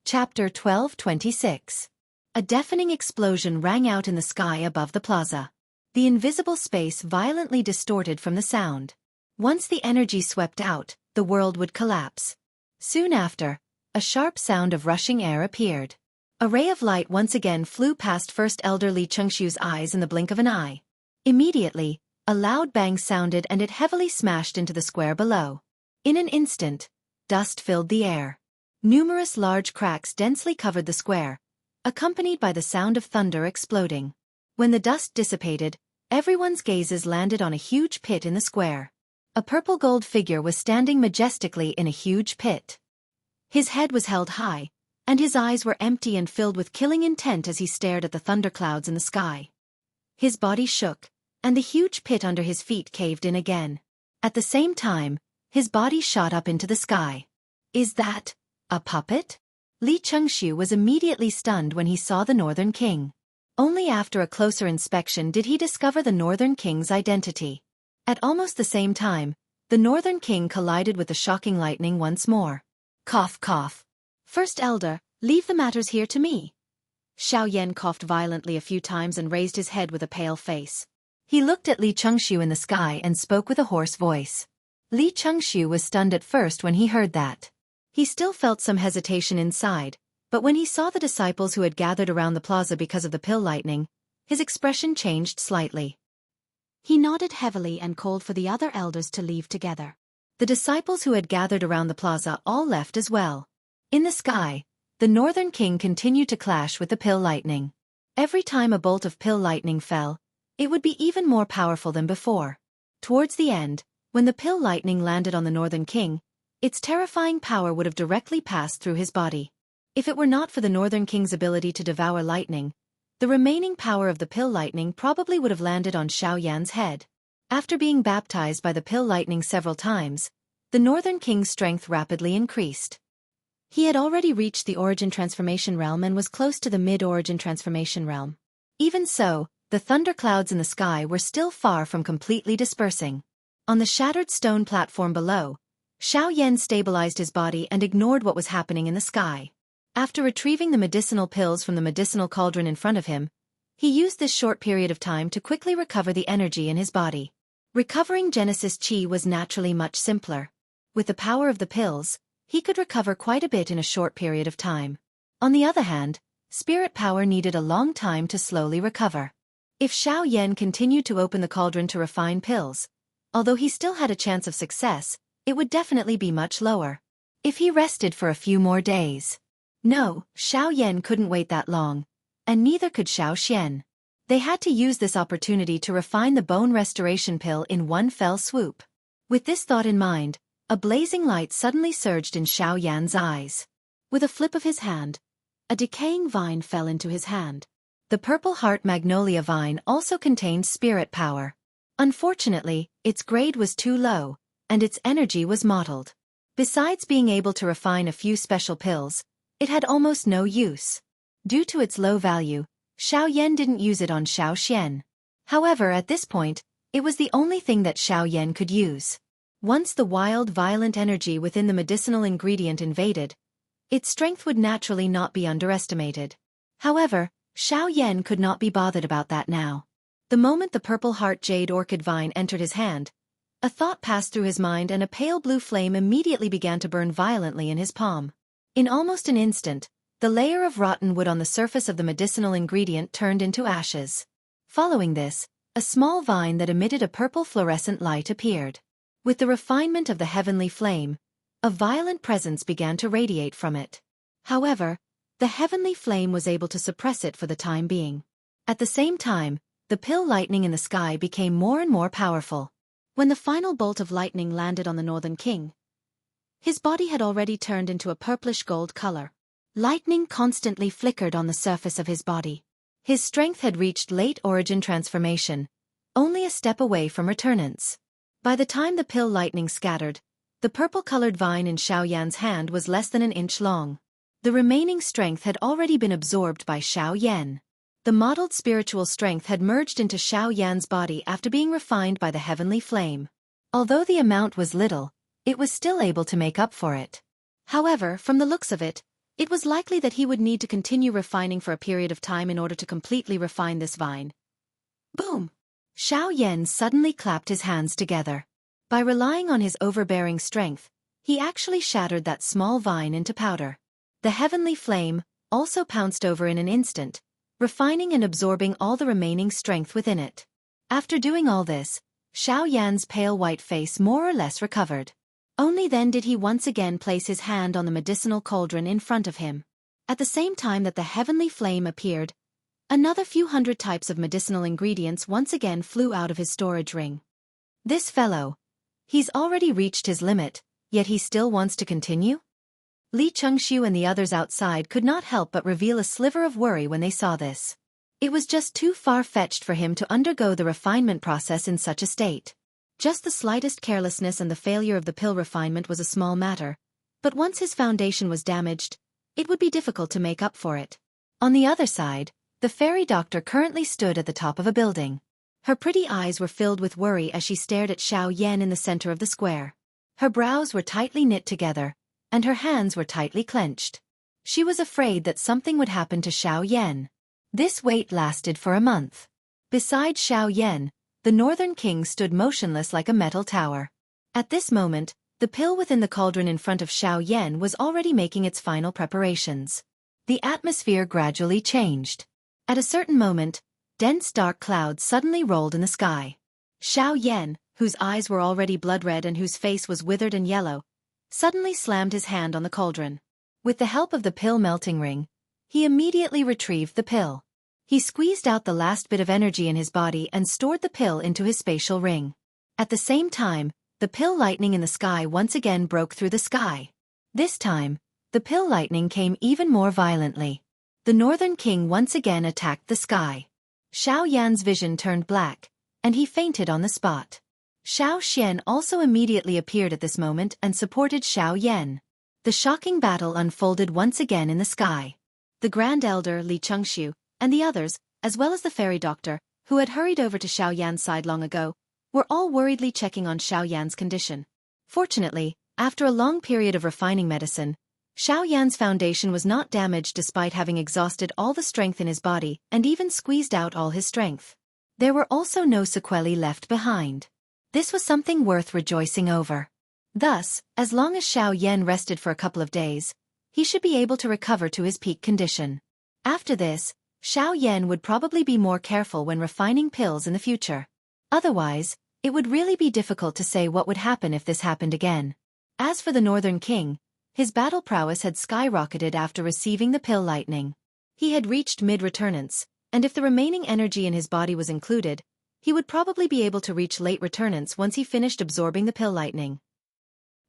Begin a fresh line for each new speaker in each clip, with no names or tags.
Chapter 1226. A deafening explosion rang out in the sky above the plaza. The invisible space violently distorted from the sound. Once the energy swept out, the world would collapse. Soon after, a sharp sound of rushing air appeared. A ray of light once again flew past First Elder Xianxia's eyes in the blink of an eye. Immediately, a loud bang sounded and it heavily smashed into the square below. In an instant, dust filled the air. Numerous large cracks densely covered the square, accompanied by the sound of thunder exploding. When the dust dissipated, everyone's gazes landed on a huge pit in the square. A purple-gold figure was standing majestically in a huge pit. His head was held high, and his eyes were empty and filled with killing intent as he stared at the thunderclouds in the sky. His body shook, and the huge pit under his feet caved in again. At the same time, his body shot up into the sky. "Is that a puppet?" Xianxia was immediately stunned when he saw the Northern King. Only after a closer inspection did he discover the Northern King's identity. At almost the same time, the Northern King collided with the shocking lightning once more. Cough, cough. "First Elder, leave the matters here to me." Xiaoyan coughed violently a few times and raised his head with a pale face. He looked at Xianxia in the sky and spoke with a hoarse voice. Xianxia was stunned at first when he heard that. He still felt some hesitation inside, but when he saw the disciples who had gathered around the plaza because of the pill lightning, his expression changed slightly. He nodded heavily and called for the other elders to leave together. The disciples who had gathered around the plaza all left as well. In the sky, the Northern King continued to clash with the pill lightning. Every time a bolt of pill lightning fell, it would be even more powerful than before. Towards the end, when the pill lightning landed on the Northern King, its terrifying power would have directly passed through his body. If it were not for the Northern King's ability to devour lightning, the remaining power of the pill lightning probably would have landed on Xiaoyan's head. After being baptized by the pill lightning several times, the Northern King's strength rapidly increased. He had already reached the Origin Transformation Realm and was close to the Mid-Origin Transformation Realm. Even so, the thunderclouds in the sky were still far from completely dispersing. On the shattered stone platform below, Xiaoyan stabilized his body and ignored what was happening in the sky. After retrieving the medicinal pills from the medicinal cauldron in front of him, he used this short period of time to quickly recover the energy in his body. Recovering Genesis Chi was naturally much simpler. With the power of the pills, he could recover quite a bit in a short period of time. On the other hand, spirit power needed a long time to slowly recover. If Xiaoyan continued to open the cauldron to refine pills, although he still had a chance of success, it would definitely be much lower. If he rested for a few more days. No, Xiaoyan couldn't wait that long, and neither could Xiaoxian. They had to use this opportunity to refine the bone restoration pill in one fell swoop. With this thought in mind, a blazing light suddenly surged in Xiaoyan's eyes. With a flip of his hand, a decaying vine fell into his hand. The Purple Heart Magnolia vine also contained spirit power. Unfortunately, its grade was too low, and its energy was mottled. Besides being able to refine a few special pills, it had almost no use. Due to its low value, Xiaoyan didn't use it on Xiaoxian. However, at this point, it was the only thing that Xiaoyan could use. Once the wild, violent energy within the medicinal ingredient invaded, its strength would naturally not be underestimated. However, Xiaoyan could not be bothered about that now. The moment the Purple Heart Jade Orchid vine entered his hand, a thought passed through his mind and a pale blue flame immediately began to burn violently in his palm. In almost an instant, the layer of rotten wood on the surface of the medicinal ingredient turned into ashes. Following this, a small vine that emitted a purple fluorescent light appeared. With the refinement of the heavenly flame, a violent presence began to radiate from it. However, the heavenly flame was able to suppress it for the time being. At the same time, the pill lightning in the sky became more and more powerful. When the final bolt of lightning landed on the Northern King, his body had already turned into a purplish gold color. Lightning constantly flickered on the surface of his body. His strength had reached late origin transformation, only a step away from returnance. By the time the pill lightning scattered, the purple-colored vine in Xiaoyan's hand was less than an inch long. The remaining strength had already been absorbed by Xiaoyan. The mottled spiritual strength had merged into Xiaoyan's body after being refined by the heavenly flame. Although the amount was little, it was still able to make up for it. However, from the looks of it, It was likely that he would need to continue refining for a period of time in order to completely refine this vine. Boom! Xiaoyan suddenly clapped his hands together. By relying on his overbearing strength, he actually shattered that small vine into powder. The heavenly flame also pounced over in an instant, refining and absorbing all the remaining strength within it. After doing all this, Xiaoyan's pale white face more or less recovered. Only then did he once again place his hand on the medicinal cauldron in front of him. At the same time that the heavenly flame appeared, another few hundred types of medicinal ingredients once again flew out of his storage ring. This fellow. He's already reached his limit, yet he still wants to continue? Li Chengxiu and the others outside could not help but reveal a sliver of worry when they saw this. It was just too far-fetched for him to undergo the refinement process in such a state. Just the slightest carelessness and the failure of the pill refinement was a small matter, but once his foundation was damaged, it would be difficult to make up for it. On the other side, the fairy doctor currently stood at the top of a building. Her pretty eyes were filled with worry as she stared at Xiaoyan in the center of the square. Her brows were tightly knit together, and her hands were tightly clenched. She was afraid that something would happen to Xiaoyan. This wait lasted for a month. Beside Xiaoyan, the Northern King stood motionless like a metal tower. At this moment, the pill within the cauldron in front of Xiaoyan was already making its final preparations. The atmosphere gradually changed. At a certain moment, dense dark clouds suddenly rolled in the sky. Xiaoyan, whose eyes were already blood-red and whose face was withered and yellow, suddenly slammed his hand on the cauldron. With the help of the pill melting ring, he immediately retrieved the pill. He squeezed out the last bit of energy in his body and stored the pill into his spatial ring. At the same time, the pill lightning in the sky once again broke through the sky. This time, the pill lightning came even more violently. The Northern King once again attacked the sky. Xiaoyan's vision turned black, and he fainted on the spot. Xiao Xian also immediately appeared at this moment and supported Xiaoyan. The shocking battle unfolded once again in the sky. The Grand Elder Li Chengxiu and the others, as well as the fairy doctor, who had hurried over to Xiaoyan's side long ago, were all worriedly checking on Xiaoyan's condition. Fortunately, after a long period of refining medicine, Xiaoyan's foundation was not damaged despite having exhausted all the strength in his body and even squeezed out all his strength. There were also no sequelae left behind. This was something worth rejoicing over. Thus, as long as Xiaoyan rested for a couple of days, he should be able to recover to his peak condition. After this, Xiaoyan would probably be more careful when refining pills in the future. Otherwise, it would really be difficult to say what would happen if this happened again. As for the Northern King, his battle prowess had skyrocketed after receiving the pill lightning. He had reached mid-returnance, and if the remaining energy in his body was included, he would probably be able to reach late returnance once he finished absorbing the pill lightning.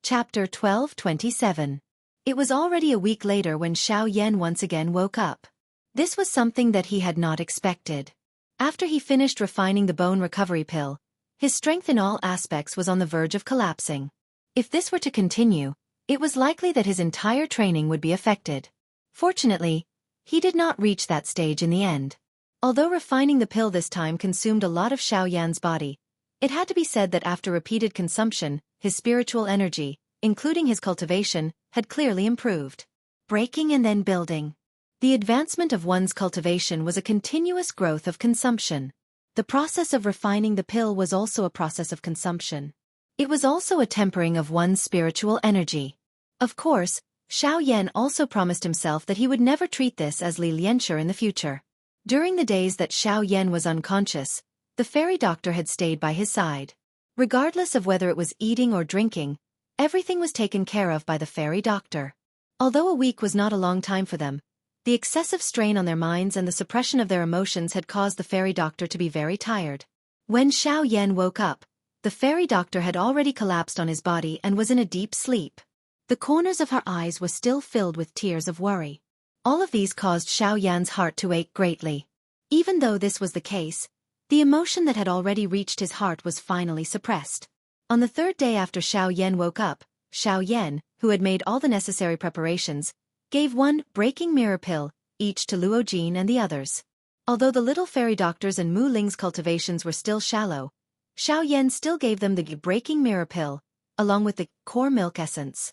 Chapter 1227. It was already a week later when Xiaoyan once again woke up. This was something that he had not expected. After he finished refining the bone recovery pill, his strength in all aspects was on the verge of collapsing. If this were to continue, it was likely that his entire training would be affected. Fortunately, he did not reach that stage in the end. Although refining the pill this time consumed a lot of Xiaoyan's body, it had to be said that after repeated consumption, his spiritual energy, including his cultivation, had clearly improved. Breaking and then building. The advancement of one's cultivation was a continuous growth of consumption. The process of refining the pill was also a process of consumption. It was also a tempering of one's spiritual energy. Of course, Xiaoyan also promised himself that he would never treat this as Li Lianshi in the future. During the days that Xiaoyan was unconscious, the fairy doctor had stayed by his side. Regardless of whether it was eating or drinking, everything was taken care of by the fairy doctor. Although a week was not a long time for them, the excessive strain on their minds and the suppression of their emotions had caused the fairy doctor to be very tired. When Xiaoyan woke up, the fairy doctor had already collapsed on his body and was in a deep sleep. The corners of her eyes were still filled with tears of worry. All of these caused Xiaoyan's heart to ache greatly. Even though this was the case, the emotion that had already reached his heart was finally suppressed. On the third day after Xiaoyan woke up, Xiaoyan, who had made all the necessary preparations, gave one breaking mirror pill, each to Luojin and the others. Although the little fairy doctors and Mu Ling's cultivations were still shallow, Xiaoyan still gave them the breaking mirror pill, along with the core milk essence.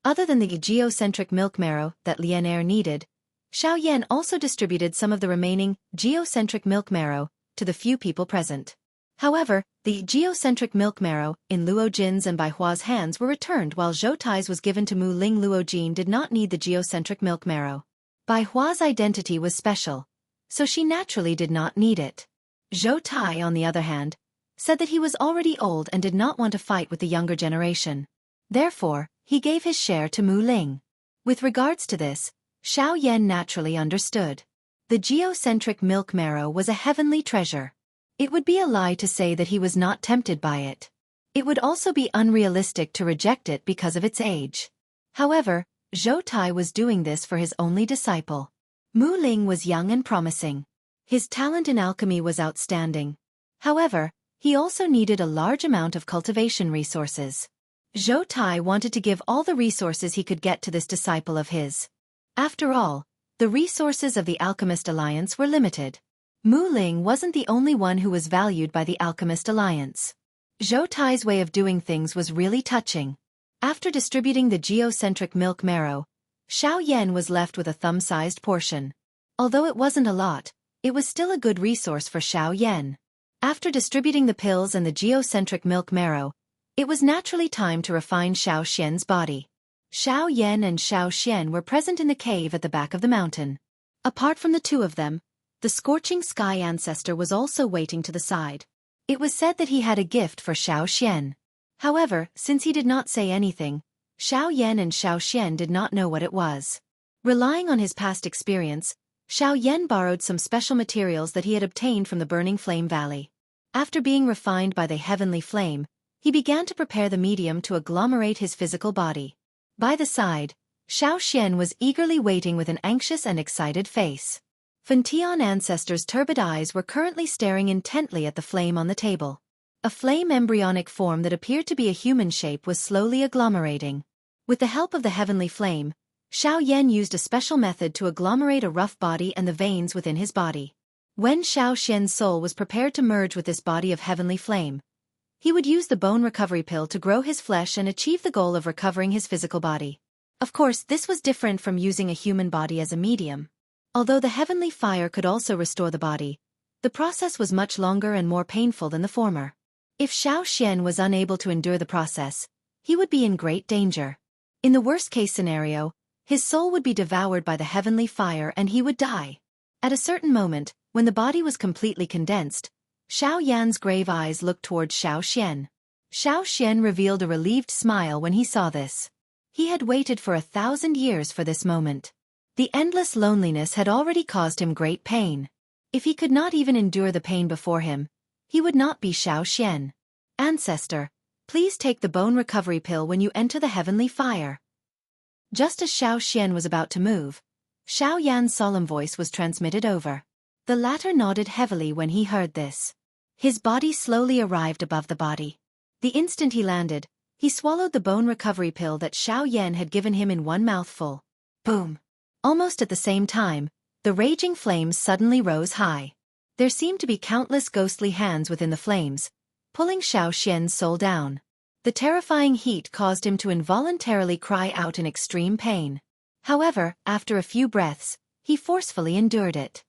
Other than the geocentric milk marrow that Lian Er needed, Xiao Yan also distributed some of the remaining geocentric milk marrow to the few people present. However, the geocentric milk marrow in Luo Jin's and Bai Hua's hands were returned while Zhou Tai's was given to Mu Ling. Luo Jin did not need the geocentric milk marrow. Bai Hua's identity was special, so she naturally did not need it. Zhou Tai, on the other hand, said that he was already old and did not want to fight with the younger generation. Therefore, he gave his share to Mu Ling. With regards to this, Xiao Yan naturally understood. The geocentric milk marrow was a heavenly treasure. It would be a lie to say that he was not tempted by it. It would also be unrealistic to reject it because of its age. However, Zhou Tai was doing this for his only disciple. Mu Ling was young and promising. His talent in alchemy was outstanding. However, he also needed a large amount of cultivation resources. Zhou Tai wanted to give all the resources he could get to this disciple of his. After all, the resources of the Alchemist Alliance were limited. Mu Ling wasn't the only one who was valued by the Alchemist Alliance. Zhou Tai's way of doing things was really touching. After distributing the geocentric milk marrow, Xiao Yan was left with a thumb-sized portion. Although it wasn't a lot, it was still a good resource for Xiao Yan. After distributing the pills and the geocentric milk marrow, it was naturally time to refine Xiao Xian's body. Xiao Yan and Xiao Xian were present in the cave at the back of the mountain. Apart from the two of them, the scorching sky ancestor was also waiting to the side. It was said that he had a gift for Xiao Xian. However, since he did not say anything, Xiao Yan and Xiao Xian did not know what it was. Relying on his past experience, Xiao Yan borrowed some special materials that he had obtained from the Burning Flame Valley. After being refined by the heavenly flame, he began to prepare the medium to agglomerate his physical body. By the side, Xiao Xian was eagerly waiting with an anxious and excited face. Fentian ancestors' turbid eyes were currently staring intently at the flame on the table. A flame embryonic form that appeared to be a human shape was slowly agglomerating. With the help of the heavenly flame, Xiao Yan used a special method to agglomerate a rough body and the veins within his body. When Xiao Xian's soul was prepared to merge with this body of heavenly flame, he would use the bone recovery pill to grow his flesh and achieve the goal of recovering his physical body. Of course, this was different from using a human body as a medium. Although the heavenly fire could also restore the body, the process was much longer and more painful than the former. If Xiao Xian was unable to endure the process, he would be in great danger. In the worst-case scenario, his soul would be devoured by the heavenly fire and he would die. At a certain moment, when the body was completely condensed, Xiao Yan's grave eyes looked towards Xiao Xian. Xiao Xian revealed a relieved smile when he saw this. He had waited for 1,000 years for this moment. The endless loneliness had already caused him great pain. If he could not even endure the pain before him, he would not be Xiao Xian. Ancestor, please take the bone recovery pill when you enter the heavenly fire. Just as Xiao Xian was about to move, Xiao Yan's solemn voice was transmitted over. The latter nodded heavily when he heard this. His body slowly arrived above the body. The instant he landed, he swallowed the bone recovery pill that Xiao Yan had given him in one mouthful. Boom! Almost at the same time, the raging flames suddenly rose high. There seemed to be countless ghostly hands within the flames, pulling Xiao Xian's soul down. The terrifying heat caused him to involuntarily cry out in extreme pain. However, after a few breaths, he forcefully endured it.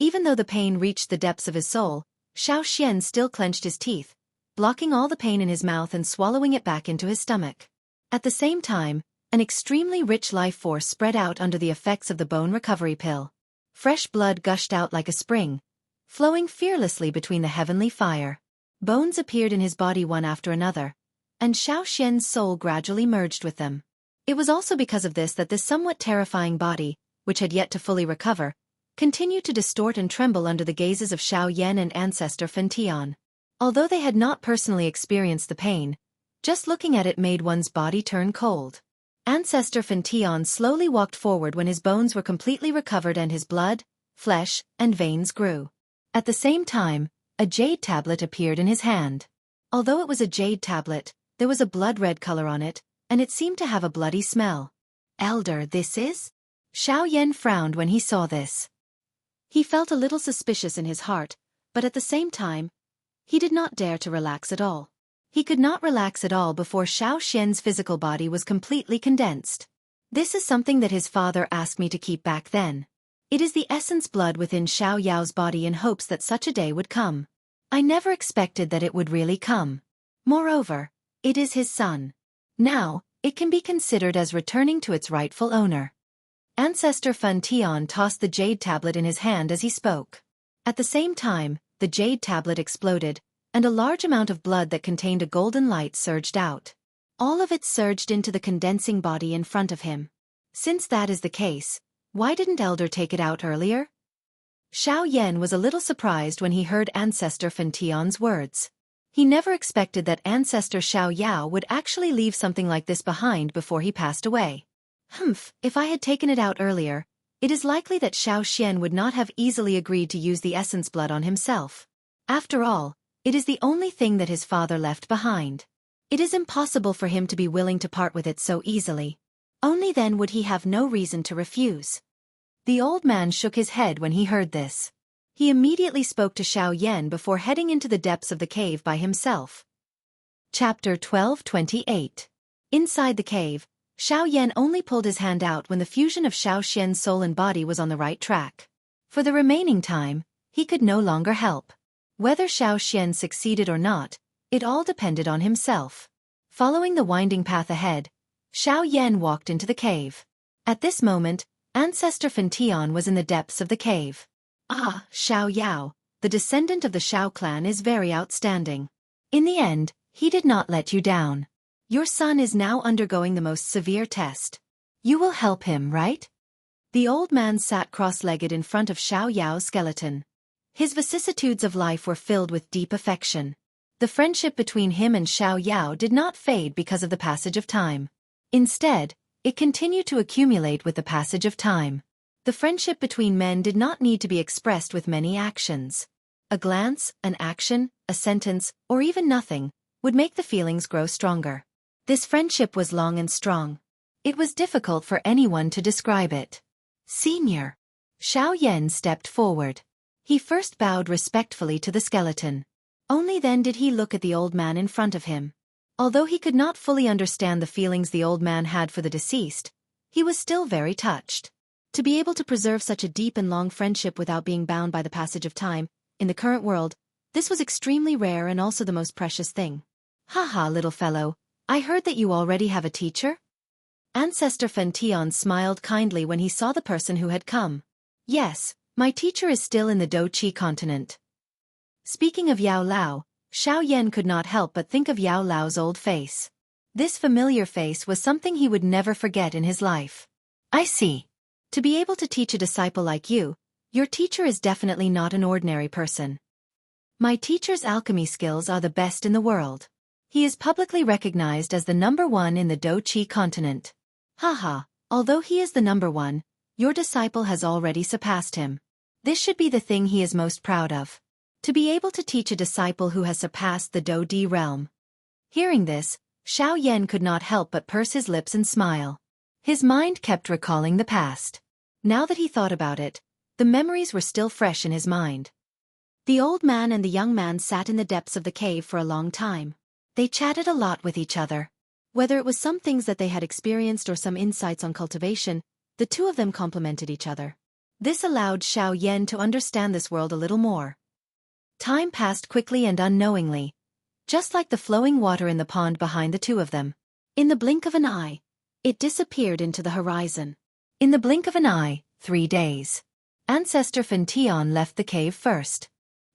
Even though the pain reached the depths of his soul, Xiao Xian still clenched his teeth, blocking all the pain in his mouth and swallowing it back into his stomach. At the same time, an extremely rich life force spread out under the effects of the bone recovery pill. Fresh blood gushed out like a spring, flowing fearlessly between the heavenly fire. Bones appeared in his body one after another, and Xiao Xian's soul gradually merged with them. It was also because of this that this somewhat terrifying body, which had yet to fully recover, continued to distort and tremble under the gazes of Xiao Yan and ancestor Fentian. Although they had not personally experienced the pain, just looking at it made one's body turn cold. Ancestor Fentian slowly walked forward when his bones were completely recovered and his blood, flesh, and veins grew. At the same time, a jade tablet appeared in his hand. Although it was a jade tablet, there was a blood-red color on it, and it seemed to have a bloody smell. Elder, this is? Xiao Yan frowned when he saw this. He felt a little suspicious in his heart, but at the same time, he did not dare to relax at all. He could not relax at all before Xianxia's physical body was completely condensed. This is something that his father asked me to keep back then. It is the essence blood within Xiao Yao's body in hopes that such a day would come. I never expected that it would really come. Moreover, it is his son. Now, it can be considered as returning to its rightful owner. Ancestor Fan Tian tossed the jade tablet in his hand as he spoke. At the same time, the jade tablet exploded, and a large amount of blood that contained a golden light surged out. All of it surged into the condensing body in front of him. Since that is the case, why didn't Elder take it out earlier? Xiao Yan was a little surprised when he heard Ancestor Fan Tian's words. He never expected that Ancestor Xiao Yao would actually leave something like this behind before he passed away. If I had taken it out earlier, it is likely that Xiao Xian would not have easily agreed to use the essence blood on himself. After all, it is the only thing that his father left behind. It is impossible for him to be willing to part with it so easily. Only then would he have no reason to refuse. The old man shook his head when he heard this. He immediately spoke to Xiao Yan before heading into the depths of the cave by himself. Chapter 12:28. Inside the cave, Xiao Yan only pulled his hand out when the fusion of Xiao Xian's soul and body was on the right track. For the remaining time, he could no longer help. Whether Xiao Xian succeeded or not, it all depended on himself. Following the winding path ahead, Xiao Yan walked into the cave. At this moment, Ancestor Fan Tian was in the depths of the cave. Ah, Xiao Yao, the descendant of the Xiao clan is very outstanding. In the end, he did not let you down. Your son is now undergoing the most severe test. You will help him, right? The old man sat cross-legged in front of Xiao Yao's skeleton. His vicissitudes of life were filled with deep affection. The friendship between him and Xiao Yao did not fade because of the passage of time. Instead, it continued to accumulate with the passage of time. The friendship between men did not need to be expressed with many actions. A glance, an action, a sentence, or even nothing, would make the feelings grow stronger. This friendship was long and strong. It was difficult for anyone to describe it. Senior. Xiao Yan stepped forward. He first bowed respectfully to the skeleton. Only then did he look at the old man in front of him. Although he could not fully understand the feelings the old man had for the deceased, he was still very touched. To be able to preserve such a deep and long friendship without being bound by the passage of time, in the current world, this was extremely rare and also the most precious thing. Haha, little fellow, I heard that you already have a teacher? Ancestor Fan Tian smiled kindly when he saw the person who had come. Yes, my teacher is still in the Do-Chi continent. Speaking of Yao Lao, Xiao Yan could not help but think of Yao Lao's old face. This familiar face was something he would never forget in his life. I see. To be able to teach a disciple like you, your teacher is definitely not an ordinary person. My teacher's alchemy skills are the best in the world. He is publicly recognized as the #1 in the Do-Chi continent. Haha, although he is the #1, your disciple has already surpassed him. This should be the thing he is most proud of. To be able to teach a disciple who has surpassed the Do-Di realm. Hearing this, Xiao Yan could not help but purse his lips and smile. His mind kept recalling the past. Now that he thought about it, the memories were still fresh in his mind. The old man and the young man sat in the depths of the cave for a long time. They chatted a lot with each other. Whether it was some things that they had experienced or some insights on cultivation, the two of them complemented each other. This allowed Xiao Yan to understand this world a little more. Time passed quickly and unknowingly, just like the flowing water in the pond behind the two of them. In the blink of an eye, it disappeared into the horizon. In the blink of an eye, 3 days. Ancestor Fan Tian left the cave first.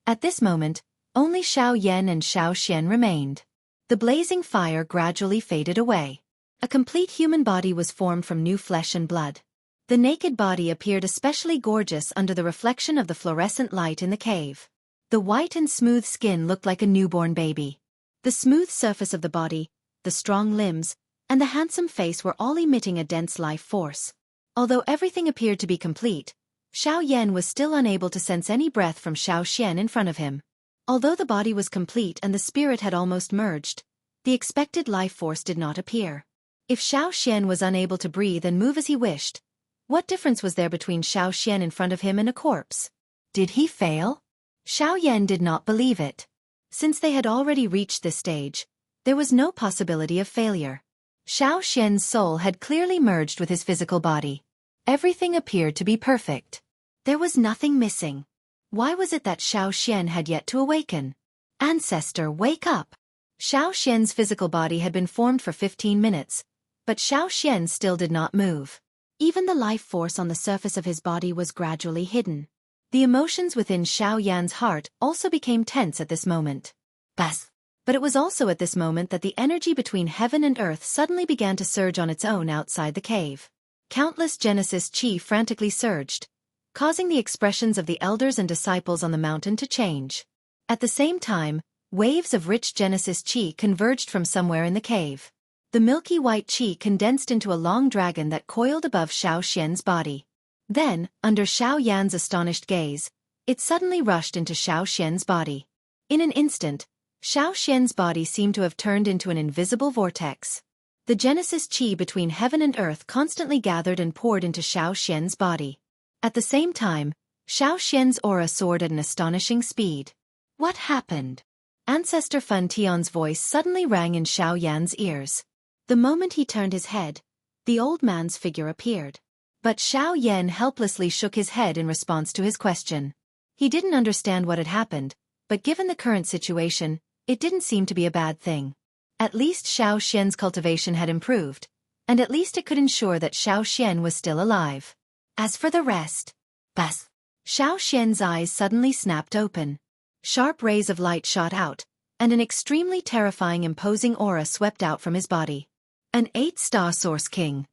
At this moment, only Xiao Yan and Xiao Xian remained. The blazing fire gradually faded away. A complete human body was formed from new flesh and blood. The naked body appeared especially gorgeous under the reflection of the fluorescent light in the cave. The white and smooth skin looked like a newborn baby. The smooth surface of the body, the strong limbs, and the handsome face were all emitting a dense life force. Although everything appeared to be complete, Xiao Yan was still unable to sense any breath from Xiao Xian in front of him. Although the body was complete and the spirit had almost merged, the expected life force did not appear. If Xiao Xian was unable to breathe and move as he wished, what difference was there between Xiao Xian in front of him and a corpse? Did he fail? Xiao Yan did not believe it. Since they had already reached this stage, There was no possibility of failure. Xianxia's soul had clearly merged with his physical body. Everything appeared to be perfect. There was nothing missing. Why was it that Xianxia had yet to awaken? Ancestor, wake up! Xianxia's physical body had been formed for 15 minutes, but Xianxia still did not move. Even the life force on the surface of his body was gradually hidden. The emotions within Xiaoyan's heart also became tense at this moment. Bas! But it was also at this moment that the energy between heaven and earth suddenly began to surge on its own outside the cave. Countless Genesis chi frantically surged, causing the expressions of the elders and disciples on the mountain to change. At the same time, waves of rich Genesis chi converged from somewhere in the cave. The milky white chi condensed into a long dragon that coiled above Xiaoxian's body. Then, under Xiaoyan's astonished gaze, it suddenly rushed into Xiaoxian's body. In an instant, Xiaoxian's body seemed to have turned into an invisible vortex. The Genesis chi between heaven and earth constantly gathered and poured into Xiaoxian's body. At the same time, Xiaoxian's aura soared at an astonishing speed. What happened? Ancestor Fan Tian's voice suddenly rang in Xiaoyan's ears. The moment he turned his head, the old man's figure appeared. But Xiaoyan helplessly shook his head in response to his question. He didn't understand what had happened, but given the current situation, it didn't seem to be a bad thing. At least Xiaoxian's cultivation had improved, and at least it could ensure that Xiaoxian was still alive. As for the rest, bas! Xiaoxian's eyes suddenly snapped open. Sharp rays of light shot out, and an extremely terrifying imposing aura swept out from his body. An 8-star Source King.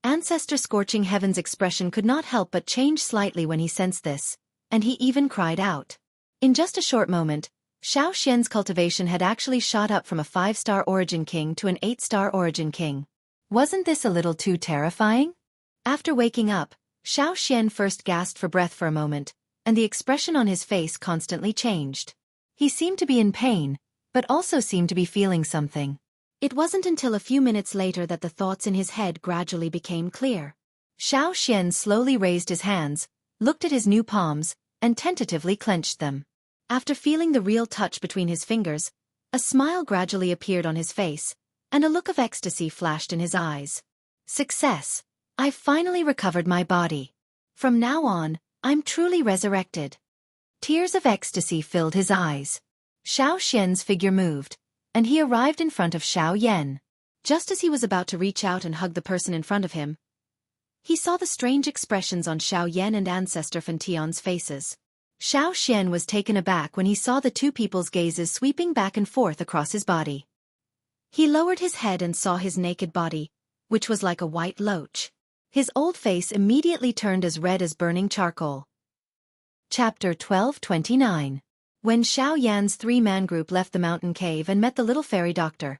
Ancestor Scorching Heaven's expression could not help but change slightly when he sensed this, and he even cried out. In just a short moment, Xiaoxian's cultivation had actually shot up from a 5-star Origin King to an 8-star Origin King. Wasn't this a little too terrifying? After waking up, Xiaoxian first gasped for breath for a moment, and the expression on his face constantly changed. He seemed to be in pain, but also seemed to be feeling something. It wasn't until a few minutes later that the thoughts in his head gradually became clear. Xiaoxian slowly raised his hands, looked at his new palms, and tentatively clenched them. After feeling the real touch between his fingers, a smile gradually appeared on his face, and a look of ecstasy flashed in his eyes. Success! I've finally recovered my body. From now on, I'm truly resurrected. Tears of ecstasy filled his eyes. Xiaoxian's figure moved, and he arrived in front of Xiaoyan. Just as he was about to reach out and hug the person in front of him, he saw the strange expressions on Xiaoyan and Ancestor Fan Tian's faces. Xiaoxian was taken aback when he saw the two people's gazes sweeping back and forth across his body. He lowered his head and saw his naked body, which was like a white loach. His old face immediately turned as red as burning charcoal. Chapter 1229. When Xiaoyan's 3-man group left the mountain cave and met the little fairy doctor,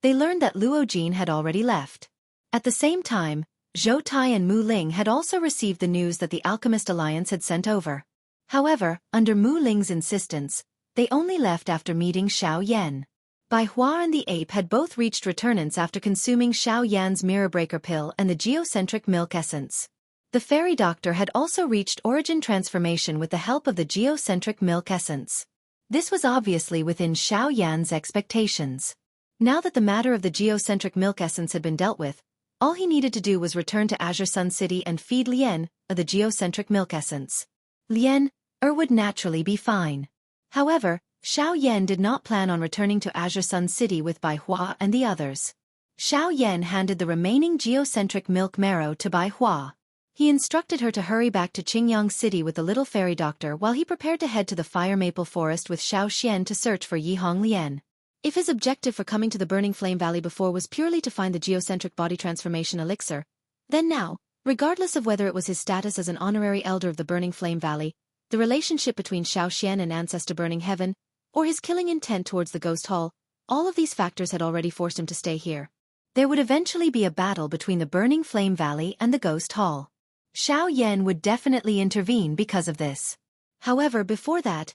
they learned that Luo Jin had already left. At the same time, Zhou Tai and Mu Ling had also received the news that the Alchemist Alliance had sent over. However, under Mu Ling's insistence, they only left after meeting Xiaoyan. Bai Hua and the ape had both reached returnance after consuming Xiaoyan's mirror breaker pill and the geocentric milk essence. The fairy doctor had also reached origin transformation with the help of the geocentric milk essence. This was obviously within Xiaoyan's expectations. Now that the matter of the geocentric milk essence had been dealt with, all he needed to do was return to Azure Sun City and feed Lian of the geocentric milk essence. Lian would naturally be fine. However, Xiaoyan did not plan on returning to Azure Sun City with Bai Hua and the others. Xiaoyan handed the remaining geocentric milk marrow to Bai Hua. He instructed her to hurry back to Qingyang City with the little fairy doctor while he prepared to head to the fire maple forest with Xiaoxian to search for Yihong Lian. If his objective for coming to the Burning Flame Valley before was purely to find the geocentric body transformation elixir, then now, regardless of whether it was his status as an honorary elder of the Burning Flame Valley, the relationship between Xiaoxian and Ancestor Burning Heaven, or his killing intent towards the Ghost Hall, all of these factors had already forced him to stay here. There would eventually be a battle between the Burning Flame Valley and the Ghost Hall. Xiaoyan would definitely intervene because of this. However, before that,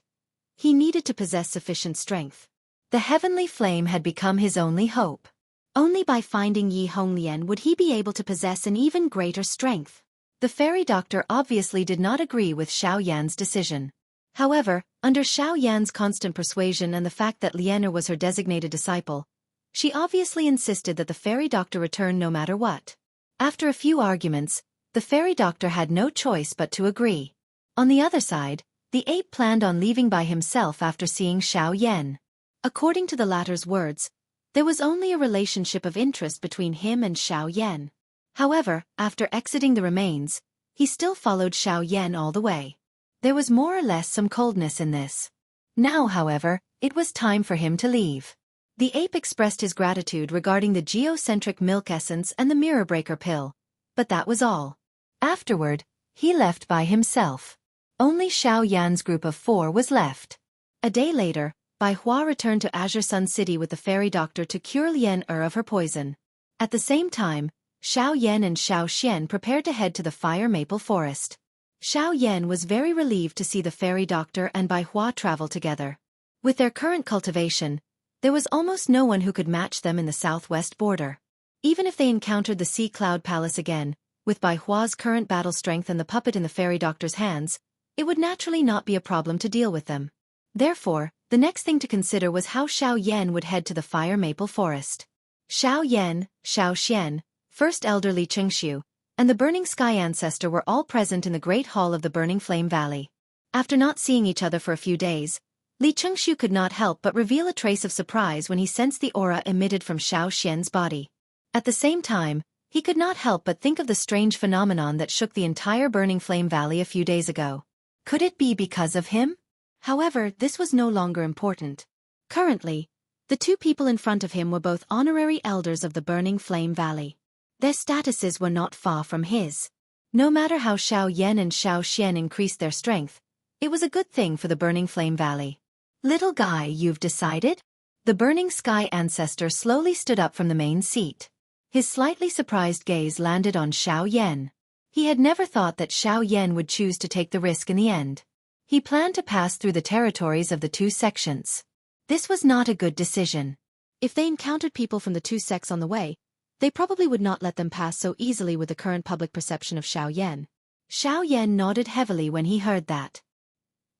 he needed to possess sufficient strength. The heavenly flame had become his only hope. Only by finding Yi Honglian would he be able to possess an even greater strength. The fairy doctor obviously did not agree with Xiaoyan's decision. However, under Xiaoyan's constant persuasion and the fact that Lianer was her designated disciple, She obviously insisted that the fairy doctor return no matter what. After a few arguments, the fairy doctor had no choice but to agree. On the other side, the ape planned on leaving by himself after seeing Xiao Yan. According to the latter's words, there was only a relationship of interest between him and Xiao Yan. However, after exiting the remains, he still followed Xiao Yan all the way. There was more or less some coldness in this. Now, however, it was time for him to leave. The ape expressed his gratitude regarding the geocentric milk essence and the mirror breaker pill, but that was all. Afterward, he left by himself. Only Xiao Yan's group of 4 was left. A day later, Bai Hua returned to Azure Sun City with the fairy doctor to cure Lian of her poison. At the same time, Xiao Yan and Xiao Xian prepared to head to the fire maple forest. Xiao Yan was very relieved to see the fairy doctor and Bai Hua travel together. With their current cultivation, there was almost no one who could match them in the southwest border. Even if they encountered the Sea Cloud Palace again, with Bai Hua's current battle strength and the puppet in the fairy doctor's hands, it would naturally not be a problem to deal with them. Therefore, the next thing to consider was how Xiao Yan would head to the fire maple forest. Xiao Yan, Xiao Xian, First Elder Li Xianxia, and the Burning Sky Ancestor were all present in the Great Hall of the Burning Flame Valley. After not seeing each other for a few days, Li Xianxia could not help but reveal a trace of surprise when he sensed the aura emitted from Xiao Xian's body. At the same time, he could not help but think of the strange phenomenon that shook the entire Burning Flame Valley a few days ago. Could it be because of him? However, this was no longer important. Currently, the 2 people in front of him were both honorary elders of the Burning Flame Valley. Their statuses were not far from his. No matter how Xiao Yan and Xiao Xian increased their strength, it was a good thing for the Burning Flame Valley. Little guy, you've decided? The Burning Sky Ancestor slowly stood up from the main seat. His slightly surprised gaze landed on Xiao Yan. He had never thought that Xiao Yan would choose to take the risk in the end. He planned to pass through the territories of the 2 sections. This was not a good decision. If they encountered people from the 2 sects on the way, they probably would not let them pass so easily with the current public perception of Xiao Yan. Xiao Yan nodded heavily when he heard that.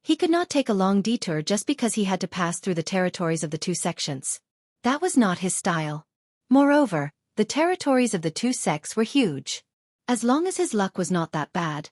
He could not take a long detour just because he had to pass through the territories of the 2 sections. That was not his style. Moreover, the territories of the 2 sects were huge. As long as his luck was not that bad,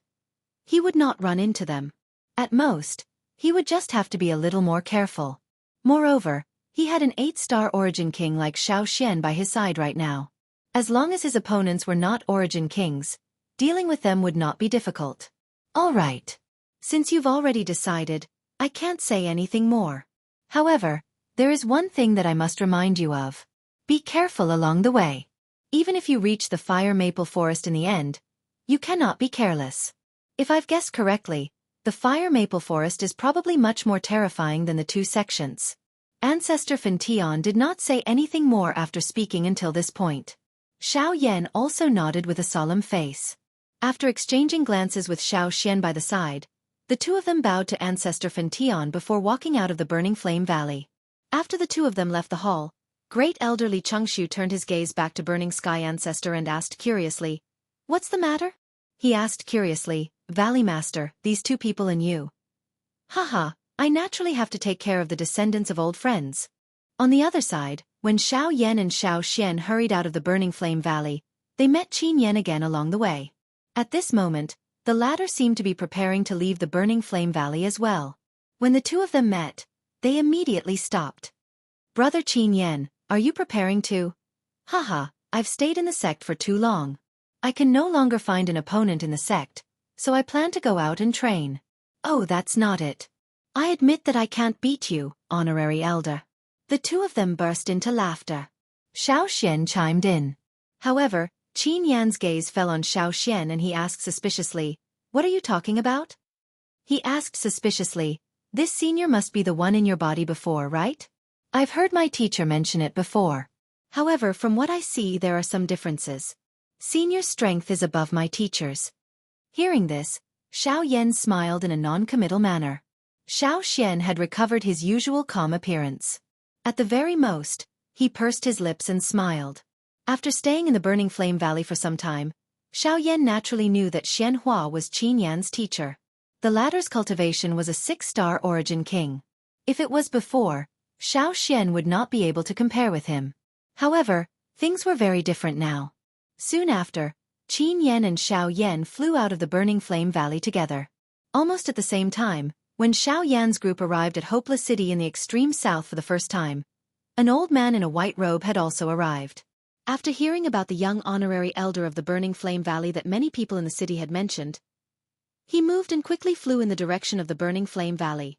he would not run into them. At most, he would just have to be a little more careful. Moreover, he had an 8-star origin king like Xiao Xian by his side right now. As long as his opponents were not origin kings, dealing with them would not be difficult. All right. Since you've already decided, I can't say anything more. However, there is one thing that I must remind you of. Be careful along the way. Even if you reach the fire maple forest in the end, you cannot be careless. If I've guessed correctly, the fire maple forest is probably much more terrifying than the 2 sections. Ancestor Fentian did not say anything more after speaking until this point. Xiao Yan also nodded with a solemn face. After exchanging glances with Xiao Xian by the side, the 2 of them bowed to Ancestor Fentian before walking out of the Burning Flame Valley. After the 2 of them left the hall, Great Elder Li Xianxia turned his gaze back to Burning Sky Ancestor and asked curiously, "What's the matter?" He asked curiously, "Valley Master, these 2 people and you." "Haha, I naturally have to take care of the descendants of old friends." On the other side, when Xiao Yan and Xiao Xian hurried out of the Burning Flame Valley, they met Qin Yan again along the way. At this moment, the latter seemed to be preparing to leave the Burning Flame Valley as well. When the 2 of them met, they immediately stopped. "Brother Qin Yan, are you preparing to?" "Haha, I've stayed in the sect for too long. I can no longer find an opponent in the sect, so I plan to go out and train." "Oh, that's not it. I admit that I can't beat you, honorary elder." The 2 of them burst into laughter. Xiao Xian chimed in. However, Qin Yan's gaze fell on Xiao Xian and he asked suspiciously, "What are you talking about?" He asked suspiciously, "This senior must be the one in your body before, right? I've heard my teacher mention it before. However, from what I see there are some differences. Senior's strength is above my teacher's." Hearing this, Xiao Yan smiled in a non-committal manner. Xiao Xian had recovered his usual calm appearance. At the very most, he pursed his lips and smiled. After staying in the Burning Flame Valley for some time, Xiao Yan naturally knew that Xianhua was Qin Yan's teacher. The latter's cultivation was a 6-star origin king. If it was before, Xiao Xian would not be able to compare with him. However, things were very different now. Soon after, Qin Yan and Xiao Yan flew out of the Burning Flame Valley together. Almost at the same time, when Xiao Yan's group arrived at Hopeless City in the extreme south for the first time, an old man in a white robe had also arrived. After hearing about the young honorary elder of the Burning Flame Valley that many people in the city had mentioned, he moved and quickly flew in the direction of the Burning Flame Valley.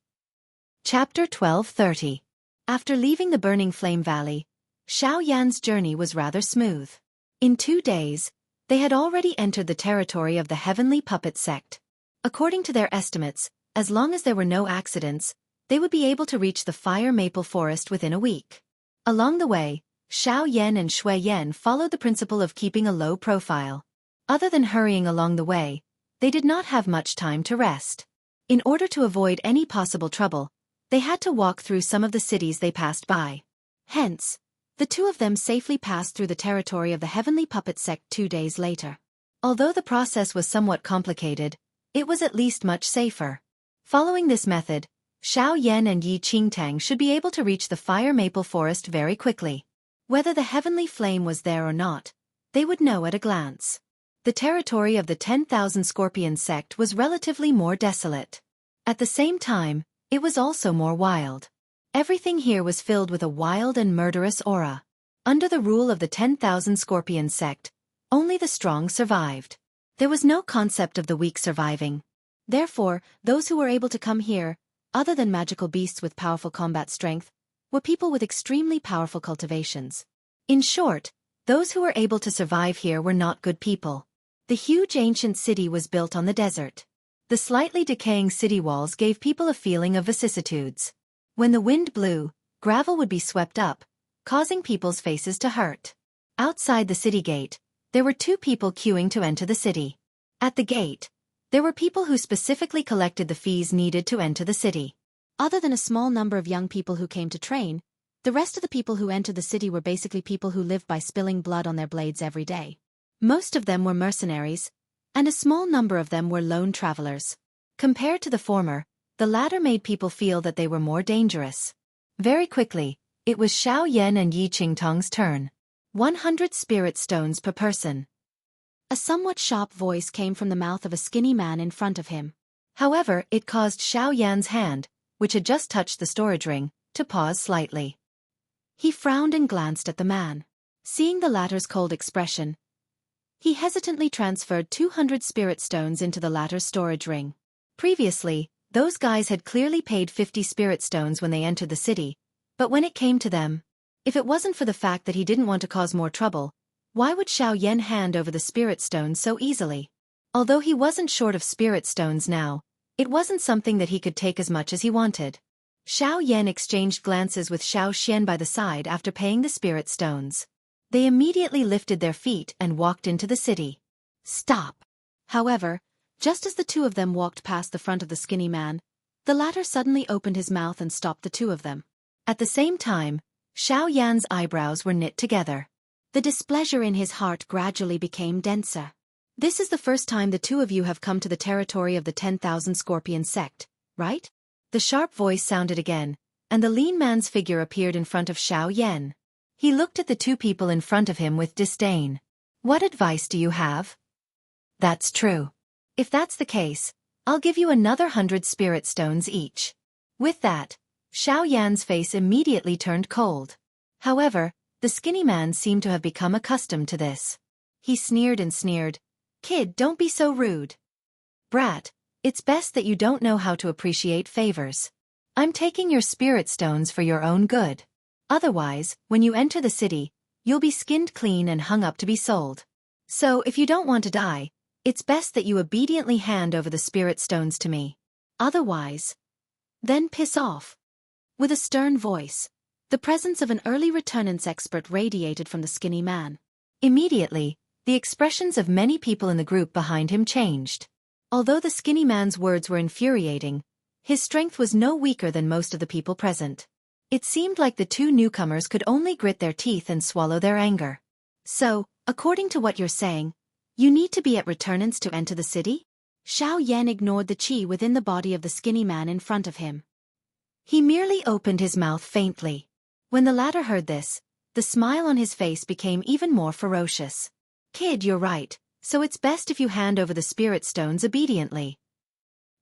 Chapter 12:30. After leaving the Burning Flame Valley, Xiao Yan's journey was rather smooth. In 2 days, they had already entered the territory of the Heavenly Puppet Sect. According to their estimates, as long as there were no accidents, they would be able to reach the Fire Maple Forest within a week. Along the way, Xiao Yan and Shui Yan followed the principle of keeping a low profile. Other than hurrying along the way, they did not have much time to rest. In order to avoid any possible trouble, they had to walk through some of the cities they passed by. Hence, the two of them safely passed through the territory of the Heavenly Puppet Sect 2 days later. Although the process was somewhat complicated, it was at least much safer. Following this method, Xiao Yan and Yi Qingtang should be able to reach the Fire Maple Forest very quickly. Whether the heavenly flame was there or not, they would know at a glance. The territory of the 10,000 Scorpion sect was relatively more desolate. At the same time, it was also more wild. Everything here was filled with a wild and murderous aura. Under the rule of the 10,000 Scorpion sect, only the strong survived. There was no concept of the weak surviving. Therefore, those who were able to come here, other than magical beasts with powerful combat strength, were people with extremely powerful cultivations. In short, those who were able to survive here were not good people. The huge ancient city was built on the desert. The slightly decaying city walls gave people a feeling of vicissitudes. When the wind blew, gravel would be swept up, causing people's faces to hurt. Outside the city gate, there were 2 people queuing to enter the city. At the gate, there were people who specifically collected the fees needed to enter the city. Other than a small number of young people who came to train, the rest of the people who entered the city were basically people who lived by spilling blood on their blades every day. Most of them were mercenaries, and a small number of them were lone travelers. Compared to the former, the latter made people feel that they were more dangerous. Very quickly, it was Xiao Yan and Yi Qingtang's turn. 100 spirit stones per person. A somewhat sharp voice came from the mouth of a skinny man in front of him. However, it caused Xiao Yan's hand, which had just touched the storage ring, to pause slightly. He frowned and glanced at the man. Seeing the latter's cold expression, he hesitantly transferred 200 spirit stones into the latter's storage ring. Previously, those guys had clearly paid 50 spirit stones when they entered the city, but when it came to them, if it wasn't for the fact that he didn't want to cause more trouble, why would Xiao Yan hand over the spirit stones so easily? Although he wasn't short of spirit stones now, it wasn't something that he could take as much as he wanted. Xiao Yan exchanged glances with Xiao Xian by the side after paying the spirit stones. They immediately lifted their feet and walked into the city. Stop! However, just as the 2 of them walked past the front of the skinny man, the latter suddenly opened his mouth and stopped the 2 of them. At the same time, Xiao Yan's eyebrows were knit together. The displeasure in his heart gradually became denser. This is the first time the 2 of you have come to the territory of the 10,000 Scorpion sect, right? The sharp voice sounded again, and the lean man's figure appeared in front of Xiao Yan. He looked at the 2 people in front of him with disdain. What advice do you have? That's true. If that's the case, I'll give you another 100 spirit stones each. With that, Xiao Yan's face immediately turned cold. However, the skinny man seemed to have become accustomed to this. He sneered and sneered. Kid, don't be so rude. Brat, it's best that you don't know how to appreciate favors. I'm taking your spirit stones for your own good. Otherwise, when you enter the city, you'll be skinned clean and hung up to be sold. So if you don't want to die, it's best that you obediently hand over the spirit stones to me. Otherwise, then piss off. With a stern voice, the presence of an early returnance expert radiated from the skinny man. Immediately, the expressions of many people in the group behind him changed. Although the skinny man's words were infuriating, his strength was no weaker than most of the people present. It seemed like the 2 newcomers could only grit their teeth and swallow their anger. So, according to what you're saying, you need to be at returnance to enter the city? Xiao Yan ignored the qi within the body of the skinny man in front of him. He merely opened his mouth faintly. When the latter heard this, The smile on his face became even more ferocious. "Kid, you're right, so it's best if you hand over the spirit stones obediently."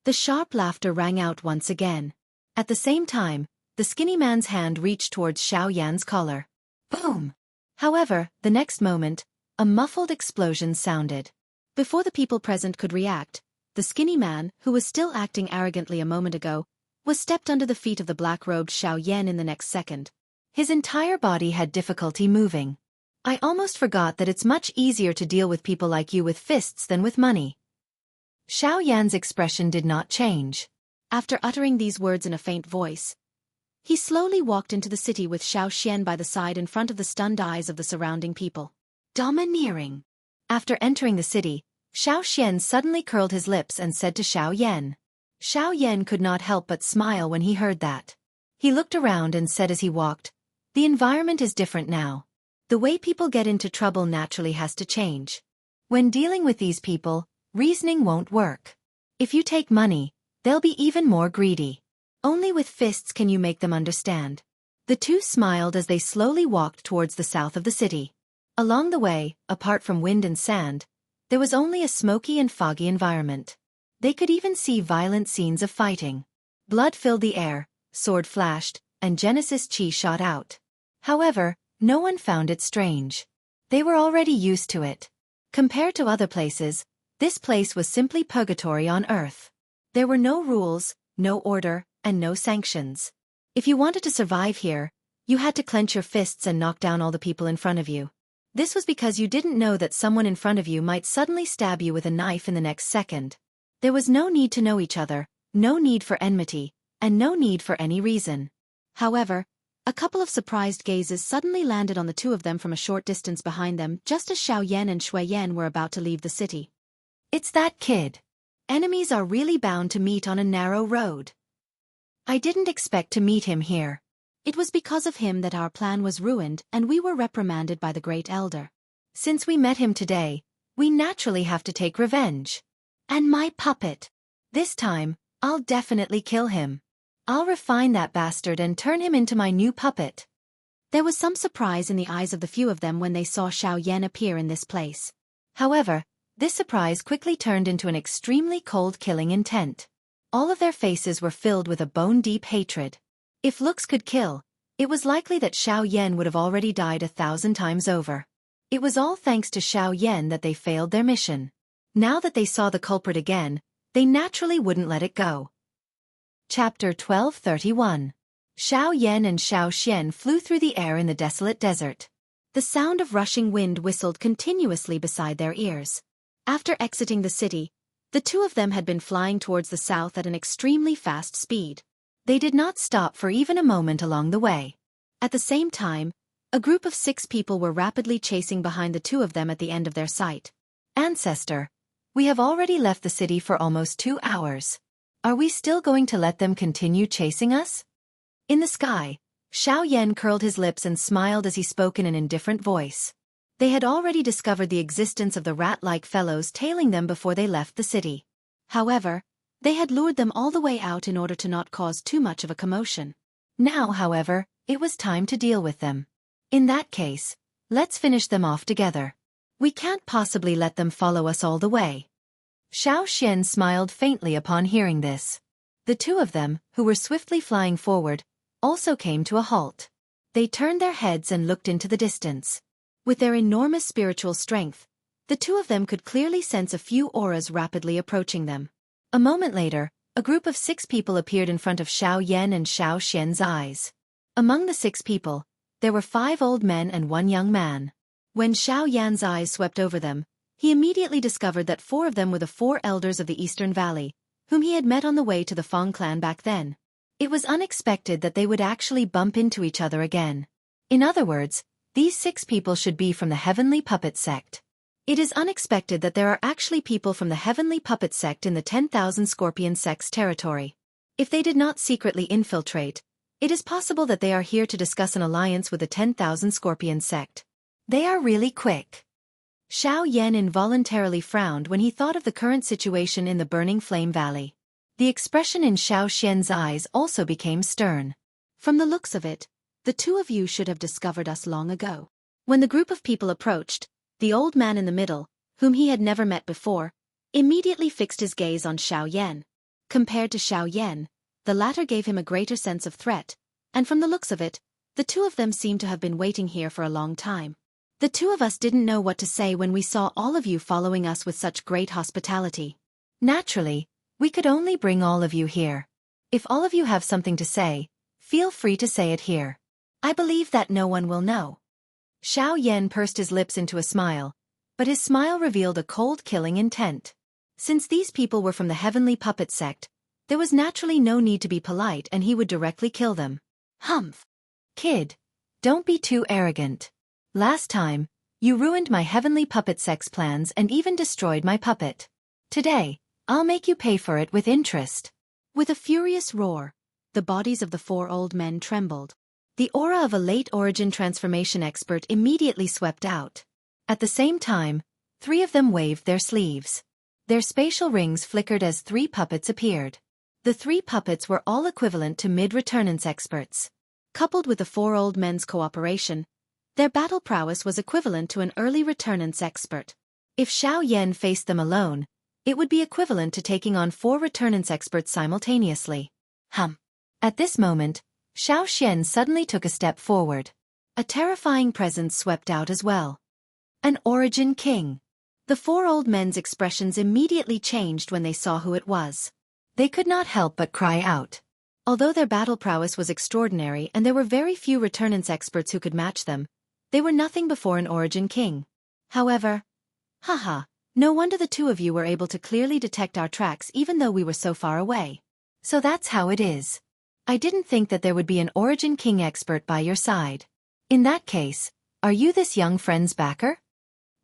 The sharp laughter rang out once again. At the same time, the skinny man's hand reached towards Xiao Yan's collar. Boom! However, the next moment, a muffled explosion sounded. Before the people present could react, the skinny man, who was still acting arrogantly a moment ago, was stepped under the feet of the black-robed Xiao Yan in the next second. His entire body had difficulty moving. "I almost forgot that it's much easier to deal with people like you with fists than with money." Xiao Yan's expression did not change. After uttering these words in a faint voice, he slowly walked into the city with Xiao Xian by the side in front of the stunned eyes of the surrounding people. Domineering. After entering the city, Xiao Xian suddenly curled his lips and said to Xiao Yan. Xiao Yan could not help but smile when he heard that. He looked around and said as he walked, "The environment is different now. The way people get into trouble naturally has to change. When dealing with these people, reasoning won't work. If you take money, they'll be even more greedy. Only with fists can you make them understand." The two smiled as they slowly walked towards the south of the city. Along the way, apart from wind and sand, there was only a smoky and foggy environment. They could even see violent scenes of fighting. Blood filled the air, sword flashed, and Genesis chi shot out. However, no one found it strange. They were already used to it. Compared to other places, this place was simply purgatory on earth. There were no rules, no order, and no sanctions. If you wanted to survive here, you had to clench your fists and knock down all the people in front of you. This was because you didn't know that someone in front of you might suddenly stab you with a knife in the next second. There was no need to know each other, no need for enmity, and no need for any reason. However, a couple of surprised gazes suddenly landed on the two of them from a short distance behind them just as Xiao Yan and Shui Yan were about to leave the city. "It's that kid. Enemies are really bound to meet on a narrow road. I didn't expect to meet him here. It was because of him that our plan was ruined and we were reprimanded by the Great Elder. Since we met him today, we naturally have to take revenge. And my puppet. This time, I'll definitely kill him. I'll refine that bastard and turn him into my new puppet." There was some surprise in the eyes of the few of them when they saw Xiao Yan appear in this place. However, this surprise quickly turned into an extremely cold killing intent. All of their faces were filled with a bone-deep hatred. If looks could kill, it was likely that Xiao Yan would have already died 1,000 times over. It was all thanks to Xiao Yan that they failed their mission. Now that they saw the culprit again, they naturally wouldn't let it go. Chapter 1231. Xiao Yan and Xiao Xian flew through the air in the desolate desert. The sound of rushing wind whistled continuously beside their ears. After exiting the city, the two of them had been flying towards the south at an extremely fast speed. They did not stop for even a moment along the way. At the same time, a group of 6 people were rapidly chasing behind the two of them at the end of their sight. "Ancestor, we have already left the city for almost 2 hours. Are we still going to let them continue chasing us?" In the sky, Xiao Yan curled his lips and smiled as he spoke in an indifferent voice. They had already discovered the existence of the rat-like fellows tailing them before they left the city. However, they had lured them all the way out in order to not cause too much of a commotion. Now, however, it was time to deal with them. In that case, let's finish them off together. We can't possibly let them follow us all the way. Xiao Xian smiled faintly upon hearing this. The two of them, who were swiftly flying forward, also came to a halt. They turned their heads and looked into the distance. With their enormous spiritual strength, the two of them could clearly sense a few auras rapidly approaching them. A moment later, a group of 6 people appeared in front of Xiao Yan and Xiao Xian's eyes. Among the 6 people, there were 5 old men and 1 young man. When Xiao Yan's eyes swept over them, he immediately discovered that 4 of them were the 4 elders of the Eastern Valley, whom he had met on the way to the Fong clan back then. It was unexpected that they would actually bump into each other again. In other words, these 6 people should be from the Heavenly Puppet Sect. It is unexpected that there are actually people from the Heavenly Puppet Sect in the 10,000 Scorpion Sect's territory. If they did not secretly infiltrate, it is possible that they are here to discuss an alliance with the 10,000 Scorpion Sect. They are really quick. Xiao Yan involuntarily frowned when he thought of the current situation in the Burning Flame Valley. The expression in Xiao Xian's eyes also became stern. From the looks of it, The two of you should have discovered us long ago. When the group of people approached, the old man in the middle, whom he had never met before, immediately fixed his gaze on Xiao. Compared to Xiao, the latter gave him a greater sense of threat, and from the looks of it, the two of them seemed to have been waiting here for a long time. The two of us didn't know what to say when we saw all of you following us with such great hospitality. Naturally, we could only bring all of you here. If all of you have something to say, feel free to say it here. I believe that no one will know. Xiao pursed his lips into a smile, but his smile revealed a cold killing intent. Since these people were from the heavenly puppet sect, there was naturally no need to be polite and he would directly kill them. Humph. Kid, don't be too arrogant. Last time, you ruined my heavenly puppet sect's plans and even destroyed my puppet. Today, I'll make you pay for it with interest. With a furious roar, the bodies of the four old men trembled. The aura of a late origin transformation expert immediately swept out. At the same time, 3 of them waved their sleeves. Their spatial rings flickered as 3 puppets appeared. The 3 puppets were all equivalent to mid-returnance experts. Coupled with the 4 old men's cooperation, their battle prowess was equivalent to an early returnance expert. If Xiao faced them alone, it would be equivalent to taking on 4 returnance experts simultaneously. At this moment, Xiao suddenly took a step forward. A terrifying presence swept out as well. An origin king. The 4 old men's expressions immediately changed when they saw who it was. They could not help but cry out. Although their battle prowess was extraordinary and there were very few returnance experts who could match them, they were nothing before an origin king. However, no wonder the 2 of you were able to clearly detect our tracks even though we were so far away. So that's how it is. I didn't think that there would be an origin king expert by your side. In that case, are you this young friend's backer?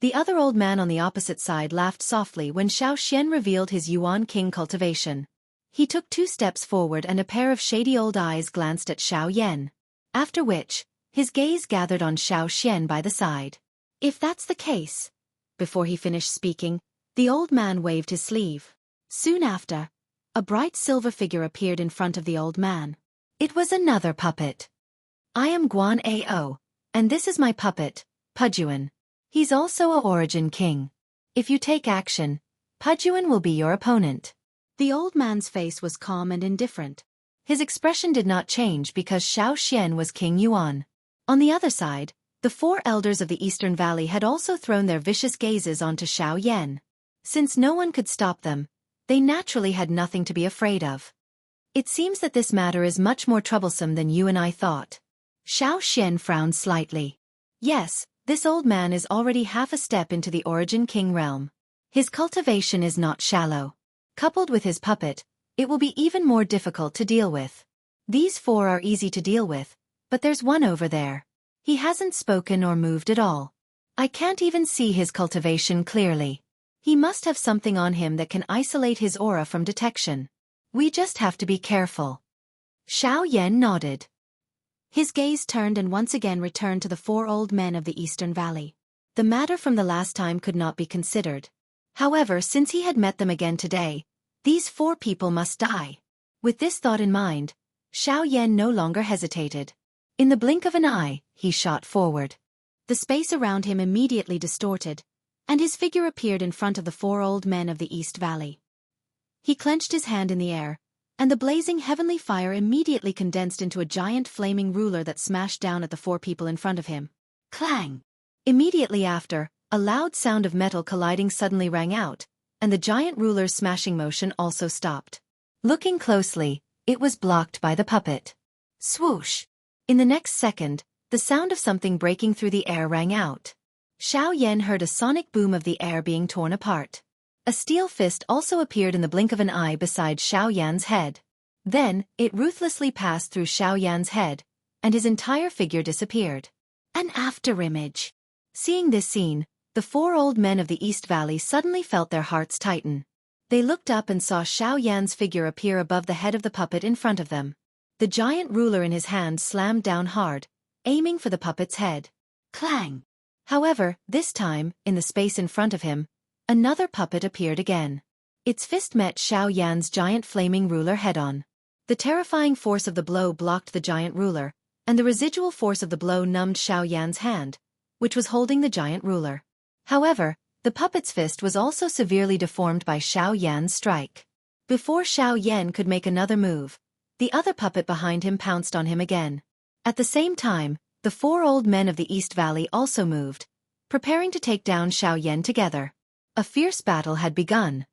The other old man on the opposite side laughed softly when Xiao revealed his Yuan King cultivation. He took 2 steps forward and a pair of shady old eyes glanced at Xiao. After which, his gaze gathered on Xiao by the side. If that's the case. Before he finished speaking, the old man waved his sleeve. Soon after, a bright silver figure appeared in front of the old man. It was another puppet. I am Guan Ao, and this is my puppet, Pujuan. He's also a origin king. If you take action, Pujuan will be your opponent. The old man's face was calm and indifferent. His expression did not change because Xiao was King Yuan. On the other side, the 4 elders of the Eastern Valley had also thrown their vicious gazes onto Xiao. Since no one could stop them, they naturally had nothing to be afraid of. It seems that this matter is much more troublesome than you and I thought. Xiao frowned slightly. Yes, this old man is already half a step into the origin king realm. His cultivation is not shallow. Coupled with his puppet, it will be even more difficult to deal with. These 4 are easy to deal with, but there's one over there. He hasn't spoken or moved at all. I can't even see his cultivation clearly. He must have something on him that can isolate his aura from detection. We just have to be careful. Xiao nodded. His gaze turned and once again returned to the 4 old men of the Eastern Valley. The matter from the last time could not be considered. However, since he had met them again today, these 4 people must die. With this thought in mind, Xiao no longer hesitated. In the blink of an eye, he shot forward. The space around him immediately distorted, and his figure appeared in front of the 4 old men of the East Valley. He clenched his hand in the air, and the blazing heavenly fire immediately condensed into a giant flaming ruler that smashed down at the 4 people in front of him. Clang! Immediately after, a loud sound of metal colliding suddenly rang out, and the giant ruler's smashing motion also stopped. Looking closely, it was blocked by the puppet. Swoosh! In the next second, the sound of something breaking through the air rang out. Xiao heard a sonic boom of the air being torn apart. A steel fist also appeared in the blink of an eye beside Xiao head. Then, it ruthlessly passed through Xiao head, and his entire figure disappeared. An afterimage. Seeing this scene, the 4 old men of the East Valley suddenly felt their hearts tighten. They looked up and saw Xiao figure appear above the head of the puppet in front of them. The giant ruler in his hand slammed down hard, aiming for the puppet's head. Clang! However, this time, in the space in front of him, another puppet appeared again. Its fist met Xiao giant flaming ruler head-on. The terrifying force of the blow blocked the giant ruler, and the residual force of the blow numbed Xiaoyan's hand, which was holding the giant ruler. However, the puppet's fist was also severely deformed by Xiaoyan's strike. Before Xiaoyan could make another move, the other puppet behind him pounced on him again. At the same time, the 4 old men of the East Valley also moved, preparing to take down Xiaoyan together. A fierce battle had begun.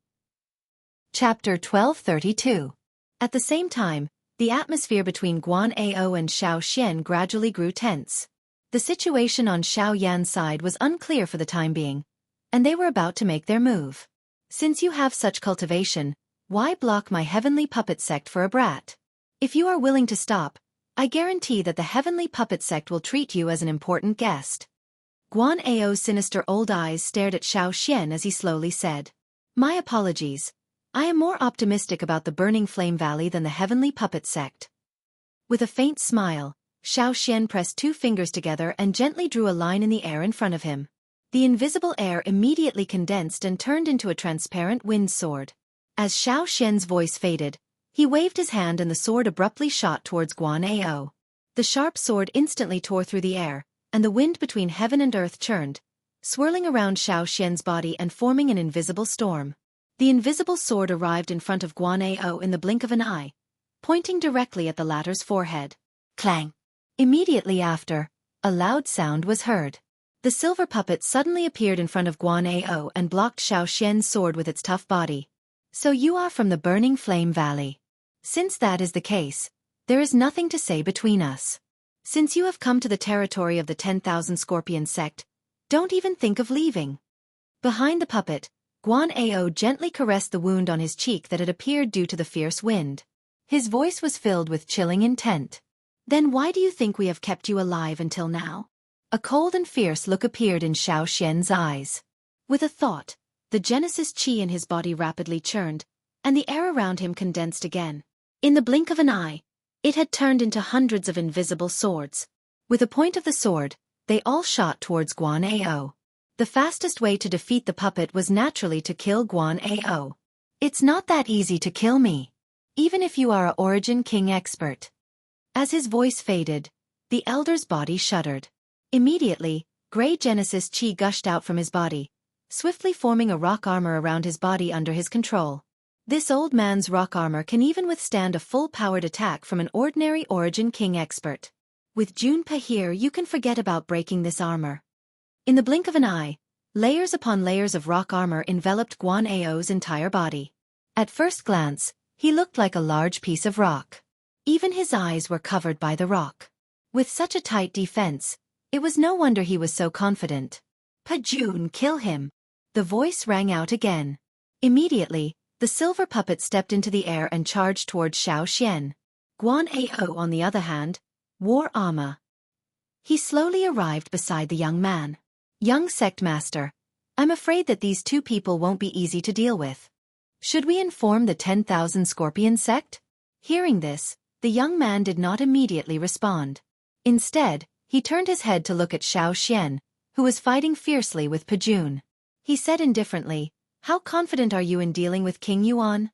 Chapter 1232. At the same time, the atmosphere between Guan Ao and Xiao Xian gradually grew tense. The situation on Xiaoyan's side was unclear for the time being, and they were about to make their move. Since you have such cultivation, why block my heavenly puppet sect for a brat? If you are willing to stop, I guarantee that the heavenly puppet sect will treat you as an important guest. Guan Ao's sinister old eyes stared at Xiao Xian as he slowly said, "My apologies. I am more optimistic about the Burning Flame Valley than the heavenly puppet sect." With a faint smile, Xiao Xian pressed 2 fingers together and gently drew a line in the air in front of him. The invisible air immediately condensed and turned into a transparent wind sword. As Xiao Xian's voice faded, he waved his hand and the sword abruptly shot towards Guan Ao. The sharp sword instantly tore through the air, and the wind between heaven and earth churned, swirling around Xiao Xian's body and forming an invisible storm. The invisible sword arrived in front of Guan Ao in the blink of an eye, pointing directly at the latter's forehead. Clang! Immediately after, a loud sound was heard. The silver puppet suddenly appeared in front of Guan Ao and blocked Xiao Xian's sword with its tough body. "So you are from the Burning Flame Valley. Since that is the case, there is nothing to say between us. Since you have come to the territory of the 10,000 Scorpion sect, don't even think of leaving." Behind the puppet, Guan Ao gently caressed the wound on his cheek that had appeared due to the fierce wind. His voice was filled with chilling intent. "Then why do you think we have kept you alive until now?" A cold and fierce look appeared in Xiao Xian's eyes. With a thought, the Genesis chi in his body rapidly churned, and the air around him condensed again. In the blink of an eye, it had turned into hundreds of invisible swords. With the point of the sword, they all shot towards Guan Ao. The fastest way to defeat the puppet was naturally to kill Guan Ao. "It's not that easy to kill me, even if you are a Origin King expert." As his voice faded, the elder's body shuddered. Immediately, gray Genesis chi gushed out from his body, swiftly forming a rock armor around his body under his control. This old man's rock armor can even withstand a full-powered attack from an ordinary Origin King expert. With Junpei here, you can forget about breaking this armor. In the blink of an eye, layers upon layers of rock armor enveloped Guan Ao's entire body. At first glance, he looked like a large piece of rock. Even his eyes were covered by the rock. With such a tight defense, it was no wonder he was so confident. "Pajun, kill him!" The voice rang out again. Immediately, the silver puppet stepped into the air and charged towards Xiao Xian. Guan Ao, on the other hand, wore armor. He slowly arrived beside the young man. "Young sect master, I'm afraid that these 2 people won't be easy to deal with. Should we inform the 10,000 Scorpion sect?" Hearing this, the young man did not immediately respond. Instead, he turned his head to look at Xiao Xian, who was fighting fiercely with Pajun. He said indifferently, "How confident are you in dealing with King Yuan?"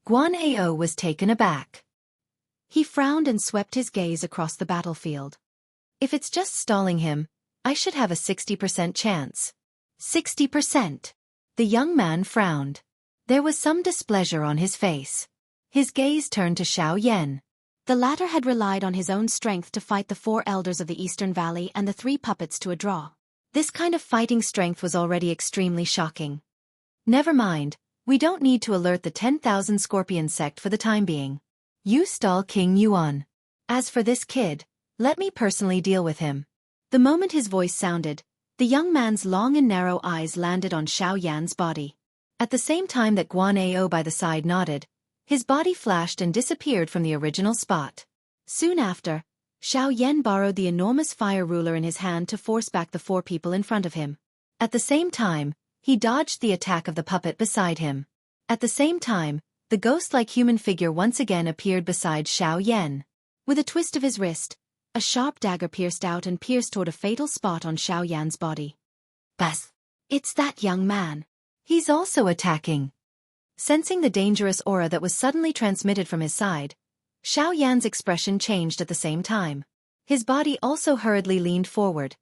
Guan Ao was taken aback. He frowned and swept his gaze across the battlefield. "If it's just stalling him, I should have a 60% chance." 60%. The young man frowned. There was some displeasure on his face. His gaze turned to Xiao Yan. The latter had relied on his own strength to fight the 4 elders of the Eastern Valley and the 3 puppets to a draw. This kind of fighting strength was already extremely shocking. "Never mind, we don't need to alert the 10,000 Scorpion sect for the time being. You stall King Yuan. As for this kid, let me personally deal with him." The moment his voice sounded, the young man's long and narrow eyes landed on Xiao Yan's body. At the same time that Guan Ao by the side nodded, his body flashed and disappeared from the original spot. Soon after, Xiao Yan borrowed the enormous fire ruler in his hand to force back the 4 people in front of him. At the same time, he dodged the attack of the puppet beside him. At the same time, the ghost-like human figure once again appeared beside Xiao Yan. With a twist of his wrist, a sharp dagger pierced out and pierced toward a fatal spot on Xiao Yan's body. "Bas! It's that young man. He's also attacking." Sensing the dangerous aura that was suddenly transmitted from his side, Xiao Yan's expression changed at the same time. His body also hurriedly leaned forward,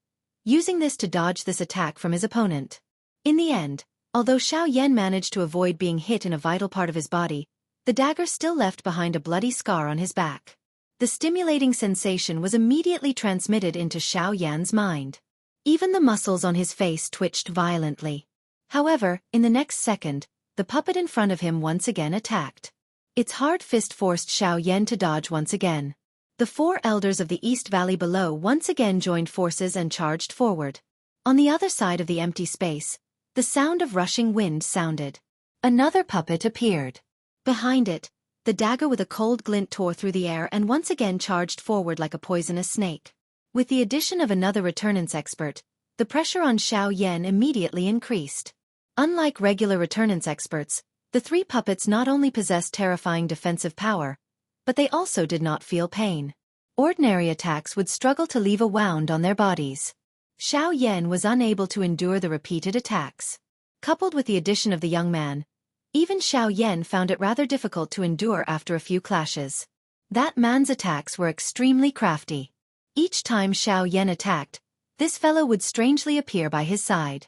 using this to dodge this attack from his opponent. In the end, although Xiao Yan managed to avoid being hit in a vital part of his body, the dagger still left behind a bloody scar on his back. The stimulating sensation was immediately transmitted into Xiao Yan's mind. Even the muscles on his face twitched violently. However, in the next second, the puppet in front of him once again attacked. Its hard fist forced Xiao Yan to dodge once again. The four elders of the East Valley below once again joined forces and charged forward. On the other side of the empty space, the sound of rushing wind sounded. Another puppet appeared. Behind it, the dagger with a cold glint tore through the air and once again charged forward like a poisonous snake. With the addition of another returnance expert, the pressure on Xiao Yan immediately increased. Unlike regular returnance experts, the three puppets not only possessed terrifying defensive power, but they also did not feel pain. Ordinary attacks would struggle to leave a wound on their bodies. Xiao Yan was unable to endure the repeated attacks. Coupled with the addition of the young man, even Xiao Yan found it rather difficult to endure after a few clashes. That man's attacks were extremely crafty. Each time Xiao Yan attacked, this fellow would strangely appear by his side.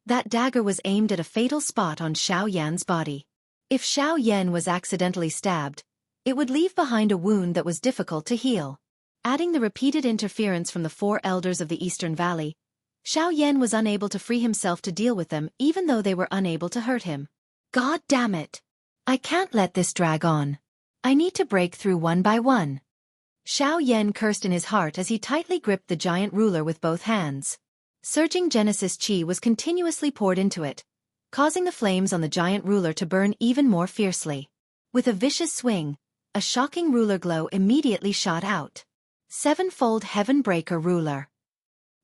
That dagger was aimed at a fatal spot on Xiao Yan's body. If Xiao Yan was accidentally stabbed, it would leave behind a wound that was difficult to heal. Adding the repeated interference from the four elders of the Eastern Valley, Xiao Yan was unable to free himself to deal with them even though they were unable to hurt him. God damn it! I can't let this drag on. I need to break through one by one. Xiao Yan cursed in his heart as he tightly gripped the giant ruler with both hands. Surging Genesis Chi was continuously poured into it, causing the flames on the giant ruler to burn even more fiercely. With a vicious swing, a shocking ruler glow immediately shot out. Sevenfold Heaven Breaker Ruler.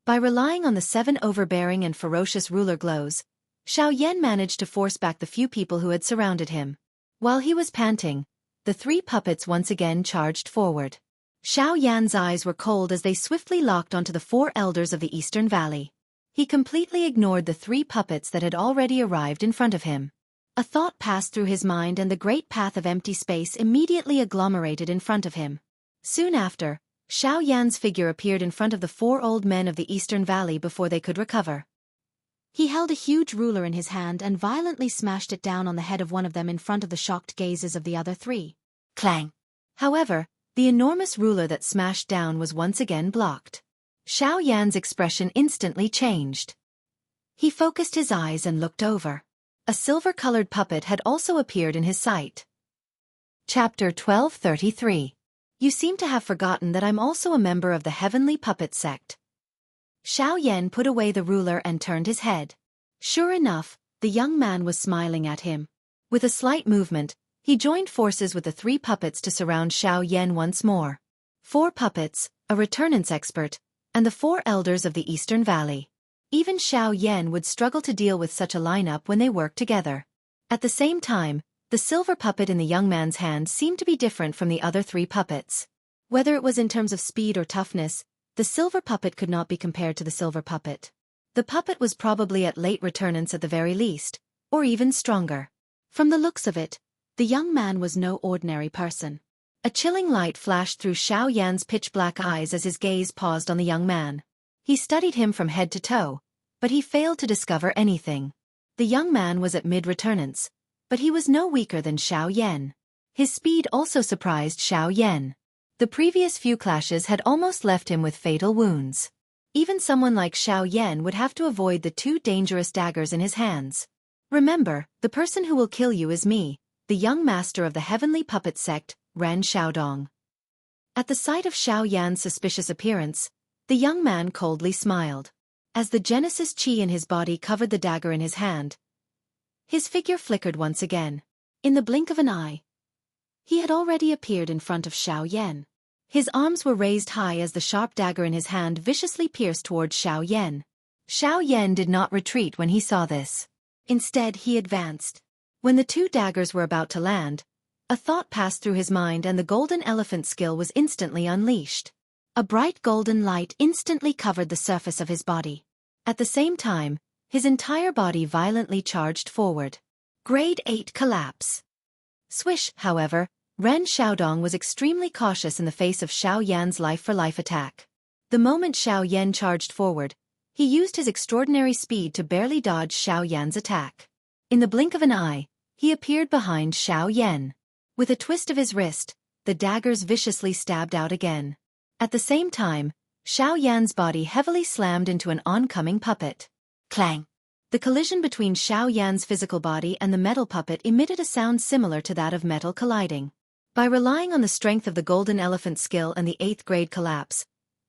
By relying on the seven overbearing and ferocious ruler glows, Xiao Yan managed to force back the few people who had surrounded him. While he was panting, the three puppets once again charged forward. Xiao Yan's eyes were cold as they swiftly locked onto the four elders of the Eastern Valley. He completely ignored the three puppets that had already arrived in front of him. A thought passed through his mind and the great path of empty space immediately agglomerated in front of him. Soon after, Xiao Yan's figure appeared in front of the four old men of the Eastern Valley before they could recover. He held a huge ruler in his hand and violently smashed it down on the head of one of them in front of the shocked gazes of the other three. Clang! However, the enormous ruler that smashed down was once again blocked. Xiao Yan's expression instantly changed. He focused his eyes and looked over. A silver-colored puppet had also appeared in his sight. Chapter 1233. You seem to have forgotten that I'm also a member of the Heavenly Puppet Sect. Xiao Yan put away the ruler and turned his head. Sure enough, the young man was smiling at him. With a slight movement, he joined forces with the three puppets to surround Xiao Yan once more. Four puppets, a returnance expert, and the four elders of the Eastern Valley. Even Xiao Yan would struggle to deal with such a lineup when they worked together. At the same time, the silver puppet in the young man's hand seemed to be different from the other three puppets. Whether it was in terms of speed or toughness, the silver puppet could not be compared to the silver puppet. The puppet was probably at late returnance at the very least, or even stronger. From the looks of it, the young man was no ordinary person. A chilling light flashed through Xiao Yan's pitch-black eyes as his gaze paused on the young man. He studied him from head to toe, but he failed to discover anything. The young man was at mid-returnance, but he was no weaker than Xiao Yan. His speed also surprised Xiao Yan. The previous few clashes had almost left him with fatal wounds. Even someone like Xiao Yan would have to avoid the two dangerous daggers in his hands. Remember, the person who will kill you is me, the young master of the Heavenly Puppet Sect, Ren Xiaodong. At the sight of Xiao Yan's suspicious appearance, the young man coldly smiled. As the Genesis Chi in his body covered the dagger in his hand, his figure flickered once again. In the blink of an eye, he had already appeared in front of Xiao Yan. His arms were raised high as the sharp dagger in his hand viciously pierced towards Xiao Yan. Xiao Yan did not retreat when he saw this. Instead, he advanced. When the two daggers were about to land, a thought passed through his mind and the golden elephant skill was instantly unleashed. A bright golden light instantly covered the surface of his body. At the same time, his entire body violently charged forward. Grade 8 collapse. Swish, however, Ren Xiaodong was extremely cautious in the face of Xiao Yan's life-for-life attack. The moment Xiao Yan charged forward, he used his extraordinary speed to barely dodge Xiao Yan's attack. In the blink of an eye, he appeared behind Xiao Yan. With a twist of his wrist, the daggers viciously stabbed out again. At the same time, Xiao Yan's body heavily slammed into an oncoming puppet. Clang! The collision between Xiao Yan's physical body and the metal puppet emitted a sound similar to that of metal colliding. By relying on the strength of the golden elephant's skill and the 8th grade collapse,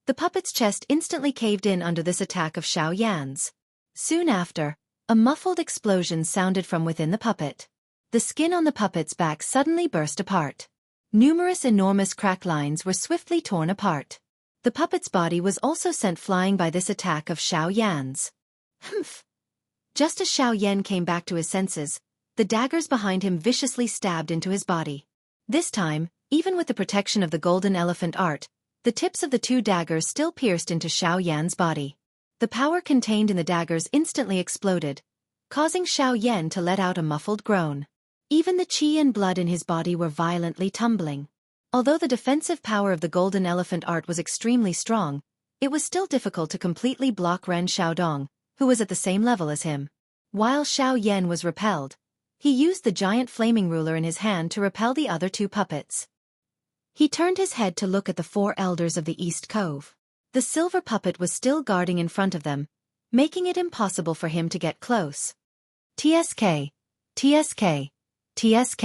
the puppet's chest instantly caved in under this attack of Xiao Yan's. Soon after, a muffled explosion sounded from within the puppet. The skin on the puppet's back suddenly burst apart. Numerous enormous crack lines were swiftly torn apart. The puppet's body was also sent flying by this attack of Xiao Yan's. Humph! Just as Xiao Yan came back to his senses, the daggers behind him viciously stabbed into his body. This time, even with the protection of the golden elephant art, the tips of the 2 daggers still pierced into Xiao Yan's body. The power contained in the daggers instantly exploded, causing Xiao Yan to let out a muffled groan. Even the qi and blood in his body were violently tumbling. Although the defensive power of the golden elephant art was extremely strong, it was still difficult to completely block Ren Xiaodong, who was at the same level as him. While Xiao Yan was repelled, he used the giant flaming ruler in his hand to repel the other 2 puppets. He turned his head to look at the 4 elders of the East Cove. The silver puppet was still guarding in front of them, making it impossible for him to get close. TSK, TSK, TSK.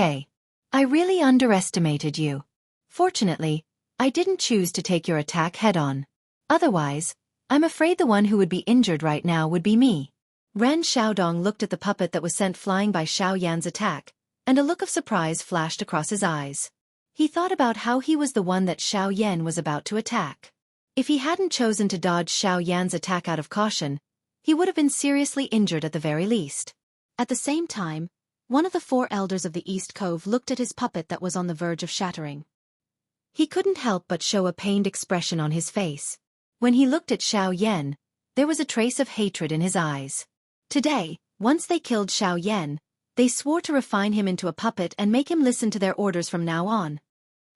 I really underestimated you. Fortunately, I didn't choose to take your attack head-on. Otherwise, I'm afraid the one who would be injured right now would be me. Ren Xiaodong looked at the puppet that was sent flying by Xiao Yan's attack, and a look of surprise flashed across his eyes. He thought about how he was the one that Xiao Yan was about to attack. If he hadn't chosen to dodge Xiao Yan's attack out of caution, he would have been seriously injured at the very least. At the same time, one of the 4 elders of the East Cove looked at his puppet that was on the verge of shattering. He couldn't help but show a pained expression on his face. When he looked at Xiao Yan, there was a trace of hatred in his eyes. Today, once they killed Xiao Yan, they swore to refine him into a puppet and make him listen to their orders from now on.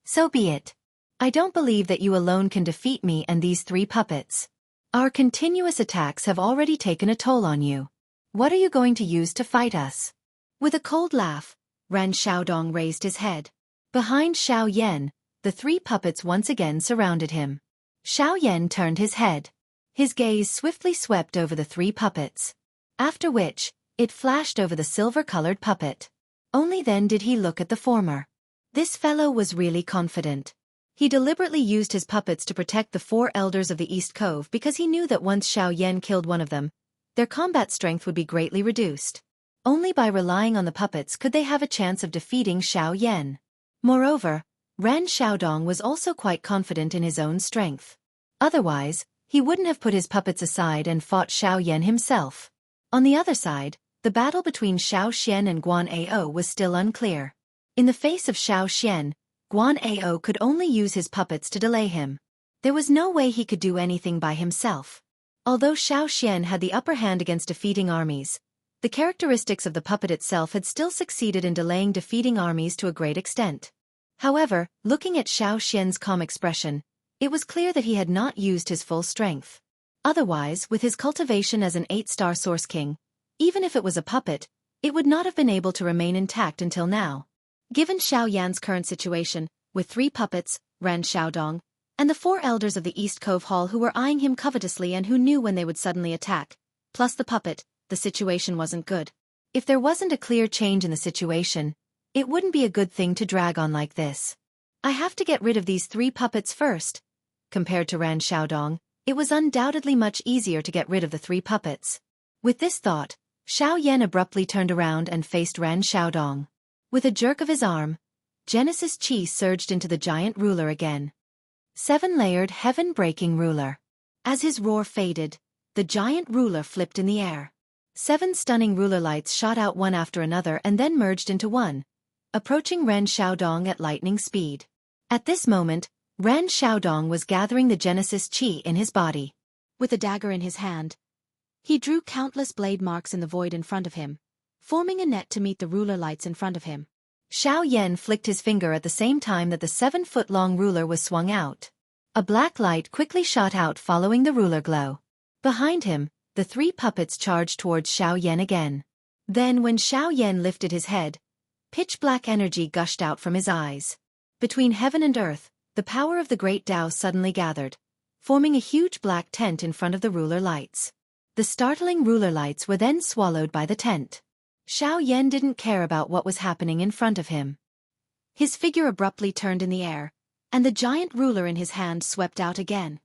So be it. I don't believe that you alone can defeat me and these 3 puppets. Our continuous attacks have already taken a toll on you. What are you going to use to fight us? With a cold laugh, Ren Xiaodong raised his head. Behind Xiao Yan, the 3 puppets once again surrounded him. Xiao Yan turned his head. His gaze swiftly swept over the 3 puppets. After which, it flashed over the silver-colored puppet. Only then did he look at the former. This fellow was really confident. He deliberately used his puppets to protect the 4 elders of the East Cove because he knew that once Xiao Yan killed one of them, their combat strength would be greatly reduced. Only by relying on the puppets could they have a chance of defeating Xiao Yan. Moreover, Ren Xiaodong was also quite confident in his own strength. Otherwise, he wouldn't have put his puppets aside and fought Xiao Yan himself. On the other side, the battle between Xiao Xian and Guan Ao was still unclear. In the face of Xiao Xian, Guan Ao could only use his puppets to delay him. There was no way he could do anything by himself. Although Xiao Xian had the upper hand against defeating armies, the characteristics of the puppet itself had still succeeded in delaying defeating armies to a great extent. However, looking at Xiao Xian's calm expression, it was clear that he had not used his full strength. Otherwise, with his cultivation as an 8-star Source King, even if it was a puppet, it would not have been able to remain intact until now. Given Xiao Yan's current situation, with 3 puppets, Ren Xiaodong, and the 4 elders of the East Cove Hall who were eyeing him covetously and who knew when they would suddenly attack, plus the puppet, the situation wasn't good. If there wasn't a clear change in the situation, it wouldn't be a good thing to drag on like this. I have to get rid of these 3 puppets first. Compared to Ren Xiaodong, it was undoubtedly much easier to get rid of the 3 puppets. With this thought, Xiao Yan abruptly turned around and faced Ren Xiaodong. With a jerk of his arm, Genesis Chi surged into the giant ruler again. 7-layered heaven-breaking ruler. As his roar faded, the giant ruler flipped in the air. 7 stunning ruler lights shot out one after another and then merged into one, approaching Ren Xiaodong at lightning speed. At this moment, Ren Xiaodong was gathering the Genesis Chi in his body. With a dagger in his hand, he drew countless blade marks in the void in front of him, forming a net to meet the ruler lights in front of him. Xiao Yan flicked his finger at the same time that the 7-foot-long ruler was swung out. A black light quickly shot out following the ruler glow. Behind him, the three puppets charged towards Xiaoyan again. Then when Xiaoyan lifted his head, pitch-black energy gushed out from his eyes. Between heaven and earth, the power of the great Tao suddenly gathered, forming a huge black tent in front of the ruler lights. The startling ruler lights were then swallowed by the tent. Xiaoyan didn't care about what was happening in front of him. His figure abruptly turned in the air, and the giant ruler in his hand swept out again.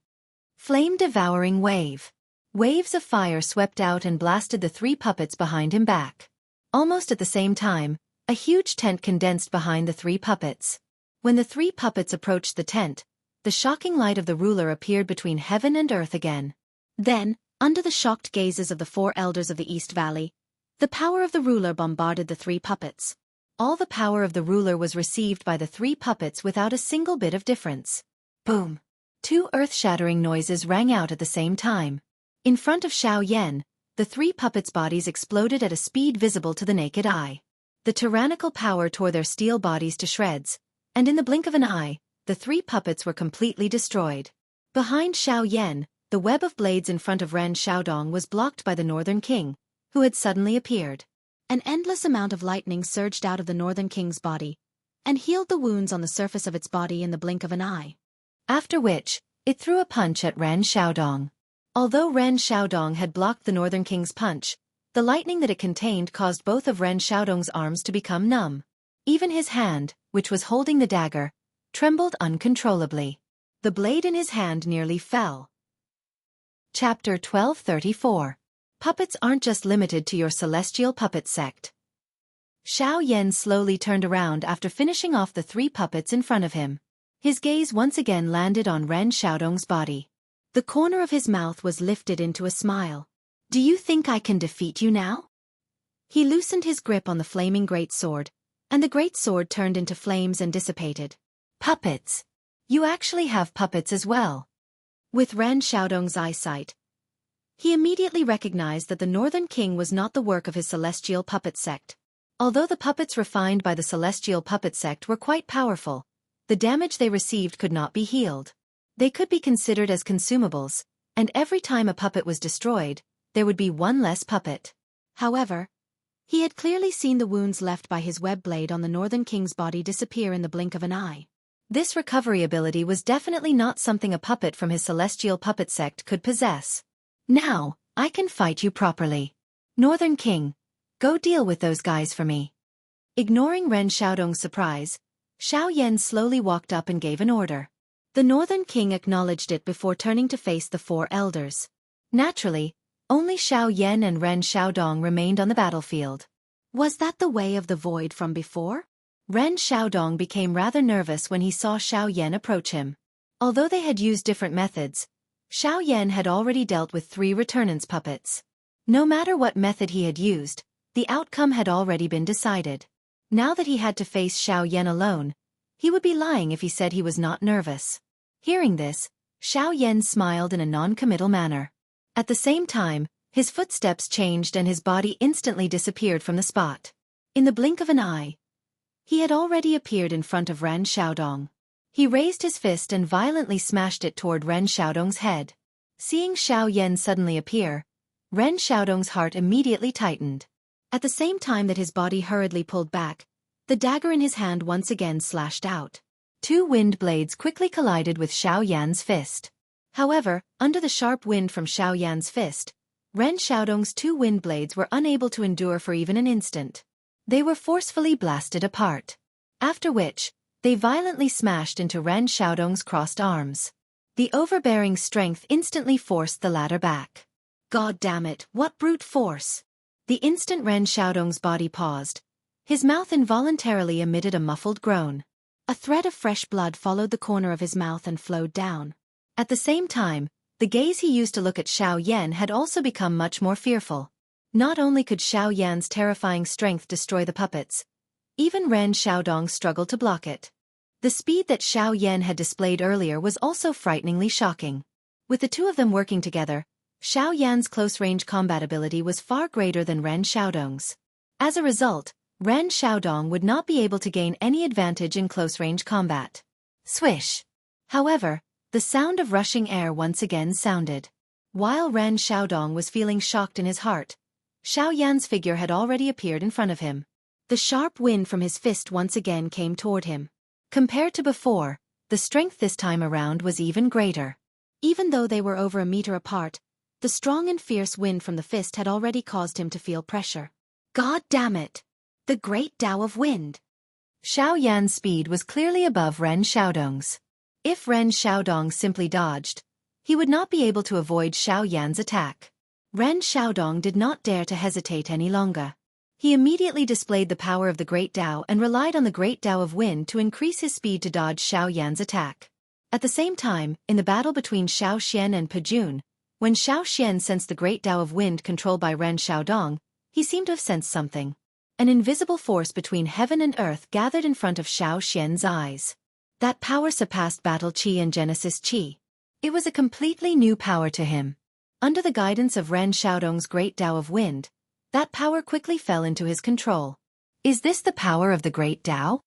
Flame-devouring wave. Waves of fire swept out and blasted the three puppets behind him back. Almost at the same time, a huge tent condensed behind the three puppets. When the three puppets approached the tent, the shocking light of the ruler appeared between heaven and earth again. Then, under the shocked gazes of the four elders of the East Valley, the power of the ruler bombarded the three puppets. All the power of the ruler was received by the three puppets without a single bit of difference. Boom! Two earth-shattering noises rang out at the same time. In front of Xiaoyan, the three puppets' bodies exploded at a speed visible to the naked eye. The tyrannical power tore their steel bodies to shreds, and in the blink of an eye, the three puppets were completely destroyed. Behind Xiaoyan, the web of blades in front of Ren Xiaodong was blocked by the Northern King, who had suddenly appeared. An endless amount of lightning surged out of the Northern King's body, and healed the wounds on the surface of its body in the blink of an eye. After which, it threw a punch at Ren Xiaodong. Although Ren Xiaodong had blocked the Northern King's punch, the lightning that it contained caused both of Ren Xiaodong's arms to become numb. Even his hand, which was holding the dagger, trembled uncontrollably. The blade in his hand nearly fell. Chapter 1234. Puppets aren't just limited to your celestial puppet sect. Xiaoyan slowly turned around after finishing off the three puppets in front of him. His gaze once again landed on Ren Xiaodong's body. The corner of his mouth was lifted into a smile. Do you think I can defeat you now? He loosened his grip on the flaming great sword, and the great sword turned into flames and dissipated. Puppets! You actually have puppets as well. With Ren Xiaodong's eyesight, he immediately recognized that the Northern King was not the work of his celestial puppet sect. Although the puppets refined by the celestial puppet sect were quite powerful, the damage they received could not be healed. They could be considered as consumables, and every time a puppet was destroyed, there would be one less puppet. However, he had clearly seen the wounds left by his web blade on the Northern King's body disappear in the blink of an eye. This recovery ability was definitely not something a puppet from his celestial puppet sect could possess. Now, I can fight you properly. Northern King, go deal with those guys for me. Ignoring Ren Xiaodong's surprise, Xiaoyan slowly walked up and gave an order. The Northern King acknowledged it before turning to face the four elders. Naturally, only Xiaoyan and Ren Xiaodong remained on the battlefield. Was that the way of the void from before? Ren Xiaodong became rather nervous when he saw Xiaoyan approach him. Although they had used different methods, Xiaoyan had already dealt with 3 returnance puppets. No matter what method he had used, the outcome had already been decided. Now that he had to face Xiaoyan alone, he would be lying if he said he was not nervous. Hearing this, Xiaoyan smiled in a non-committal manner. At the same time, his footsteps changed and his body instantly disappeared from the spot. In the blink of an eye, he had already appeared in front of Ren Xiaodong. He raised his fist and violently smashed it toward Ren Xiaodong's head. Seeing Xiaoyan suddenly appear, Ren Xiaodong's heart immediately tightened. At the same time that his body hurriedly pulled back, the dagger in his hand once again slashed out. 2 wind blades quickly collided with Xiaoyan's fist. However, under the sharp wind from Xiaoyan's fist, Ren Xiaodong's 2 wind blades were unable to endure for even an instant. They were forcefully blasted apart. After which, they violently smashed into Ren Xiaodong's crossed arms. The overbearing strength instantly forced the latter back. God damn it, what brute force! The instant Ren Xiaodong's body paused, his mouth involuntarily emitted a muffled groan. A thread of fresh blood followed the corner of his mouth and flowed down. At the same time, the gaze he used to look at Xiaoyan had also become much more fearful. Not only could Xiaoyan's terrifying strength destroy the puppets, even Ren Xiaodong struggled to block it. The speed that Xiaoyan had displayed earlier was also frighteningly shocking. With the 2 of them working together, Xiaoyan's close-range combat ability was far greater than Ren Xiaodong's. As a result, Ren Xiaodong would not be able to gain any advantage in close-range combat. Swish! However, The sound of rushing air once again sounded. While Ren Xiaodong was feeling shocked in his heart, Xiao Yan's figure had already appeared in front of him. The sharp wind from his fist once again came toward him. Compared to before, the strength this time around was even greater. Even though they were over a meter apart, the strong and fierce wind from the fist had already caused him to feel pressure. God damn it! The great Tao of wind! Xiao Yan's speed was clearly above Ren Xiaodong's. If Ren Xiaodong simply dodged, he would not be able to avoid Xiao Yan's attack. Ren Xiaodong did not dare to hesitate any longer. He immediately displayed the power of the Great Tao and relied on the Great Tao of Wind to increase his speed to dodge Xiao Yan's attack. At the same time, in the battle between Xiao Xian and Pejun, when Xiao Xian sensed the Great Tao of Wind controlled by Ren Xiaodong, he seemed to have sensed something. An invisible force between heaven and earth gathered in front of Xiao Xian's eyes. That power surpassed Battle Qi and Genesis Qi. It was a completely new power to him. Under the guidance of Ren Xiaodong's Great Tao of Wind, that power quickly fell into his control. Is this the power of the Great Tao?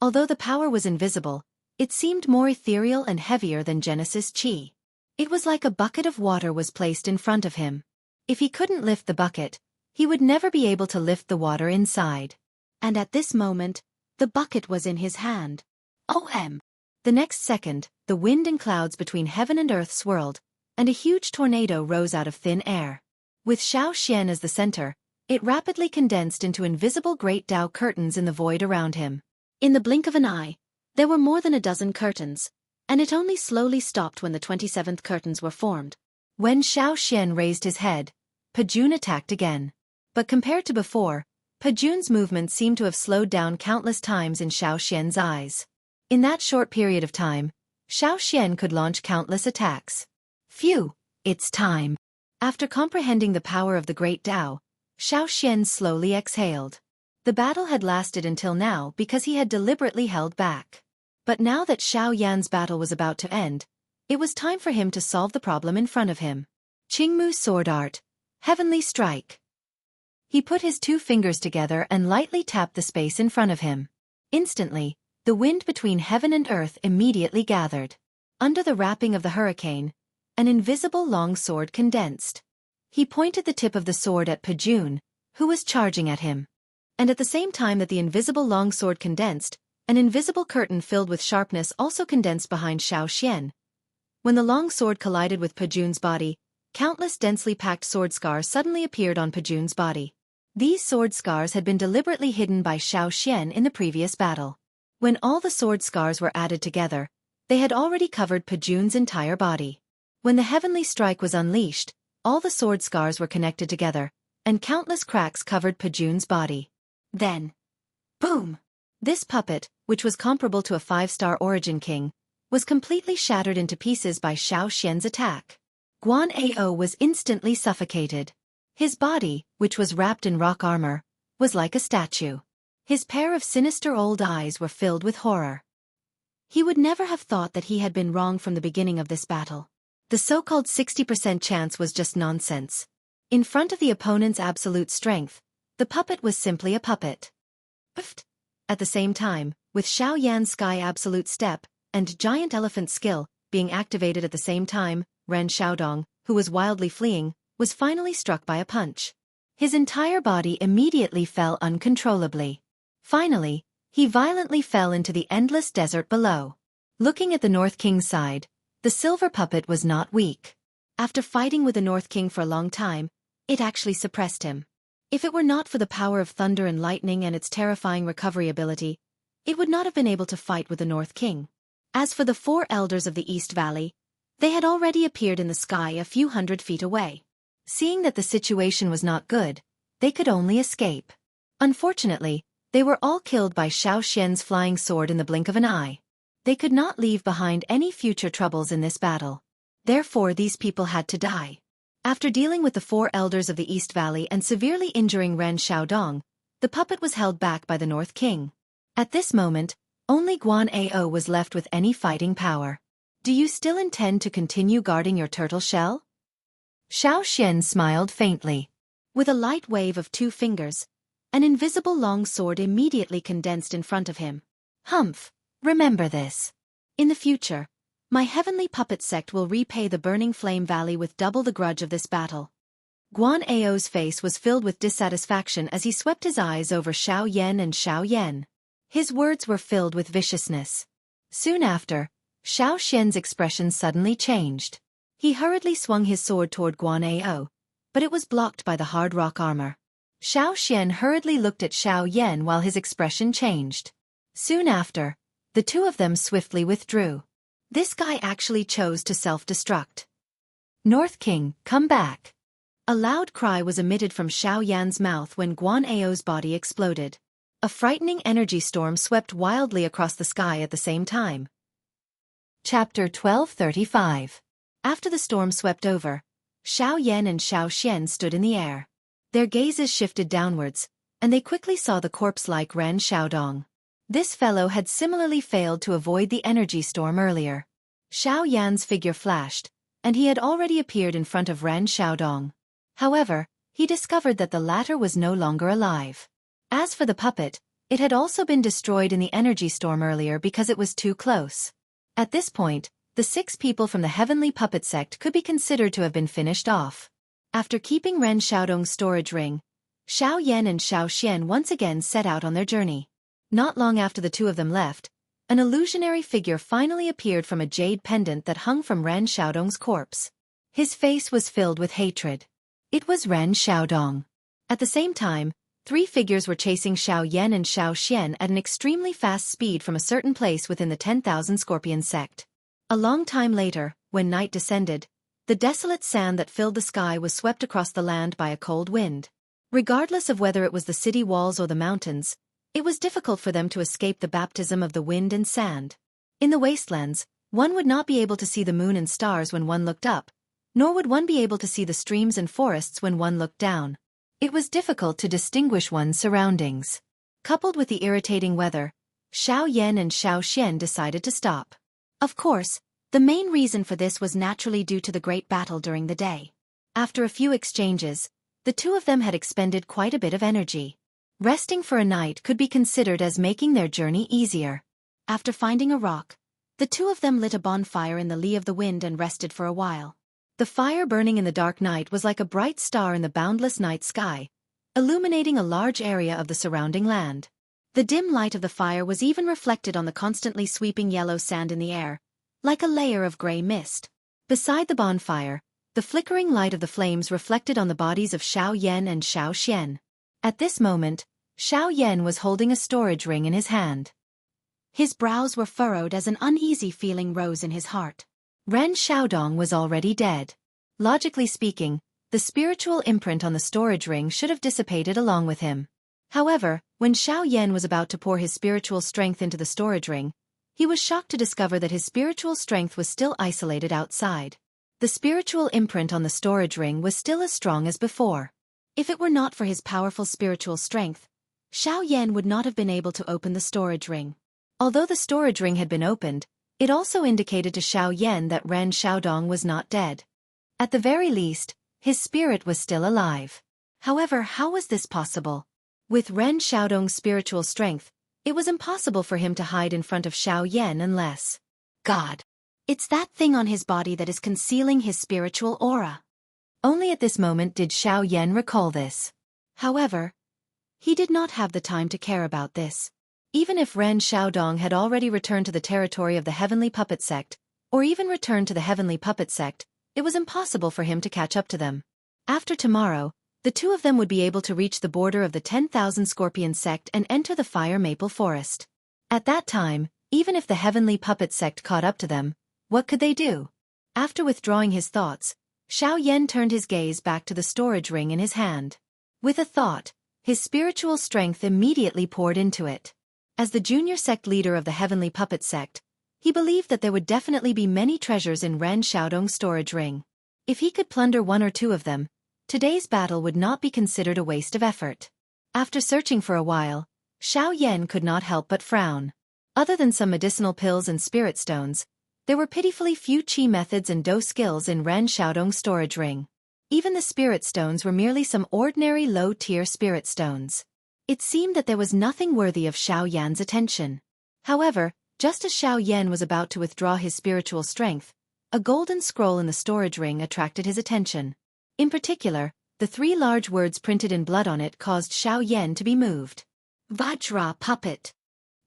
Although the power was invisible, it seemed more ethereal and heavier than Genesis Qi. It was like a bucket of water was placed in front of him. If he couldn't lift the bucket, he would never be able to lift the water inside. And at this moment, the bucket was in his hand. OM! The next second, the wind and clouds between heaven and earth swirled, and a huge tornado rose out of thin air. With Xiao Xian as the center, it rapidly condensed into invisible Great Tao curtains in the void around him. In the blink of an eye, there were more than a dozen curtains, and it only slowly stopped when the 27th curtains were formed. When Xiao Xian raised his head, Pejun attacked again. But compared to before, Pejun's movement seemed to have slowed down countless times in Xiao Xian's eyes. In that short period of time, Xiao Xian could launch countless attacks. Phew, it's time. After comprehending the power of the Great Tao, Xiao Xian slowly exhaled. The battle had lasted until now because he had deliberately held back. But now that Xiao Yan's battle was about to end, it was time for him to solve the problem in front of him. Qingmu Sword Art. Heavenly Strike. He put his two fingers together and lightly tapped the space in front of him. Instantly, the wind between heaven and earth immediately gathered. Under the wrapping of the hurricane, an invisible long sword condensed. He pointed the tip of the sword at Pejun, who was charging at him. And at the same time that the invisible long sword condensed, an invisible curtain filled with sharpness also condensed behind Xiao Xian. When the long sword collided with Pejun's body, countless densely packed sword scars suddenly appeared on Pejun's body. These sword scars had been deliberately hidden by Xiao Xian in the previous battle. When all the sword scars were added together, they had already covered Pejun's entire body. When the heavenly strike was unleashed, all the sword scars were connected together, and countless cracks covered Pejun's body. Then, boom! This puppet, which was comparable to a 5-star origin king, was completely shattered into pieces by Xiao Xian's attack. Guan Ao was instantly suffocated. His body, which was wrapped in rock armor, was like a statue. His pair of sinister old eyes were filled with horror. He would never have thought that he had been wrong from the beginning of this battle. The so-called 60% chance was just nonsense. In front of the opponent's absolute strength, the puppet was simply a puppet. At the same time, with Xiao Yan's Sky Absolute Step and Giant Elephant skill being activated at the same time, Ren Xiaodong, who was wildly fleeing, was finally struck by a punch. His entire body immediately fell uncontrollably. Finally, he violently fell into the endless desert below. Looking at the North King's side, the silver puppet was not weak. After fighting with the North King for a long time, it actually suppressed him. If it were not for the power of thunder and lightning and its terrifying recovery ability, it would not have been able to fight with the North King. As for the 4 elders of the East Valley, they had already appeared in the sky a few hundred feet away. Seeing that the situation was not good, they could only escape. Unfortunately, they were all killed by Xiao Xian's flying sword in the blink of an eye. They could not leave behind any future troubles in this battle. Therefore these people had to die. After dealing with the 4 elders of the East Valley and severely injuring Ren Xiaodong, the puppet was held back by the North King. At this moment, only Guan Ao was left with any fighting power. Do you still intend to continue guarding your turtle shell? Xiao Xian smiled faintly. With a light wave of 2 fingers, an invisible long sword immediately condensed in front of him. Humph, remember this. In the future, My heavenly puppet sect will repay the burning flame valley with double the grudge of this battle. Guan Ao's face was filled with dissatisfaction as he swept his eyes over Xiao Yan and Xiao Yan. His words were filled with viciousness. Soon after, Xiao Xian's expression suddenly changed. He hurriedly swung his sword toward Guan Ao, but it was blocked by the hard rock armor. Xiao Xian hurriedly looked at Xiao Yan while his expression changed. Soon after, the two of them swiftly withdrew. This guy actually chose to self-destruct. North King, come back. A loud cry was emitted from Xiao Yan's mouth when Guan Ao's body exploded. A frightening energy storm swept wildly across the sky at the same time. Chapter 1235. After the storm swept over, Xiao Yan and Xiao Xian stood in the air. Their gazes shifted downwards, and they quickly saw the corpse-like Ren Xiaodong. This fellow had similarly failed to avoid the energy storm earlier. Xiao Yan's figure flashed, and he had already appeared in front of Ren Xiaodong. However, he discovered that the latter was no longer alive. As for the puppet, it had also been destroyed in the energy storm earlier because it was too close. At this point, the 6 people from the heavenly puppet sect could be considered to have been finished off. After keeping Ren Xiaodong's storage ring, Xiao Yan and Xiao Xian once again set out on their journey. Not long after the two of them left, an illusionary figure finally appeared from a jade pendant that hung from Ren Xiaodong's corpse. His face was filled with hatred. It was Ren Xiaodong. At the same time, 3 figures were chasing Xiao Yan and Xiao Xian at an extremely fast speed from a certain place within the 10,000 Scorpion sect. A long time later, when night descended, the desolate sand that filled the sky was swept across the land by a cold wind. Regardless of whether it was the city walls or the mountains, it was difficult for them to escape the baptism of the wind and sand. In the wastelands, one would not be able to see the moon and stars when one looked up, nor would one be able to see the streams and forests when one looked down. It was difficult to distinguish one's surroundings. Coupled with the irritating weather, Xiao Yan and Xiao Xian decided to stop. Of course, the main reason for this was naturally due to the great battle during the day. After a few exchanges, the two of them had expended quite a bit of energy. Resting for a night could be considered as making their journey easier. After finding a rock, the two of them lit a bonfire in the lee of the wind and rested for a while. The fire burning in the dark night was like a bright star in the boundless night sky, illuminating a large area of the surrounding land. The dim light of the fire was even reflected on the constantly sweeping yellow sand in the air, like a layer of gray mist. Beside the bonfire, the flickering light of the flames reflected on the bodies of Xiao Yan and Xiao Xian. At this moment, Xiao Yan was holding a storage ring in his hand. His brows were furrowed as an uneasy feeling rose in his heart. Ren Xiaodong was already dead. Logically speaking, the spiritual imprint on the storage ring should have dissipated along with him. However, when Xiao Yan was about to pour his spiritual strength into the storage ring, he was shocked to discover that his spiritual strength was still isolated outside. The spiritual imprint on the storage ring was still as strong as before. If it were not for his powerful spiritual strength, Xiao Yan would not have been able to open the storage ring. Although the storage ring had been opened, it also indicated to Xiao Yan that Ren Xiaodong was not dead. At the very least, his spirit was still alive. However, how was this possible? With Ren Xiaodong's spiritual strength, it was impossible for him to hide in front of Xiao Yan unless... God! It's that thing on his body that is concealing his spiritual aura. Only at this moment did Xiao Yan recall this. However, he did not have the time to care about this. Even if Ren Xiaodong had already returned to the territory of the Heavenly Puppet Sect, or even returned to the Heavenly Puppet Sect, it was impossible for him to catch up to them. After tomorrow, the two of them would be able to reach the border of the 10,000 Scorpion Sect and enter the Fire Maple Forest. At that time, even if the Heavenly Puppet Sect caught up to them, what could they do? After withdrawing his thoughts, Xiao Yan turned his gaze back to the storage ring in his hand. With a thought, his spiritual strength immediately poured into it. As the junior sect leader of the Heavenly Puppet Sect, he believed that there would definitely be many treasures in Ren Xiaodong's storage ring. If he could plunder 1 or 2 of them, today's battle would not be considered a waste of effort. After searching for a while, Xiao Yan could not help but frown. Other than some medicinal pills and spirit stones, there were pitifully few chi methods and do skills in Ren Xiaodong's storage ring. Even the spirit stones were merely some ordinary low-tier spirit stones. It seemed that there was nothing worthy of Xiao Yan's attention. However, Just as Xiao Yan was about to withdraw his spiritual strength, a golden scroll in the storage ring attracted his attention. In particular, the 3 large words printed in blood on it caused Xiao Yan to be moved. Vajra puppet.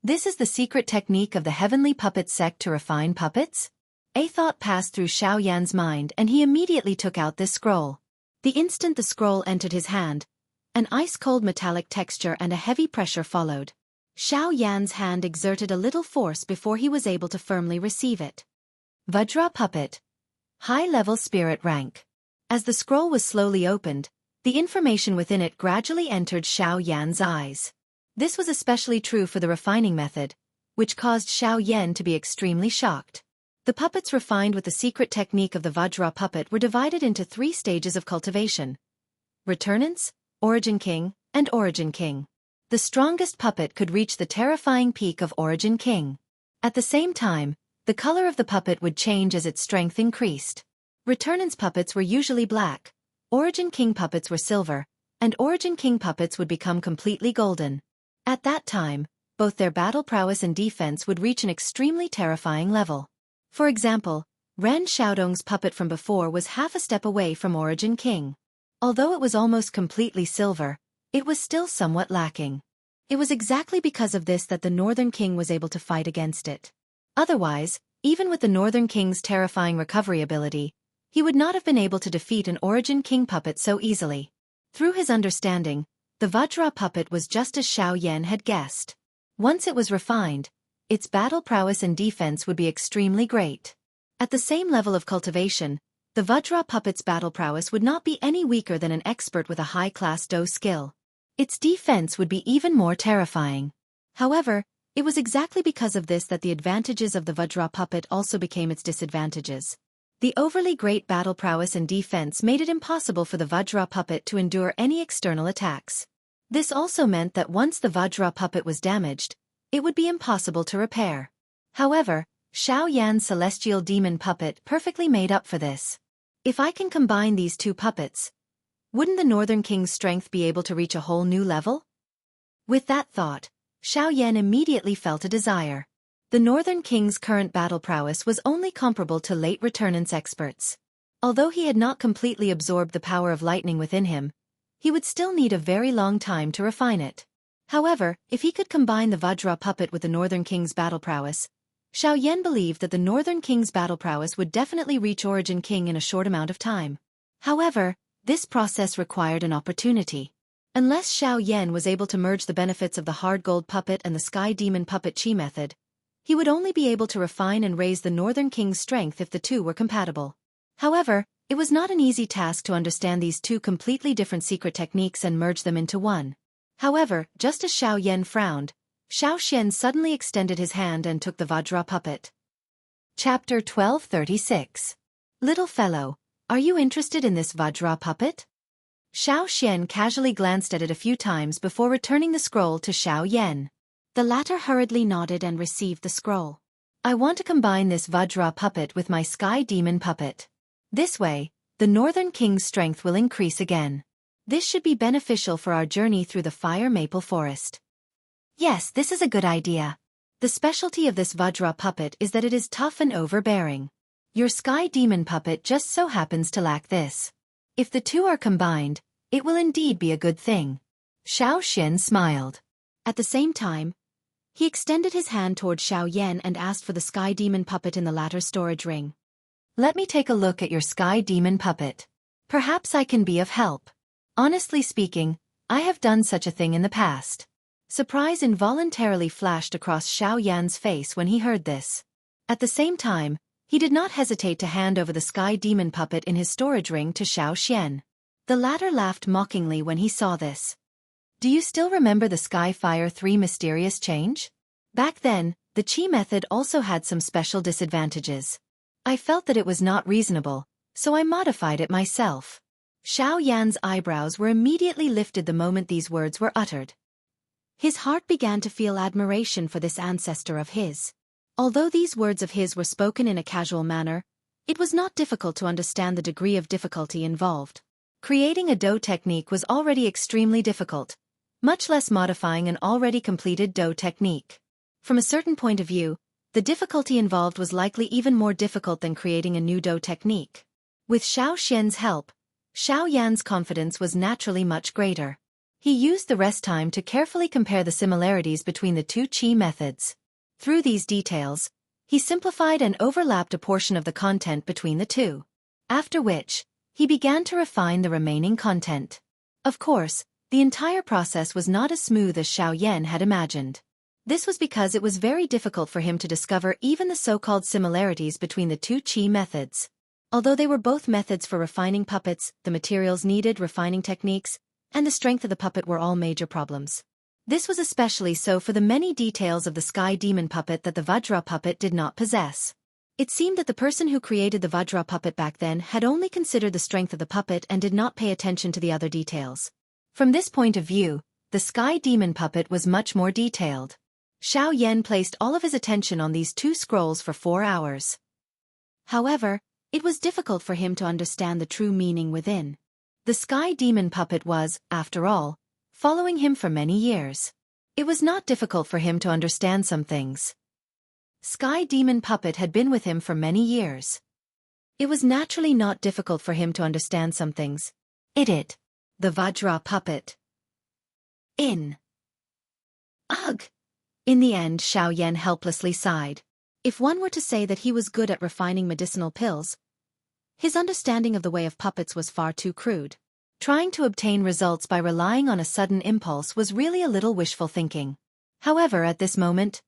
This is the secret technique of the heavenly puppet sect to refine puppets? A thought passed through Xiao Yan's mind and he immediately took out this scroll. The instant the scroll entered his hand, an ice-cold metallic texture and a heavy pressure followed. Xiao Yan's hand exerted a little force before he was able to firmly receive it. Vajra puppet. High-level spirit rank. As the scroll was slowly opened, the information within it gradually entered Xiao Yan's eyes. This was especially true for the refining method, which caused Xiao Yan to be extremely shocked. The puppets refined with the secret technique of the Vajra puppet were divided into 3 stages of cultivation: Returnance, Origin King, and Origin King. The strongest puppet could reach the terrifying peak of Origin King. At the same time, the color of the puppet would change as its strength increased. Returnance puppets were usually black, Origin King puppets were silver, and Origin King puppets would become completely golden. At that time, both their battle prowess and defense would reach an extremely terrifying level. For example, Ren Xiaodong's puppet from before was half a step away from Origin King. Although it was almost completely silver, it was still somewhat lacking. It was exactly because of this that the Northern King was able to fight against it. Otherwise, even with the Northern King's terrifying recovery ability, he would not have been able to defeat an Origin King puppet so easily. Through his understanding, the Vajra puppet was just as Xiao Yan had guessed. Once it was refined, its battle prowess and defense would be extremely great. At the same level of cultivation, the Vajra puppet's battle prowess would not be any weaker than an expert with a high-class Do skill. Its defense would be even more terrifying. However, it was exactly because of this that the advantages of the Vajra puppet also became its disadvantages. The overly great battle prowess and defense made it impossible for the Vajra puppet to endure any external attacks. This also meant that once the Vajra puppet was damaged, it would be impossible to repair. However, Xiao Yan's celestial demon puppet perfectly made up for this. If I can combine these 2 puppets, wouldn't the Northern King's strength be able to reach a whole new level? With that thought, Xiao Yan immediately felt a desire. The Northern King's current battle prowess was only comparable to late returnance experts. Although he had not completely absorbed the power of lightning within him, he would still need a very long time to refine it. However, if he could combine the Vajra puppet with the Northern King's battle prowess, Xiao Yan believed that the Northern King's battle prowess would definitely reach Origin King in a short amount of time. However, this process required an opportunity. Unless Xiao Yan was able to merge the benefits of the hard gold puppet and the sky demon puppet chi method, he would only be able to refine and raise the Northern King's strength if the 2 were compatible. However, it was not an easy task to understand these 2 completely different secret techniques and merge them into one. However, just as Xiao Yan frowned, Xiao Xian suddenly extended his hand and took the Vajra puppet. Chapter 1236. Little fellow, are you interested in this Vajra puppet? Xiao Xian casually glanced at it a few times before returning the scroll to Xiao Yan. The latter hurriedly nodded and received the scroll. I want to combine this Vajra puppet with my sky demon puppet. This way, the Northern King's strength will increase again. This should be beneficial for our journey through the fire maple forest. Yes, this is a good idea. The specialty of this Vajra puppet is that it is tough and overbearing. Your sky demon puppet just so happens to lack this. If the 2 are combined, it will indeed be a good thing. Xiao Xian smiled. At the same time, he extended his hand toward Xiao Yan and asked for the sky demon puppet in the latter's storage ring. Let me take a look at your sky demon puppet. Perhaps I can be of help. Honestly speaking, I have done such a thing in the past. Surprise involuntarily flashed across Xiao Yan's face when he heard this. At the same time, he did not hesitate to hand over the sky demon puppet in his storage ring to Xiao Xian. The latter laughed mockingly when he saw this. Do you still remember the Sky Fire 3 mysterious change? Back then, the Qi method also had some special disadvantages. I felt that it was not reasonable, so I modified it myself. Xiao Yan's eyebrows were immediately lifted the moment these words were uttered. His heart began to feel admiration for this ancestor of his. Although these words of his were spoken in a casual manner, it was not difficult to understand the degree of difficulty involved. Creating a Do technique was already extremely difficult, much less modifying an already completed Do technique. From a certain point of view, the difficulty involved was likely even more difficult than creating a new dough technique. With Xiao Xian's help, Xiao Yan's confidence was naturally much greater. He used the rest time to carefully compare the similarities between the two qi methods. Through these details, he simplified and overlapped a portion of the content between the two. After which, he began to refine the remaining content. Of course, the entire process was not as smooth as Xiao Yan had imagined. This was because it was very difficult for him to discover even the so-called similarities between the two qi methods. Although they were both methods for refining puppets, the materials needed, refining techniques, and the strength of the puppet were all major problems. This was especially so for the many details of the sky demon puppet that the Vajra puppet did not possess. It seemed that the person who created the Vajra puppet back then had only considered the strength of the puppet and did not pay attention to the other details. From this point of view, the sky demon puppet was much more detailed. Xiao Yan placed all of his attention on these two scrolls for 4 hours. However, it was difficult for him to understand the true meaning within. The sky demon puppet was, after all, following him for many years. It was not difficult for him to understand some things. Sky demon puppet had been with him for many years. It was naturally not difficult for him to understand some things. It. The Vajra puppet. Ugh! In the end, Xiao Yan helplessly sighed. If one were to say that he was good at refining medicinal pills, his understanding of the way of puppets was far too crude. Trying to obtain results by relying on a sudden impulse was really a little wishful thinking. However, at this moment,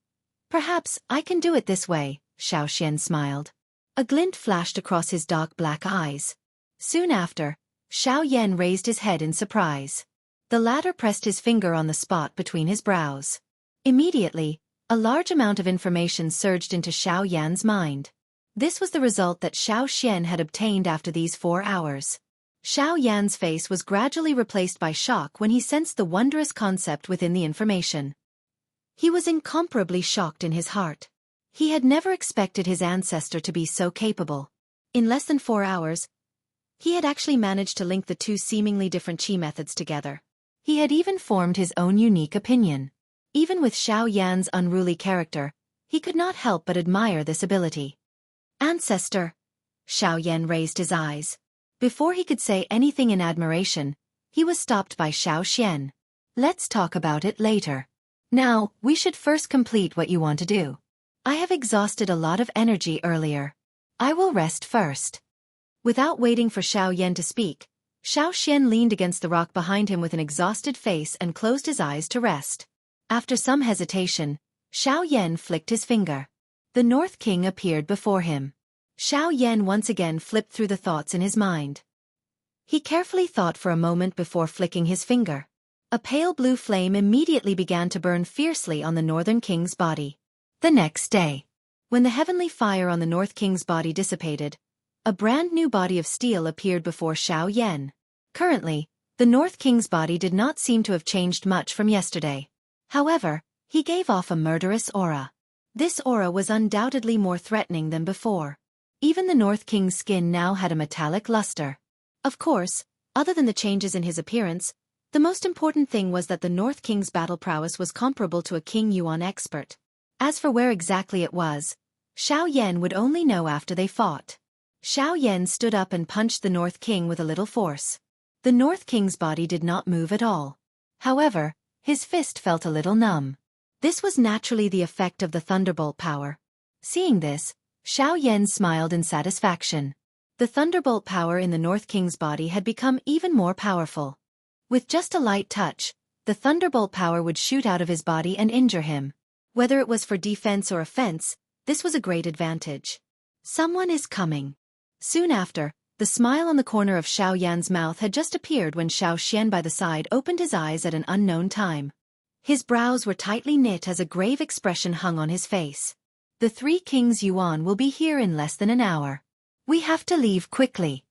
perhaps I can do it this way, Xiao Xian smiled. A glint flashed across his dark black eyes. Soon after, Xiao Yan raised his head in surprise. The latter pressed his finger on the spot between his brows. Immediately, a large amount of information surged into Xiao Yan's mind. This was the result that Xiao Xian had obtained after these 4 hours. Xiao Yan's face was gradually replaced by shock when he sensed the wondrous concept within the information. He was incomparably shocked in his heart. He had never expected his ancestor to be so capable. In less than 4 hours, he had actually managed to link the two seemingly different qi methods together. He had even formed his own unique opinion. Even with Xiao Yan's unruly character, he could not help but admire this ability. Ancestor! Xiao Yan raised his eyes. Before he could say anything in admiration, he was stopped by Xiao Xian. Let's talk about it later. Now, we should first complete what you want to do. I have exhausted a lot of energy earlier. I will rest first. Without waiting for Xiao Yan to speak, Xiao Xian leaned against the rock behind him with an exhausted face and closed his eyes to rest. After some hesitation, Xiao Yan flicked his finger. The North King appeared before him. Xiao Yan once again flipped through the thoughts in his mind. He carefully thought for a moment before flicking his finger. A pale blue flame immediately began to burn fiercely on the Northern King's body. The next day, when the heavenly fire on the North King's body dissipated, a brand new body of steel appeared before Xiao Yan. Currently, the North King's body did not seem to have changed much from yesterday. However, he gave off a murderous aura. This aura was undoubtedly more threatening than before. Even the North King's skin now had a metallic luster. Of course, other than the changes in his appearance, the most important thing was that the North King's battle prowess was comparable to a King Yuan expert. As for where exactly it was, Xiao Yan would only know after they fought. Xiao Yan stood up and punched the North King with a little force. The North King's body did not move at all. However, his fist felt a little numb. This was naturally the effect of the thunderbolt power. Seeing this, Xiao Yan smiled in satisfaction. The thunderbolt power in the North King's body had become even more powerful. With just a light touch, the thunderbolt power would shoot out of his body and injure him. Whether it was for defense or offense, this was a great advantage. Someone is coming. Soon after, the smile on the corner of Xiao Yan's mouth had just appeared when Xiao Xian by the side opened his eyes at an unknown time. His brows were tightly knit as a grave expression hung on his face. The 3 Kings Yuan will be here in less than an hour. We have to leave quickly.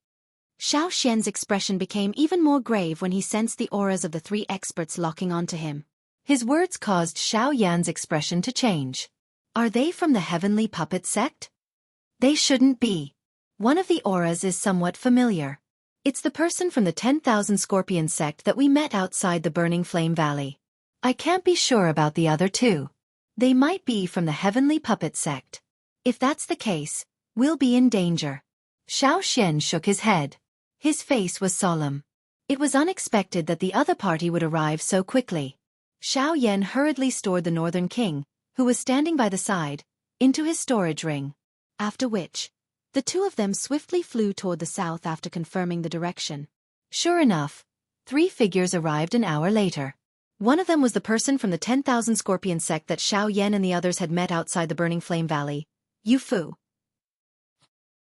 Xiao Xian's expression became even more grave when he sensed the auras of the 3 experts locking onto him. His words caused Xiao Yan's expression to change. Are they from the Heavenly Puppet sect? They shouldn't be. One of the auras is somewhat familiar. It's the person from the 10,000 Scorpion sect that we met outside the Burning Flame Valley. I can't be sure about the other 2. They might be from the Heavenly Puppet Sect. If that's the case, we'll be in danger. Xianxia shook his head. His face was solemn. It was unexpected that the other party would arrive so quickly. Xianxia hurriedly stored the Northern King, who was standing by the side, into his storage ring. After which, the two of them swiftly flew toward the south after confirming the direction. Sure enough, 3 figures arrived an hour later. One of them was the person from the 10,000 Scorpion sect that Xianxia and the others had met outside the Burning Flame Valley, Yu Fu.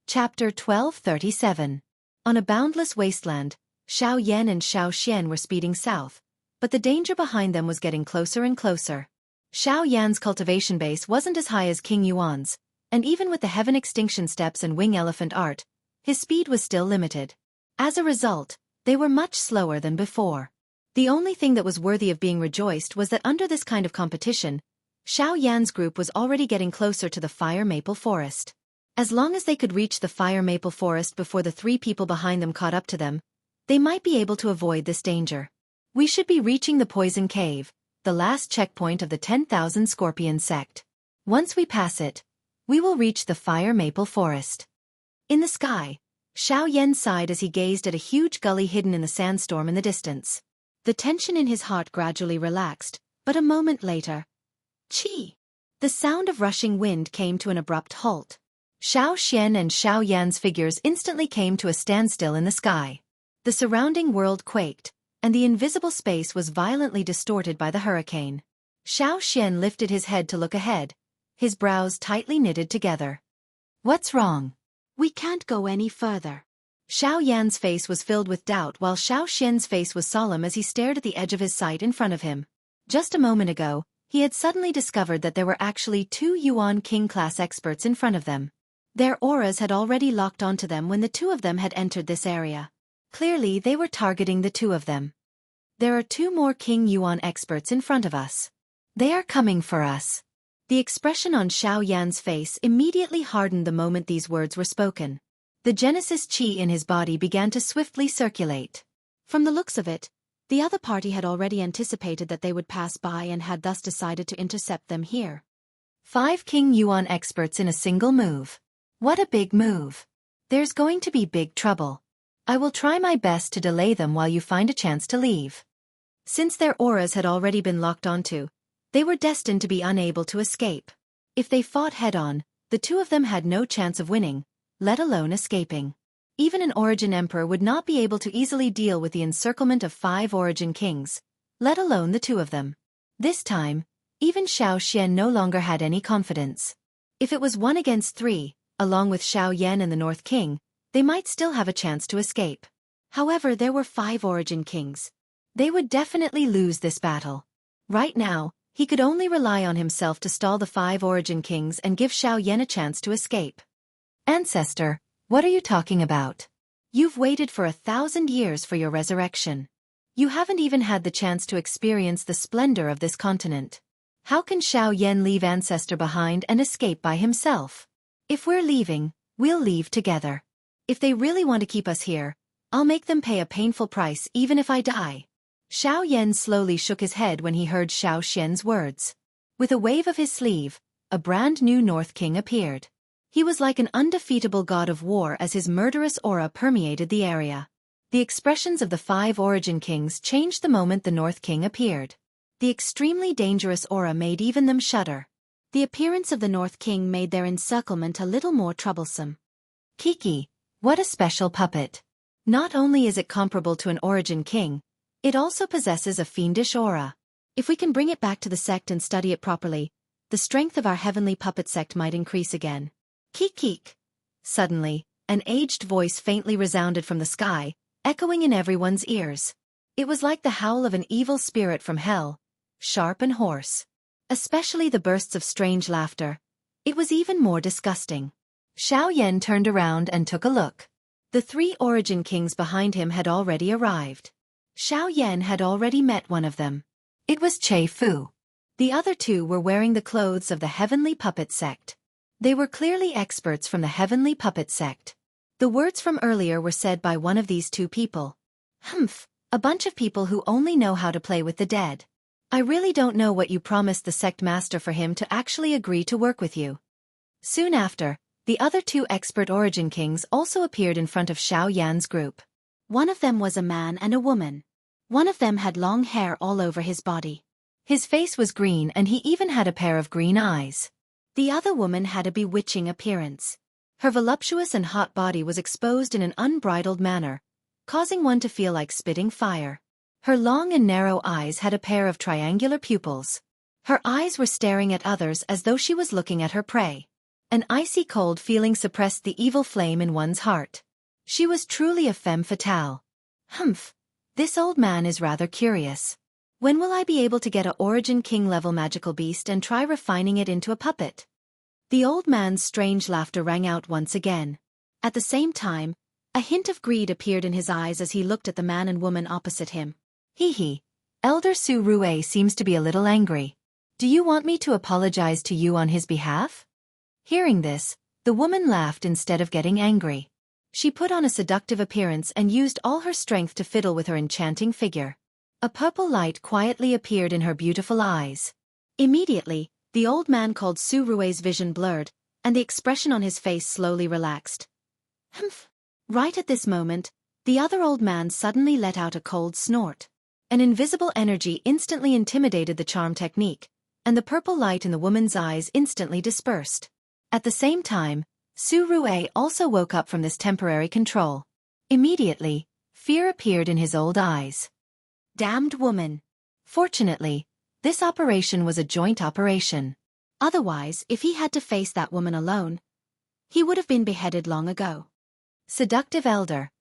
Chapter 1237. On a boundless wasteland, Xianxia and Xianxia were speeding south, but the danger behind them was getting closer and closer. Xianxia's cultivation base wasn't as high as King Yuan's, and even with the Heaven Extinction Steps and Wing Elephant art, his speed was still limited. As a result, they were much slower than before. The only thing that was worthy of being rejoiced was that under this kind of competition, Xianxia's group was already getting closer to the Fire Maple Forest. As long as they could reach the Fire Maple Forest before the 3 people behind them caught up to them, they might be able to avoid this danger. We should be reaching the Poison Cave, the last checkpoint of the 10,000 Scorpion sect. Once we pass it, we will reach the Fire Maple Forest. In the sky, Xianxia sighed as he gazed at a huge gully hidden in the sandstorm in the distance. The tension in his heart gradually relaxed, but a moment later, "Chi!" The sound of rushing wind came to an abrupt halt. Xianxia and Xianxia's figures instantly came to a standstill in the sky. The surrounding world quaked, and the invisible space was violently distorted by the hurricane. Xianxia lifted his head to look ahead, his brows tightly knitted together. "What's wrong? We can't go any further." Xiaoyan's face was filled with doubt while Xiaoxian's face was solemn as he stared at the edge of his sight in front of him. Just a moment ago, he had suddenly discovered that there were actually 2 Yuan King-class experts in front of them. Their auras had already locked onto them when the 2 of them had entered this area. Clearly, they were targeting the 2 of them. There are 2 more King Yuan experts in front of us. They are coming for us. The expression on Xiaoyan's face immediately hardened the moment these words were spoken. The Genesis Qi in his body began to swiftly circulate. From the looks of it, the other party had already anticipated that they would pass by and had thus decided to intercept them here. 5 King Yuan experts in a single move. What a big move. There's going to be big trouble. I will try my best to delay them while you find a chance to leave. Since their auras had already been locked onto, they were destined to be unable to escape. If they fought head-on, the 2 of them had no chance of winning, let alone escaping. Even an Origin Emperor would not be able to easily deal with the encirclement of 5 Origin Kings, let alone the 2 of them. This time, even Xiaoxian no longer had any confidence. If it was 1 against 3, along with Xiaoyan and the North King, they might still have a chance to escape. However, there were 5 Origin Kings. They would definitely lose this battle. Right now, he could only rely on himself to stall the 5 Origin Kings and give Xiaoyan a chance to escape. Ancestor, what are you talking about? You've waited for 1,000 years for your resurrection. You haven't even had the chance to experience the splendor of this continent. How can Xiaoyan leave Ancestor behind and escape by himself? If we're leaving, we'll leave together. If they really want to keep us here, I'll make them pay a painful price even if I die. Xiaoyan slowly shook his head when he heard Xiaoxian's words. With a wave of his sleeve, a brand new North King appeared. He was like an undefeatable god of war as his murderous aura permeated the area. The expressions of the 5 Origin Kings changed the moment the North King appeared. The extremely dangerous aura made even them shudder. The appearance of the North King made their encirclement a little more troublesome. Kiki, what a special puppet. Not only is it comparable to an Origin King, it also possesses a fiendish aura. If we can bring it back to the sect and study it properly, the strength of our heavenly puppet sect might increase again. Kiki. Suddenly, an aged voice faintly resounded from the sky, echoing in everyone's ears. It was like the howl of an evil spirit from hell, sharp and hoarse. Especially the bursts of strange laughter. It was even more disgusting. Xiaoyan turned around and took a look. The 3 Origin Kings behind him had already arrived. Xiaoyan had already met one of them. It was Che Fu. The other 2 were wearing the clothes of the Heavenly Puppet Sect. They were clearly experts from the Heavenly Puppet Sect. The words from earlier were said by one of these 2 people. Humph, a bunch of people who only know how to play with the dead. I really don't know what you promised the sect master for him to actually agree to work with you. Soon after, the other two expert origin kings also appeared in front of Xiao Yan's group. One of them was a man and a woman. One of them had long hair all over his body. His face was green and he even had a pair of green eyes. The other woman had a bewitching appearance. Her voluptuous and hot body was exposed in an unbridled manner, causing one to feel like spitting fire. Her long and narrow eyes had a pair of triangular pupils. Her eyes were staring at others as though she was looking at her prey. An icy cold feeling suppressed the evil flame in one's heart. She was truly a femme fatale. Humph, this old man is rather curious. When will I be able to get a Origin King level magical beast and try refining it into a puppet? The old man's strange laughter rang out once again. At the same time, a hint of greed appeared in his eyes as he looked at the man and woman opposite him. Hee. Elder Su Rue seems to be a little angry. Do you want me to apologize to you on his behalf? Hearing this, the woman laughed instead of getting angry. She put on a seductive appearance and used all her strength to fiddle with her enchanting figure. A purple light quietly appeared in her beautiful eyes. Immediately, the old man called Su Rue's vision blurred, and the expression on his face slowly relaxed. Humph! Right at this moment, the other old man suddenly let out a cold snort. An invisible energy instantly intimidated the charm technique, and the purple light in the woman's eyes instantly dispersed. At the same time, Su Rue also woke up from this temporary control. Immediately, fear appeared in his old eyes. Damned woman! Fortunately, this operation was a joint operation. Otherwise, if he had to face that woman alone, he would have been beheaded long ago. Seductive elder,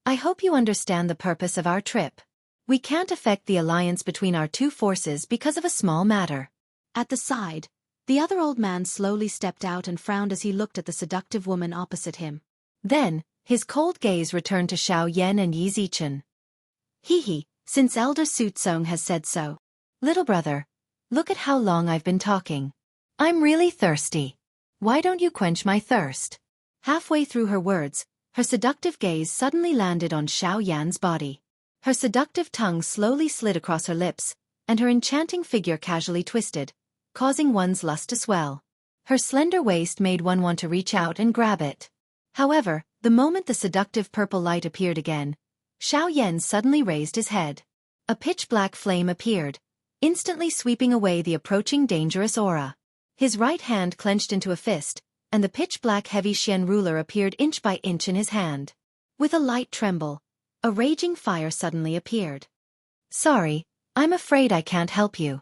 I hope you understand the purpose of our trip. We can't affect the alliance between our two forces because of a small matter. At the side, the other old man slowly stepped out and frowned as he looked at the seductive woman opposite him. Then, his cold gaze returned to Xiao Yan and Yi Zichen. Hee, since Elder Sutsong has said so. Little brother, look at how long I've been talking. I'm really thirsty. Why don't you quench my thirst? Halfway through her words, her seductive gaze suddenly landed on Xiao Yan's body. Her seductive tongue slowly slid across her lips, and her enchanting figure casually twisted, causing one's lust to swell. Her slender waist made one want to reach out and grab it. However, the moment the seductive purple light appeared again, Xiao Yan suddenly raised his head. A pitch-black flame appeared, instantly sweeping away the approaching dangerous aura. His right hand clenched into a fist, and the pitch-black heavy Xian ruler appeared inch by inch in his hand. With a light tremble, a raging fire suddenly appeared. Sorry, I'm afraid I can't help you.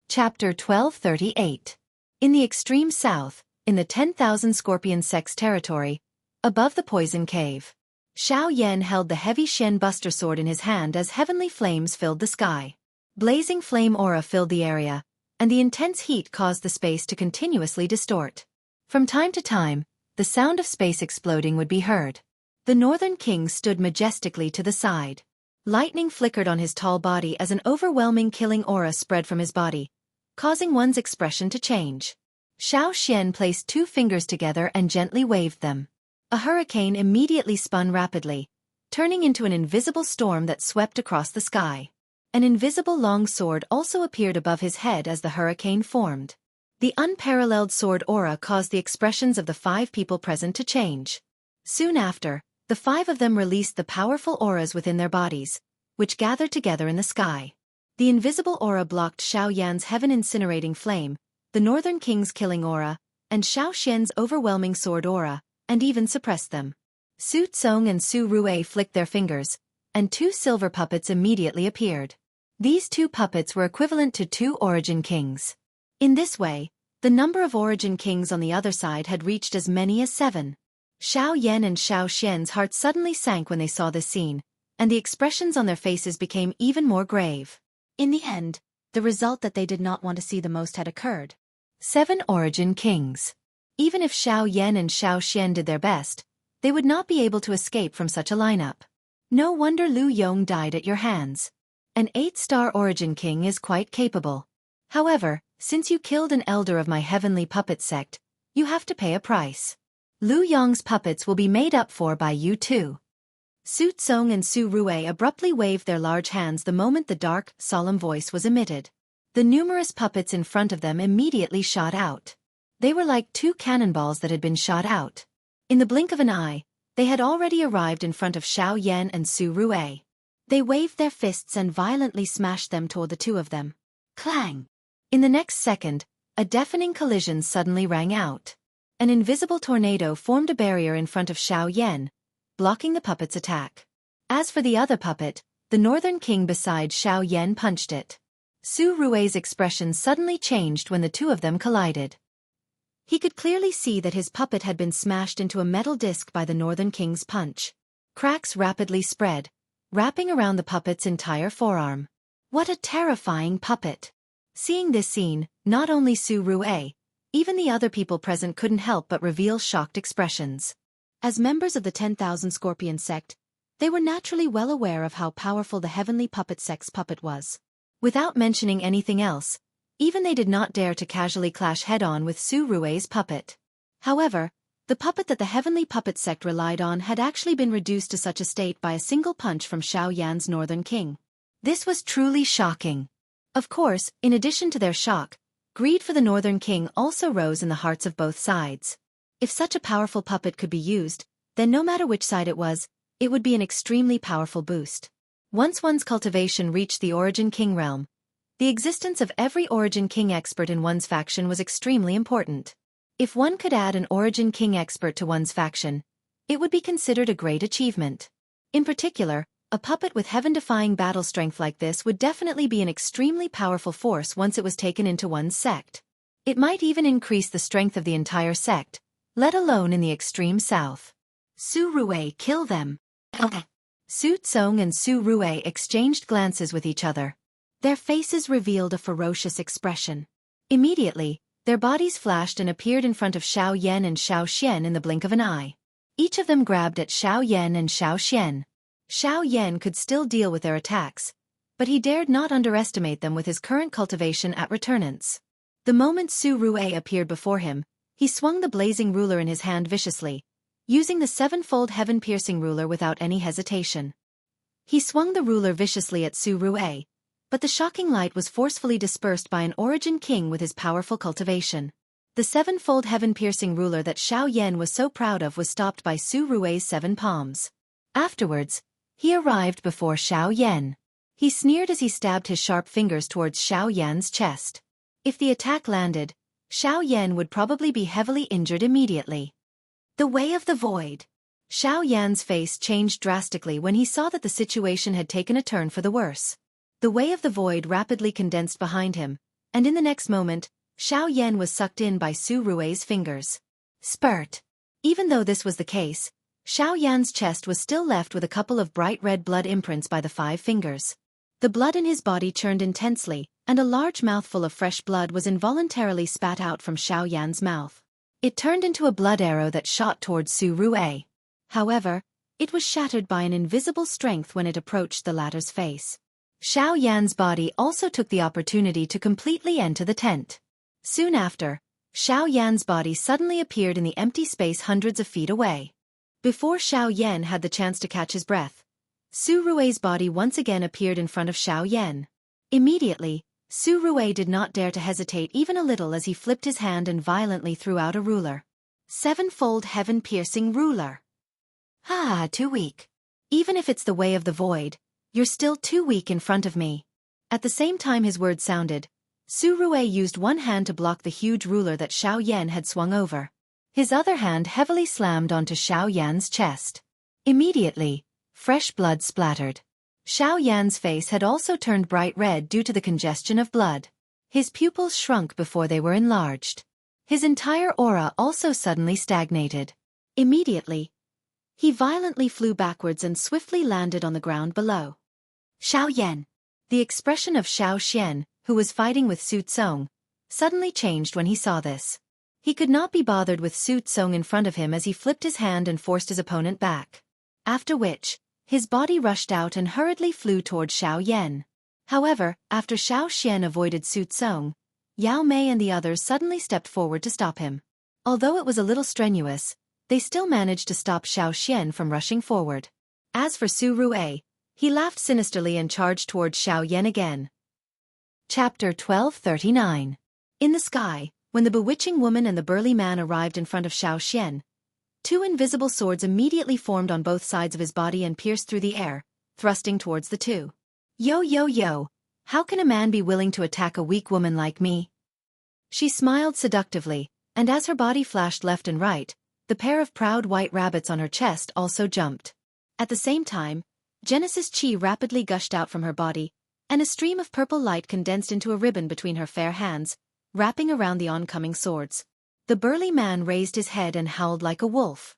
Chapter 1238. In the extreme south, in the 10,000 Scorpion Sect's territory, above the poison cave, Xiao Yan held the heavy Shen Buster Sword in his hand as heavenly flames filled the sky. Blazing flame aura filled the area, and the intense heat caused the space to continuously distort. From time to time, the sound of space exploding would be heard. The Northern King stood majestically to the side. Lightning flickered on his tall body as an overwhelming killing aura spread from his body, causing one's expression to change. Xiao Xian placed two fingers together and gently waved them. A hurricane immediately spun rapidly, turning into an invisible storm that swept across the sky. An invisible long sword also appeared above his head as the hurricane formed. The unparalleled sword aura caused the expressions of the 5 people present to change. Soon after, the 5 of them released the powerful auras within their bodies, which gathered together in the sky. The invisible aura blocked Xiao Yan's heaven-incinerating flame, the Northern King's killing aura, and Xiao Xian's overwhelming sword aura, and even suppressed them. Su Tsong and Su Rue flicked their fingers, and 2 silver puppets immediately appeared. These 2 puppets were equivalent to 2 Origin Kings. In this way, the number of Origin Kings on the other side had reached as many as 7. Xiao Yan and Xiao Xian's hearts suddenly sank when they saw this scene, and the expressions on their faces became even more grave. In the end, the result that they did not want to see the most had occurred. 7 Origin Kings. Even if Xiao Yan and Xiao Xian did their best, they would not be able to escape from such a lineup. No wonder Lu Yong died at your hands. An 8-star Origin King is quite capable. However, since you killed an elder of my heavenly puppet sect, you have to pay a price. Lu Yong's puppets will be made up for by you too. Su Tsong and Su Rue abruptly waved their large hands the moment the dark, solemn voice was emitted. The numerous puppets in front of them immediately shot out. They were like two cannonballs that had been shot out. In the blink of an eye, they had already arrived in front of Xiao Yan and Su Rue. They waved their fists and violently smashed them toward the two of them. Clang! In the next second, a deafening collision suddenly rang out. An invisible tornado formed a barrier in front of Xiao Yan, blocking the puppet's attack. As for the other puppet, the Northern King beside Xiao Yan punched it. Su Rue's expression suddenly changed when the two of them collided. He could clearly see that his puppet had been smashed into a metal disc by the Northern King's punch. Cracks rapidly spread, wrapping around the puppet's entire forearm. What a terrifying puppet! Seeing this scene, not only Su Rue, even the other people present couldn't help but reveal shocked expressions. As members of the 10,000 Scorpion sect, they were naturally well aware of how powerful the Heavenly Puppet sect's puppet was. Without mentioning anything else, even they did not dare to casually clash head-on with Su Rue's puppet. However, the puppet that the Heavenly Puppet sect relied on had actually been reduced to such a state by a single punch from Xiao Yan's Northern King. This was truly shocking. Of course, in addition to their shock, greed for the Northern King also rose in the hearts of both sides. If such a powerful puppet could be used, then no matter which side it was, it would be an extremely powerful boost. Once one's cultivation reached the Origin King realm, the existence of every Origin King expert in one's faction was extremely important. If one could add an Origin King expert to one's faction, it would be considered a great achievement. In particular, a puppet with heaven-defying battle strength like this would definitely be an extremely powerful force once it was taken into one's sect. It might even increase the strength of the entire sect, let alone in the extreme south. Su Rue, kill them. Su Tsong and Su Rue exchanged glances with each other. Their faces revealed a ferocious expression. Immediately, their bodies flashed and appeared in front of Xiao Yan and Xiao Xian in the blink of an eye. Each of them grabbed at Xiao Yan and Xiao Xian. Xiao Yan could still deal with their attacks, but he dared not underestimate them with his current cultivation at returnance. The moment Su Rue appeared before him, he swung the blazing ruler in his hand viciously, using the sevenfold heaven-piercing ruler without any hesitation. He swung the ruler viciously at Su Rue, but the shocking light was forcefully dispersed by an Origin King with his powerful cultivation. The sevenfold heaven-piercing ruler that Xiao Yan was so proud of was stopped by Su Rue's 7 palms. Afterwards, he arrived before Xiao Yan. He sneered as he stabbed his sharp fingers towards Xiao Yan's chest. If the attack landed, Xiao Yan would probably be heavily injured immediately. The Way of the Void. Xiao Yan's face changed drastically when he saw that the situation had taken a turn for the worse. The Way of the Void rapidly condensed behind him, and in the next moment, Xiao Yan was sucked in by Su Rue's fingers. Spurt. Even though this was the case, Xiao Yan's chest was still left with a couple of bright red blood imprints by the 5 fingers. The blood in his body churned intensely, and a large mouthful of fresh blood was involuntarily spat out from Xiao Yan's mouth. It turned into a blood arrow that shot towards Su Rue. However, it was shattered by an invisible strength when it approached the latter's face. Xiao Yan's body also took the opportunity to completely enter the tent. Soon after, Xiao Yan's body suddenly appeared in the empty space hundreds of feet away. Before Xiao Yan had the chance to catch his breath, Su Rue's body once again appeared in front of Xiao Yan. Immediately, Su Rue did not dare to hesitate even a little as he flipped his hand and violently threw out a ruler. Sevenfold heaven-piercing ruler. Too weak. Even if it's the Way of the Void, you're still too weak in front of me. At the same time his words sounded, Su Rue used one hand to block the huge ruler that Xiao Yan had swung over. His other hand heavily slammed onto Xiao Yan's chest. Immediately, fresh blood splattered. Xiao Yan's face had also turned bright red due to the congestion of blood. His pupils shrunk before they were enlarged. His entire aura also suddenly stagnated. Immediately, he violently flew backwards and swiftly landed on the ground below. Xiao Yan. The expression of Xiao Xian, who was fighting with Su Tsong, suddenly changed when he saw this. He could not be bothered with Su Tsong in front of him as he flipped his hand and forced his opponent back. After which, his body rushed out and hurriedly flew toward Xiao Yan. However, after Xiao Xian avoided Su Tsong, Yao Mei and the others suddenly stepped forward to stop him. Although it was a little strenuous, they still managed to stop Xiao Xian from rushing forward. As for Su Rue, he laughed sinisterly and charged towards Xiao Yan again. Chapter 1239. In the sky, when the bewitching woman and the burly man arrived in front of Xiao Xian, two invisible swords immediately formed on both sides of his body and pierced through the air, thrusting towards the two. Yo yo yo, how can a man be willing to attack a weak woman like me? She smiled seductively, and as her body flashed left and right, the pair of proud white rabbits on her chest also jumped. At the same time, Genesis Chi rapidly gushed out from her body, and a stream of purple light condensed into a ribbon between her fair hands, wrapping around the oncoming swords. The burly man raised his head and howled like a wolf.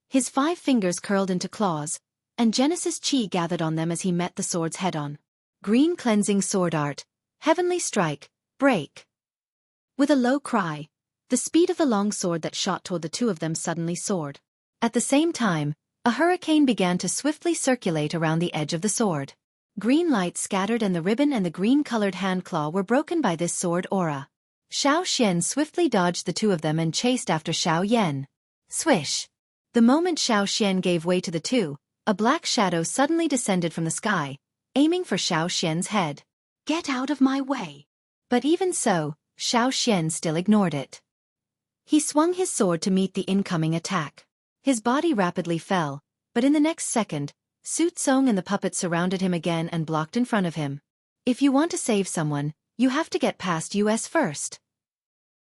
His 5 fingers curled into claws, and Genesis Chi gathered on them as he met the swords head-on. Green cleansing sword art, heavenly strike, break. With a low cry, the speed of the long sword that shot toward the two of them suddenly soared. At the same time, a hurricane began to swiftly circulate around the edge of the sword. Green light scattered and the ribbon and the green-colored hand claw were broken by this sword aura. Xiao Xian swiftly dodged the two of them and chased after Xiao Yan. Swish! The moment Xiao Xian gave way to the two, a black shadow suddenly descended from the sky, aiming for Xiao Xian's head. Get out of my way! But even so, Xiao Xian still ignored it. He swung his sword to meet the incoming attack. His body rapidly fell, but in the next second, Su Tsong and the puppet surrounded him again and blocked in front of him. If you want to save someone, you have to get past us first.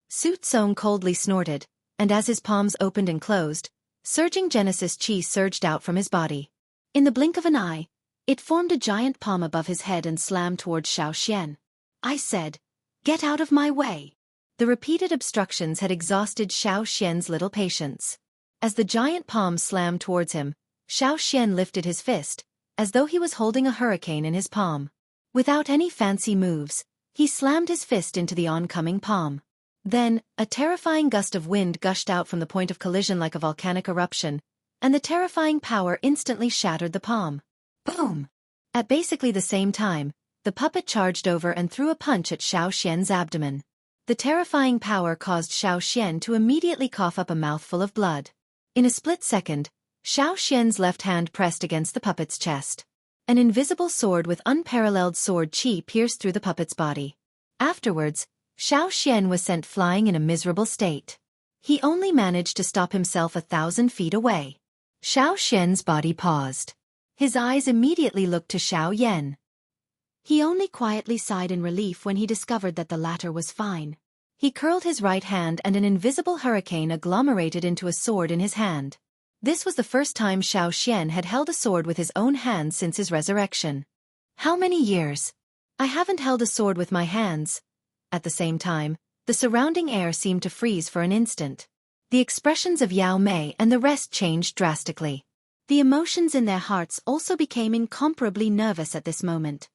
Su Tsong coldly snorted, and as his palms opened and closed, surging Genesis Chi surged out from his body. In the blink of an eye, it formed a giant palm above his head and slammed towards Xiao Xian. I said, get out of my way. The repeated obstructions had exhausted Xiao Xian's little patience. As the giant palm slammed towards him, Xiao Xian lifted his fist, as though he was holding a hurricane in his palm. Without any fancy moves, he slammed his fist into the oncoming palm. Then, a terrifying gust of wind gushed out from the point of collision like a volcanic eruption, and the terrifying power instantly shattered the palm. Boom! At basically the same time, the puppet charged over and threw a punch at Xiao Xian's abdomen. The terrifying power caused Xiao Xian to immediately cough up a mouthful of blood. In a split second, Xiao Xian's left hand pressed against the puppet's chest. An invisible sword with unparalleled sword chi pierced through the puppet's body. Afterwards, Xiao Xian was sent flying in a miserable state. He only managed to stop himself 1,000 feet away. Xiao Xian's body paused. His eyes immediately looked to Xiao Yan. He only quietly sighed in relief when he discovered that the latter was fine. He curled his right hand and an invisible hurricane agglomerated into a sword in his hand. This was the first time Xiao Xian had held a sword with his own hands since his resurrection. How many years? I haven't held a sword with my hands. At the same time, the surrounding air seemed to freeze for an instant. The expressions of Yao Mei and the rest changed drastically. The emotions in their hearts also became incomparably nervous at this moment.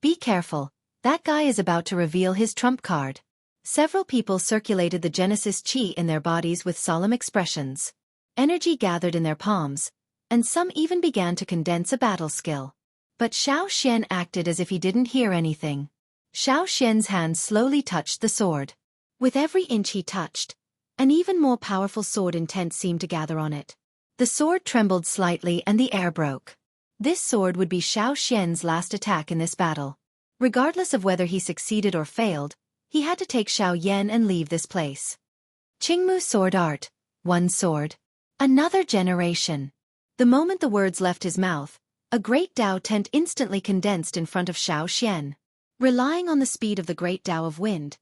Be careful, that guy is about to reveal his trump card. Several people circulated the Genesis Chi in their bodies with solemn expressions. Energy gathered in their palms, and some even began to condense a battle skill. But Xiao Xian acted as if he didn't hear anything. Xiao Xian's hand slowly touched the sword. With every inch he touched, an even more powerful sword intent seemed to gather on it. The sword trembled slightly and the air broke. This sword would be Xiao Xian's last attack in this battle. Regardless of whether he succeeded or failed, he had to take Xiao Yan and leave this place. Qingmu sword art, one sword. Another generation. The moment the words left his mouth, a great Dao tent instantly condensed in front of Xiao Xian. Relying on the speed of the great Dao of wind,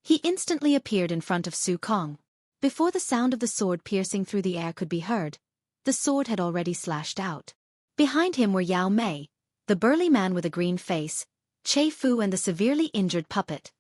he instantly appeared in front of Su Kong. Before the sound of the sword piercing through the air could be heard, the sword had already slashed out. Behind him were Yao Mei, the burly man with a green face, Che Fu and the severely injured puppet.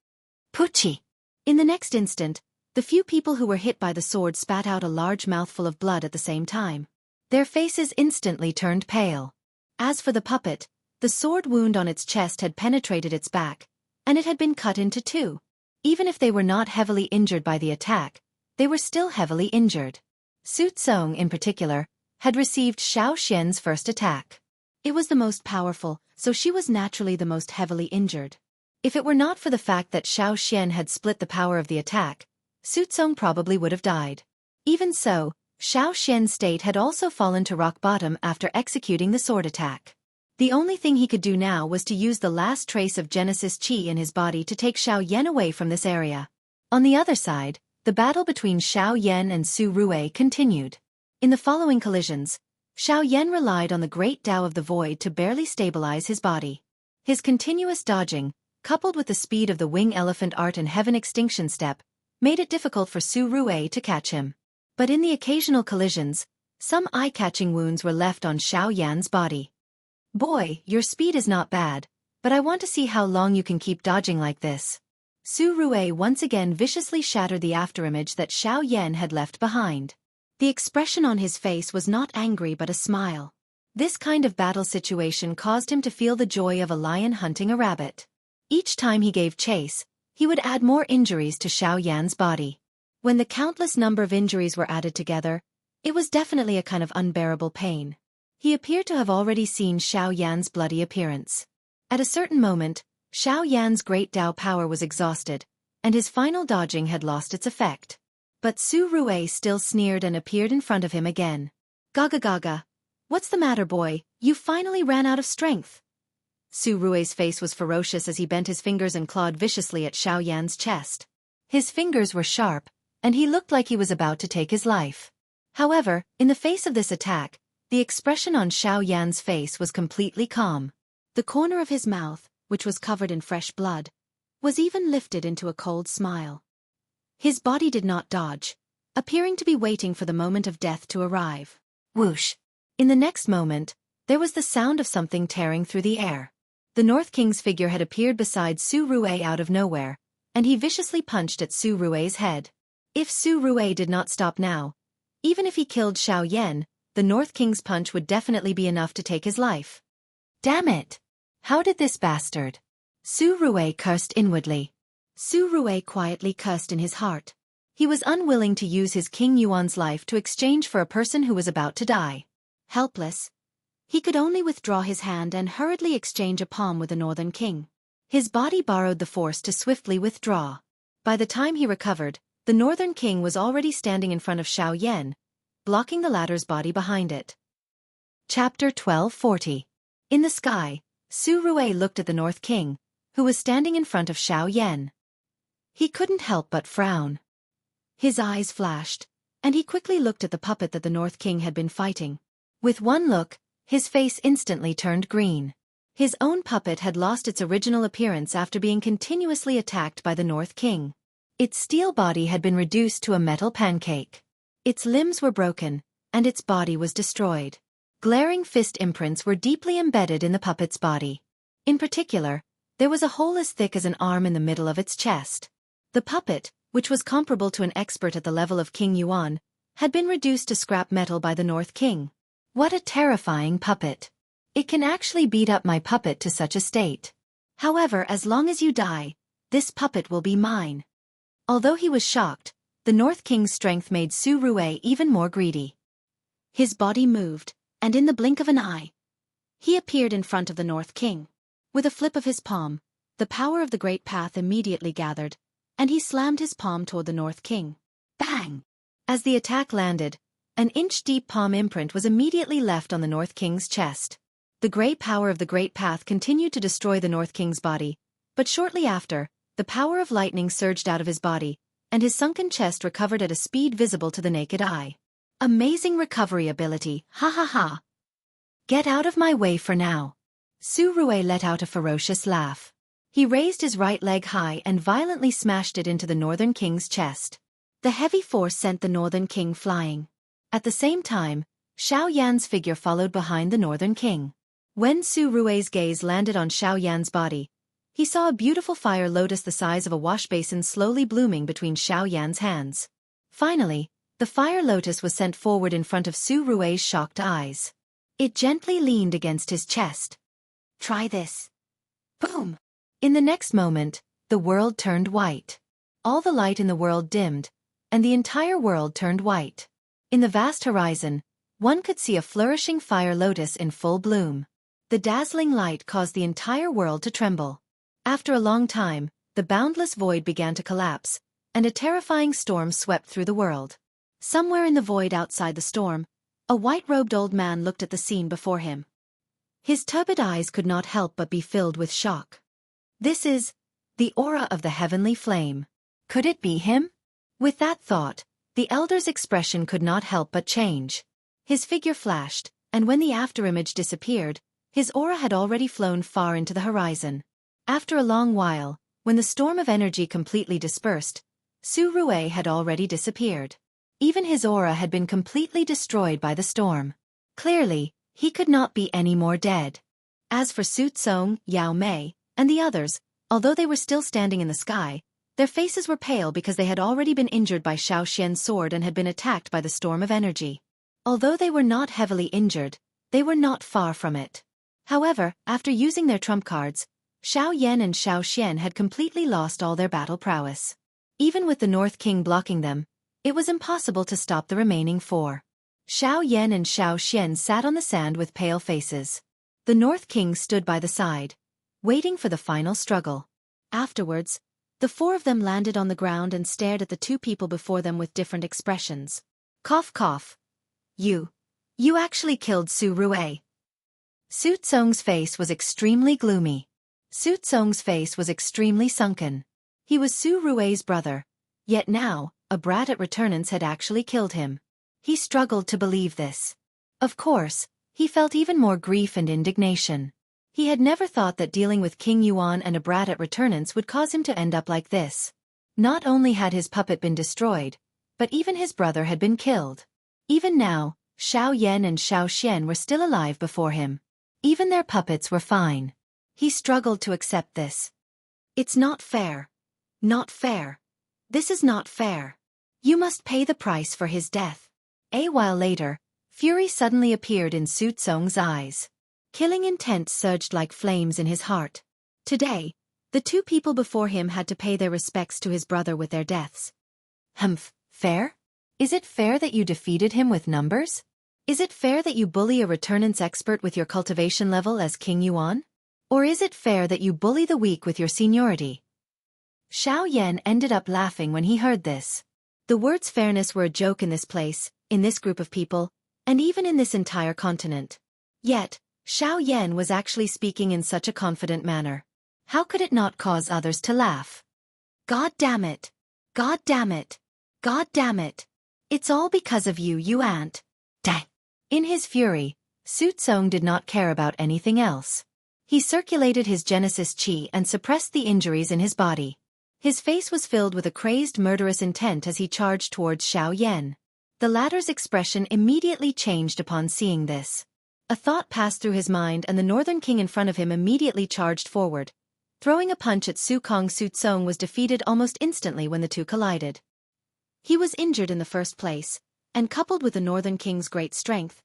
Puchi! In the next instant, the few people who were hit by the sword spat out a large mouthful of blood at the same time. Their faces instantly turned pale. As for the puppet, the sword wound on its chest had penetrated its back, and it had been cut into two. Even if they were not heavily injured by the attack, they were still heavily injured. Su Tsong, in particular, had received Xiao Xian's first attack. It was the most powerful, so she was naturally the most heavily injured. If it were not for the fact that Xiao Xian had split the power of the attack, Su Tsong probably would have died. Even so, Xianxia's state had also fallen to rock bottom after executing the sword attack. The only thing he could do now was to use the last trace of Genesis Qi in his body to take Xiaoyan away from this area. On the other side, the battle between Xiaoyan and Su Ruwei continued. In the following collisions, Xiaoyan relied on the great Tao of the Void to barely stabilize his body. His continuous dodging, coupled with the speed of the Wing Elephant Art and Heaven Extinction Step, made it difficult for Su Ruwei to catch him. But in the occasional collisions, some eye-catching wounds were left on Xiaoyan's body. "Boy, your speed is not bad, but I want to see how long you can keep dodging like this." Su Ruwei once again viciously shattered the afterimage that Xiaoyan had left behind. The expression on his face was not angry but a smile. This kind of battle situation caused him to feel the joy of a lion hunting a rabbit. Each time he gave chase, he would add more injuries to Xiaoyan's body. When the countless number of injuries were added together, it was definitely a kind of unbearable pain. He appeared to have already seen Xiaoyan's bloody appearance. At a certain moment, Xiaoyan's great Tao power was exhausted, and his final dodging had lost its effect. But Su Ruwei still sneered and appeared in front of him again. "Gaga gaga. What's the matter, boy? You finally ran out of strength." Su Ruwei's face was ferocious as he bent his fingers and clawed viciously at Xiaoyan's chest. His fingers were sharp, and he looked like he was about to take his life. However, in the face of this attack, the expression on Xiaoyan's face was completely calm. The corner of his mouth, which was covered in fresh blood, was even lifted into a cold smile. His body did not dodge, appearing to be waiting for the moment of death to arrive. Whoosh! In the next moment, there was the sound of something tearing through the air. The North King's figure had appeared beside Su Ruwei out of nowhere, and he viciously punched at Su Ruwei's head. If Su Ruwei did not stop now, even if he killed Xiaoyan, the North King's punch would definitely be enough to take his life. "Damn it! How did this bastard?" Su Ruwei cursed inwardly. Su Ruwei quietly cursed in his heart. He was unwilling to use his King Yuan's life to exchange for a person who was about to die. Helpless, he could only withdraw his hand and hurriedly exchange a palm with the Northern King. His body borrowed the force to swiftly withdraw. By the time he recovered, the Northern King was already standing in front of Xiaoyan, blocking the latter's body behind it. Chapter 1240. In the sky, Su Ruwei looked at the North King, who was standing in front of Xiaoyan. He couldn't help but frown. His eyes flashed, and he quickly looked at the puppet that the North King had been fighting. With one look, his face instantly turned green. His own puppet had lost its original appearance after being continuously attacked by the North King. Its steel body had been reduced to a metal pancake. Its limbs were broken, and its body was destroyed. Glaring fist imprints were deeply embedded in the puppet's body. In particular, there was a hole as thick as an arm in the middle of its chest. The puppet, which was comparable to an expert at the level of King Yuan, had been reduced to scrap metal by the North King. What a terrifying puppet! It can actually beat up my puppet to such a state. However, as long as you die, this puppet will be mine. Although he was shocked, the North King's strength made Su Ruwei even more greedy. His body moved, and in the blink of an eye, he appeared in front of the North King. With a flip of his palm, the power of the Great Path immediately gathered, and he slammed his palm toward the North King. Bang! As the attack landed, an inch-deep palm imprint was immediately left on the North King's chest. The great power of the Great Path continued to destroy the North King's body, but shortly after, the power of lightning surged out of his body, and his sunken chest recovered at a speed visible to the naked eye. Amazing recovery ability, ha ha ha! Get out of my way for now. Su Ruwei let out a ferocious laugh. He raised his right leg high and violently smashed it into the Northern King's chest. The heavy force sent the Northern King flying. At the same time, Xiaoyan's figure followed behind the Northern King. When Su Ruwei's gaze landed on Xiaoyan's body, he saw a beautiful fire lotus the size of a wash basin slowly blooming between Xiaoyan's hands. Finally, the fire lotus was sent forward in front of Su Ruwei's shocked eyes. It gently leaned against his chest. Try this. Boom! In the next moment, the world turned white. All the light in the world dimmed, and the entire world turned white. In the vast horizon, one could see a flourishing fire lotus in full bloom. The dazzling light caused the entire world to tremble. After a long time, the boundless void began to collapse, and a terrifying storm swept through the world. Somewhere in the void outside the storm, a white-robed old man looked at the scene before him. His turbid eyes could not help but be filled with shock. This is the aura of the heavenly flame. Could it be him? With that thought, the elder's expression could not help but change. His figure flashed, and when the afterimage disappeared, his aura had already flown far into the horizon. After a long while, when the storm of energy completely dispersed, Su Rue had already disappeared. Even his aura had been completely destroyed by the storm. Clearly, he could not be any more dead. As for Su Tsong, Yao Mei, and the others, although they were still standing in the sky, their faces were pale because they had already been injured by Xiao Xian's sword and had been attacked by the storm of energy. Although they were not heavily injured, they were not far from it. However, after using their trump cards, Xiao Yan and Xiao Xian had completely lost all their battle prowess. Even with the North King blocking them, it was impossible to stop the remaining four. Xiao Yan and Xiao Xian sat on the sand with pale faces. The North King stood by the side, waiting for the final struggle. Afterwards, the four of them landed on the ground and stared at the two people before them with different expressions. Cough cough. You actually killed Su Rue. Su Tsong's face was extremely gloomy. Su Tsong's face was extremely sunken. He was Su Rue's brother, yet now, a brat at returnance had actually killed him. He struggled to believe this. Of course, he felt even more grief and indignation. He had never thought that dealing with King Yuan and a brat at returnance would cause him to end up like this. Not only had his puppet been destroyed, but even his brother had been killed. Even now, Xiao Yan and Xiao Xian were still alive before him. Even their puppets were fine. He struggled to accept this. It's not fair. Not fair. This is not fair. You must pay the price for his death. A while later, fury suddenly appeared in Su Tsong's eyes. Killing intent surged like flames in his heart. Today, the two people before him had to pay their respects to his brother with their deaths. Humph, fair? Is it fair that you defeated him with numbers? Is it fair that you bully a returnance expert with your cultivation level as King Yuan? Or is it fair that you bully the weak with your seniority? Xiao Yan ended up laughing when he heard this. The words fairness were a joke in this place, in this group of people, and even in this entire continent. Yet, Xiao Yan was actually speaking in such a confident manner. How could it not cause others to laugh? God damn it! God damn it! God damn it! It's all because of you, you ant. Dang! In his fury, Su Tsong did not care about anything else. He circulated his Genesis Qi and suppressed the injuries in his body. His face was filled with a crazed murderous intent as he charged towards Xiao Yan. The latter's expression immediately changed upon seeing this. A thought passed through his mind and the Northern King in front of him immediately charged forward. Throwing a punch at Su Kong, Su Tsong was defeated almost instantly when the two collided. He was injured in the first place, and coupled with the Northern King's great strength,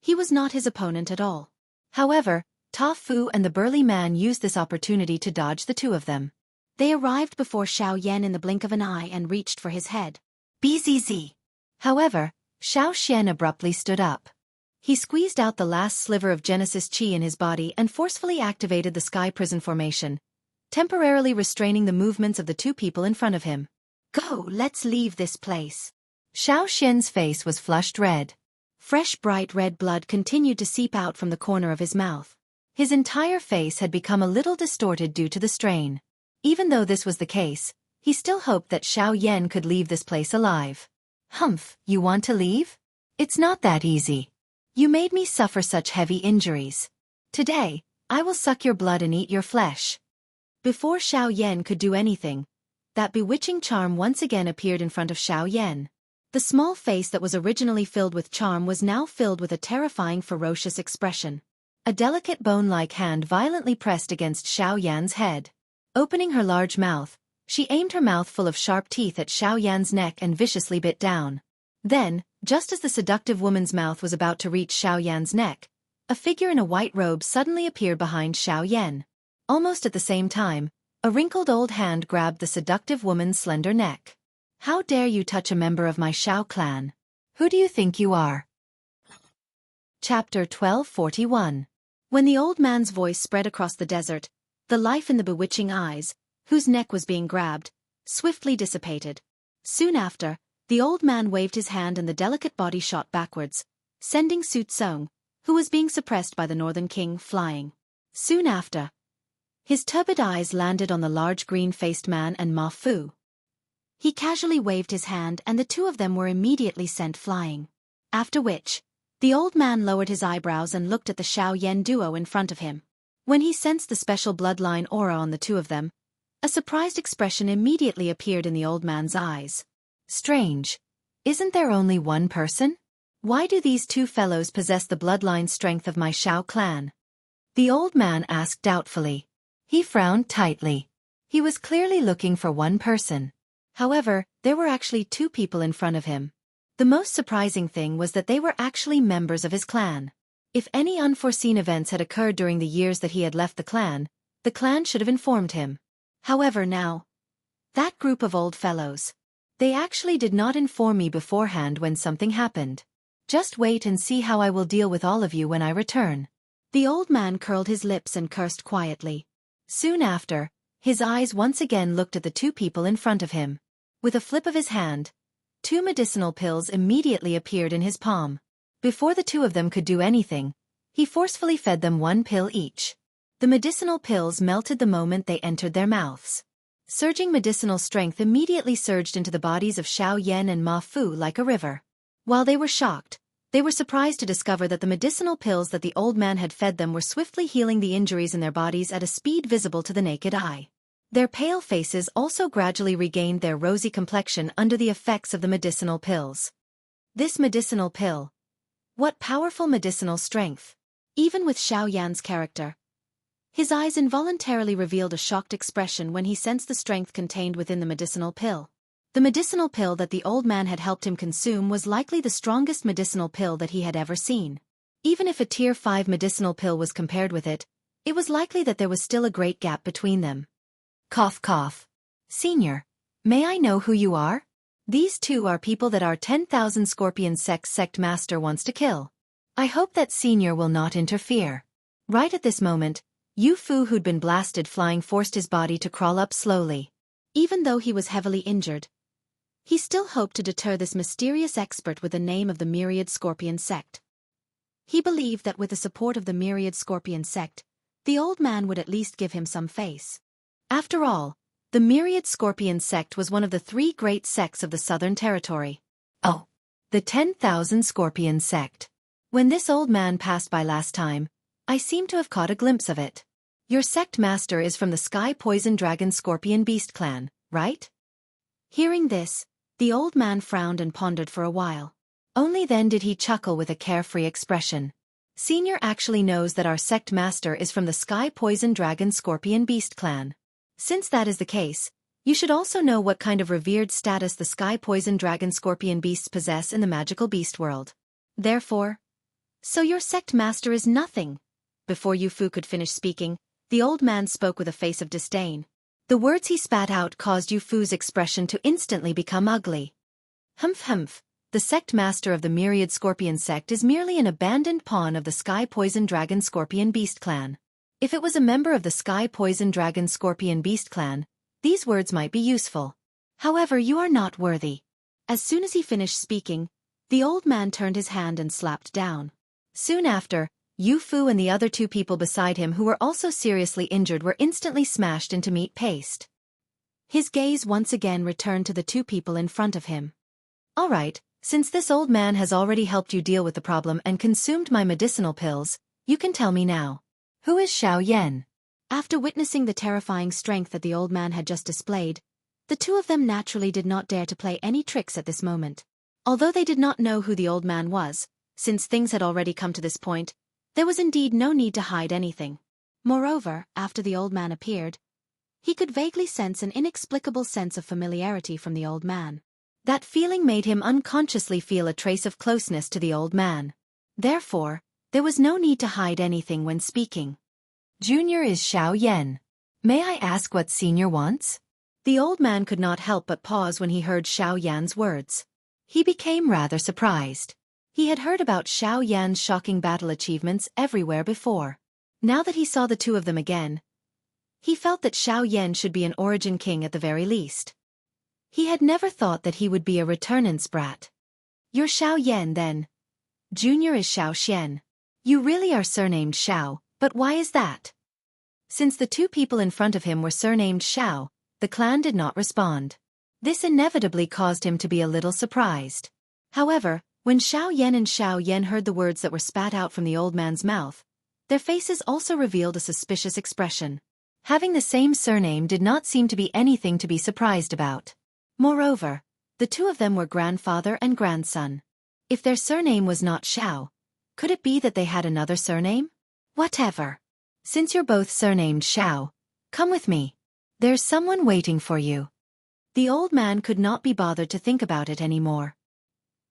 he was not his opponent at all. However, Ta Fu and the burly man used this opportunity to dodge the two of them. They arrived before Xiao Yan in the blink of an eye and reached for his head. BZZ. However, Xiao Xian abruptly stood up. He squeezed out the last sliver of Genesis Qi in his body and forcefully activated the sky prison formation, temporarily restraining the movements of the two people in front of him. Go, let's leave this place. Xiao Xian's face was flushed red. Fresh bright red blood continued to seep out from the corner of his mouth. His entire face had become a little distorted due to the strain. Even though this was the case, he still hoped that Xiao Yan could leave this place alive. Humph, you want to leave? It's not that easy. You made me suffer such heavy injuries. Today, I will suck your blood and eat your flesh. Before Xiao Yan could do anything, that bewitching charm once again appeared in front of Xiao Yan. The small face that was originally filled with charm was now filled with a terrifying ferocious expression. A delicate bone-like hand violently pressed against Xiao Yan's head. Opening her large mouth, she aimed her mouth full of sharp teeth at Xiao Yan's neck and viciously bit down. Then, just as the seductive woman's mouth was about to reach Xiao Yan's neck, a figure in a white robe suddenly appeared behind Xiao Yan. Almost at the same time, a wrinkled old hand grabbed the seductive woman's slender neck. How dare you touch a member of my Xiao clan? Who do you think you are? Chapter 1241. When the old man's voice spread across the desert, the life in the bewitching eyes, whose neck was being grabbed, swiftly dissipated. Soon after, The old man waved his hand and the delicate body shot backwards, sending Su Tsong, who was being suppressed by the Northern King, flying. Soon after, his turbid eyes landed on the large green-faced man and Ma Fu. He casually waved his hand and the two of them were immediately sent flying. After which, the old man lowered his eyebrows and looked at the Xiaoyan duo in front of him. When he sensed the special bloodline aura on the two of them, a surprised expression immediately appeared in the old man's eyes. Strange. Isn't there only one person? Why do these two fellows possess the bloodline strength of my Xiao clan? The old man asked doubtfully. He frowned tightly. He was clearly looking for one person. However, there were actually two people in front of him. The most surprising thing was that they were actually members of his clan. If any unforeseen events had occurred during the years that he had left the clan should have informed him. However now, that group of old fellows, they actually did not inform me beforehand when something happened. Just wait and see how I will deal with all of you when I return. The old man curled his lips and cursed quietly. Soon after, his eyes once again looked at the two people in front of him. With a flip of his hand, 2 medicinal pills immediately appeared in his palm. Before the two of them could do anything, he forcefully fed them 1 pill each. The medicinal pills melted the moment they entered their mouths. Surging medicinal strength immediately surged into the bodies of Xiao Yan and Ma Fu like a river. While they were shocked, they were surprised to discover that the medicinal pills that the old man had fed them were swiftly healing the injuries in their bodies at a speed visible to the naked eye. Their pale faces also gradually regained their rosy complexion under the effects of the medicinal pills. This medicinal pill. What powerful medicinal strength! Even with Xiao Yan's character. His eyes involuntarily revealed a shocked expression when he sensed the strength contained within the medicinal pill. The medicinal pill that the old man had helped him consume was likely the strongest medicinal pill that he had ever seen. Even if a tier 5 medicinal pill was compared with it, it was likely that there was still a great gap between them. Cough cough. Senior, may I know who you are? These two are people that our 10,000 Scorpion sect master wants to kill. I hope that Senior will not interfere. Right at this moment, Yu Fu, who'd been blasted flying, forced his body to crawl up slowly. Even though he was heavily injured, he still hoped to deter this mysterious expert with the name of the Myriad Scorpion sect. He believed that with the support of the Myriad Scorpion sect, the old man would at least give him some face. After all, the Myriad Scorpion sect was one of the 3 great sects of the Southern Territory. Oh, the 10,000 Scorpion sect. When this old man passed by last time, I seem to have caught a glimpse of it. Your sect master is from the Sky Poison Dragon Scorpion Beast clan, right? Hearing this, the old man frowned and pondered for a while. Only then did he chuckle with a carefree expression. Senior actually knows that our sect master is from the Sky Poison Dragon Scorpion Beast clan. Since that is the case, you should also know what kind of revered status the Sky Poison Dragon Scorpion beasts possess in the magical beast world. Therefore, so your sect master is nothing. Before Yu Fu could finish speaking, the old man spoke with a face of disdain. The words he spat out caused Yu Fu's expression to instantly become ugly. Humph. The sect master of the Myriad Scorpion sect is merely an abandoned pawn of the Sky Poison Dragon Scorpion Beast clan. If it was a member of the Sky Poison Dragon Scorpion Beast clan, these words might be useful. However, you are not worthy. As soon as he finished speaking, the old man turned his hand and slapped down. Soon after, Yu Fu and the other 2 people beside him who were also seriously injured were instantly smashed into meat paste. His gaze once again returned to the 2 people in front of him. All right, since this old man has already helped you deal with the problem and consumed my medicinal pills, you can tell me now. Who is Xiao Yan? After witnessing the terrifying strength that the old man had just displayed, the 2 of them naturally did not dare to play any tricks at this moment. Although they did not know who the old man was, since things had already come to this point, there was indeed no need to hide anything. Moreover, after the old man appeared, he could vaguely sense an inexplicable sense of familiarity from the old man. That feeling made him unconsciously feel a trace of closeness to the old man. Therefore, there was no need to hide anything when speaking. Junior is Xiao Yan. May I ask what Senior wants? The old man could not help but pause when he heard Xiao Yan's words. He became rather surprised. He had heard about Xiao Yan's shocking battle achievements everywhere before. Now that he saw the 2 of them again, he felt that Xiao Yan should be an origin king at the very least. He had never thought that he would be a returnant's brat. You're Xiao Yan then. Junior is Xiao Xian. You really are surnamed Xiao, but why is that? Since the two people in front of him were surnamed Xiao, the clan did not respond. This inevitably caused him to be a little surprised. However, when Xiao Yan and Xiao Yan heard the words that were spat out from the old man's mouth, their faces also revealed a suspicious expression. Having the same surname did not seem to be anything to be surprised about. Moreover, the two of them were grandfather and grandson. If their surname was not Xiao, could it be that they had another surname? Whatever. Since you're both surnamed Xiao, come with me. There's someone waiting for you. The old man could not be bothered to think about it anymore.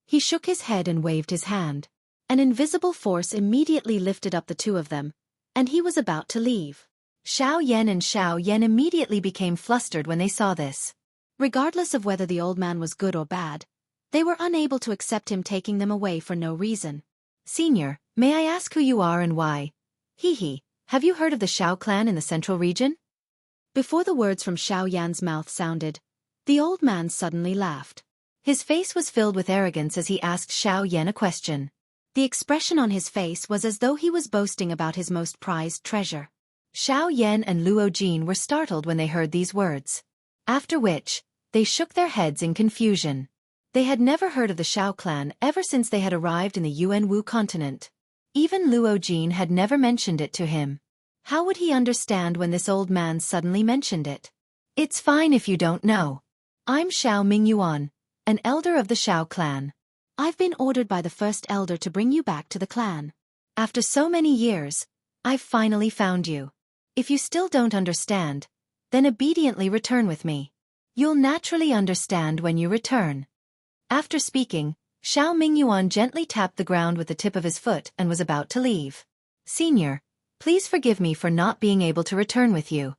He shook his head and waved his hand. An invisible force immediately lifted up the two of them, and he was about to leave. Xiao Yan and Xiao Yan immediately became flustered when they saw this. Regardless of whether the old man was good or bad, they were unable to accept him taking them away for no reason. Senior, may I ask who you are and why? Hee, have you heard of the Xiao clan in the central region? Before the words from Xiao Yan's mouth sounded, the old man suddenly laughed. His face was filled with arrogance as he asked Xiao Yan a question. The expression on his face was as though he was boasting about his most prized treasure. Xiao Yan and Luo Jin were startled when they heard these words. After which, they shook their heads in confusion. They had never heard of the Xiao clan ever since they had arrived in the Yuanwu continent. Even Luo Jin had never mentioned it to him. How would he understand when this old man suddenly mentioned it? It's fine if you don't know. I'm Xiao Mingyuan, an elder of the Xiao clan. I've been ordered by the first elder to bring you back to the clan. After so many years, I've finally found you. If you still don't understand, then obediently return with me. You'll naturally understand when you return. After speaking, Xiao Mingyuan gently tapped the ground with the tip of his foot and was about to leave. Senior, please forgive me for not being able to return with you.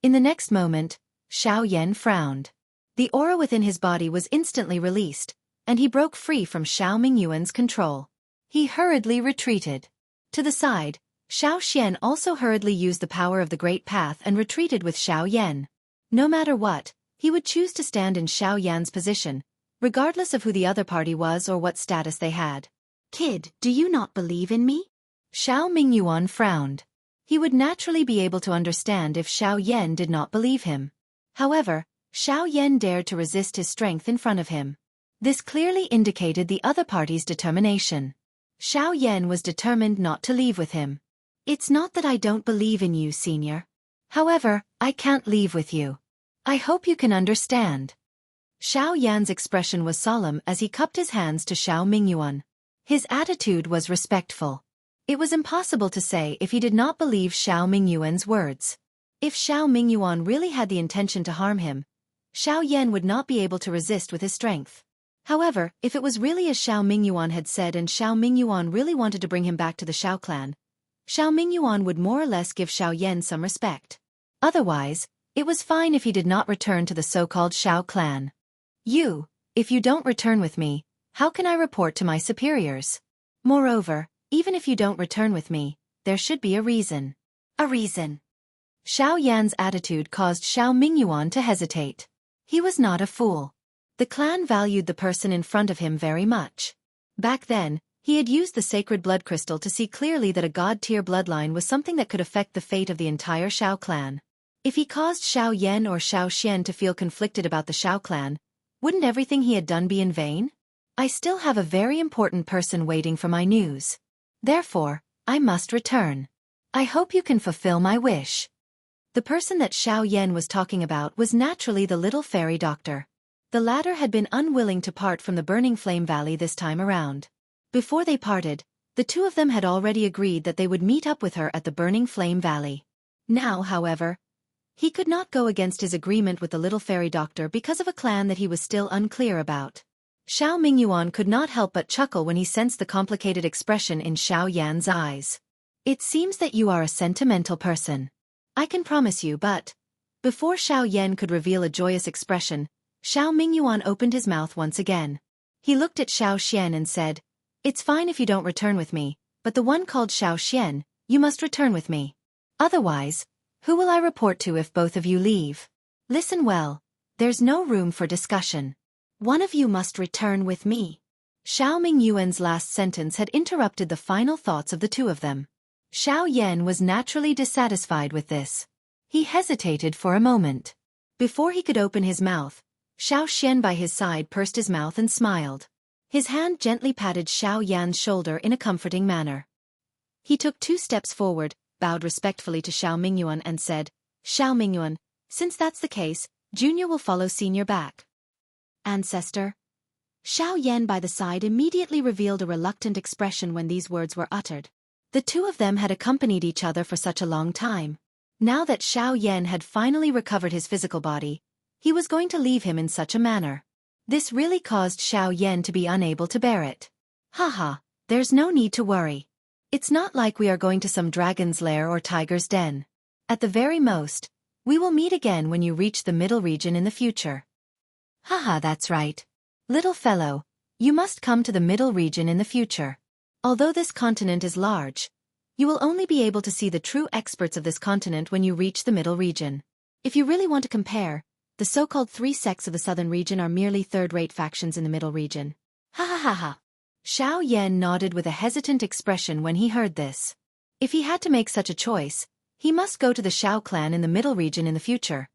In the next moment, Xiao Yan frowned. The aura within his body was instantly released, and he broke free from Xiao Mingyuan's control. He hurriedly retreated. To the side, Xiao Xian also hurriedly used the power of the Great Path and retreated with Xiao Yan. No matter what, he would choose to stand in Xiao Yan's position, regardless of who the other party was or what status they had. Kid, do you not believe in me? Xiao Mingyuan frowned. He would naturally be able to understand if Xiao Yan did not believe him. However, Xiao Yan dared to resist his strength in front of him. This clearly indicated the other party's determination. Xiao Yan was determined not to leave with him. It's not that I don't believe in you, senior. However, I can't leave with you. I hope you can understand. Xiao Yan's expression was solemn as he cupped his hands to Xiao Mingyuan. His attitude was respectful. It was impossible to say if he did not believe Xiao Mingyuan's words. If Xiao Mingyuan really had the intention to harm him, Xiao Yan would not be able to resist with his strength. However, if it was really as Xiao Mingyuan had said and Xiao Mingyuan really wanted to bring him back to the Xiao clan, Xiao Mingyuan would more or less give Xiao Yan some respect. Otherwise, it was fine if he did not return to the so-called Xiao clan. If you don't return with me, how can I report to my superiors? Moreover, even if you don't return with me, there should be a reason. A reason. Xiao Yan's attitude caused Xiao Mingyuan to hesitate. He was not a fool. The clan valued the person in front of him very much. Back then, he had used the sacred blood crystal to see clearly that a god-tier bloodline was something that could affect the fate of the entire Xiao clan. If he caused Xiao Yan or Xiao Xian to feel conflicted about the Xiao clan, wouldn't everything he had done be in vain? I still have a very important person waiting for my news. Therefore, I must return. I hope you can fulfill my wish. The person that Xiao Yan was talking about was naturally the little fairy doctor. The latter had been unwilling to part from the Burning Flame Valley this time around. Before they parted, the two of them had already agreed that they would meet up with her at the Burning Flame Valley. Now, however, he could not go against his agreement with the little fairy doctor because of a clan that he was still unclear about. Xiao Mingyuan could not help but chuckle when he sensed the complicated expression in Xiao Yan's eyes. It seems that you are a sentimental person. I can promise you, but... Before Xiao Yan could reveal a joyous expression, Xiao Mingyuan opened his mouth once again. He looked at Xiao Xian and said, "It's fine if you don't return with me, but the one called Xiao Xian, you must return with me. Otherwise, who will I report to if both of you leave? Listen well. There's no room for discussion. One of you must return with me. Xiao Mingyuan's last sentence had interrupted the final thoughts of the two of them. Xiao Yan was naturally dissatisfied with this. He hesitated for a moment. Before he could open his mouth, Xiao Xian by his side pursed his mouth and smiled. His hand gently patted Xiao Yan's shoulder in a comforting manner. He took 2 steps forward, bowed respectfully to Xiao Mingyuan and said, Xiao Mingyuan, since that's the case, Junior will follow Senior back. Ancestor. Xiao Yan by the side immediately revealed a reluctant expression when these words were uttered. The two of them had accompanied each other for such a long time. Now that Xiao Yan had finally recovered his physical body, he was going to leave him in such a manner. This really caused Xiao Yan to be unable to bear it. Haha, there's no need to worry. It's not like we are going to some dragon's lair or tiger's den. At the very most, we will meet again when you reach the middle region in the future. Haha, that's right. Little fellow, you must come to the middle region in the future. Although this continent is large, you will only be able to see the true experts of this continent when you reach the middle region. If you really want to compare, the so-called 3 sects of the southern region are merely third-rate factions in the middle region. Ha ha ha ha. Xiao Yan nodded with a hesitant expression when he heard this. If he had to make such a choice, he must go to the Xiao clan in the middle region in the future.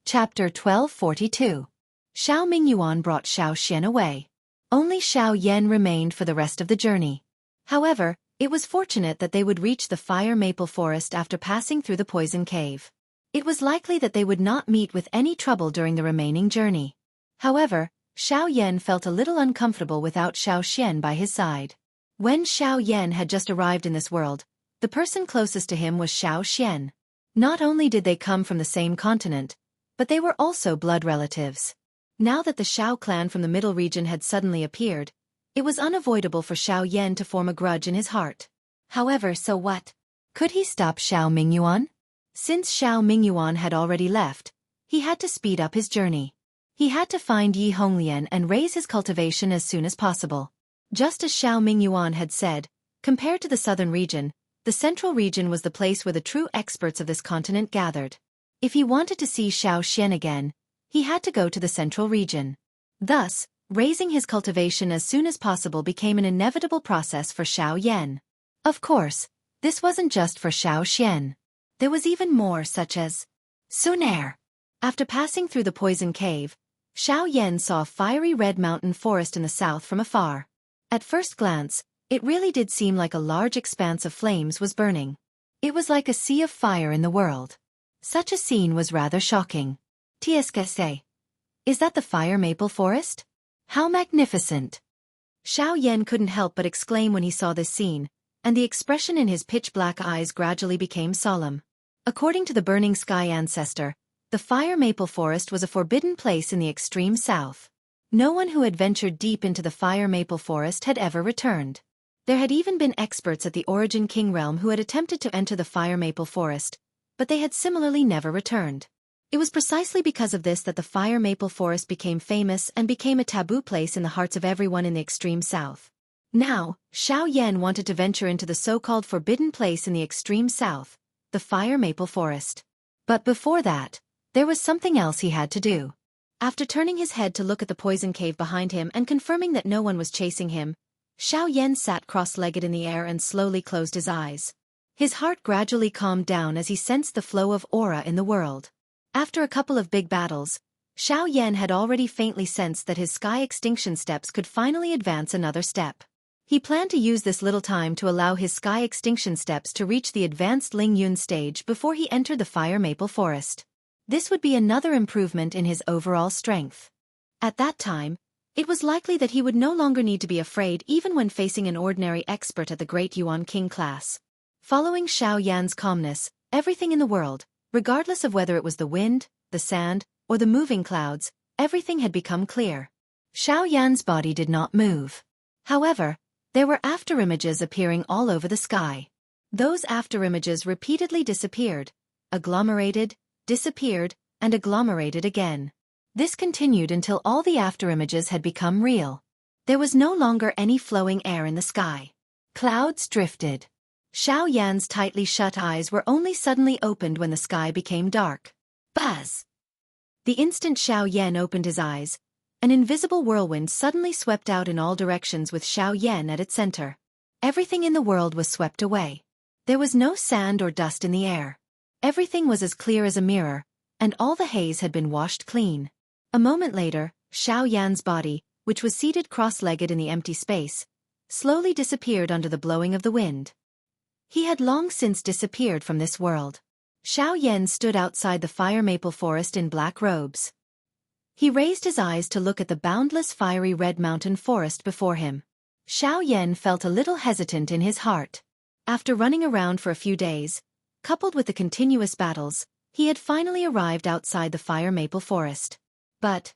Chapter 1242. Xiao Mingyuan brought Xiao Xian away. Only Xiao Yan remained for the rest of the journey. However, it was fortunate that they would reach the fire maple forest after passing through the poison cave. It was likely that they would not meet with any trouble during the remaining journey. However, Xiao Yan felt a little uncomfortable without Xiao Xian by his side. When Xiao Yan had just arrived in this world, the person closest to him was Xiao Xian. Not only did they come from the same continent, but they were also blood relatives. Now that the Xiao clan from the middle region had suddenly appeared, it was unavoidable for Xiao Yan to form a grudge in his heart. However, so what? Could he stop Xiao Mingyuan? Since Xiao Mingyuan had already left, he had to speed up his journey. He had to find Yi Honglian and raise his cultivation as soon as possible. Just as Xiao Mingyuan had said, compared to the southern region, the central region was the place where the true experts of this continent gathered. If he wanted to see Xiao Xian again, he had to go to the central region. Thus, raising his cultivation as soon as possible became an inevitable process for Xiao Yan. Of course, this wasn't just for Xiao Xian. There was even more, such as Sunair. After passing through the poison cave, Xiao Yan saw a fiery red mountain forest in the south from afar. At first glance, it really did seem like a large expanse of flames was burning. It was like a sea of fire in the world. Such a scene was rather shocking. Tieskese. Is that the fire maple forest? How magnificent! Xiao Yan couldn't help but exclaim when he saw this scene, and the expression in his pitch-black eyes gradually became solemn. According to the Burning Sky ancestor, the fire maple forest was a forbidden place in the extreme south. No one who had ventured deep into the fire maple forest had ever returned. There had even been experts at the Origin King realm who had attempted to enter the fire maple forest, but they had similarly never returned. It was precisely because of this that the fire maple forest became famous and became a taboo place in the hearts of everyone in the extreme south. Now, Xiao Yan wanted to venture into the so-called forbidden place in the extreme south, the fire maple forest. But before that, there was something else he had to do. After turning his head to look at the poison cave behind him and confirming that no one was chasing him, Xiao Yan sat cross-legged in the air and slowly closed his eyes. His heart gradually calmed down as he sensed the flow of aura in the world. After a couple of big battles, Xiao Yan had already faintly sensed that his sky extinction steps could finally advance another step. He planned to use this little time to allow his sky extinction steps to reach the advanced Ling Yun stage before he entered the fire maple forest. This would be another improvement in his overall strength. At that time, it was likely that he would no longer need to be afraid even when facing an ordinary expert at the Great Yuan King class. Following Xiao Yan's calmness, everything in the world, regardless of whether it was the wind, the sand, or the moving clouds, everything had become clear. Xiao Yan's body did not move. However, there were afterimages appearing all over the sky. Those afterimages repeatedly disappeared, agglomerated, disappeared, and agglomerated again. This continued until all the afterimages had become real. There was no longer any flowing air in the sky. Clouds drifted. Xiao Yan's tightly shut eyes were only suddenly opened when the sky became dark. Buzz! The instant Xiao Yan opened his eyes, an invisible whirlwind suddenly swept out in all directions with Xiao Yan at its center. Everything in the world was swept away. There was no sand or dust in the air. Everything was as clear as a mirror, and all the haze had been washed clean. A moment later, Xiao Yan's body, which was seated cross-legged in the empty space, slowly disappeared under the blowing of the wind. He had long since disappeared from this world. Xiao Yan stood outside the fire maple forest in black robes. He raised his eyes to look at the boundless fiery red mountain forest before him. Xiao Yan felt a little hesitant in his heart. After running around for a few days, coupled with the continuous battles, he had finally arrived outside the fire maple forest. But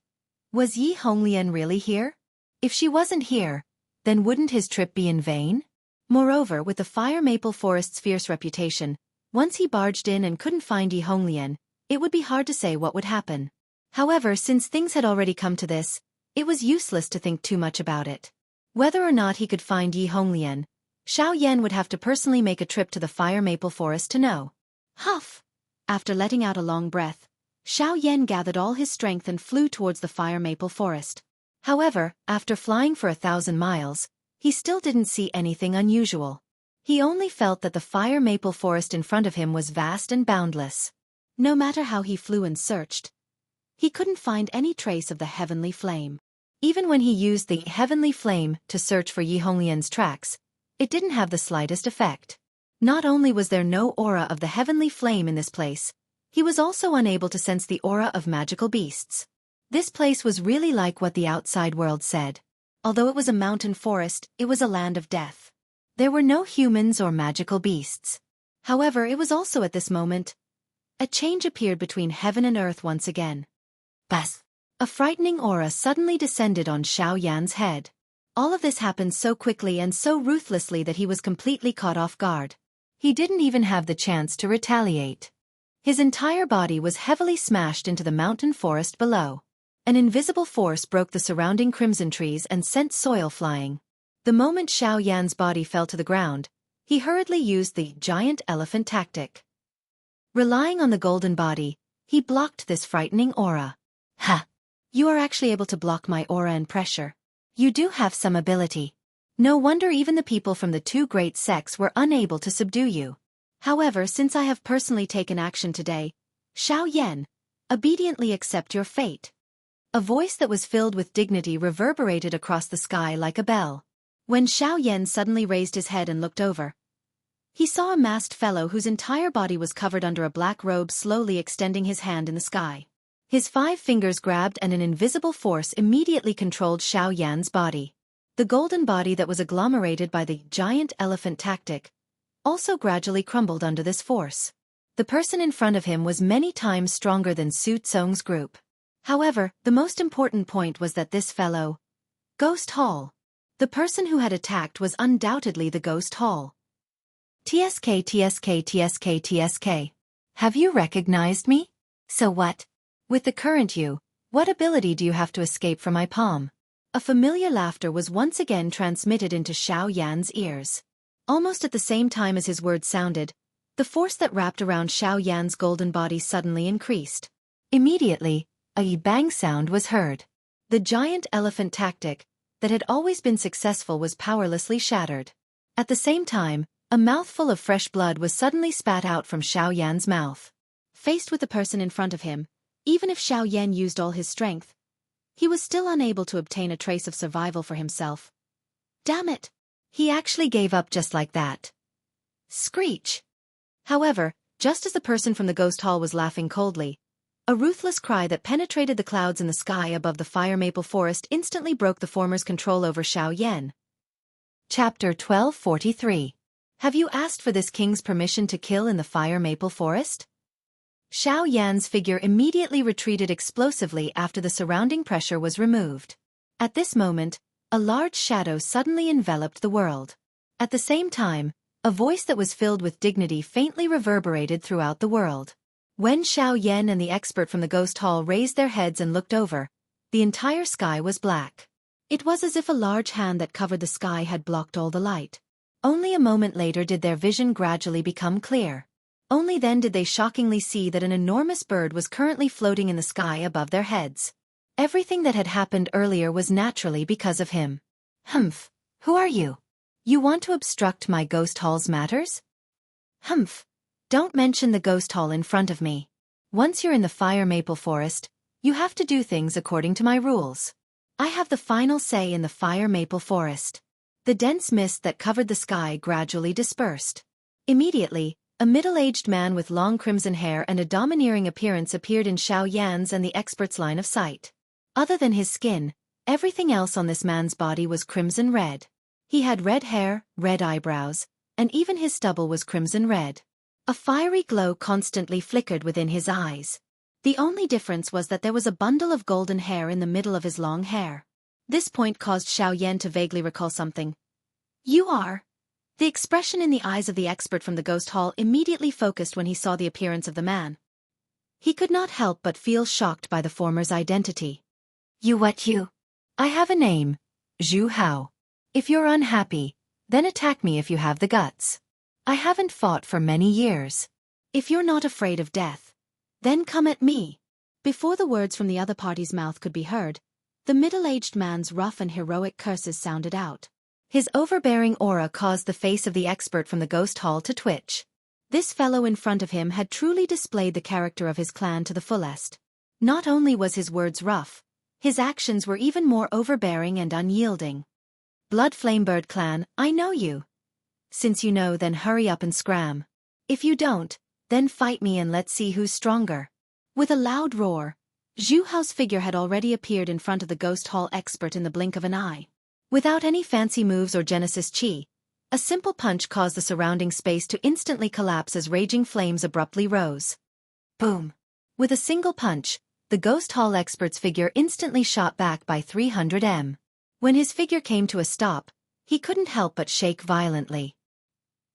was Yi Honglian really here? If she wasn't here, then wouldn't his trip be in vain? Moreover, with the fire maple forest's fierce reputation, once he barged in and couldn't find Yi Honglian, it would be hard to say what would happen. However, since things had already come to this, it was useless to think too much about it. Whether or not he could find Yi Honglian, Xiao Yan would have to personally make a trip to the fire maple forest to know. Huff! After letting out a long breath, Xiao Yan gathered all his strength and flew towards the fire maple forest. However, after flying for 1,000 miles, he still didn't see anything unusual. He only felt that the fire maple forest in front of him was vast and boundless. No matter how he flew and searched, he couldn't find any trace of the heavenly flame. Even when he used the heavenly flame to search for Yi Honglian's tracks, it didn't have the slightest effect. Not only was there no aura of the heavenly flame in this place, he was also unable to sense the aura of magical beasts. This place was really like what the outside world said. Although it was a mountain forest, it was a land of death. There were no humans or magical beasts. However, it was also at this moment, a change appeared between heaven and earth once again. Bas! A frightening aura suddenly descended on Xiao Yan's head. All of this happened so quickly and so ruthlessly that he was completely caught off guard. He didn't even have the chance to retaliate. His entire body was heavily smashed into the mountain forest below. An invisible force broke the surrounding crimson trees and sent soil flying. The moment Xiao Yan's body fell to the ground, he hurriedly used the giant elephant tactic. Relying on the golden body, he blocked this frightening aura. Ha! You are actually able to block my aura and pressure. You do have some ability. No wonder even the people from the two great sects were unable to subdue you. However, since I have personally taken action today, Xiao Yan, obediently accept your fate. A voice that was filled with dignity reverberated across the sky like a bell. When Xiao Yan suddenly raised his head and looked over, he saw a masked fellow whose entire body was covered under a black robe slowly extending his hand in the sky. His 5 fingers grabbed and an invisible force immediately controlled Xiao Yan's body. The golden body that was agglomerated by the giant elephant tactic also gradually crumbled under this force. The person in front of him was many times stronger than Su Tsong's group. However, the most important point was that this fellow, Ghost Hall. The person who had attacked was undoubtedly the Ghost Hall. TSK TSK TSK TSK. Have you recognized me? So what? With the current you, what ability do you have to escape from my palm? A familiar laughter was once again transmitted into Xiao Yan's ears. Almost at the same time as his words sounded, the force that wrapped around Xiao Yan's golden body suddenly increased. Immediately, a bang sound was heard. The giant elephant tactic, that had always been successful, was powerlessly shattered. At the same time, a mouthful of fresh blood was suddenly spat out from Xiao Yan's mouth. Faced with the person in front of him, even if Xiao Yan used all his strength, he was still unable to obtain a trace of survival for himself. Damn it! He actually gave up just like that. Screech! However, just as the person from the Ghost Hall was laughing coldly, a ruthless cry that penetrated the clouds in the sky above the fire maple forest instantly broke the former's control over Xiao Yan. Chapter 1243. Have you asked for this king's permission to kill in the fire maple forest? Xiao Yan's figure immediately retreated explosively after the surrounding pressure was removed. At this moment, a large shadow suddenly enveloped the world. At the same time, a voice that was filled with dignity faintly reverberated throughout the world. When Xiao Yan and the expert from the Ghost Hall raised their heads and looked over, the entire sky was black. It was as if a large hand that covered the sky had blocked all the light. Only a moment later did their vision gradually become clear. Only then did they shockingly see that an enormous bird was currently floating in the sky above their heads. Everything that had happened earlier was naturally because of him. Humph, who are you? You want to obstruct my ghost hall's matters? Humph, don't mention the ghost hall in front of me. Once you're in the fire maple forest, you have to do things according to my rules. I have the final say in the fire maple forest. The dense mist that covered the sky gradually dispersed. Immediately, a middle-aged man with long crimson hair and a domineering appearance appeared in Xianxia's and the expert's line of sight. Other than his skin, everything else on this man's body was crimson red. He had red hair, red eyebrows, and even his stubble was crimson red. A fiery glow constantly flickered within his eyes. The only difference was that there was a bundle of golden hair in the middle of his long hair. This point caused Xiaoyan to vaguely recall something. You are? The expression in the eyes of the expert from the ghost hall immediately focused when he saw the appearance of the man. He could not help but feel shocked by the former's identity. You what you? I have a name, Zhu Hao. If you're unhappy, then attack me if you have the guts. I haven't fought for many years. If you're not afraid of death, then come at me. Before the words from the other party's mouth could be heard, the middle-aged man's rough and heroic curses sounded out. His overbearing aura caused the face of the expert from the ghost hall to twitch. This fellow in front of him had truly displayed the character of his clan to the fullest. Not only was his words rough, his actions were even more overbearing and unyielding. Blood Flamebird clan, I know you. Since you know, then hurry up and scram. If you don't, then fight me and let's see who's stronger. With a loud roar, Zhu Hao's figure had already appeared in front of the ghost hall expert in the blink of an eye. Without any fancy moves or Genesis chi, a simple punch caused the surrounding space to instantly collapse as raging flames abruptly rose. Boom! With a single punch, the ghost hall expert's figure instantly shot back by 300 m. When his figure came to a stop, he couldn't help but shake violently.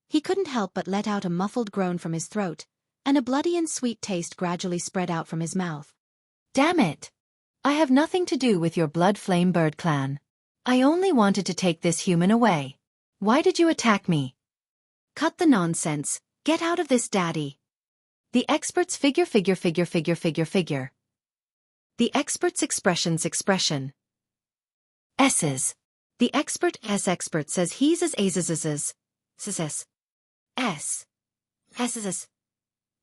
He couldn't help but let out a muffled groan from his throat, and a bloody and sweet taste gradually spread out from his mouth. Damn it! I have nothing to do with your Blood Flame Bird clan. I only wanted to take this human away. Why did you attack me? Cut the nonsense, get out of this, daddy. The expert's figure. The expert's expression. S's. The expert says he's as Az's. S.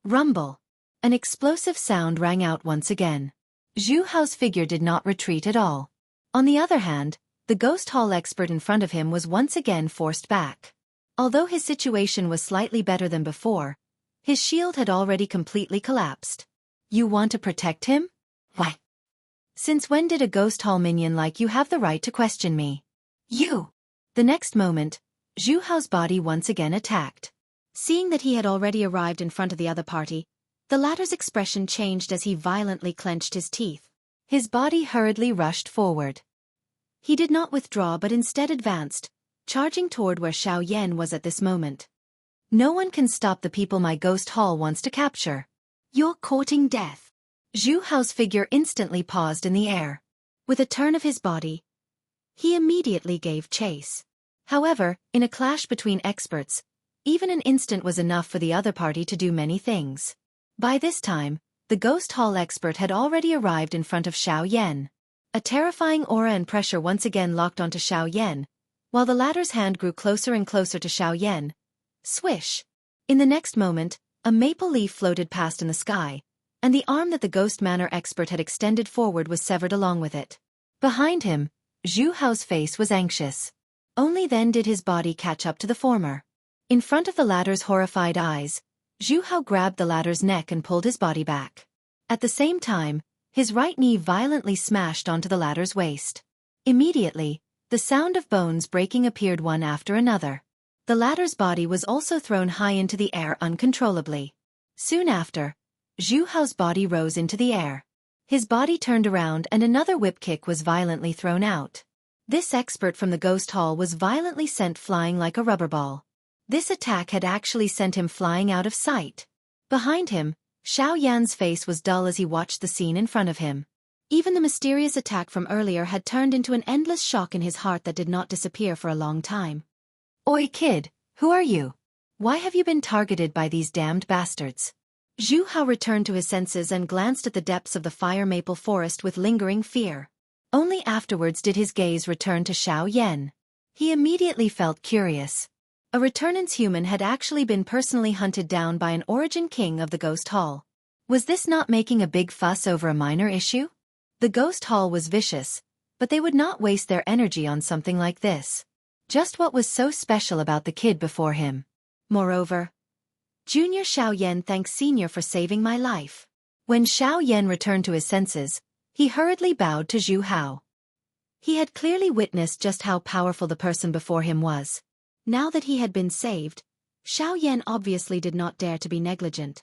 Rumble. An explosive sound rang out once again. Zhu Hao's figure did not retreat at all. On the other hand, the ghost hall expert in front of him was once again forced back. Although his situation was slightly better than before, his shield had already completely collapsed. You want to protect him? Why? Since when did a ghost hall minion like you have the right to question me? You! The next moment, Zhu Hao's body once again attacked. Seeing that he had already arrived in front of the other party, the latter's expression changed as he violently clenched his teeth. His body hurriedly rushed forward. He did not withdraw but instead advanced, charging toward where Xiaoyan was at this moment. No one can stop the people my ghost hall wants to capture. You're courting death. Zhu Hao's figure instantly paused in the air. With a turn of his body, he immediately gave chase. However, in a clash between experts, even an instant was enough for the other party to do many things. By this time, the ghost hall expert had already arrived in front of Xiaoyan. A terrifying aura and pressure once again locked onto Xiaoyan, while the latter's hand grew closer and closer to Xiaoyan. Swish! In the next moment, a maple leaf floated past in the sky, and the arm that the ghost manor expert had extended forward was severed along with it. Behind him, Zhu Hao's face was anxious. Only then did his body catch up to the former. In front of the latter's horrified eyes, Zhu Hao grabbed the latter's neck and pulled his body back. At the same time, his right knee violently smashed onto the latter's waist. Immediately, the sound of bones breaking appeared one after another. The latter's body was also thrown high into the air uncontrollably. Soon after, Zhu Hao's body rose into the air. His body turned around and another whip kick was violently thrown out. This expert from the ghost hall was violently sent flying like a rubber ball. This attack had actually sent him flying out of sight. Behind him, Xiaoyan's face was dull as he watched the scene in front of him. Even the mysterious attack from earlier had turned into an endless shock in his heart that did not disappear for a long time. Oi kid, who are you? Why have you been targeted by these damned bastards? Zhu Hao returned to his senses and glanced at the depths of the fire maple forest with lingering fear. Only afterwards did his gaze return to Xiaoyan. He immediately felt curious. A returnance human had actually been personally hunted down by an origin king of the Ghost Hall. Was this not making a big fuss over a minor issue? The Ghost Hall was vicious, but they would not waste their energy on something like this. Just what was so special about the kid before him? Moreover, Junior Xiaoyan thanks Senior for saving my life. When Xiaoyan returned to his senses, he hurriedly bowed to Zhu Hao. He had clearly witnessed just how powerful the person before him was. Now that he had been saved, Xiaoyan obviously did not dare to be negligent.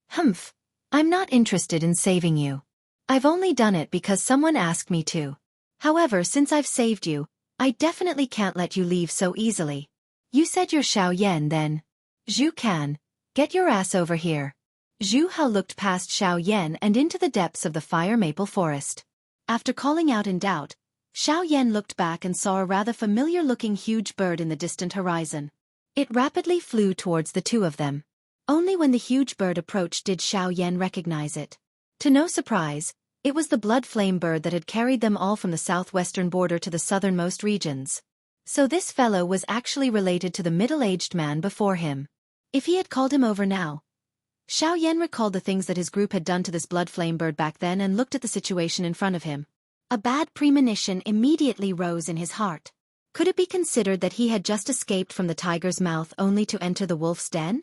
Humph, I'm not interested in saving you. I've only done it because someone asked me to. However, since I've saved you, I definitely can't let you leave so easily. You said you're Xiaoyan then. Zhu Can, get your ass over here. Zhu Hao looked past Xiaoyan and into the depths of the fire maple forest. After calling out in doubt, Xiaoyan looked back and saw a rather familiar-looking huge bird in the distant horizon. It rapidly flew towards the two of them. Only when the huge bird approached did Xiaoyan recognize it. To no surprise, it was the blood flame bird that had carried them all from the southwestern border to the southernmost regions. So this fellow was actually related to the middle-aged man before him. If he had called him over now. Xiaoyan recalled the things that his group had done to this blood flame bird back then and looked at the situation in front of him. A bad premonition immediately rose in his heart. Could it be considered that he had just escaped from the tiger's mouth only to enter the wolf's den?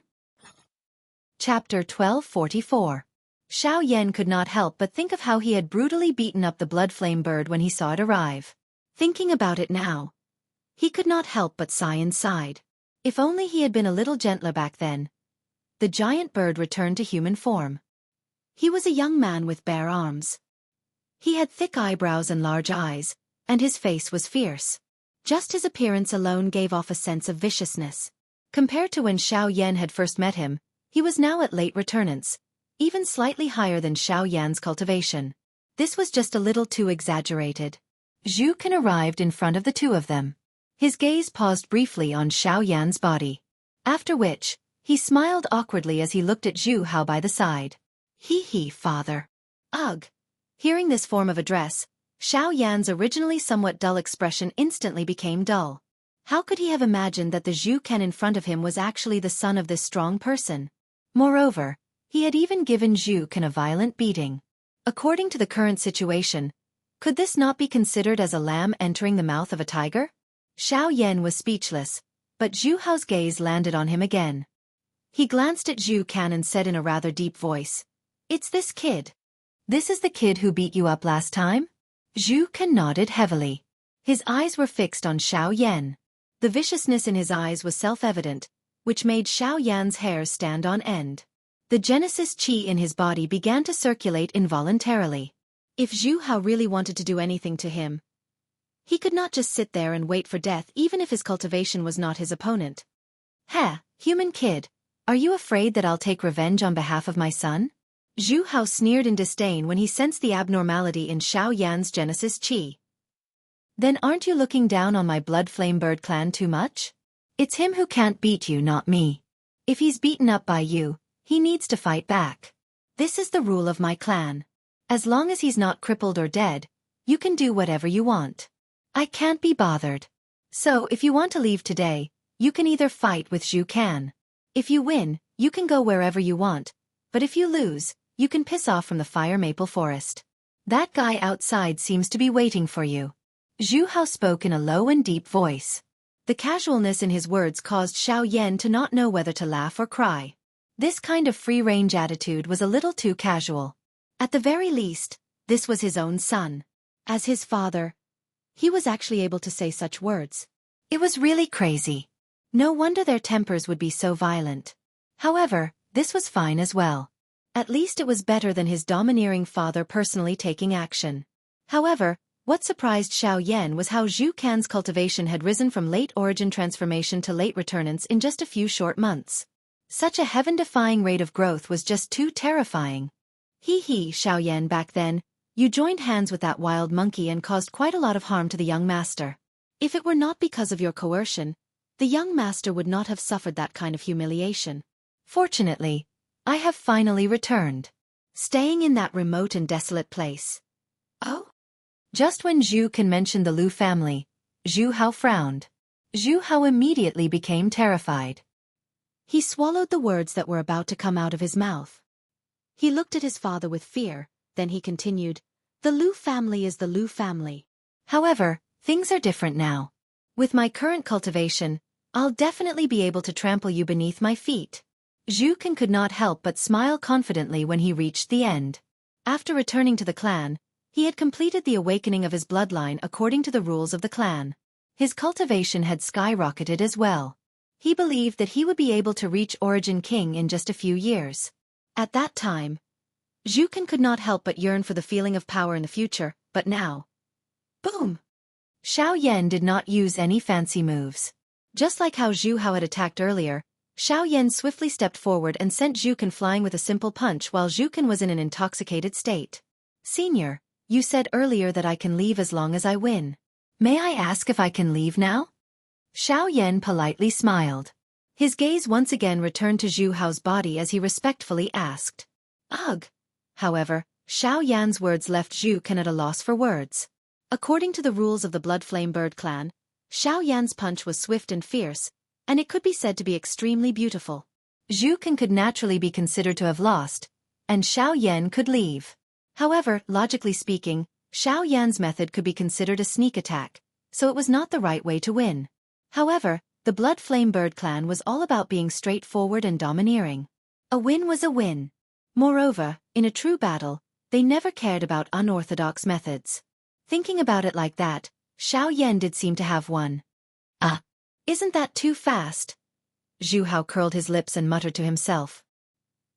Chapter 1244. Xiaoyan could not help but think of how he had brutally beaten up the blood flame bird when he saw it arrive. Thinking about it now, he could not help but sigh inside. If only he had been a little gentler back then. The giant bird returned to human form. He was a young man with bare arms. He had thick eyebrows and large eyes, and his face was fierce. Just his appearance alone gave off a sense of viciousness. Compared to when Xiaoyan had first met him, he was now at late returnance, even slightly higher than Xiaoyan's cultivation. This was just a little too exaggerated. Zhu Can arrived in front of the two of them. His gaze paused briefly on Xiaoyan's body. After which, he smiled awkwardly as he looked at Zhu Hao by the side. Hee, father. Ugh. Hearing this form of address, Xiaoyan's originally somewhat dull expression instantly became dull. How could he have imagined that the Zhu Can in front of him was actually the son of this strong person? Moreover, he had even given Zhu Can a violent beating. According to the current situation, could this not be considered as a lamb entering the mouth of a tiger? Xiaoyan was speechless, but Zhu Hao's gaze landed on him again. He glanced at Zhu Can and said in a rather deep voice, "It's this kid. This is the kid who beat you up last time?" Zhu Can nodded heavily. His eyes were fixed on Xiaoyan. The viciousness in his eyes was self-evident, which made Xiaoyan's hairs stand on end. The Genesis Qi in his body began to circulate involuntarily. If Zhu Hao really wanted to do anything to him, he could not just sit there and wait for death even if his cultivation was not his opponent. "Heh, human kid, are you afraid that I'll take revenge on behalf of my son?" Zhu Hao sneered in disdain when he sensed the abnormality in Xiaoyan's Genesis Qi. "Then aren't you looking down on my blood flame bird clan too much? It's him who can't beat you, not me. If he's beaten up by you, he needs to fight back. This is the rule of my clan. As long as he's not crippled or dead, you can do whatever you want. I can't be bothered. So if you want to leave today, you can either fight with Zhu Can. If you win, you can go wherever you want, but if you lose, you can piss off from the fire maple forest. That guy outside seems to be waiting for you." Zhu Hao spoke in a low and deep voice. The casualness in his words caused Xiaoyan to not know whether to laugh or cry. This kind of free-range attitude was a little too casual. At the very least, this was his own son. As his father, he was actually able to say such words. It was really crazy. No wonder their tempers would be so violent. However, this was fine as well. At least it was better than his domineering father personally taking action. However, what surprised Xiaoyan was how Zhu Can's cultivation had risen from late origin transformation to late returnance in just a few short months. Such a heaven-defying rate of growth was just too terrifying. Hee, Xiaoyan, back then, you joined hands with that wild monkey and caused quite a lot of harm to the young master. If it were not because of your coercion, The young master would not have suffered that kind of humiliation. Fortunately, I have finally returned. Staying in that remote and desolate place. Oh? Just when Zhu Can mentioned the Lu family, Zhu Hao frowned. Zhu Hao immediately became terrified. He swallowed the words that were about to come out of his mouth. He looked at his father with fear, then he continued, "The Lu family is the Lu family. However, things are different now. With my current cultivation, I'll definitely be able to trample you beneath my feet." Zhu Can could not help but smile confidently when he reached the end. After returning to the clan, he had completed the awakening of his bloodline according to the rules of the clan. His cultivation had skyrocketed as well. He believed that he would be able to reach Origin King in just a few years. At that time, Zhu Can could not help but yearn for the feeling of power in the future, but now... Boom! Xiao Yan did not use any fancy moves. Just like how Zhu Hao had attacked earlier, Xiao Yan swiftly stepped forward and sent Zhu Can flying with a simple punch while Zhu Can was in an intoxicated state. "Senior, you said earlier that I can leave as long as I win. May I ask if I can leave now?" Xiao Yan politely smiled. His gaze once again returned to Zhu Hao's body as he respectfully asked. "Ugh." However, Xiao Yan's words left Zhu Can at a loss for words. According to the rules of the Blood Flame Bird clan, Xiao Yan's punch was swift and fierce, and it could be said to be extremely beautiful. Zhu Can could naturally be considered to have lost, and Xiao Yan could leave. However, logically speaking, Xiao Yan's method could be considered a sneak attack, so it was not the right way to win. However, the Blood Flame Bird clan was all about being straightforward and domineering. A win was a win. Moreover, in a true battle, they never cared about unorthodox methods. Thinking about it like that, Xiao Yan did seem to have won. "Ah, isn't that too fast?" Zhu Hao curled his lips and muttered to himself.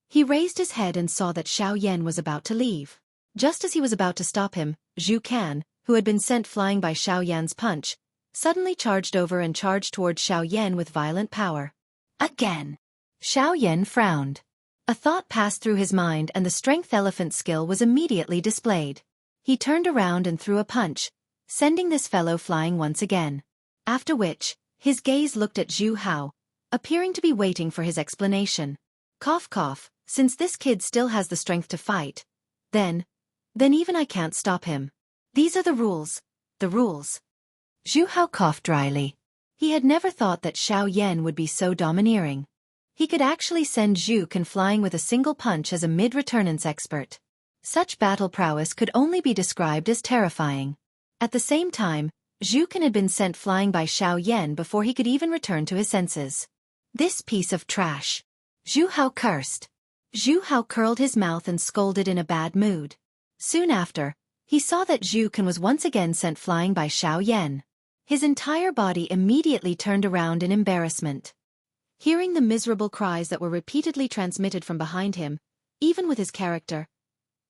He raised his head and saw that Xiao Yan was about to leave. Just as he was about to stop him, Zhu Can, who had been sent flying by Xiao Yan's punch, suddenly charged over and charged toward Xiao Yan with violent power. Again! Xiao Yan frowned. A thought passed through his mind and the strength elephant skill was immediately displayed. He turned around and threw a punch, sending this fellow flying once again. After which, his gaze looked at Zhu Hao, appearing to be waiting for his explanation. Cough cough, since this kid still has the strength to fight, then even I can't stop him. These are the rules. The rules. Zhu Hao coughed dryly. He had never thought that Xiao Yan would be so domineering. He could actually send Zhu Can flying with a single punch as a mid-returnance expert. Such battle prowess could only be described as terrifying. At the same time, Zhu Can had been sent flying by Xiao Yan before he could even return to his senses. This piece of trash. Zhu Hao cursed. Zhu Hao curled his mouth and scolded in a bad mood. Soon after, he saw that Zhu Can was once again sent flying by Xiao Yan. His entire body immediately turned around in embarrassment. Hearing the miserable cries that were repeatedly transmitted from behind him, even with his character,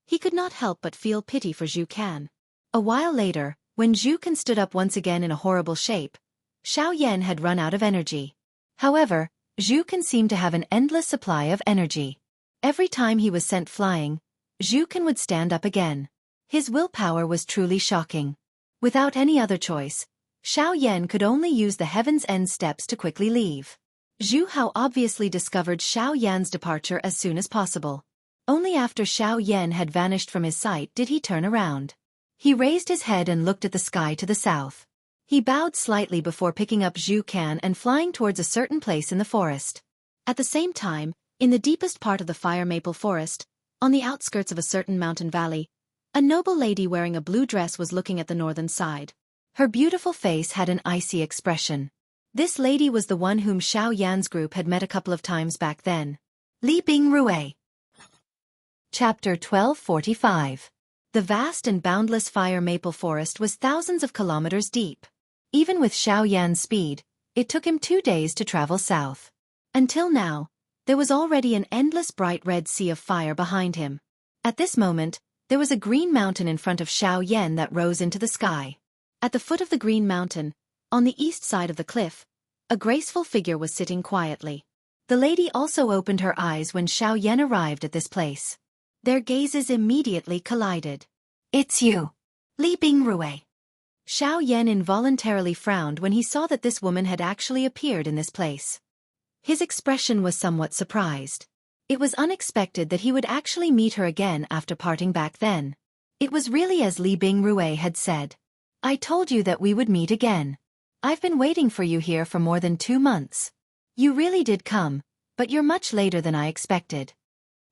he could not help but feel pity for Zhu Can. A while later, when Zhu Can stood up once again in a horrible shape, Xiao Yan had run out of energy. However, Zhu Can seemed to have an endless supply of energy. Every time he was sent flying, Zhu Can would stand up again. His willpower was truly shocking. Without any other choice, Xiao Yan could only use the Heaven's End steps to quickly leave. Zhu Hao obviously discovered Xiao Yan's departure as soon as possible. Only after Xiao Yan had vanished from his sight did he turn around. He raised his head and looked at the sky to the south. He bowed slightly before picking up Zhu Can and flying towards a certain place in the forest. At the same time, in the deepest part of the fire maple forest, on the outskirts of a certain mountain valley, a noble lady wearing a blue dress was looking at the northern side. Her beautiful face had an icy expression. This lady was the one whom Xiao Yan's group had met a couple of times back then. Li Bingrui. Chapter 1245. The vast and boundless fire maple forest was thousands of kilometers deep. Even with Xiao Yan's speed, it took him 2 days to travel south. Until now, there was already an endless bright red sea of fire behind him. At this moment, there was a green mountain in front of Xiao Yan that rose into the sky. At the foot of the green mountain, on the east side of the cliff, a graceful figure was sitting quietly. The lady also opened her eyes when Xiao Yan arrived at this place. Their gazes immediately collided. "It's you, Li Bingrui." Xiao Yan involuntarily frowned when he saw that this woman had actually appeared in this place. His expression was somewhat surprised. It was unexpected that he would actually meet her again after parting back then. It was really as Li Bingrui had said. I told you that we would meet again. I've been waiting for you here for more than 2 months. You really did come, but you're much later than I expected.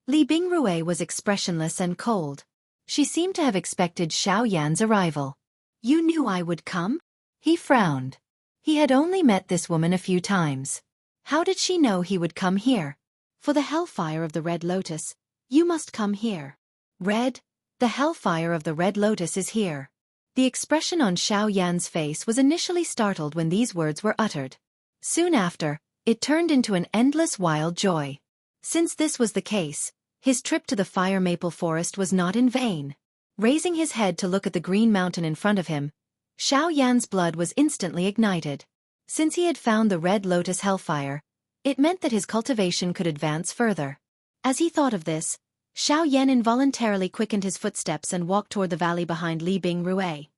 Li Bingrui was expressionless and cold. She seemed to have expected Xiao Yan's arrival. You knew I would come? He frowned. He had only met this woman a few times. How did she know he would come here? For the hellfire of the Red Lotus, you must come here. Red, the hellfire of the Red Lotus is here. The expression on Xiao Yan's face was initially startled when these words were uttered. Soon after, it turned into an endless wild joy. Since this was the case, his trip to the fire maple forest was not in vain. Raising his head to look at the green mountain in front of him, Xiao Yan's blood was instantly ignited. Since he had found the Red Lotus hellfire, it meant that his cultivation could advance further. As he thought of this, Xiao Yan involuntarily quickened his footsteps and walked toward the valley behind Li Bingrui.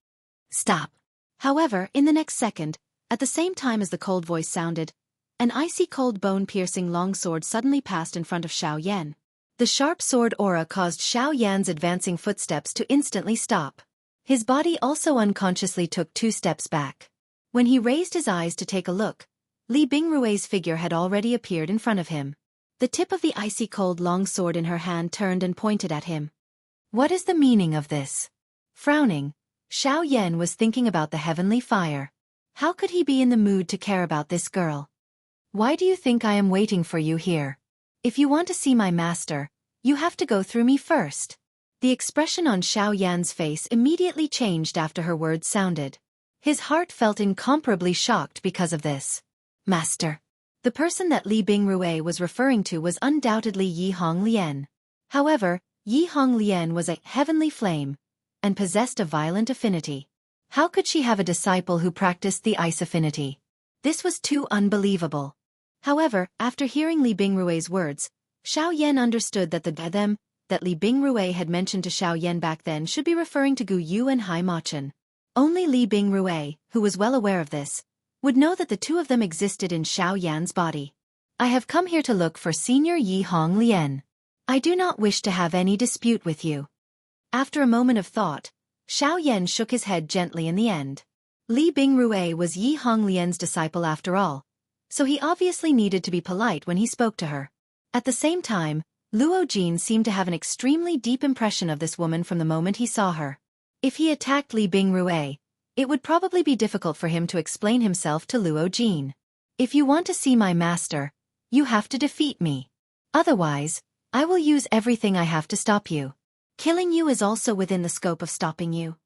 Stop. However, in the next second, at the same time as the cold voice sounded, an icy cold bone-piercing longsword suddenly passed in front of Xiao Yan. The sharp sword aura caused Xiao Yan's advancing footsteps to instantly stop. His body also unconsciously took 2 steps back. When he raised his eyes to take a look, Li Bingrui's figure had already appeared in front of him. The tip of the icy cold long sword in her hand turned and pointed at him. What is the meaning of this? Frowning, Xiao Yan was thinking about the heavenly fire. How could he be in the mood to care about this girl? Why do you think I am waiting for you here? If you want to see my master, you have to go through me first. The expression on Xiao Yan's face immediately changed after her words sounded. His heart felt incomparably shocked because of this. Master. The person that Li Bingrui was referring to was undoubtedly Yi Honglian. However, Yi Honglian was a heavenly flame and possessed a violent affinity. How could she have a disciple who practiced the ice affinity? This was too unbelievable. However, after hearing Li Bingrui's words, Xiao Yan understood that the them that Li Bingrui had mentioned to Xiao Yan back then should be referring to Gu Yu and Hai Machin. Only Li Bingrui, who was well aware of this, would know that the two of them existed in Xiao Yan's body. I have come here to look for Senior Yi Honglian. I do not wish to have any dispute with you. After a moment of thought, Xiao Yan shook his head gently in the end. Li Bingrui was Yi Honglian's disciple after all, so he obviously needed to be polite when he spoke to her. At the same time, Luo Jin seemed to have an extremely deep impression of this woman from the moment he saw her. If he attacked Li Bingrui, it would probably be difficult for him to explain himself to Luo Jin. If you want to see my master, you have to defeat me. Otherwise, I will use everything I have to stop you. Killing you is also within the scope of stopping you.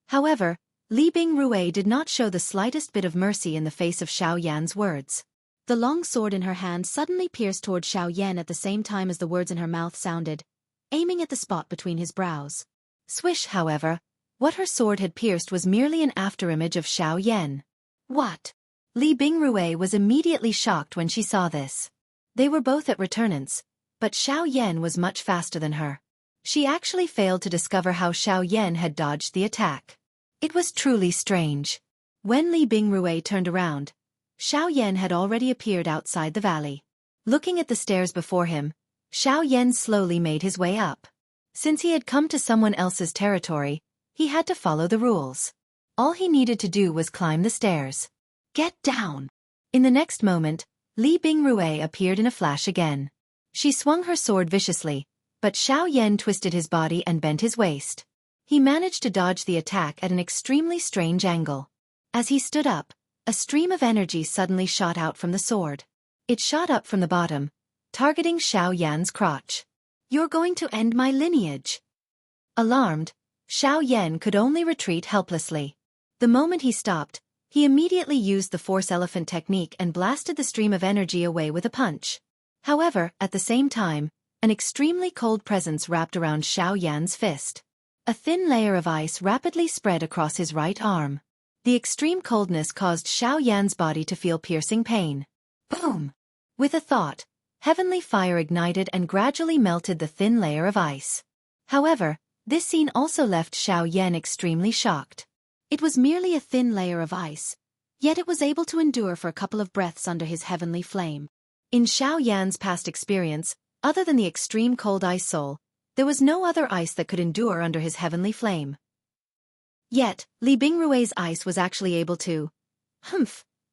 However, Li Bingrui did not show the slightest bit of mercy in the face of Xiao Yan's words. The long sword in her hand suddenly pierced toward Xiao Yan at the same time as the words in her mouth sounded, aiming at the spot between his brows. Swish, however, what her sword had pierced was merely an afterimage of Xiao Yan. What? Li Bingrui was immediately shocked when she saw this. They were both at returnants, but Xiao Yan was much faster than her. She actually failed to discover how Xiao Yan had dodged the attack. It was truly strange. When Li Bingrui turned around, Xiao Yan had already appeared outside the valley. Looking at the stairs before him, Xiao Yan slowly made his way up. Since he had come to someone else's territory, he had to follow the rules. All he needed to do was climb the stairs. Get down! In the next moment, Li Bingrui appeared in a flash again. She swung her sword viciously, but Xiao Yan twisted his body and bent his waist. He managed to dodge the attack at an extremely strange angle. As he stood up, a stream of energy suddenly shot out from the sword. It shot up from the bottom, targeting Xiao Yan's crotch. You're going to end my lineage. Alarmed, Xiao Yan could only retreat helplessly. The moment he stopped, he immediately used the Force Elephant technique and blasted the stream of energy away with a punch. However, at the same time, an extremely cold presence wrapped around Xiao Yan's fist. A thin layer of ice rapidly spread across his right arm. The extreme coldness caused Xiao Yan's body to feel piercing pain. Boom! With a thought, heavenly fire ignited and gradually melted the thin layer of ice. However, this scene also left Xiao Yan extremely shocked. It was merely a thin layer of ice, yet it was able to endure for a couple of breaths under his heavenly flame. In Xiao Yan's past experience, other than the extreme cold ice soul, there was no other ice that could endure under his heavenly flame. Yet, Li Bingrui's ice was actually able to.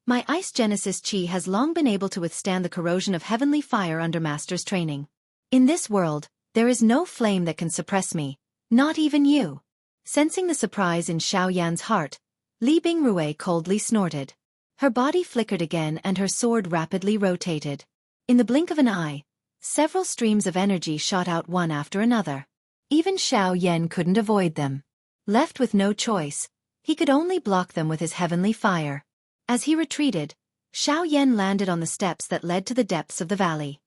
My ice genesis chi has long been able to withstand the corrosion of heavenly fire under master's training. In this world, there is no flame that can suppress me, not even you. Sensing the surprise in Xiao Yan's heart, Li Bingrui coldly snorted. Her body flickered again and her sword rapidly rotated. In the blink of an eye, several streams of energy shot out one after another. Even Xiao Yan couldn't avoid them. Left with no choice, he could only block them with his heavenly fire. As he retreated, Xiao Yan landed on the steps that led to the depths of the valley.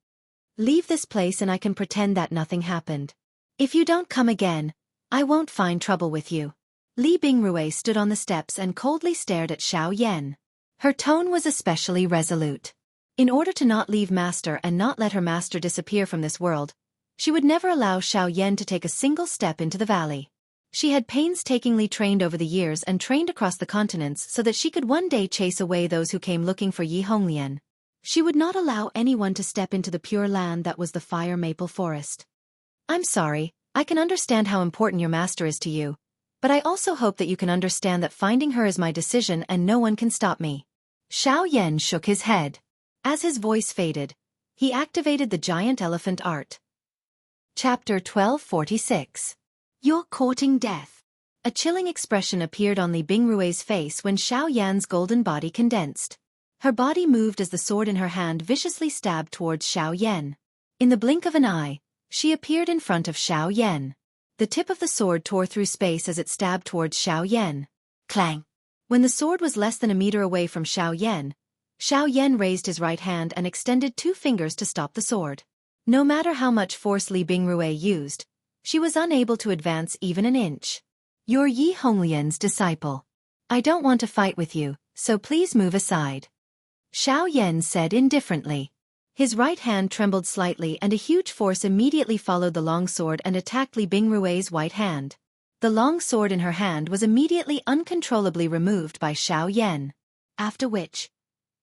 Leave this place and I can pretend that nothing happened. If you don't come again, I won't find trouble with you. Li Bingrui stood on the steps and coldly stared at Xiao Yan. Her tone was especially resolute. In order to not leave master and not let her master disappear from this world, she would never allow Xiao Yan to take a single step into the valley. She had painstakingly trained over the years and trained across the continents so that she could one day chase away those who came looking for Yi Honglian. She would not allow anyone to step into the pure land that was the fire maple forest. I'm sorry, I can understand how important your master is to you, but I also hope that you can understand that finding her is my decision and no one can stop me. Xiao Yan shook his head. As his voice faded, he activated the giant elephant art. Chapter 1246. You're courting death. A chilling expression appeared on Li Bingrui's face when Xiao Yan's golden body condensed. Her body moved as the sword in her hand viciously stabbed towards Xiao Yan. In the blink of an eye, she appeared in front of Xiao Yan. The tip of the sword tore through space as it stabbed towards Xiao Yan. Clang! When the sword was less than a meter away from Xiao Yan raised his right hand and extended 2 fingers to stop the sword. No matter how much force Li Bingrui used, she was unable to advance even an inch. You're Yi Honglian's disciple. I don't want to fight with you, so please move aside. Xiao Yan said indifferently. His right hand trembled slightly and a huge force immediately followed the long sword and attacked Li Bingrui's white hand. The long sword in her hand was immediately uncontrollably removed by Xiao Yan. After which,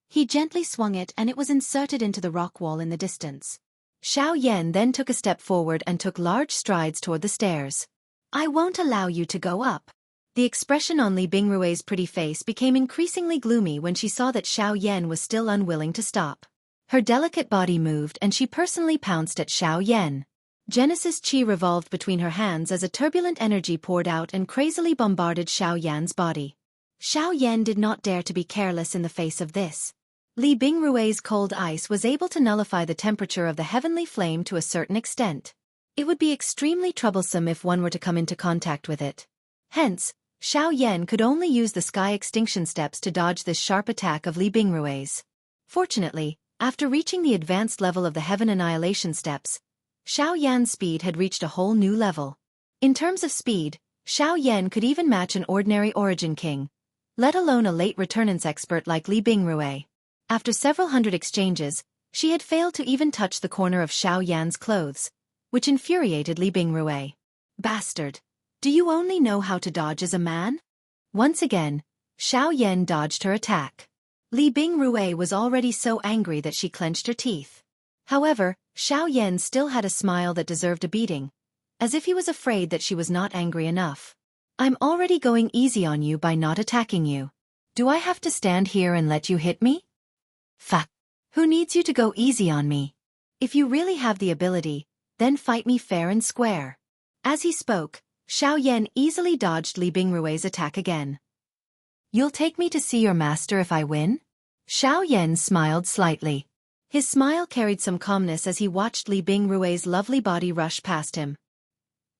he gently swung it and it was inserted into the rock wall in the distance. Xiao Yan then took a step forward and took large strides toward the stairs. I won't allow you to go up. The expression on Li Bingrui's pretty face became increasingly gloomy when she saw that Xiao Yan was still unwilling to stop. Her delicate body moved and she personally pounced at Xiao Yan. Genesis Chi revolved between her hands as a turbulent energy poured out and crazily bombarded Xiao Yan's body. Xiao Yan did not dare to be careless in the face of this. Li Bingrui's cold ice was able to nullify the temperature of the heavenly flame to a certain extent. It would be extremely troublesome if one were to come into contact with it. Hence, Xiao Yan could only use the sky extinction steps to dodge this sharp attack of Li Bingrui's. Fortunately, after reaching the advanced level of the heaven annihilation steps, Xiao Yan's speed had reached a whole new level. In terms of speed, Xiao Yan could even match an ordinary origin king, let alone a late returnance expert like Li Bingrui. After several hundred exchanges, she had failed to even touch the corner of Xiao Yan's clothes, which infuriated Li Bingrui. Bastard! Do you only know how to dodge as a man? Once again, Xiao Yan dodged her attack. Li Bingrui was already so angry that she clenched her teeth. However, Xiao Yan still had a smile that deserved a beating, as if he was afraid that she was not angry enough. I'm already going easy on you by not attacking you. Do I have to stand here and let you hit me? Fuck. Who needs you to go easy on me? If you really have the ability, then fight me fair and square. As he spoke, Xiao Yan easily dodged Li Bingrui's attack again. You'll take me to see your master if I win? Xiao Yan smiled slightly. His smile carried some calmness as he watched Li Bingrui's lovely body rush past him.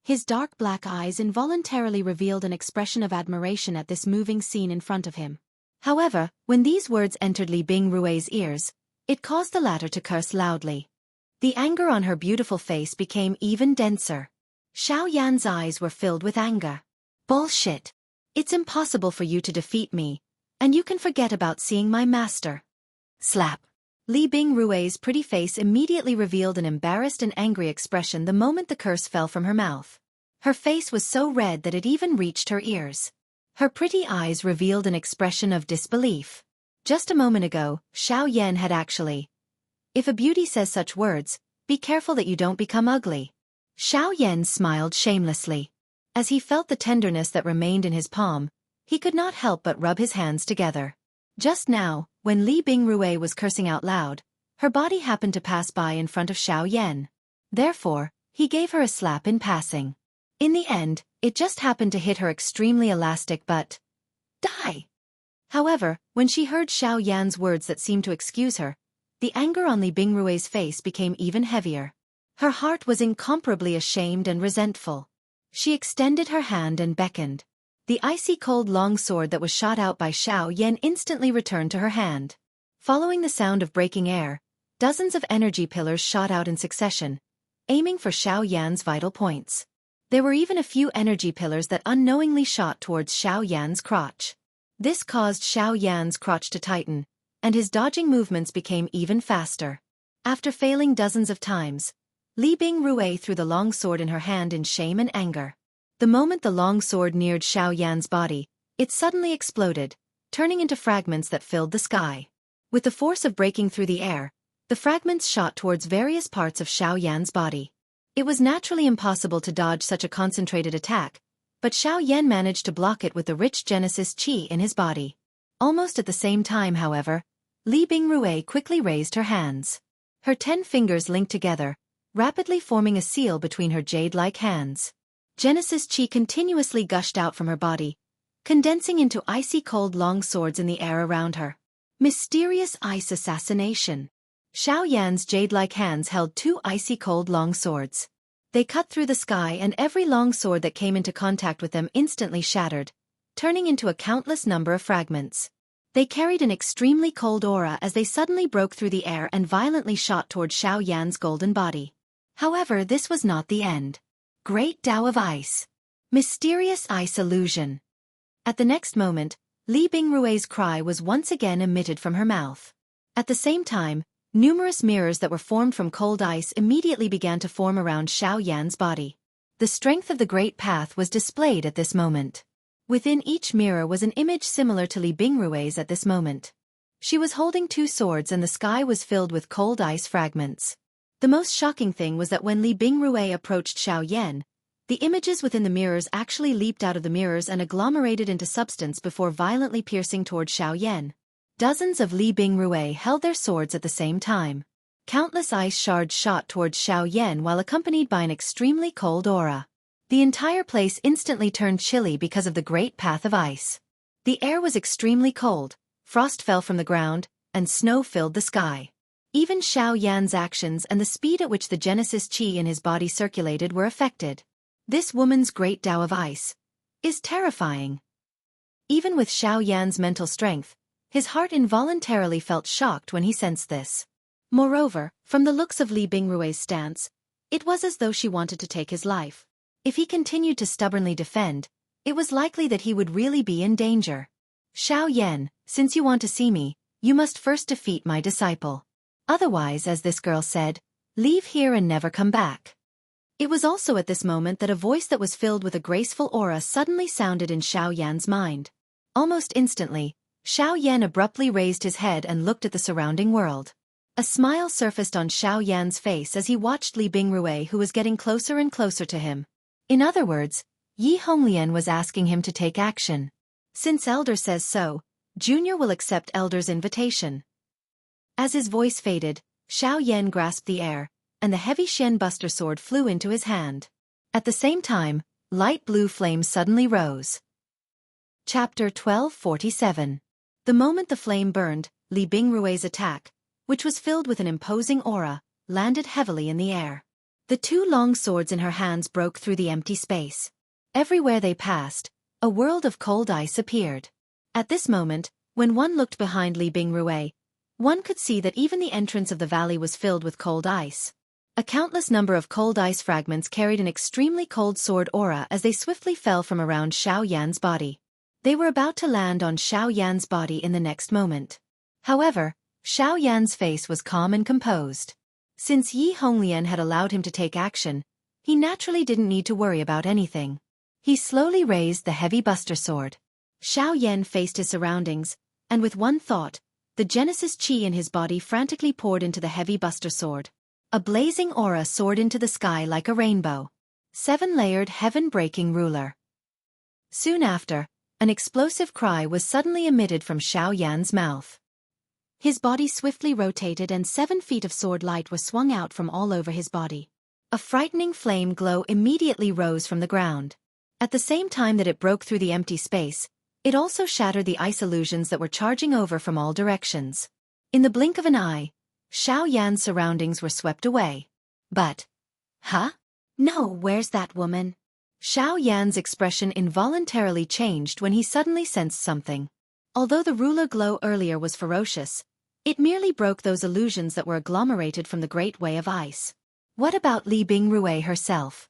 His dark black eyes involuntarily revealed an expression of admiration at this moving scene in front of him. However, when these words entered Li Bingrui's ears, it caused the latter to curse loudly. The anger on her beautiful face became even denser. Xiao Yan's eyes were filled with anger. Bullshit! It's impossible for you to defeat me, and you can forget about seeing my master. Slap! Li Bingrui's pretty face immediately revealed an embarrassed and angry expression the moment the curse fell from her mouth. Her face was so red that it even reached her ears. Her pretty eyes revealed an expression of disbelief. Just a moment ago, Xiao Yan had actually. If a beauty says such words, be careful that you don't become ugly. Xiao Yan smiled shamelessly. As he felt the tenderness that remained in his palm, he could not help but rub his hands together. Just now, when Li Bingrui was cursing out loud, her body happened to pass by in front of Xiao Yan. Therefore, he gave her a slap in passing. In the end, it just happened to hit her extremely elastic butt. Die! However, when she heard Xiao Yan's words that seemed to excuse her, the anger on Li Bingrui's face became even heavier. Her heart was incomparably ashamed and resentful. She extended her hand and beckoned. The icy-cold long sword that was shot out by Xiao Yan instantly returned to her hand. Following the sound of breaking air, dozens of energy pillars shot out in succession, aiming for Xiao Yan's vital points. There were even a few energy pillars that unknowingly shot towards Xiao Yan's crotch. This caused Xiao Yan's crotch to tighten, and his dodging movements became even faster. After failing dozens of times, Li Bingrui threw the long sword in her hand in shame and anger. The moment the long sword neared Xiao Yan's body, it suddenly exploded, turning into fragments that filled the sky. With the force of breaking through the air, the fragments shot towards various parts of Xiao Yan's body. It was naturally impossible to dodge such a concentrated attack, but Xiao Yan managed to block it with the rich Genesis Qi in his body. Almost at the same time, however, Li Bingrui quickly raised her hands. Her 10 fingers linked together, rapidly forming a seal between her jade-like hands. Genesis Qi continuously gushed out from her body, condensing into icy-cold long swords in the air around her. Mysterious ice assassination. Xiao Yan's jade-like hands held 2 icy-cold long swords. They cut through the sky and every long sword that came into contact with them instantly shattered, turning into a countless number of fragments. They carried an extremely cold aura as they suddenly broke through the air and violently shot toward Xiao Yan's golden body. However, this was not the end. Great Tao of Ice. Mysterious ice illusion. At the next moment, Li Bingrui's cry was once again emitted from her mouth. At the same time, numerous mirrors that were formed from cold ice immediately began to form around Xiao Yan's body. The strength of the Great Path was displayed at this moment. Within each mirror was an image similar to Li Bingrui's at this moment. She was holding 2 swords and the sky was filled with cold ice fragments. The most shocking thing was that when Li Bingrui approached Xiao Yan, the images within the mirrors actually leaped out of the mirrors and agglomerated into substance before violently piercing toward Xiao Yan. Dozens of Li Bingrui held their swords at the same time. Countless ice shards shot towards Xiao Yan while accompanied by an extremely cold aura. The entire place instantly turned chilly because of the Great Path of Ice. The air was extremely cold, frost fell from the ground, and snow filled the sky. Even Xiao Yan's actions and the speed at which the Genesis Qi in his body circulated were affected. This woman's Great Tao of Ice is terrifying. Even with Xiao Yan's mental strength, his heart involuntarily felt shocked when he sensed this. Moreover, from the looks of Li Bingrui's stance, it was as though she wanted to take his life. If he continued to stubbornly defend, it was likely that he would really be in danger. Xiao Yan, since you want to see me, you must first defeat my disciple. Otherwise, as this girl said, leave here and never come back. It was also at this moment that a voice that was filled with a graceful aura suddenly sounded in Xiao Yan's mind. Almost instantly, Xiao Yan abruptly raised his head and looked at the surrounding world. A smile surfaced on Xiao Yan's face as he watched Li Bingrui, who was getting closer and closer to him. In other words, Yi Honglian was asking him to take action. Since Elder says so, Junior will accept Elder's invitation. As his voice faded, Xiao Yan grasped the air, and the heavy Shen Buster sword flew into his hand. At the same time, light blue flames suddenly rose. Chapter 1247. The moment the flame burned, Li Bingrui's attack, which was filled with an imposing aura, landed heavily in the air. The 2 long swords in her hands broke through the empty space. Everywhere they passed, a world of cold ice appeared. At this moment, when one looked behind Li Bingrui, one could see that even the entrance of the valley was filled with cold ice. A countless number of cold ice fragments carried an extremely cold sword aura as they swiftly fell from around Xiao Yan's body. They were about to land on Xiao Yan's body in the next moment. However, Xiao Yan's face was calm and composed. Since Yi Honglian had allowed him to take action, he naturally didn't need to worry about anything. He slowly raised the heavy Buster sword. Xiao Yan faced his surroundings, and with one thought, the Genesis chi in his body frantically poured into the heavy buster sword. A blazing aura soared into the sky like a rainbow. 7-layered heaven-breaking ruler. Soon after, an explosive cry was suddenly emitted from Xiao Yan's mouth. His body swiftly rotated and 7 feet of sword light was swung out from all over his body. A frightening flame glow immediately rose from the ground. At the same time that it broke through the empty space, it also shattered the ice illusions that were charging over from all directions. In the blink of an eye, Xiao Yan's surroundings were swept away. But, huh? No, where's that woman? Xiao Yan's expression involuntarily changed when he suddenly sensed something. Although the ruler glow earlier was ferocious, it merely broke those illusions that were agglomerated from the great way of ice. What about Li Bingrui herself?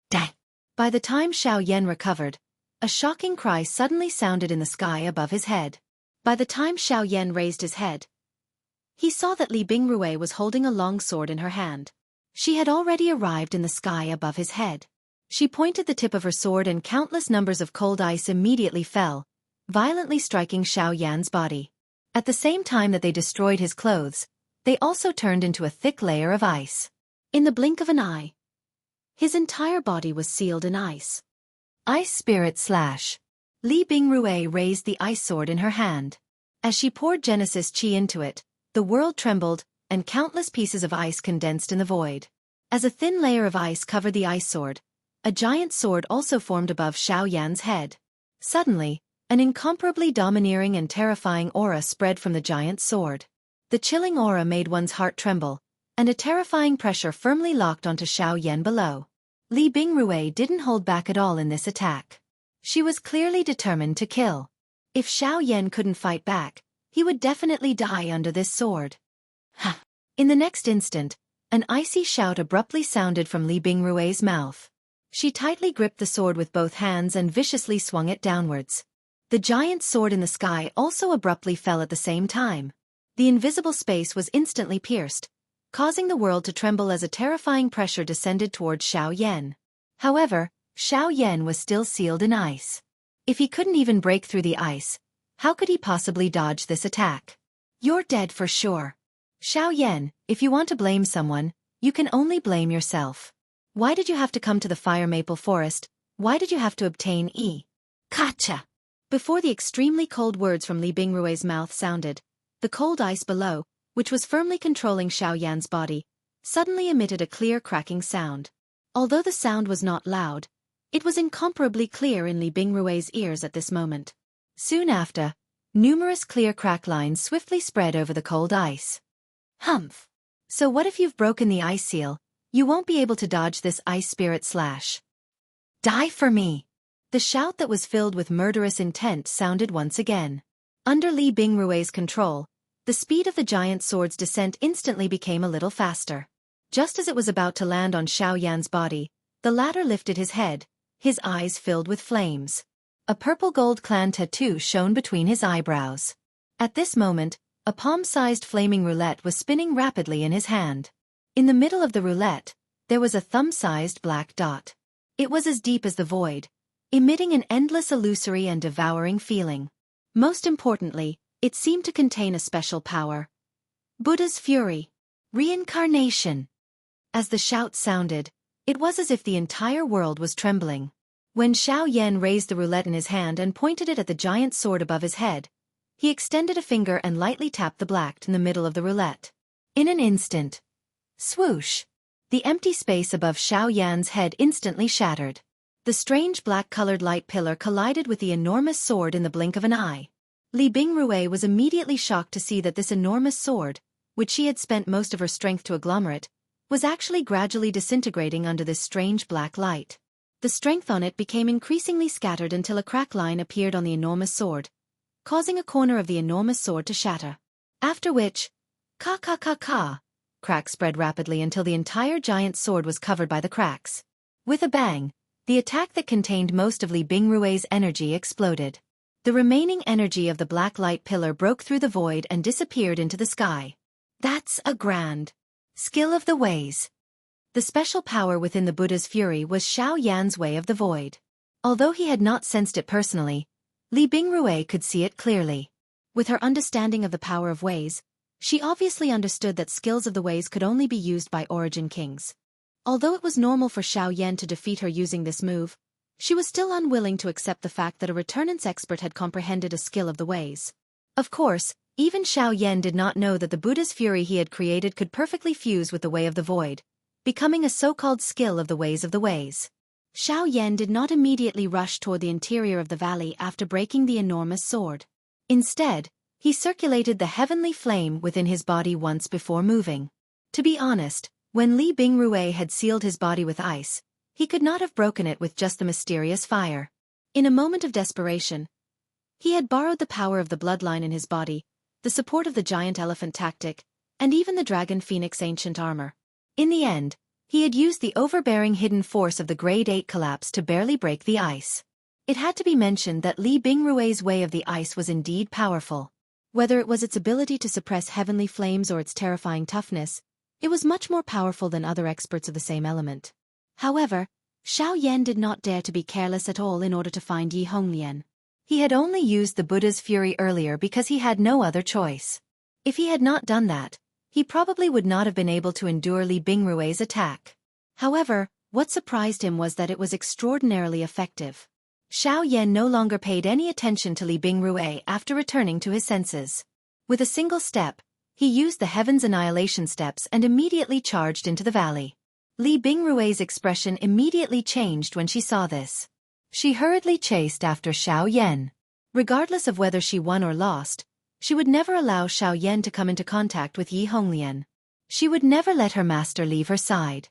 Dang! By the time Xiao Yan recovered, a shocking cry suddenly sounded in the sky above his head. By the time Xiao Yan raised his head, he saw that Li Bingrui was holding a long sword in her hand. She had already arrived in the sky above his head. She pointed the tip of her sword and countless numbers of cold ice immediately fell, violently striking Xiao Yan's body. At the same time that they destroyed his clothes, they also turned into a thick layer of ice. In the blink of an eye, his entire body was sealed in ice. Ice Spirit Slash. Li Bingrui raised the ice sword in her hand. As she poured Genesis chi into it, the world trembled, and countless pieces of ice condensed in the void. As a thin layer of ice covered the ice sword, a giant sword also formed above Xiao Yan's head. Suddenly, an incomparably domineering and terrifying aura spread from the giant sword. The chilling aura made one's heart tremble, and a terrifying pressure firmly locked onto Xiao Yan below. Li Bingrui didn't hold back at all in this attack. She was clearly determined to kill. If Xiao Yan couldn't fight back, he would definitely die under this sword. Ha! In the next instant, an icy shout abruptly sounded from Li Bingrui's mouth. She tightly gripped the sword with both hands and viciously swung it downwards. The giant sword in the sky also abruptly fell at the same time. The invisible space was instantly pierced, causing the world to tremble as a terrifying pressure descended towards Xiao Yan. However, Xiao Yan was still sealed in ice. If he couldn't even break through the ice, how could he possibly dodge this attack? You're dead for sure. Xiao Yan, if you want to blame someone, you can only blame yourself. Why did you have to come to the fire maple forest? Why did you have to obtain Gotcha! Before the extremely cold words from Li Bingrui's mouth sounded, the cold ice below, which was firmly controlling Xiao Yan's body, suddenly emitted a clear cracking sound. Although the sound was not loud, it was incomparably clear in Li Bingrui's ears at this moment. Soon after, numerous clear crack lines swiftly spread over the cold ice. Humph! So what if you've broken the ice seal? You won't be able to dodge this ice spirit slash. Die for me! The shout that was filled with murderous intent sounded once again. Under Li Bingrui's control, the speed of the giant sword's descent instantly became a little faster. Just as it was about to land on Xiao Yan's body, the latter lifted his head, his eyes filled with flames. A purple-gold clan tattoo shone between his eyebrows. At this moment, a palm-sized flaming roulette was spinning rapidly in his hand. In the middle of the roulette, there was a thumb-sized black dot. It was as deep as the void, emitting an endless illusory and devouring feeling. Most importantly, it seemed to contain a special power. Buddha's Fury. Reincarnation. As the shout sounded, it was as if the entire world was trembling. When Xiao Yan raised the roulette in his hand and pointed it at the giant sword above his head, he extended a finger and lightly tapped the black in the middle of the roulette. In an instant, swoosh! The empty space above Xiao Yan's head instantly shattered. The strange black-colored light pillar collided with the enormous sword in the blink of an eye. Li Bingrui was immediately shocked to see that this enormous sword, which she had spent most of her strength to agglomerate, was actually gradually disintegrating under this strange black light. The strength on it became increasingly scattered until a crack line appeared on the enormous sword, causing a corner of the enormous sword to shatter. After which, cracks spread rapidly until the entire giant sword was covered by the cracks. With a bang, the attack that contained most of Li Bingrui's energy exploded. The remaining energy of the black light pillar broke through the void and disappeared into the sky. That's a grand skill of the ways. The special power within the Buddha's Fury was Xiao Yan's Way of the Void. Although he had not sensed it personally, Li Bingrui could see it clearly. With her understanding of the power of ways, she obviously understood that skills of the ways could only be used by origin kings. Although it was normal for Xiao Yan to defeat her using this move, she was still unwilling to accept the fact that a returnance expert had comprehended a skill of the ways. Of course, even Xiao Yan did not know that the Buddha's fury he had created could perfectly fuse with the way of the void, becoming a so-called skill of the ways of the ways. Xiao Yan did not immediately rush toward the interior of the valley after breaking the enormous sword. Instead, he circulated the heavenly flame within his body once before moving. To be honest, when Li Bingrui had sealed his body with ice, he could not have broken it with just the mysterious fire. In a moment of desperation, he had borrowed the power of the bloodline in his body, the support of the giant elephant tactic, and even the dragon phoenix ancient armor. In the end, he had used the overbearing hidden force of the grade 8 collapse to barely break the ice. It had to be mentioned that Li Bingrui's way of the ice was indeed powerful. Whether it was its ability to suppress heavenly flames or its terrifying toughness, it was much more powerful than other experts of the same element. However, Xiao Yan did not dare to be careless at all in order to find Yi Honglian. He had only used the Buddha's fury earlier because he had no other choice. If he had not done that, he probably would not have been able to endure Li Bingrui's attack. However, what surprised him was that it was extraordinarily effective. Xiao Yan no longer paid any attention to Li Bingrui after returning to his senses. With a single step, he used the Heaven's Annihilation steps and immediately charged into the valley. Li Bingrui's expression immediately changed when she saw this. She hurriedly chased after Xiao Yan. Regardless of whether she won or lost, she would never allow Xiao Yan to come into contact with Yi Honglian. She would never let her master leave her side.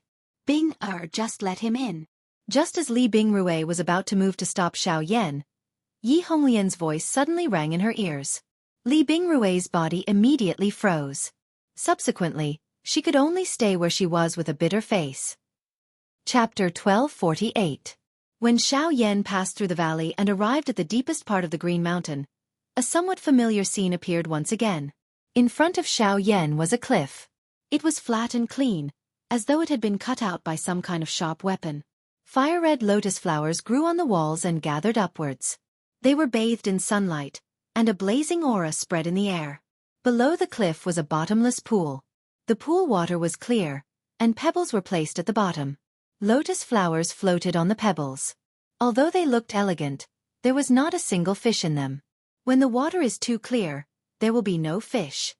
Just let him in. Just as Li Bingrui was about to move to stop Xiao Yan, Yi Honglian's voice suddenly rang in her ears. Li Bingrui's body immediately froze. Subsequently, she could only stay where she was with a bitter face. Chapter 1248. When Xiao Yan passed through the valley and arrived at the deepest part of the Green Mountain, a somewhat familiar scene appeared once again. In front of Xiao Yan was a cliff. It was flat and clean, as though it had been cut out by some kind of sharp weapon. Fire-red lotus flowers grew on the walls and gathered upwards. They were bathed in sunlight, and a blazing aura spread in the air. Below the cliff was a bottomless pool. The pool water was clear, and pebbles were placed at the bottom. Lotus flowers floated on the pebbles. Although they looked elegant, there was not a single fish in them. When the water is too clear, there will be no fish.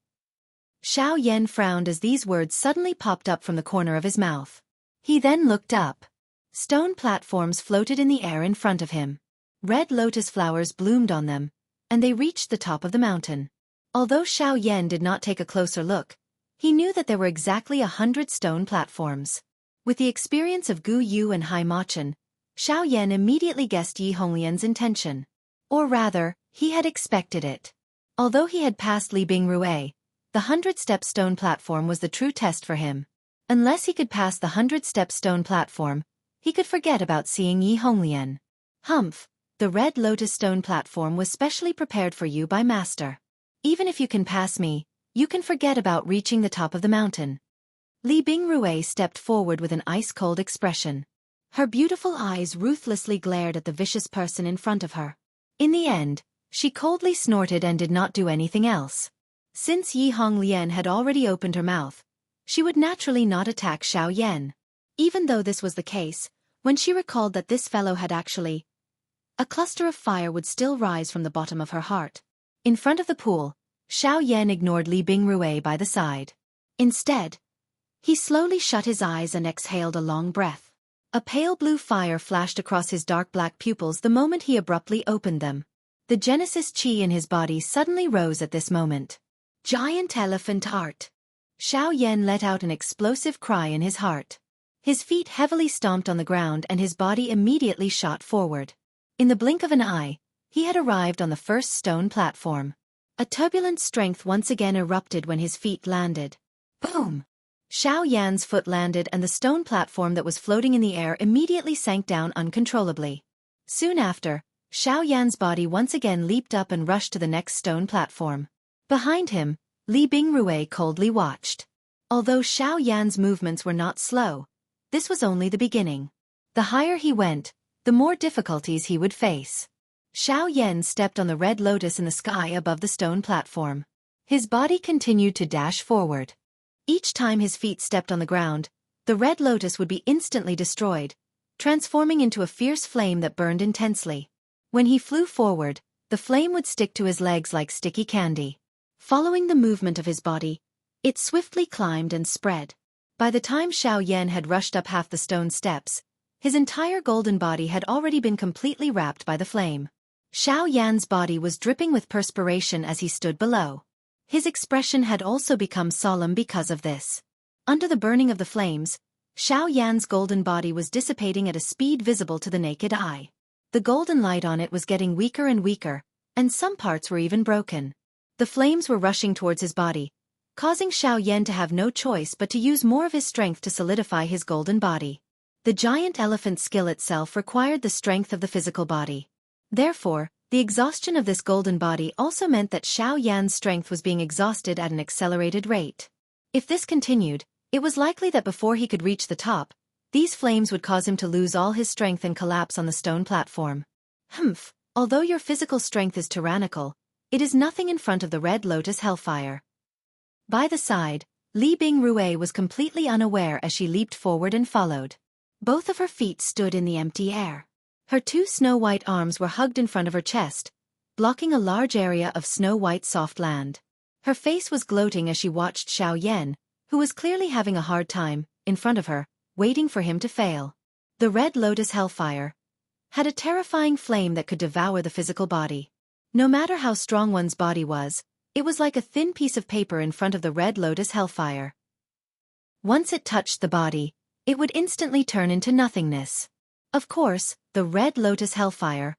Xiao Yan frowned as these words suddenly popped up from the corner of his mouth. He then looked up. Stone platforms floated in the air in front of him. Red lotus flowers bloomed on them, and they reached the top of the mountain. Although Xiao Yan did not take a closer look, he knew that there were exactly 100 stone platforms. With the experience of Gu Yu and Hai Machin, Xiao Yan immediately guessed Yi Honglian's intention. Or rather, he had expected it. Although he had passed Li Bingrui, the 100-step stone platform was the true test for him. Unless he could pass the 100-step stone platform, he could forget about seeing Yi Honglian. Humph, the red lotus stone platform was specially prepared for you by Master. Even if you can pass me, you can forget about reaching the top of the mountain. Li Bingrui stepped forward with an ice-cold expression. Her beautiful eyes ruthlessly glared at the vicious person in front of her. In the end, she coldly snorted and did not do anything else. Since Yi Honglian had already opened her mouth, she would naturally not attack Xiao Yan. Even though this was the case, when she recalled that this fellow had actually, a cluster of fire would still rise from the bottom of her heart. In front of the pool, Xiao Yan ignored Li Bingrui by the side. Instead, he slowly shut his eyes and exhaled a long breath. A pale blue fire flashed across his dark black pupils the moment he abruptly opened them. The Genesis chi in his body suddenly rose at this moment. Giant elephant art. Xiao Yan let out an explosive cry in his heart. His feet heavily stomped on the ground and his body immediately shot forward. In the blink of an eye, he had arrived on the first stone platform. A turbulent strength once again erupted when his feet landed. Boom! Xiao Yan's foot landed and the stone platform that was floating in the air immediately sank down uncontrollably. Soon after, Xiao Yan's body once again leaped up and rushed to the next stone platform. Behind him, Li Bingrui coldly watched. Although Xiao Yan's movements were not slow, this was only the beginning. The higher he went, the more difficulties he would face. Xiao Yan stepped on the red lotus in the sky above the stone platform. His body continued to dash forward. Each time his feet stepped on the ground, the red lotus would be instantly destroyed, transforming into a fierce flame that burned intensely. When he flew forward, the flame would stick to his legs like sticky candy. Following the movement of his body, it swiftly climbed and spread. By the time Xiao Yan had rushed up half the stone steps, his entire golden body had already been completely wrapped by the flame. Xiao Yan's body was dripping with perspiration as he stood below. His expression had also become solemn because of this. Under the burning of the flames, Xiao Yan's golden body was dissipating at a speed visible to the naked eye. The golden light on it was getting weaker and weaker, and some parts were even broken. The flames were rushing towards his body, causing Xiao Yan to have no choice but to use more of his strength to solidify his golden body. The giant elephant skill itself required the strength of the physical body. Therefore, the exhaustion of this golden body also meant that Xiao Yan's strength was being exhausted at an accelerated rate. If this continued, it was likely that before he could reach the top, these flames would cause him to lose all his strength and collapse on the stone platform. Although your physical strength is tyrannical, it is nothing in front of the red lotus hellfire. By the side, Li Bingrue was completely unaware as she leaped forward and followed. Both of her feet stood in the empty air. Her two snow-white arms were hugged in front of her chest, blocking a large area of snow-white soft land. Her face was gloating as she watched Xiao Yan, who was clearly having a hard time, in front of her, waiting for him to fail. The red lotus hellfire had a terrifying flame that could devour the physical body. No matter how strong one's body was, it was like a thin piece of paper in front of the red lotus hellfire. Once it touched the body, it would instantly turn into nothingness. Of course, the red lotus hellfire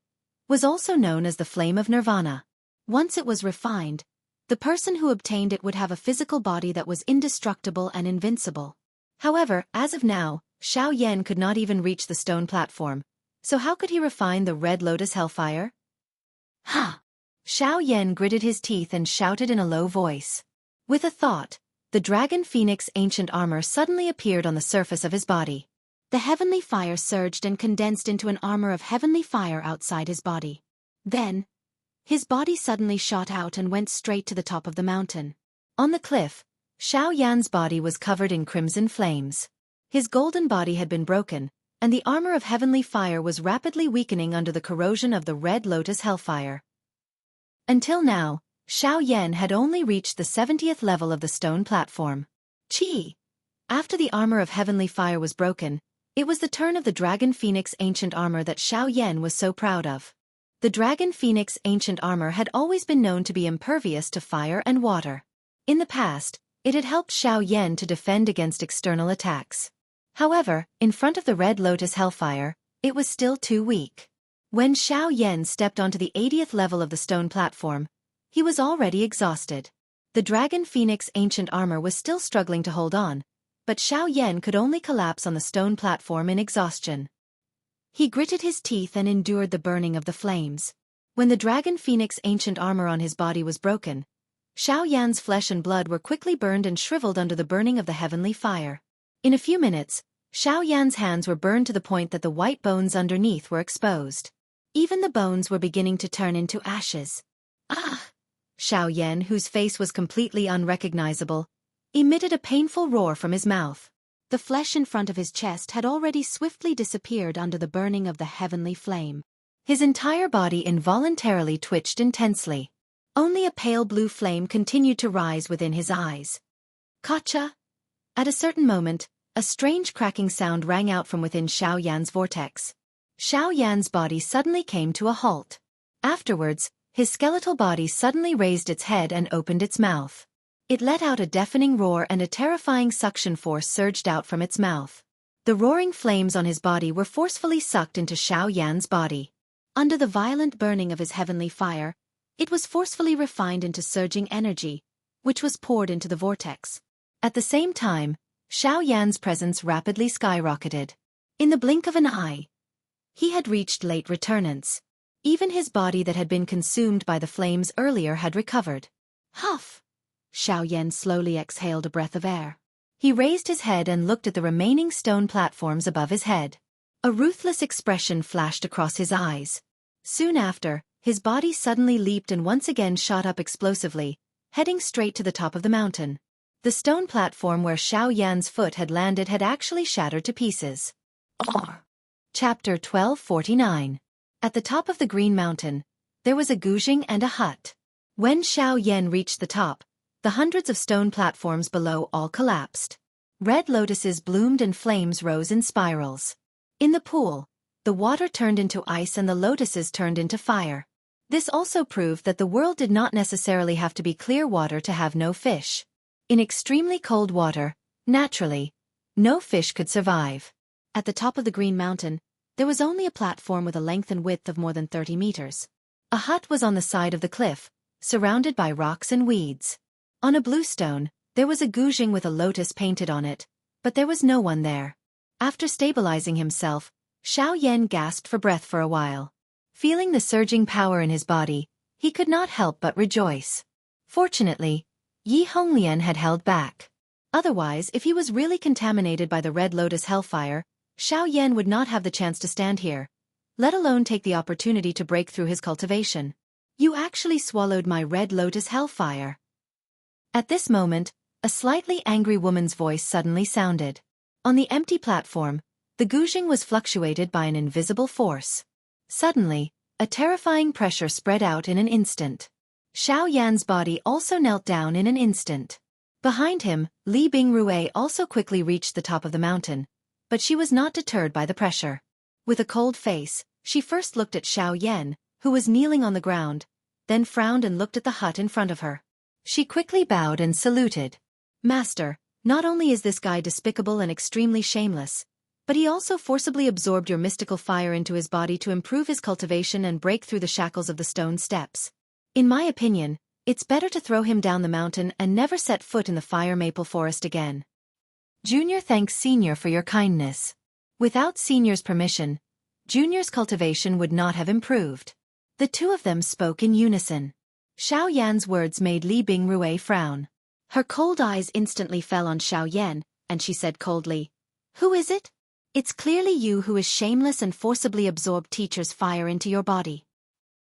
was also known as the flame of nirvana. Once it was refined, the person who obtained it would have a physical body that was indestructible and invincible. However, as of now, Xiao Yan could not even reach the stone platform, so how could he refine the red lotus hellfire? Ha! Xiao Yan gritted his teeth and shouted in a low voice. With a thought, the dragon phoenix ancient armor suddenly appeared on the surface of his body. The heavenly fire surged and condensed into an armor of heavenly fire outside his body. Then, his body suddenly shot out and went straight to the top of the mountain. On the cliff, Xiao Yan's body was covered in crimson flames. His golden body had been broken, and the armor of heavenly fire was rapidly weakening under the corrosion of the red lotus hellfire. Until now, Xiao Yan had only reached the 70th level of the stone platform. After the armor of heavenly fire was broken, it was the turn of the dragon phoenix ancient armor that Xiao Yan was so proud of. The dragon phoenix ancient armor had always been known to be impervious to fire and water. In the past, it had helped Xiao Yan to defend against external attacks. However, in front of the red lotus hellfire, it was still too weak. When Xiao Yan stepped onto the 80th level of the stone platform, he was already exhausted. The dragon phoenix ancient armor was still struggling to hold on, but Xiao Yan could only collapse on the stone platform in exhaustion. He gritted his teeth and endured the burning of the flames. When the dragon phoenix ancient armor on his body was broken, Xiao Yan's flesh and blood were quickly burned and shriveled under the burning of the heavenly fire. In a few minutes, Xiao Yan's hands were burned to the point that the white bones underneath were exposed. Even the bones were beginning to turn into ashes. Xiao Yan, whose face was completely unrecognizable, emitted a painful roar from his mouth. The flesh in front of his chest had already swiftly disappeared under the burning of the heavenly flame. His entire body involuntarily twitched intensely. Only a pale blue flame continued to rise within his eyes. Gotcha! At a certain moment, a strange cracking sound rang out from within Xiao Yan's vortex. Xiao Yan's body suddenly came to a halt. Afterwards, his skeletal body suddenly raised its head and opened its mouth. It let out a deafening roar and a terrifying suction force surged out from its mouth. The roaring flames on his body were forcefully sucked into Xiao Yan's body. Under the violent burning of his heavenly fire, it was forcefully refined into surging energy, which was poured into the vortex. At the same time, Xiao Yan's presence rapidly skyrocketed. In the blink of an eye, he had reached late returnance. Even his body that had been consumed by the flames earlier had recovered. Huff! Xiao Yan slowly exhaled a breath of air. He raised his head and looked at the remaining stone platforms above his head. A ruthless expression flashed across his eyes. Soon after, his body suddenly leaped and once again shot up explosively, heading straight to the top of the mountain. The stone platform where Xiao Yan's foot had landed had actually shattered to pieces. Chapter 1249. At the top of the Green Mountain, there was a guzheng and a hut. When Xiao Yan reached the top, the hundreds of stone platforms below all collapsed. Red lotuses bloomed and flames rose in spirals. In the pool, the water turned into ice and the lotuses turned into fire. This also proved that the world did not necessarily have to be clear water to have no fish. In extremely cold water, naturally, no fish could survive. At the top of the Green Mountain, there was only a platform with a length and width of more than 30 meters. A hut was on the side of the cliff, surrounded by rocks and weeds. On a blue stone, there was a guzheng with a lotus painted on it, but there was no one there. After stabilizing himself, Xiao Yan gasped for breath for a while. Feeling the surging power in his body, he could not help but rejoice. Fortunately, Yi Honglian had held back. Otherwise, if he was really contaminated by the Red Lotus hellfire, Xiao Yan would not have the chance to stand here, let alone take the opportunity to break through his cultivation. You actually swallowed my Red Lotus hellfire. At this moment, a slightly angry woman's voice suddenly sounded. On the empty platform, the guzheng was fluctuated by an invisible force. Suddenly, a terrifying pressure spread out in an instant. Xiao Yan's body also knelt down in an instant. Behind him, Li Bingrui also quickly reached the top of the mountain, but she was not deterred by the pressure. With a cold face, she first looked at Xiao Yan, who was kneeling on the ground, then frowned and looked at the hut in front of her. She quickly bowed and saluted. Master, not only is this guy despicable and extremely shameless, but he also forcibly absorbed your mystical fire into his body to improve his cultivation and break through the shackles of the stone steps. In my opinion, it's better to throw him down the mountain and never set foot in the fire maple forest again. Junior thanks Senior for your kindness. Without Senior's permission, Junior's cultivation would not have improved. The two of them spoke in unison. Xiao Yan's words made Li Bingrui frown. Her cold eyes instantly fell on Xiao Yan, and she said coldly, "Who is it? It's clearly you who is shameless and forcibly absorbed teacher's fire into your body."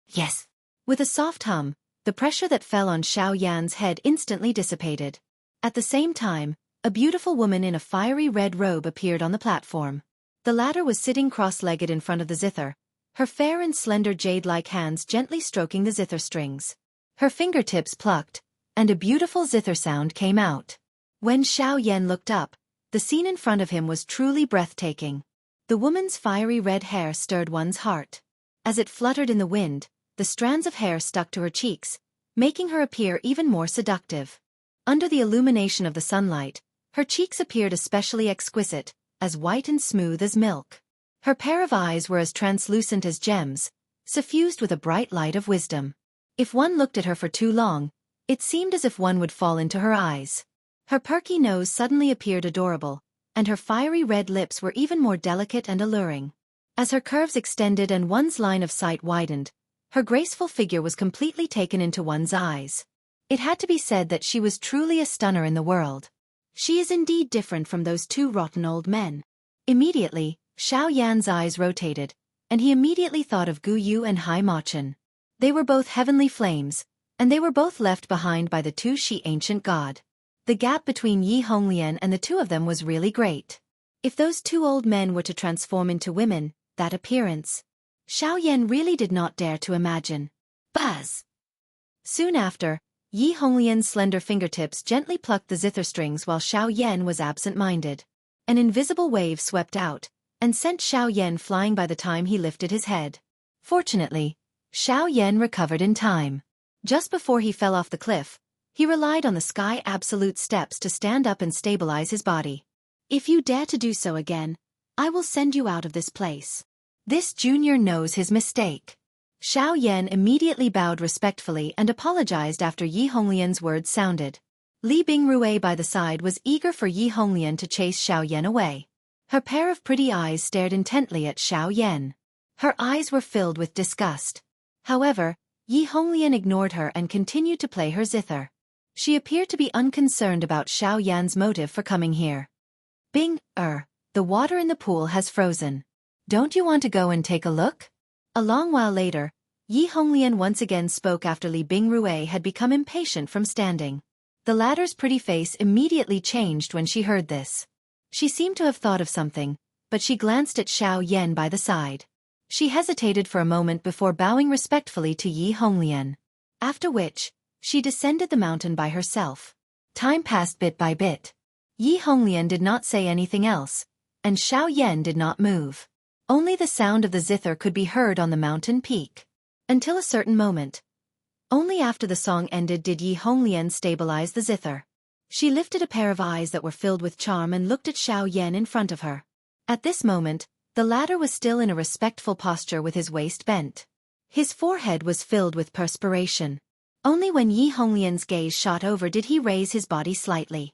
Yes. With a soft hum, the pressure that fell on Xiao Yan's head instantly dissipated. At the same time, a beautiful woman in a fiery red robe appeared on the platform. The latter was sitting cross-legged in front of the zither, her fair and slender jade-like hands gently stroking the zither strings. Her fingertips plucked, and a beautiful zither sound came out. When Xiao Yan looked up, the scene in front of him was truly breathtaking. The woman's fiery red hair stirred one's heart. As it fluttered in the wind, the strands of hair stuck to her cheeks, making her appear even more seductive. Under the illumination of the sunlight, her cheeks appeared especially exquisite, as white and smooth as milk. Her pair of eyes were as translucent as gems, suffused with a bright light of wisdom. If one looked at her for too long, it seemed as if one would fall into her eyes. Her perky nose suddenly appeared adorable, and her fiery red lips were even more delicate and alluring. As her curves extended and one's line of sight widened, her graceful figure was completely taken into one's eyes. It had to be said that she was truly a stunner in the world. She is indeed different from those two rotten old men. Immediately, Xiao Yan's eyes rotated, and he immediately thought of Gu Yu and Hai Ma Chen. They were both heavenly flames, and they were both left behind by the two Shi ancient god. The gap between Yi Honglian and the two of them was really great. If those two old men were to transform into women, that appearance, Xiao Yan really did not dare to imagine. Buzz! Soon after, Yi Honglian's slender fingertips gently plucked the zither strings while Xiao Yan was absent-minded. An invisible wave swept out, and sent Xiao Yan flying by the time he lifted his head. Fortunately, Xiao Yan recovered in time. Just before he fell off the cliff, he relied on the sky absolute steps to stand up and stabilize his body. If you dare to do so again, I will send you out of this place. This junior knows his mistake. Xiao Yan immediately bowed respectfully and apologized after Yi Honglian's words sounded. Li Bingrui by the side was eager for Yi Honglian to chase Xiao Yan away. Her pair of pretty eyes stared intently at Xiao Yan. Her eyes were filled with disgust. However, Yi Honglian ignored her and continued to play her zither. She appeared to be unconcerned about Xiao Yan's motive for coming here. The water in the pool has frozen. Don't you want to go and take a look? A long while later, Yi Honglian once again spoke after Li Bingrui had become impatient from standing. The latter's pretty face immediately changed when she heard this. She seemed to have thought of something, but she glanced at Xiaoyan by the side. She hesitated for a moment before bowing respectfully to Yi Honglian. After which, she descended the mountain by herself. Time passed bit by bit. Yi Honglian did not say anything else, and Xiaoyan did not move. Only the sound of the zither could be heard on the mountain peak. Until a certain moment. Only after the song ended did Yi Honglian stabilize the zither. She lifted a pair of eyes that were filled with charm and looked at Xiaoyan in front of her. At this moment, the latter was still in a respectful posture with his waist bent. His forehead was filled with perspiration. Only when Yi Honglian's gaze shot over did he raise his body slightly.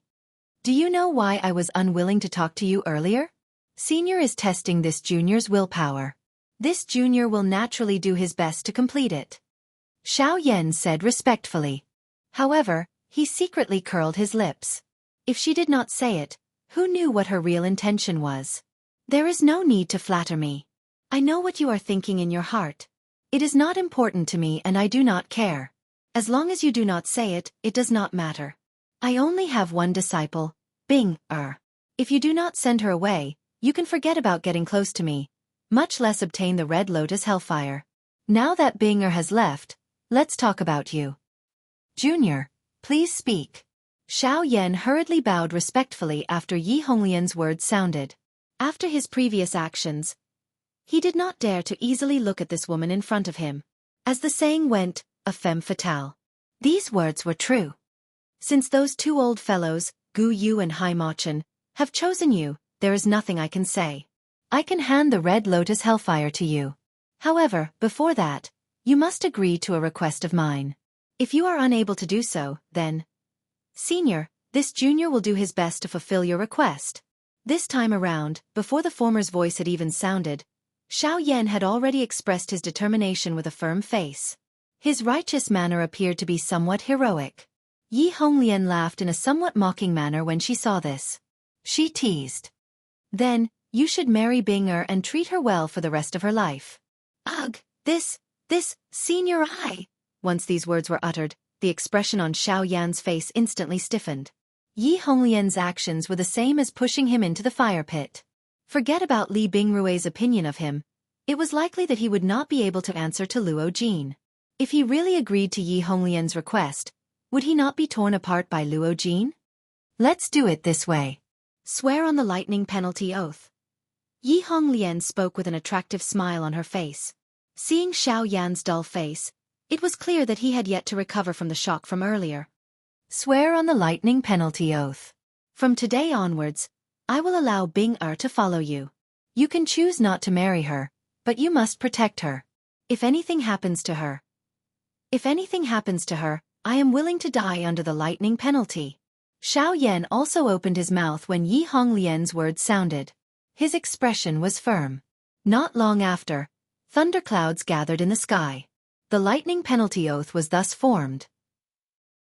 Do you know why I was unwilling to talk to you earlier? Senior is testing this junior's willpower. This junior will naturally do his best to complete it. Xiaoyan said respectfully. However, he secretly curled his lips. If she did not say it, who knew what her real intention was? There is no need to flatter me. I know what you are thinking in your heart. It is not important to me and I do not care. As long as you do not say it, it does not matter. I only have one disciple, Bing-er. If you do not send her away, you can forget about getting close to me, much less obtain the Red Lotus Hellfire. Now that Bing-er has left, let's talk about you. Junior, please speak. Xiaoyan hurriedly bowed respectfully after Yi Honglian's words sounded. After his previous actions, he did not dare to easily look at this woman in front of him. As the saying went, a femme fatale. These words were true. Since those two old fellows, Gu Yu and Hai Machin, have chosen you, there is nothing I can say. I can hand the Red Lotus Hellfire to you. However, before that, you must agree to a request of mine. If you are unable to do so, then... Senior, this junior will do his best to fulfill your request. This time around, before the former's voice had even sounded, Xiaoyan had already expressed his determination with a firm face. His righteous manner appeared to be somewhat heroic. Yi Honglian laughed in a somewhat mocking manner when she saw this. She teased. Then, you should marry Bing-er and treat her well for the rest of her life. Ugh, this, senior Once these words were uttered, the expression on Xiaoyan's face instantly stiffened. Yi Honglian's actions were the same as pushing him into the fire pit. Forget about Li Bingrui's opinion of him. It was likely that he would not be able to answer to Luo Jin. If he really agreed to Yi Honglian's request, would he not be torn apart by Luo Jin? Let's do it this way. Swear on the lightning penalty oath. Yi Honglian spoke with an attractive smile on her face. Seeing Xiaoyan's dull face, it was clear that he had yet to recover from the shock from earlier. Swear on the lightning penalty oath. From today onwards, I will allow Bing-er to follow you. You can choose not to marry her, but you must protect her. If anything happens to her, I am willing to die under the lightning penalty. Xiaoyan also opened his mouth when Yi Honglian's words sounded. His expression was firm. Not long after, thunderclouds gathered in the sky. The lightning penalty oath was thus formed.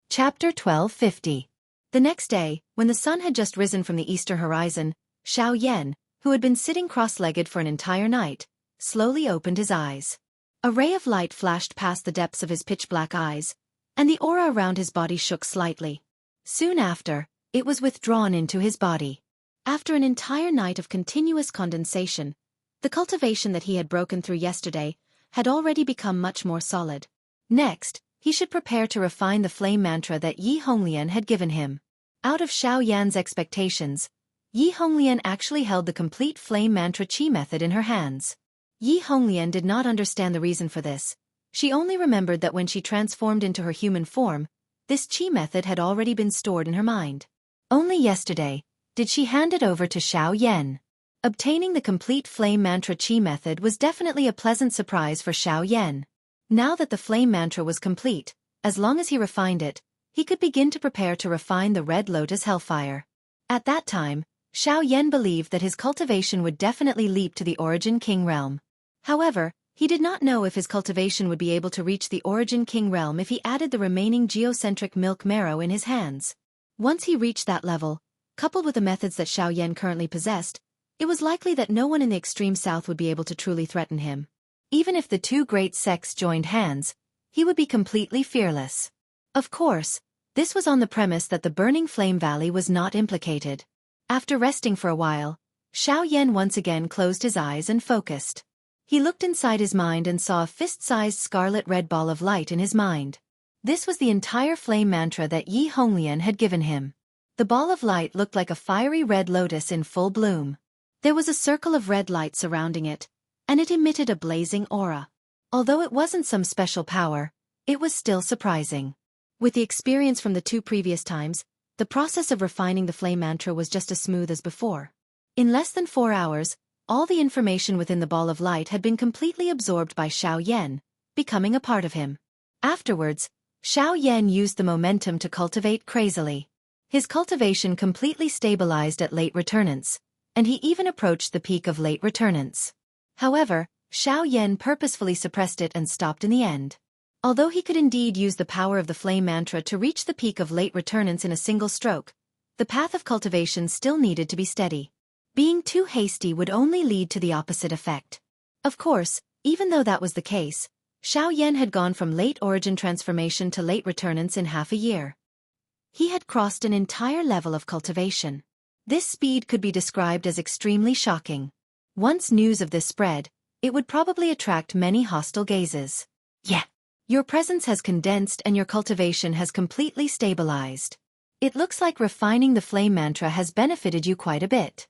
Chapter 1250. The next day, when the sun had just risen from the eastern horizon, Xiaoyan, who had been sitting cross-legged for an entire night, slowly opened his eyes. A ray of light flashed past the depths of his pitch-black eyes, and the aura around his body shook slightly. Soon after, it was withdrawn into his body. After an entire night of continuous condensation, the cultivation that he had broken through yesterday had already become much more solid. Next, he should prepare to refine the flame mantra that Yi Honglian had given him. Out of Xiaoyan's expectations, Yi Honglian actually held the complete flame mantra chi method in her hands. Yi Honglian did not understand the reason for this. She only remembered that when she transformed into her human form, this chi method had already been stored in her mind. Only yesterday did she hand it over to Xiaoyan. Obtaining the complete flame mantra chi method was definitely a pleasant surprise for Xiaoyan. Now that the flame mantra was complete, as long as he refined it, he could begin to prepare to refine the Red Lotus Hellfire. At that time, Xiaoyan believed that his cultivation would definitely leap to the Origin King realm. However, he did not know if his cultivation would be able to reach the Origin King realm if he added the remaining geocentric milk marrow in his hands. Once he reached that level, coupled with the methods that Xiaoyan currently possessed, it was likely that no one in the extreme south would be able to truly threaten him. Even if the two great sects joined hands, he would be completely fearless. Of course, this was on the premise that the Burning Flame Valley was not implicated. After resting for a while, Xiao Yan once again closed his eyes and focused. He looked inside his mind and saw a fist-sized scarlet-red ball of light in his mind. This was the entire flame mantra that Yi Honglian had given him. The ball of light looked like a fiery red lotus in full bloom. There was a circle of red light surrounding it, and it emitted a blazing aura. Although it wasn't some special power, it was still surprising. With the experience from the two previous times, the process of refining the flame mantra was just as smooth as before. In less than 4 hours, all the information within the ball of light had been completely absorbed by Xiao Yan, becoming a part of him. Afterwards, Xiao Yan used the momentum to cultivate crazily. His cultivation completely stabilized at late returnance, and he even approached the peak of late returnance. However, Xiao Yan purposefully suppressed it and stopped in the end. Although he could indeed use the power of the flame mantra to reach the peak of late returnance in a single stroke, the path of cultivation still needed to be steady. Being too hasty would only lead to the opposite effect. Of course, even though that was the case, Xiao Yan had gone from late origin transformation to late returnance in half a year. He had crossed an entire level of cultivation. This speed could be described as extremely shocking. Once news of this spread, it would probably attract many hostile gazes. Yeah. Your presence has condensed and your cultivation has completely stabilized. It looks like refining the flame mantra has benefited you quite a bit.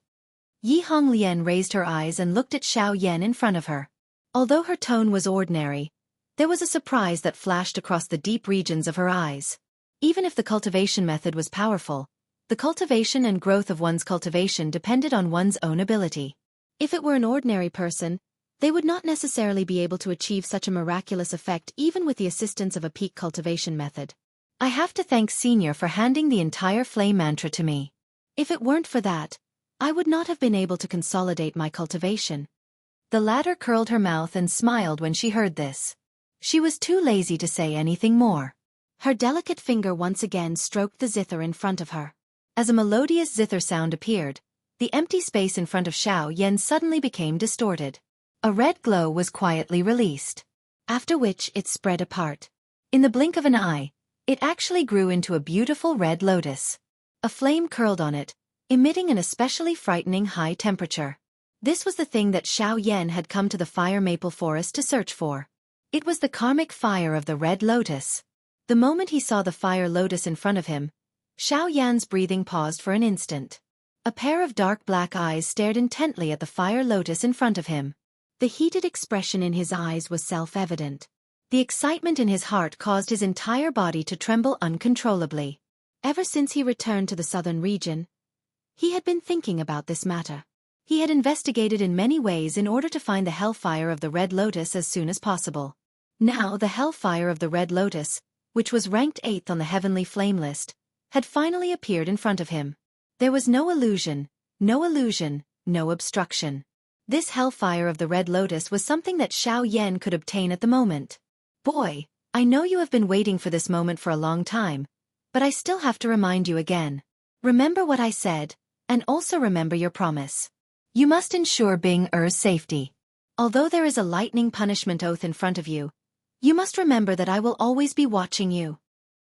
Yi Honglian raised her eyes and looked at Xiao Yan in front of her. Although her tone was ordinary, there was a surprise that flashed across the deep regions of her eyes. Even if the cultivation method was powerful, the cultivation and growth of one's cultivation depended on one's own ability. If it were an ordinary person, they would not necessarily be able to achieve such a miraculous effect even with the assistance of a peak cultivation method. I have to thank Senior for handing the entire flame mantra to me. If it weren't for that, I would not have been able to consolidate my cultivation. The latter curled her mouth and smiled when she heard this. She was too lazy to say anything more. Her delicate finger once again stroked the zither in front of her. As a melodious zither sound appeared, the empty space in front of Xiao Yan suddenly became distorted. A red glow was quietly released, after which it spread apart. In the blink of an eye, it actually grew into a beautiful red lotus. A flame curled on it, emitting an especially frightening high temperature. This was the thing that Xiao Yan had come to the fire maple forest to search for. It was the karmic fire of the red lotus. The moment he saw the fire lotus in front of him, Xiao Yan's breathing paused for an instant. A pair of dark black eyes stared intently at the fire lotus in front of him. The heated expression in his eyes was self-evident. The excitement in his heart caused his entire body to tremble uncontrollably. Ever since he returned to the southern region, he had been thinking about this matter. He had investigated in many ways in order to find the hellfire of the Red Lotus as soon as possible. Now the hellfire of the Red Lotus, which was ranked 8th on the Heavenly Flame list, had finally appeared in front of him. There was no illusion, no obstruction. This hellfire of the Red Lotus was something that Xiao Yan could obtain at the moment. Boy, I know you have been waiting for this moment for a long time, but I still have to remind you again. Remember what I said, and also remember your promise. You must ensure Bing Er's safety. Although there is a lightning punishment oath in front of you, you must remember that I will always be watching you.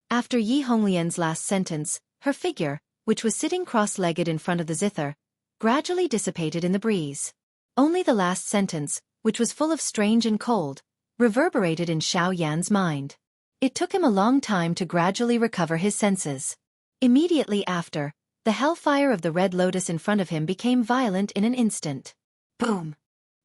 After Yi Honglian's last sentence, her figure, which was sitting cross-legged in front of the zither, gradually dissipated in the breeze. Only the last sentence, which was full of strange and cold, reverberated in Xiao Yan's mind. It took him a long time to gradually recover his senses. Immediately after, the hellfire of the Red Lotus in front of him became violent in an instant. Boom!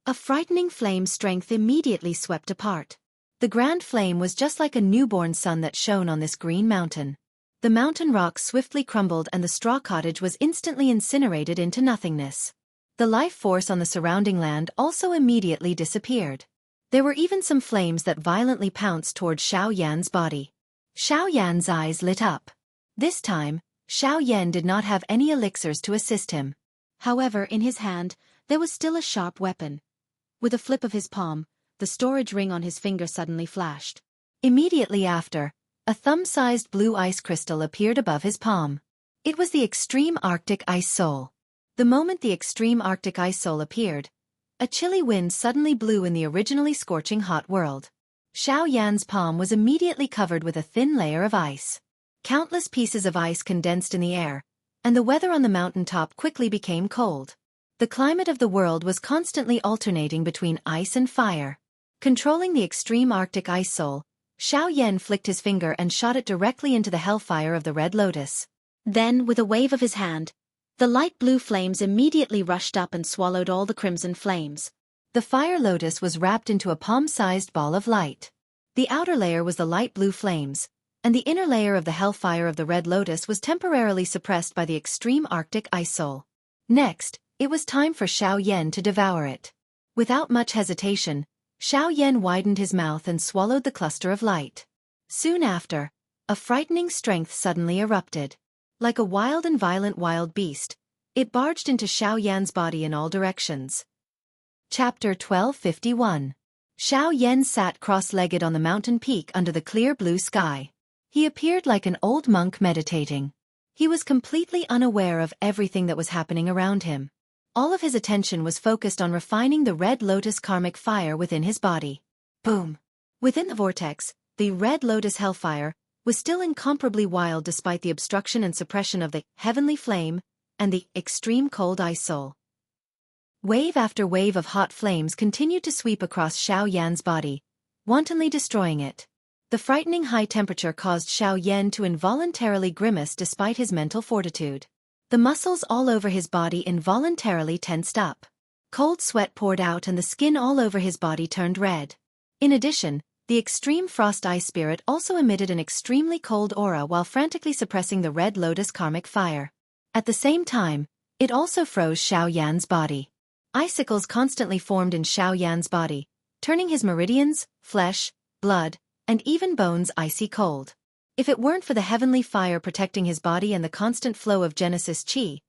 A frightening flame's strength immediately swept apart. The grand flame was just like a newborn sun that shone on this green mountain. The mountain rocks swiftly crumbled and the straw cottage was instantly incinerated into nothingness. The life force on the surrounding land also immediately disappeared. There were even some flames that violently pounced toward Xiao Yan's body. Xiao Yan's eyes lit up. This time, Xiao Yan did not have any elixirs to assist him. However, in his hand, there was still a sharp weapon. With a flip of his palm, the storage ring on his finger suddenly flashed. Immediately after, a thumb-sized blue ice crystal appeared above his palm. It was the Extreme Arctic Ice Soul. The moment the Extreme Arctic Ice Soul appeared, A chilly wind suddenly blew in the originally scorching hot world. Xiao Yan's palm was immediately covered with a thin layer of ice. Countless pieces of ice condensed in the air, and the weather on the mountaintop quickly became cold. The climate of the world was constantly alternating between ice and fire. Controlling the extreme Arctic ice soul, Xiao Yan flicked his finger and shot it directly into the hellfire of the Red Lotus.
Then, with a wave of his hand, the light blue flames immediately rushed up and swallowed all the crimson flames.
The fire lotus was wrapped into a palm-sized ball of light. The outer layer was the light blue flames, and the inner layer of the hellfire of the Red Lotus was temporarily suppressed by the extreme Arctic ice soul. Next, it was time for Xiao Yan to devour it. Without much hesitation, Xiao Yan widened his mouth and swallowed the cluster of light. Soon after, a frightening strength suddenly erupted. Like a wild and violent wild beast, it barged into Xiao Yan's body in all directions. Chapter 1251. Xiao Yan sat cross-legged on the mountain peak under the clear blue sky. He appeared like an old monk meditating. He was completely unaware of everything that was happening around him. All of his attention was focused on refining the Red Lotus karmic fire within his body. Boom! Within the vortex, the Red Lotus hellfire was still incomparably wild despite the obstruction and suppression of the heavenly flame and the extreme cold ice soul. Wave after wave of hot flames continued to sweep across Xiao Yan's body, wantonly destroying it. The frightening high temperature caused Xiao Yan to involuntarily grimace despite his mental fortitude. The muscles all over his body involuntarily tensed up. Cold sweat poured out and the skin all over his body turned red. In addition, the extreme frost ice spirit also emitted an extremely cold aura while frantically suppressing the Red Lotus karmic fire. At the same time, it also froze Xiao Yan's body. Icicles constantly formed in Xiao Yan's body, turning his meridians, flesh, blood, and even bones icy cold. If it weren't for the heavenly fire protecting his body and the constant flow of Genesis Qi,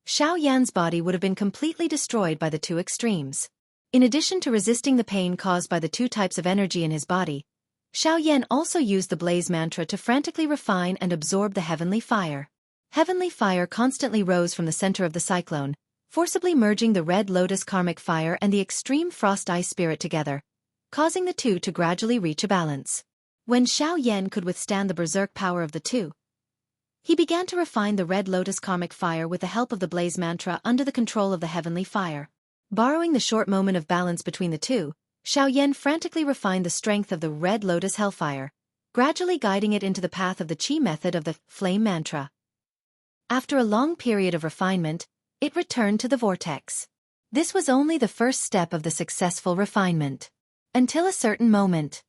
Xiao Yan's body would have been completely destroyed by the two extremes. In addition to resisting the pain caused by the two types of energy in his body, Xiao Yan also used the blaze mantra to frantically refine and absorb the heavenly fire. Heavenly fire constantly rose from the center of the cyclone, forcibly merging the Red Lotus karmic fire and the extreme frost ice spirit together, causing the two to gradually reach a balance. When Xiao Yan could withstand the berserk power of the two, he began to refine the Red Lotus karmic fire with the help of the blaze mantra under the control of the heavenly fire. Borrowing the short moment of balance between the two, Xiao Yan frantically refined the strength of the Red Lotus hellfire, gradually guiding it into the path of the Qi method of the flame mantra. After a long period of refinement, it returned to the vortex. This was only the first step of the successful refinement. Until a certain moment.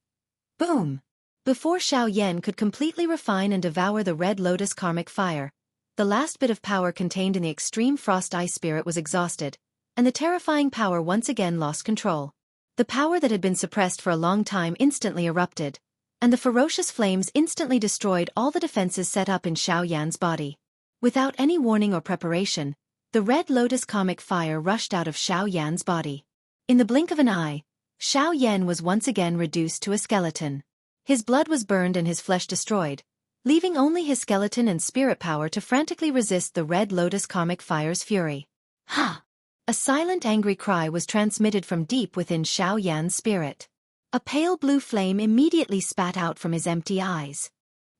Boom! Before Xiao Yan could completely refine and devour the Red Lotus karmic fire, the last bit of power contained in the extreme frost ice spirit was exhausted, and the terrifying power once again lost control. The power that had been suppressed for a long time instantly erupted, and the ferocious flames instantly destroyed all the defenses set up in Xiao Yan's body. Without any warning or preparation, the Red Lotus karmic fire rushed out of Xiao Yan's body. In the blink of an eye, Xiao Yan was once again reduced to a skeleton. His blood was burned and his flesh destroyed, leaving only his skeleton and spirit power to frantically resist the Red Lotus karmic fire's fury. Ha! A silent angry cry was transmitted from deep within Xiao Yan's spirit. A pale blue flame immediately spat out from his empty eyes.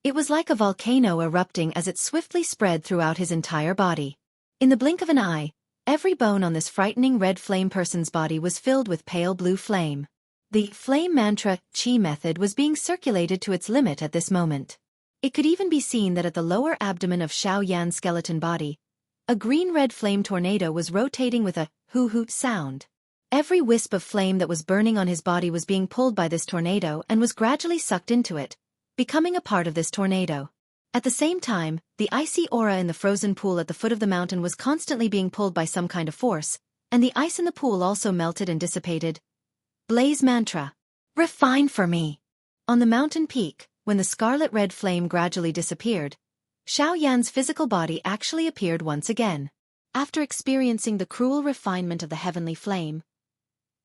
It was like a volcano erupting as it swiftly spread throughout his entire body. In the blink of an eye, every bone on this frightening red flame person's body was filled with pale blue flame. The flame mantra Qi method was being circulated to its limit at this moment. It could even be seen that at the lower abdomen of Xiao Yan's skeleton body, a green-red flame tornado was rotating with a hoo-hoo sound. Every wisp of flame that was burning on his body was being pulled by this tornado and was gradually sucked into it, becoming a part of this tornado. At the same time, the icy aura in the frozen pool at the foot of the mountain was constantly being pulled by some kind of force, and the ice in the pool also melted and dissipated. Blaze mantra. Refine for me. On the mountain peak, when the scarlet-red flame gradually disappeared, Xiao Yan's physical body actually appeared once again. After experiencing the cruel refinement of the heavenly flame,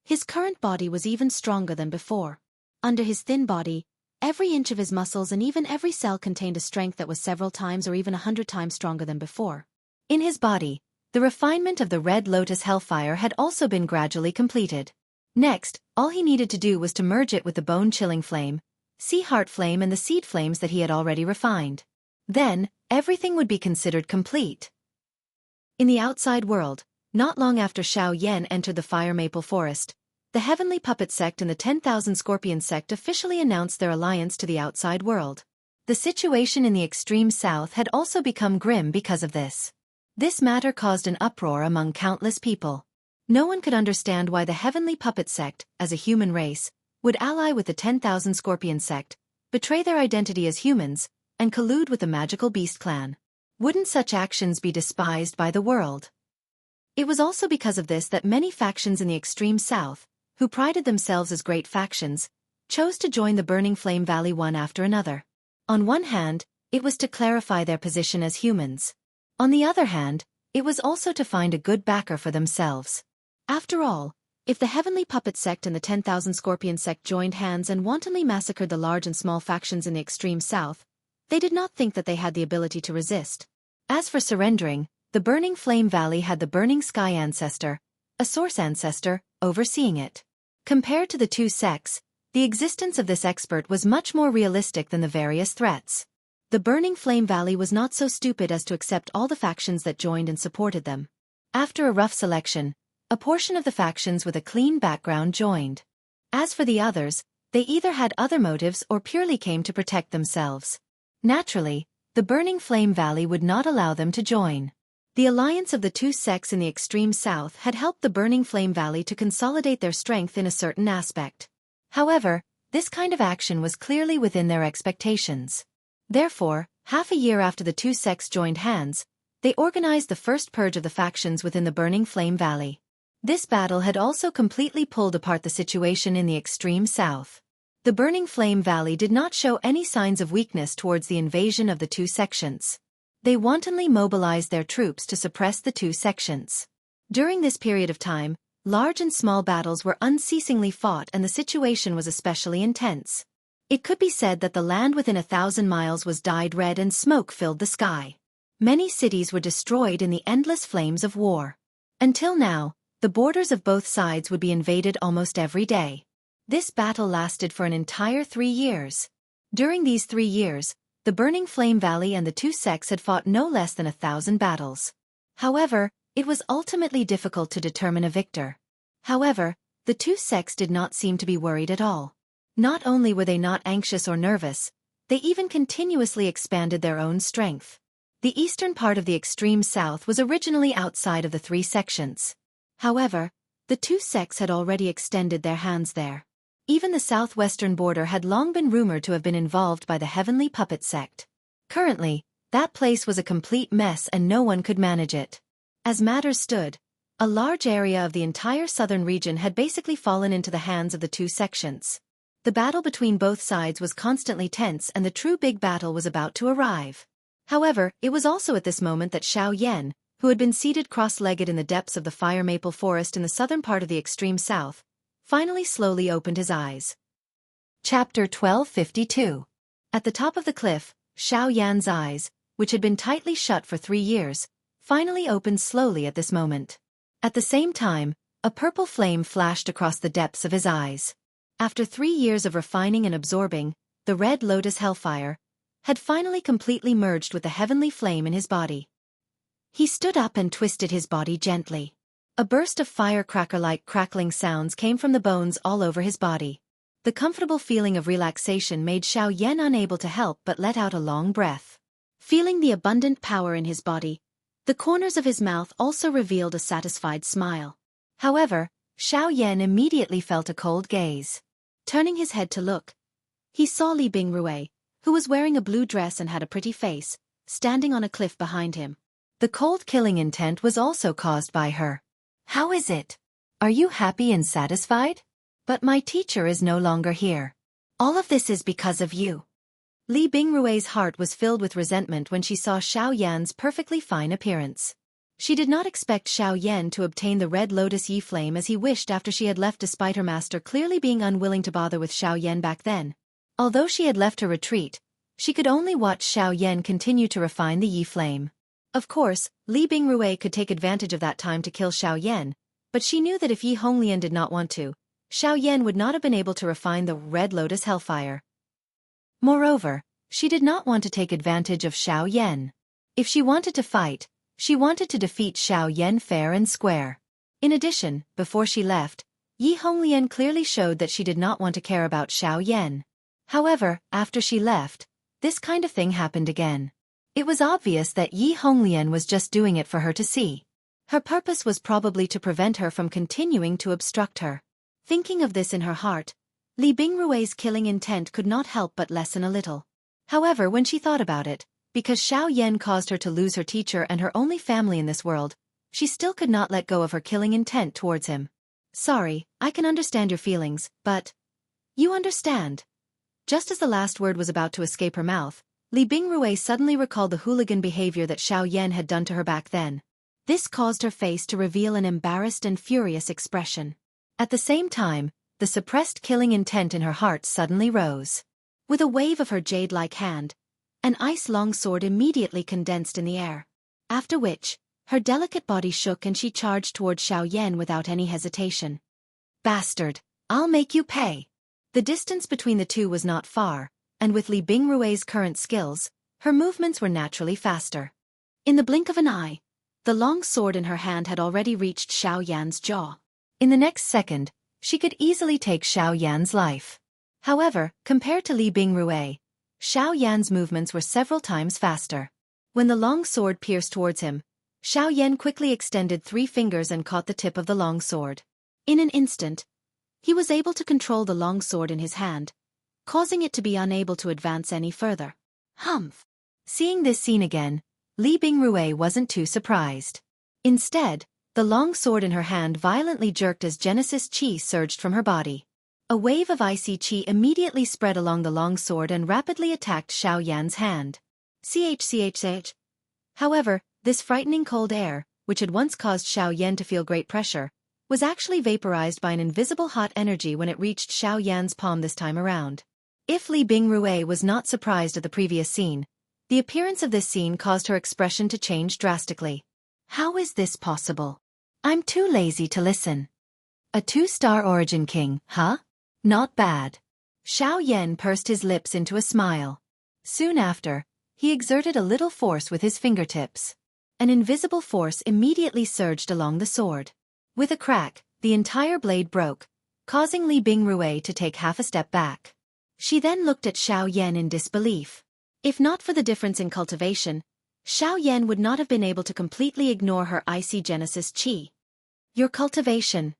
his current body was even stronger than before. Under his thin body, every inch of his muscles and even every cell contained a strength that was several times or even 100 times stronger than before. In his body, The refinement of the Red Lotus Hellfire had also been gradually completed. Next, all he needed to do was to merge it with the bone-chilling flame, sea heart flame and the seed flames that he had already refined. Then, everything would be considered complete. In the outside world, not long after Xiao Yan entered the Fire Maple Forest, the Heavenly Puppet Sect and the 10,000 Scorpion Sect officially announced their alliance to the outside world. The situation in the extreme south had also become grim because of this. This matter caused an uproar among countless people. No one could understand why the Heavenly Puppet Sect, as a human race, would ally with the 10,000 Scorpion Sect, betray their identity as humans, and collude with the Magical Beast Clan. Wouldn't such actions be despised by the world? It was also because of this that many factions in the extreme south, who prided themselves as great factions, chose to join the Burning Flame Valley one after another. On one hand, it was to clarify their position as humans. On the other hand, it was also to find a good backer for themselves. After all, if the Heavenly Puppet Sect and the 10,000 Scorpion Sect joined hands and wantonly massacred the large and small factions in the extreme south, they did not think that they had the ability to resist. As for surrendering, the Burning Flame Valley had the Burning Sky Ancestor, a Source Ancestor, overseeing it. Compared to the two sects, the existence of this expert was much more realistic than the various threats. The Burning Flame Valley was not so stupid as to accept all the factions that joined and supported them. After a rough selection, a portion of the factions with a clean background joined. As for the others, they either had other motives or purely came to protect themselves. Naturally, the Burning Flame Valley would not allow them to join. The alliance of the two sects in the extreme south had helped the Burning Flame Valley to consolidate their strength in a certain aspect. However, this kind of action was clearly within their expectations. Therefore, half a year after the two sects joined hands, they organized the first purge of the factions within the Burning Flame Valley. This battle had also completely pulled apart the situation in the extreme south. The Burning Flame Valley did not show any signs of weakness towards the invasion of the two sections. They wantonly mobilized their troops to suppress the two sections. During this period of time, large and small battles were unceasingly fought and the situation was especially intense. It could be said that the land within 1,000 miles was dyed red and smoke filled the sky. Many cities were destroyed in the endless flames of war. Until now, the borders of both sides would be invaded almost every day. This battle lasted for an entire 3 years. During these 3 years, the Burning Flame Valley and the two sects had fought no less than 1,000 battles. However, it was ultimately difficult to determine a victor. However, the two sects did not seem to be worried at all. Not only were they not anxious or nervous, they even continuously expanded their own strength. The eastern part of the extreme south was originally outside of the three sections. However, the two sects had already extended their hands there. Even the southwestern border had long been rumored to have been involved by the Heavenly Puppet Sect. Currently, that place was a complete mess and no one could manage it. As matters stood, a large area of the entire southern region had basically fallen into the hands of the two sections. The battle between both sides was constantly tense and the true big battle was about to arrive. However, it was also at this moment that Xiao Yan, who had been seated cross-legged in the depths of the Fire Maple Forest in the southern part of the extreme south, finally slowly opened his eyes. Chapter 1252. At the top of the cliff, Xiao Yan's eyes, which had been tightly shut for 3 years, finally opened slowly at this moment. At the same time, a purple flame flashed across the depths of his eyes. After 3 years of refining and absorbing, the Red Lotus Hellfire had finally completely merged with the heavenly flame in his body. He stood up and twisted his body gently. A burst of firecracker-like crackling sounds came from the bones all over his body. The comfortable feeling of relaxation made Xiao Yan unable to help but let out a long breath. Feeling the abundant power in his body, the corners of his mouth also revealed a satisfied smile. However, Xiao Yan immediately felt a cold gaze. Turning his head to look, he saw Li Bingrui, who was wearing a blue dress and had a pretty face, standing on a cliff behind him. The cold killing intent was also caused by her. "How is it? Are you happy and satisfied? But my teacher is no longer here. All of this is because of you." Li Bingrui's heart was filled with resentment when she saw Xiao Yan's perfectly fine appearance. She did not expect Xiao Yan to obtain the Red Lotus Yi Flame as he wished after she had left despite her master clearly being unwilling to bother with Xiao Yan back then. Although she had left her retreat, she could only watch Xiao Yan continue to refine the Yi Flame. Of course, Li Bingrui could take advantage of that time to kill Xiao Yan, but she knew that if Yi Honglian did not want to, Xiao Yan would not have been able to refine the Red Lotus Hellfire. Moreover, she did not want to take advantage of Xiao Yan. If she wanted to fight, she wanted to defeat Xiao Yan fair and square. In addition, before she left, Yi Honglian clearly showed that she did not want to care about Xiao Yan. However, after she left, this kind of thing happened again. It was obvious that Yi Honglian was just doing it for her to see. Her purpose was probably to prevent her from continuing to obstruct her. Thinking of this in her heart, Li Bingrui's killing intent could not help but lessen a little. However, when she thought about it, because Xiao Yan caused her to lose her teacher and her only family in this world, she still could not let go of her killing intent towards him. Sorry, I can understand your feelings, but... You understand. Just as the last word was about to escape her mouth, Li Bingrui suddenly recalled the hooligan behavior that Xiao Yan had done to her back then. This caused her face to reveal an embarrassed and furious expression. At the same time, the suppressed killing intent in her heart suddenly rose. With a wave of her jade-like hand, an ice-long sword immediately condensed in the air. After which, her delicate body shook and she charged toward Xiao Yan without any hesitation. Bastard! I'll make you pay! The distance between the two was not far, and with Li Bingrui's current skills, her movements were naturally faster. In the blink of an eye, the long sword in her hand had already reached Xiao Yan's jaw. In the next second, she could easily take Xiao Yan's life. However, compared to Li Bingrui, Xiao Yan's movements were several times faster. When the long sword pierced towards him, Xiao Yan quickly extended 3 fingers and caught the tip of the long sword. In an instant, he was able to control the long sword in his hand, causing it to be unable to advance any further. Humph! Seeing this scene again, Li Bingrui wasn't too surprised. Instead, the long sword in her hand violently jerked as Genesis Qi surged from her body. A wave of icy Qi immediately spread along the long sword and rapidly attacked Xiao Yan's hand. Ch. However, this frightening cold air, which had once caused Xiao Yan to feel great pressure, was actually vaporized by an invisible hot energy when it reached Xiao Yan's palm this time around. If Li Bingrui was not surprised at the previous scene, the appearance of this scene caused her expression to change drastically. How is this possible? I'm too lazy to listen. A 2-star origin king, huh? Not bad. Xiao Yan pursed his lips into a smile. Soon after, he exerted a little force with his fingertips. An invisible force immediately surged along the sword. With a crack, the entire blade broke, causing Li Bingrui to take half a step back. She then looked at Xiao Yan in disbelief. If not for the difference in cultivation, Xiao Yan would not have been able to completely ignore her icy Genesis Qi. Your cultivation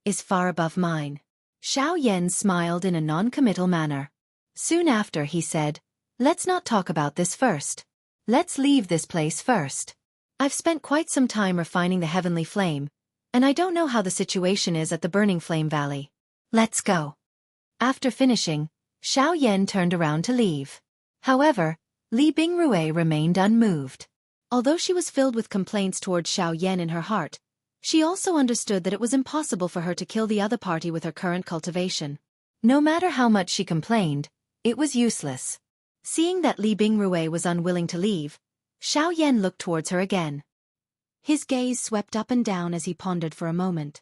is far above mine. Xiao Yan smiled in a non-committal manner. Soon after he said, let's not talk about this first. Let's leave this place first. I've spent quite some time refining the heavenly flame, and I don't know how the situation is at the Burning Flame Valley. Let's go. After finishing, Xiao Yan turned around to leave. However, Li Bingrui remained unmoved. Although she was filled with complaints toward Xiao Yan in her heart, she also understood that it was impossible for her to kill the other party with her current cultivation. No matter how much she complained, it was useless. Seeing that Li Bingrui was unwilling to leave, Xiao Yan looked towards her again. His gaze swept up and down as he pondered for a moment.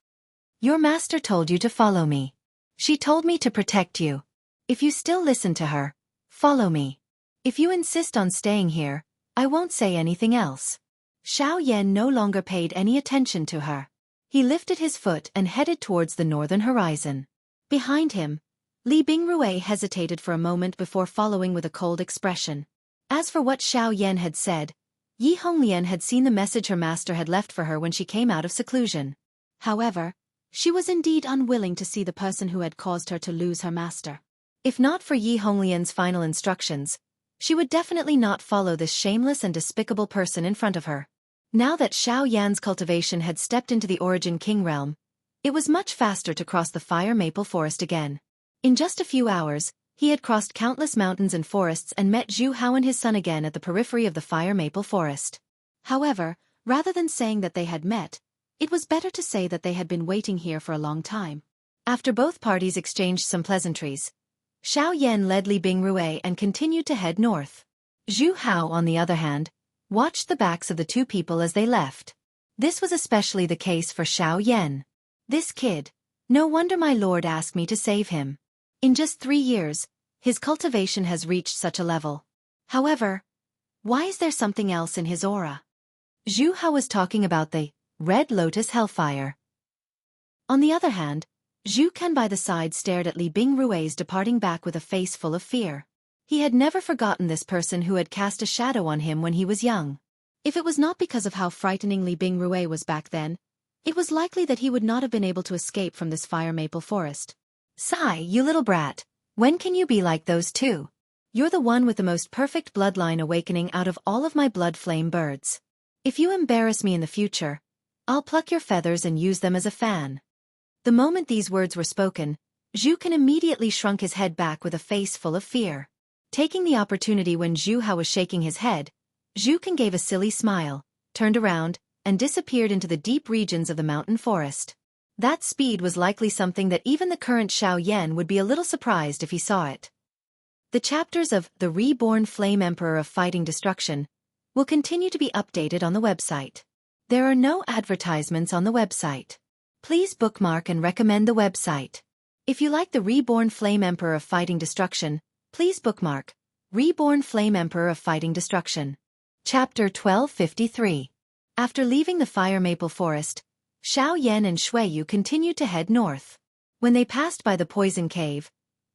Your master told you to follow me. She told me to protect you. If you still listen to her, follow me. If you insist on staying here, I won't say anything else. Xiao Yan no longer paid any attention to her. He lifted his foot and headed towards the northern horizon. Behind him, Li Bingrui hesitated for a moment before following with a cold expression. As for what Xiao Yan had said, Yi Honglian had seen the message her master had left for her when she came out of seclusion. However, she was indeed unwilling to see the person who had caused her to lose her master. If not for Yi Honglian's final instructions, she would definitely not follow this shameless and despicable person in front of her. Now that Xiao Yan's cultivation had stepped into the Origin King realm, it was much faster to cross the Fire Maple Forest again. In just a few hours, he had crossed countless mountains and forests and met Jianghu and his son again at the periphery of the Fire Maple Forest. However, rather than saying that they had met, it was better to say that they had been waiting here for a long time. After both parties exchanged some pleasantries, Xiao Yan led Li Bingrui and continued to head north. Zhu Hao, on the other hand, watched the backs of the two people as they left. This was especially the case for Xiao Yan. This kid. No wonder my lord asked me to save him. In just 3 years, his cultivation has reached such a level. However, why is there something else in his aura? Zhu Hao was talking about the Red Lotus Hellfire. On the other hand, Zhu Kan by the side stared at Li Bingrui's departing back with a face full of fear. He had never forgotten this person who had cast a shadow on him when he was young. If it was not because of how frightening Li Bingrui was back then, it was likely that he would not have been able to escape from this fire maple forest. Sigh, you little brat. When can you be like those two? You're the one with the most perfect bloodline awakening out of all of my blood flame birds. If you embarrass me in the future, I'll pluck your feathers and use them as a fan. The moment these words were spoken, Zhu Kan immediately shrunk his head back with a face full of fear. Taking the opportunity when Zhu Hao was shaking his head, Zhu Kan gave a silly smile, turned around, and disappeared into the deep regions of the mountain forest. That speed was likely something that even the current Xiao Yan would be a little surprised if he saw it. The chapters of The Reborn Flame Emperor of Fighting Destruction will continue to be updated on the website. There are no advertisements on the website. Please bookmark and recommend the website. If you like The Reborn Flame Emperor of Fighting Destruction, please bookmark Reborn Flame Emperor of Fighting Destruction. Chapter 1253. After leaving the fire maple forest, Xiao Yan and Shuiyu continued to head north. When they passed by the poison cave,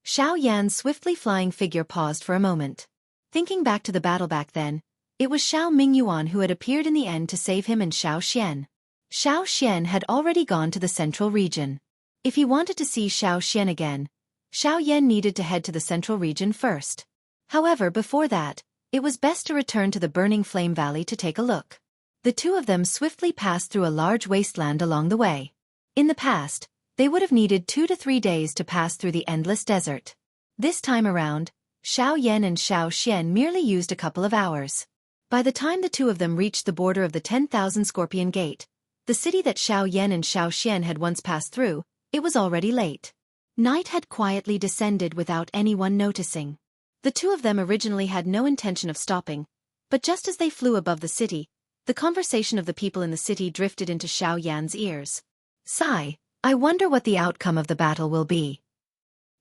Xiao Yan's swiftly flying figure paused for a moment. Thinking back to the battle back then, it was Xiao Mingyuan who had appeared in the end to save him and Xiao Xian. Xiao Xian had already gone to the central region. If he wanted to see Xiao Xian again, Xiao Yan needed to head to the central region first. However, before that, it was best to return to the Burning Flame Valley to take a look. The two of them swiftly passed through a large wasteland along the way. In the past, they would have needed 2 to 3 days to pass through the endless desert. This time around, Xiao Yan and Xiao Xian merely used a couple of hours. By the time the two of them reached the border of the 10,000 Scorpion Gate, the city that Xiao Yan and Xiao Xian had once passed through, it was already late. Night had quietly descended without anyone noticing. The two of them originally had no intention of stopping, but just as they flew above the city, the conversation of the people in the city drifted into Xiao Yan's ears. Sigh, I wonder what the outcome of the battle will be.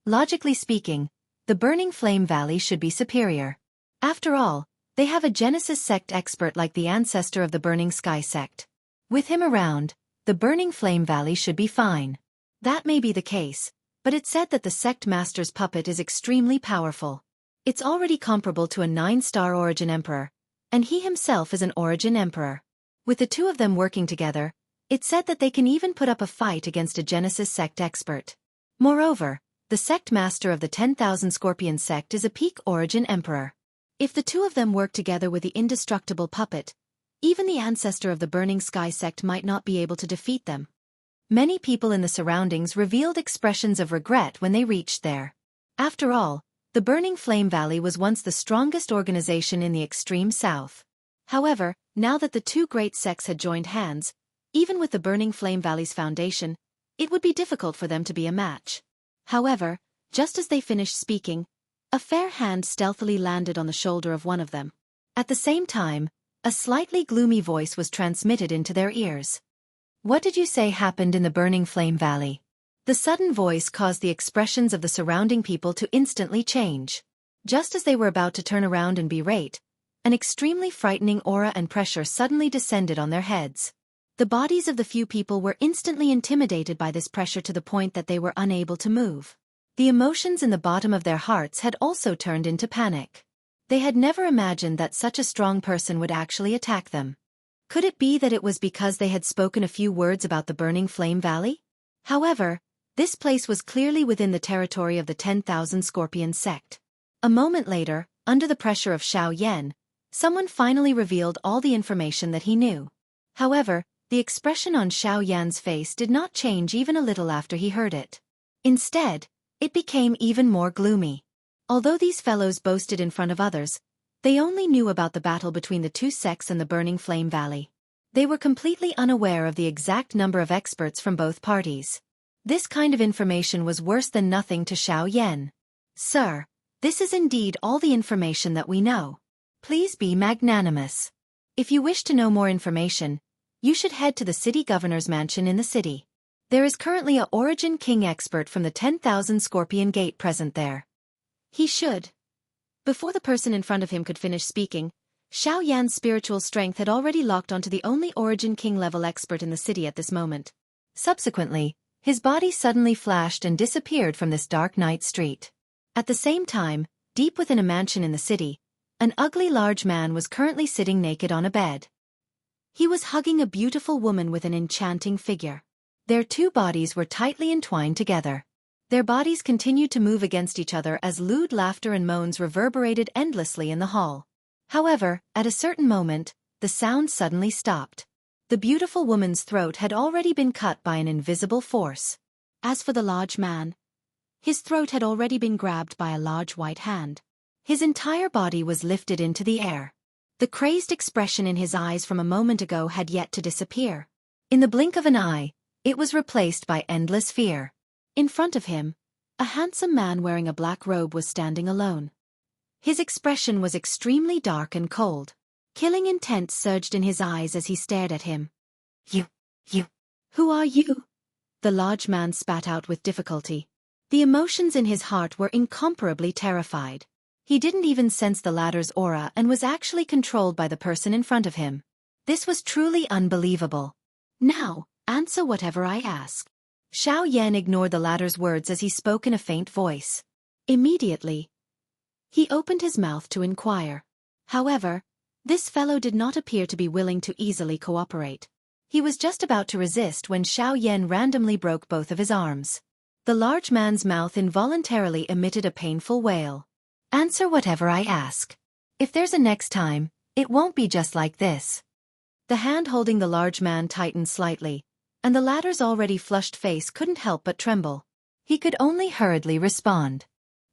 Logically speaking, the Burning Flame Valley should be superior. After all, they have a Genesis sect expert like the ancestor of the Burning Sky sect. With him around, the Burning Flame Valley should be fine. That may be the case, but it's said that the sect master's puppet is extremely powerful. It's already comparable to a 9-star Origin Emperor, and he himself is an Origin Emperor. With the two of them working together, it's said that they can even put up a fight against a Genesis sect expert. Moreover, the sect master of the 10,000 Scorpion sect is a peak Origin Emperor. If the two of them work together with the indestructible puppet, even the ancestor of the Burning Sky sect might not be able to defeat them. Many people in the surroundings revealed expressions of regret when they reached there. After all, the Burning Flame Valley was once the strongest organization in the extreme south. However, now that the two great sects had joined hands, even with the Burning Flame Valley's foundation, it would be difficult for them to be a match. However, just as they finished speaking, a fair hand stealthily landed on the shoulder of one of them. At the same time, a slightly gloomy voice was transmitted into their ears. What did you say happened in the Burning Flame Valley? The sudden voice caused the expressions of the surrounding people to instantly change. Just as they were about to turn around and berate, an extremely frightening aura and pressure suddenly descended on their heads. The bodies of the few people were instantly intimidated by this pressure to the point that they were unable to move. The emotions in the bottom of their hearts had also turned into panic. They had never imagined that such a strong person would actually attack them. Could it be that it was because they had spoken a few words about the Burning Flame Valley? However, this place was clearly within the territory of the 10,000 Scorpion sect. A moment later, under the pressure of Xiao Yan, someone finally revealed all the information that he knew. However, the expression on Xiao Yan's face did not change even a little after he heard it. Instead, it became even more gloomy. Although these fellows boasted in front of others, they only knew about the battle between the two sects and the Burning Flame Valley. They were completely unaware of the exact number of experts from both parties. This kind of information was worse than nothing to Xiao Yan. Sir, this is indeed all the information that we know. Please be magnanimous. If you wish to know more information, you should head to the city governor's mansion in the city. There is currently a Origin King expert from the 10,000 Scorpion Gate present there.
He should. Before the person in front of him could finish speaking, Xiao Yan's spiritual strength had already locked onto the only Origin King level expert in the city at this moment.
Subsequently, his body suddenly flashed and disappeared from this dark night street. At the same time, deep within a mansion in the city, an ugly large man was currently sitting naked on a bed. He was hugging a beautiful woman with an enchanting figure. Their two bodies were tightly entwined together. Their bodies continued to move against each other as lewd laughter and moans reverberated endlessly in the hall. However, at a certain moment, the sound suddenly stopped. The beautiful woman's throat had already been cut by an invisible force.
As for the large man, his throat had already been grabbed by a large white hand.
His entire body was lifted into the air. The crazed expression in his eyes from a moment ago had yet to disappear. In the blink of an eye, it was replaced by endless fear.
In front of him, a handsome man wearing a black robe was standing alone.
His expression was extremely dark and cold.
Killing intent surged in his eyes as he stared at him.
You.
Who are you? The large man spat out with difficulty.
The emotions in his heart were incomparably terrified. He didn't even sense the latter's aura and was actually controlled by the person in front of him. This was truly unbelievable.
Now, answer whatever I ask.
Xiao Yan ignored the latter's words as he spoke in a faint voice.
Immediately, he opened his mouth to inquire. However, this fellow did not appear to be willing to easily cooperate.
He was just about to resist when Xiao Yan randomly broke both of his arms. The large man's mouth involuntarily emitted a painful wail. Answer whatever I ask. If there's a next time, it won't be just like this. The hand holding the large man tightened slightly, and the latter's already flushed face couldn't help but tremble. He could only hurriedly respond.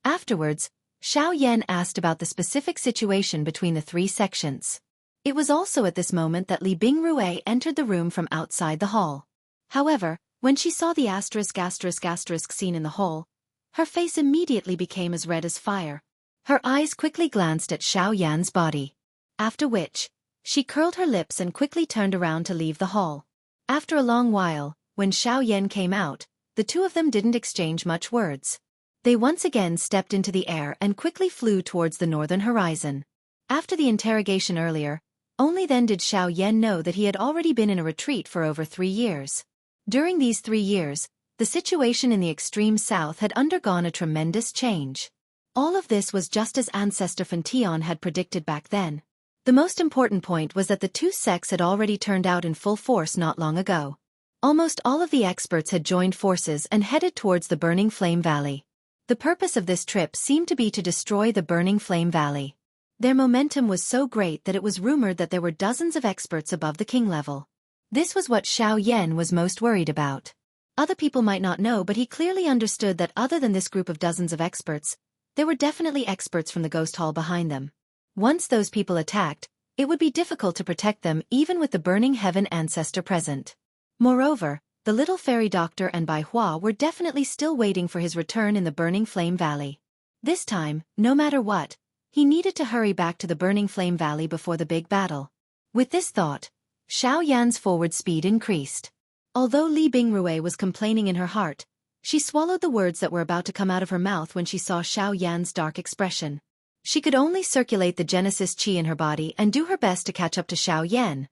Afterwards, Xiao Yan asked about the specific situation between the three sections. It was also at this moment that Li Bingrui entered the room from outside the hall.
However, when she saw the **** scene in the hall, her face immediately became as red as fire.
Her eyes quickly glanced at Xiao Yan's body. After which, she curled her lips and quickly turned around to leave the hall. After a long while, when Xiao Yan came out, the two of them didn't exchange much words. They once again stepped into the air and quickly flew towards the northern horizon. After the interrogation earlier, only then did Xiao Yan know that he had already been in a retreat for over 3 years. During these 3 years, the situation in the extreme south had undergone a tremendous change. All of this was just as Ancestor Fantion had predicted back then. The most important point was that the two sects had already turned out in full force not long ago. Almost all of the experts had joined forces and headed towards the Burning Flame Valley. The purpose of this trip seemed to be to destroy the Burning Flame Valley. Their momentum was so great that it was rumored that there were dozens of experts above the king level. This was what Xiao Yan was most worried about. Other people might not know, but he clearly understood that other than this group of dozens of experts, there were definitely experts from the ghost hall behind them. Once those people attacked, it would be difficult to protect them even with the Burning Heaven ancestor present. Moreover, the little fairy doctor and Bai Hua were definitely still waiting for his return in the Burning Flame Valley. This time, no matter what, he needed to hurry back to the Burning Flame Valley before the big battle. With this thought, Xiao Yan's forward speed increased. Although Li Bingrui was complaining in her heart, she swallowed the words that were about to come out of her mouth when she saw Xiao Yan's dark expression. She could only circulate the Genesis Qi in her body and do her best to catch up to Xiao Yan.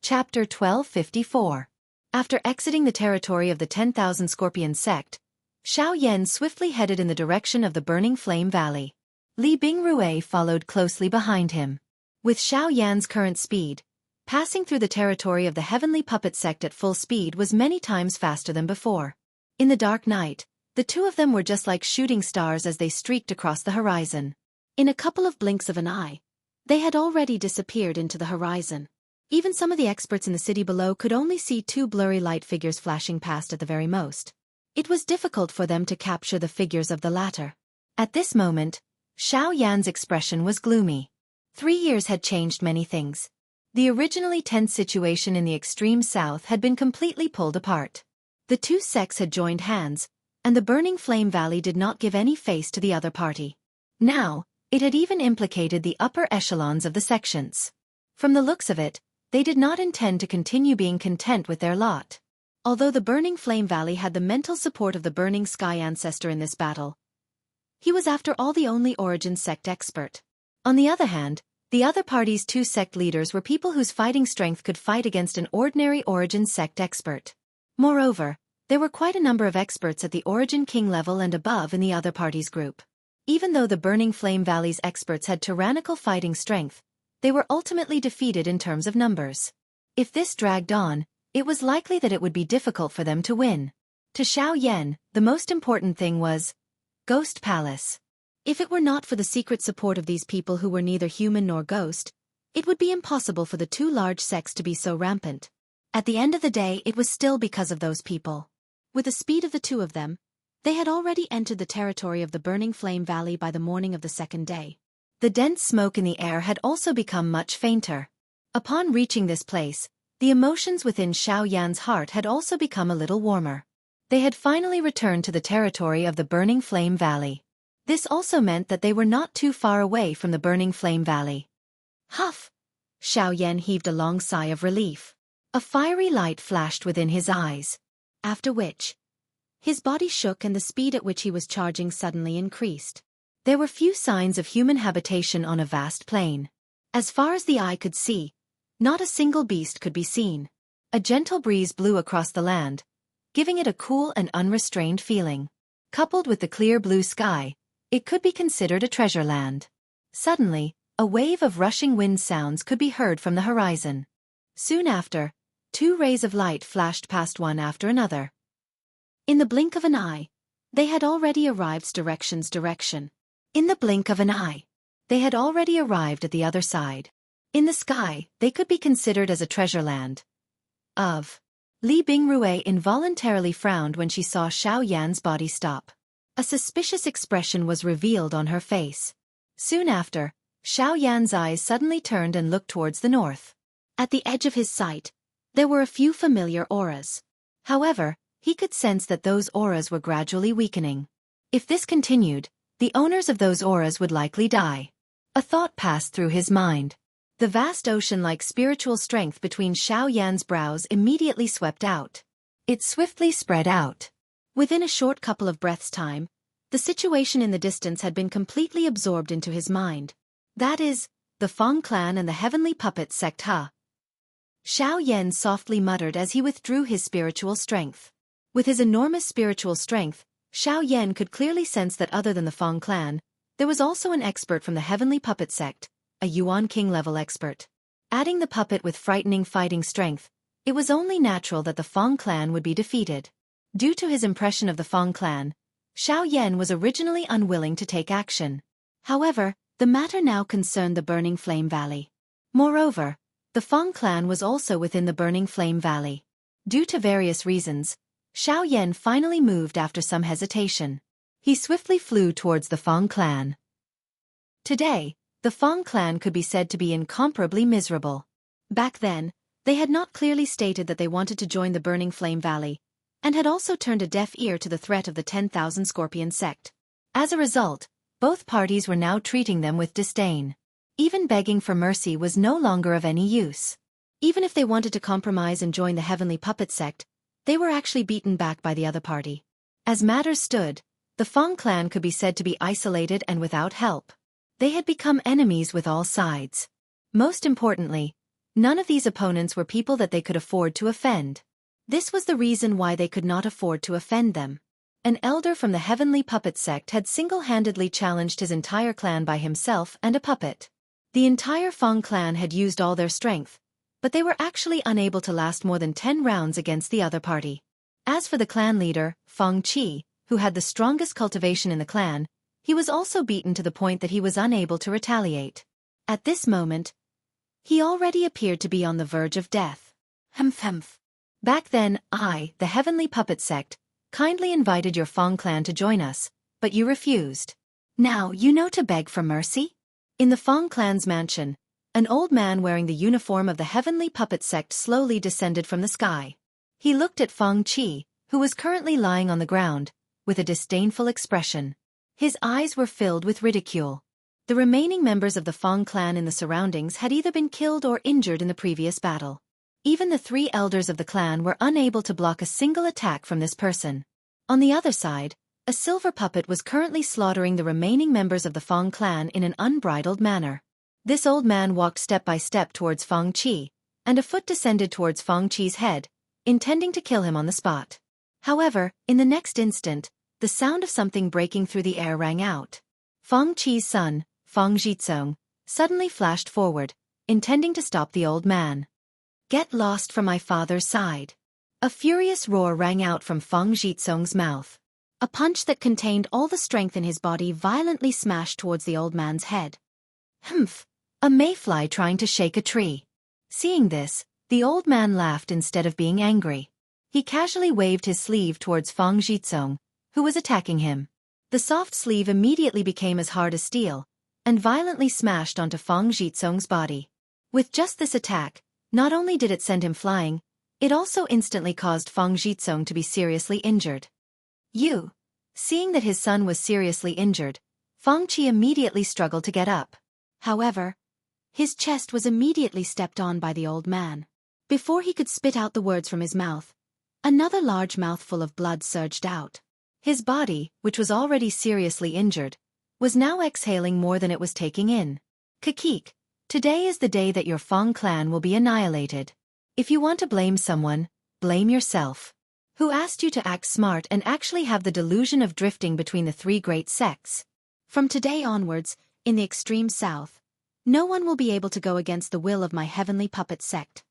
Chapter 1254. After exiting the territory of the 10,000 Scorpion sect, Xiao Yan swiftly headed in the direction of the Burning Flame Valley. Li Bingrui followed closely behind him. With Xiao Yan's current speed, passing through the territory of the Heavenly Puppet sect at full speed was many times faster than before. In the dark night, the two of them were just like shooting stars as they streaked across the horizon. In a couple of blinks of an eye, they had already disappeared into the horizon. Even some of the experts in the city below could only see 2 blurry light figures flashing past at the very most. It was difficult for them to capture the figures of the latter. At this moment, Xiao Yan's expression was gloomy. 3 years had changed many things. The originally tense situation in the extreme south had been completely pulled apart. The two sects had joined hands, and the Burning Flame Valley did not give any face to the other party. Now, it had even implicated the upper echelons of the sections. From the looks of it, they did not intend to continue being content with their lot.
Although the Burning Flame Valley had the mental support of the Burning Sky ancestor in this battle, he was after all the only origin sect expert. On the other hand, the other party's two sect leaders were people whose fighting strength could fight against an ordinary origin sect expert. Moreover, there were quite a number of experts at the Origin King level and above in the other party's group. Even though the Burning Flame Valley's experts had tyrannical fighting strength, they were ultimately defeated in terms of numbers. If this dragged on, it was likely that it would be difficult for them to win. To Xiaoyan, the most important thing was Ghost Palace. If it were not for the secret support of these people who were neither human nor ghost, it would be impossible for the two large sects to be so rampant. At the end of the day, it was still because of those people. With the speed of the two of them, they had already entered the territory of the Burning Flame Valley by the morning of the second day.
The dense smoke in the air had also become much fainter. Upon reaching this place, the emotions within Xiaoyan's heart had also become a little warmer. They had finally returned to the territory of the Burning Flame Valley. This also meant that they were not too far away from the Burning Flame Valley.
Huff! Xiaoyan heaved a long sigh of relief.
A fiery light flashed within his eyes.
After which, his body shook and the speed at which he was charging suddenly increased.
There were few signs of human habitation on a vast plain. As far as the eye could see, not a single beast could be seen. A gentle breeze blew across the land, giving it a cool and unrestrained feeling. Coupled with the clear blue sky, it could be considered a treasure land. Suddenly, a wave of rushing wind sounds could be heard from the horizon. Soon after, two rays of light flashed past one after another.
In the blink of an eye, they had already arrived direction.
In the blink of an eye, they had already arrived at the other side. In the sky, they could be considered as a treasure land. Li Bingrui involuntarily frowned when she saw Xiaoyan's body stop. A suspicious expression was revealed on her face. Soon after, Xiaoyan's eyes suddenly turned and looked towards the north.
At the edge of his sight, there were a few familiar auras.
However, he could sense that those auras were gradually weakening. If this continued, the owners of those auras would likely die. A thought passed through his mind. The vast ocean-like spiritual strength between Xiaoyan's brows immediately swept out. It swiftly spread out.
Within a short couple of breaths' time, the situation in the distance had been completely absorbed into his mind.
That is, the Feng clan and the heavenly puppet sect Ha. Xiaoyan softly muttered as he withdrew his spiritual strength. With his enormous spiritual strength, Xiaoyan could clearly sense that other than the Feng clan, there was also an expert from the heavenly puppet sect, a Yuan King level expert. Adding the puppet with frightening fighting strength, it was only natural that the Feng clan would be defeated. Due to his impression of the Feng clan, Xiaoyan was originally unwilling to take action. However, the matter now concerned the Burning Flame Valley. Moreover, the Feng clan was also within the Burning Flame Valley. Due to various reasons, Xiaoyan finally moved after some hesitation. He swiftly flew towards the Feng clan. Today, the Feng clan could be said to be incomparably miserable. Back then, they had not clearly stated that they wanted to join the Burning Flame Valley, and had also turned a deaf ear to the threat of the 10,000 Scorpion sect. As a result, both parties were now treating them with disdain. Even begging for mercy was no longer of any use. Even if they wanted to compromise and join the heavenly puppet sect, they were actually beaten back by the other party. As matters stood, the Feng clan could be said to be isolated and without help. They had become enemies with all sides. Most importantly, none of these opponents were people that they could afford to offend. This was the reason why they could not afford to offend them. An elder from the heavenly puppet sect had single-handedly challenged his entire clan by himself and a puppet. The entire Feng clan had used all their strength, but they were actually unable to last more than 10 rounds against the other party. As for the clan leader, Feng Qi, who had the strongest cultivation in the clan, he was also beaten to the point that he was unable to retaliate. At this moment, he already appeared to be on the verge of death. Humph. Back then, I, the heavenly puppet sect, kindly invited your Feng clan to join us, but you refused. Now you know to beg for mercy? In the Feng clan's mansion, an old man wearing the uniform of the heavenly puppet sect slowly descended from the sky. He looked at Feng Qi, who was currently lying on the ground, with a disdainful expression. His eyes were filled with ridicule.
the remaining members of the Fang clan in the surroundings had either been killed or injured in the previous battle. Even the 3 elders of the clan were unable to block a single attack from this person. On the other side, a silver puppet was currently slaughtering the remaining members of the Fang clan in an unbridled manner. This old man walked step by step towards Fang Qi, and a foot descended towards Fang Qi's head, intending to kill him on the spot. However, in the next instant, the sound of something breaking through the air rang out. Fang Qi's son, Fang Zhizong, suddenly flashed forward, intending to stop the old man. "Get lost from my father's side." A furious roar rang out from Fang Zhizong's mouth. A punch that contained all the strength in his body violently smashed towards the old man's head. Humph! A mayfly trying to shake a tree. Seeing this, the old man laughed instead of being angry. He casually waved his sleeve towards Fang Zhizong, who was attacking him. The soft sleeve immediately became as hard as steel, and violently smashed onto Fang Zhizong's body. With just this attack, not only did it send him flying, it also instantly caused Fang Zhizong to be seriously injured. Seeing that his son was seriously injured, Fang Qi immediately struggled to get up. However, his chest was immediately stepped on by the old man. Before he could spit out the words from his mouth, another large mouthful of blood surged out. His body, which was already seriously injured, was now exhaling more than it was taking in. "Kakik, today is the day that your Fang clan will be annihilated. If you want to blame someone, blame yourself. Who asked you to act smart and actually have the delusion of drifting between the 3 great sects? From today onwards, in the extreme south, no one will be able to go against the will of my heavenly puppet sect."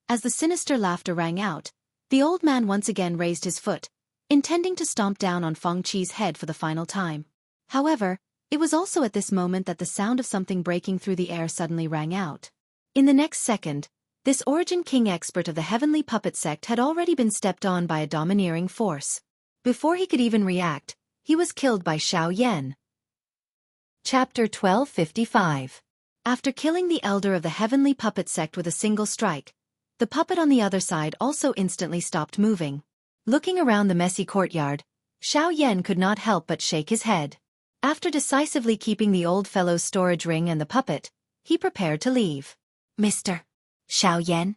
As the sinister laughter rang out, the old man once again raised his foot, intending to stomp down on Fang Qi's head for the final time. However, it was also at this moment that the sound of something breaking through the air suddenly rang out. In the next second, this Origin King expert of the Heavenly Puppet Sect had already been stepped on by a domineering force. Before he could even react, he was killed by Xiaoyan. Chapter 1255. After killing the elder of the Heavenly Puppet Sect with a single strike, the puppet on the other side also instantly stopped moving. Looking around the messy courtyard, Xiaoyan could not help but shake his head. After decisively keeping the old fellow's storage ring and the puppet, he prepared to leave. "Mr. Xiaoyan."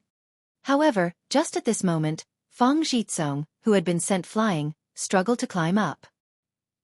However, just at this moment, Fang Zhizong, who had been sent flying, struggled to climb up.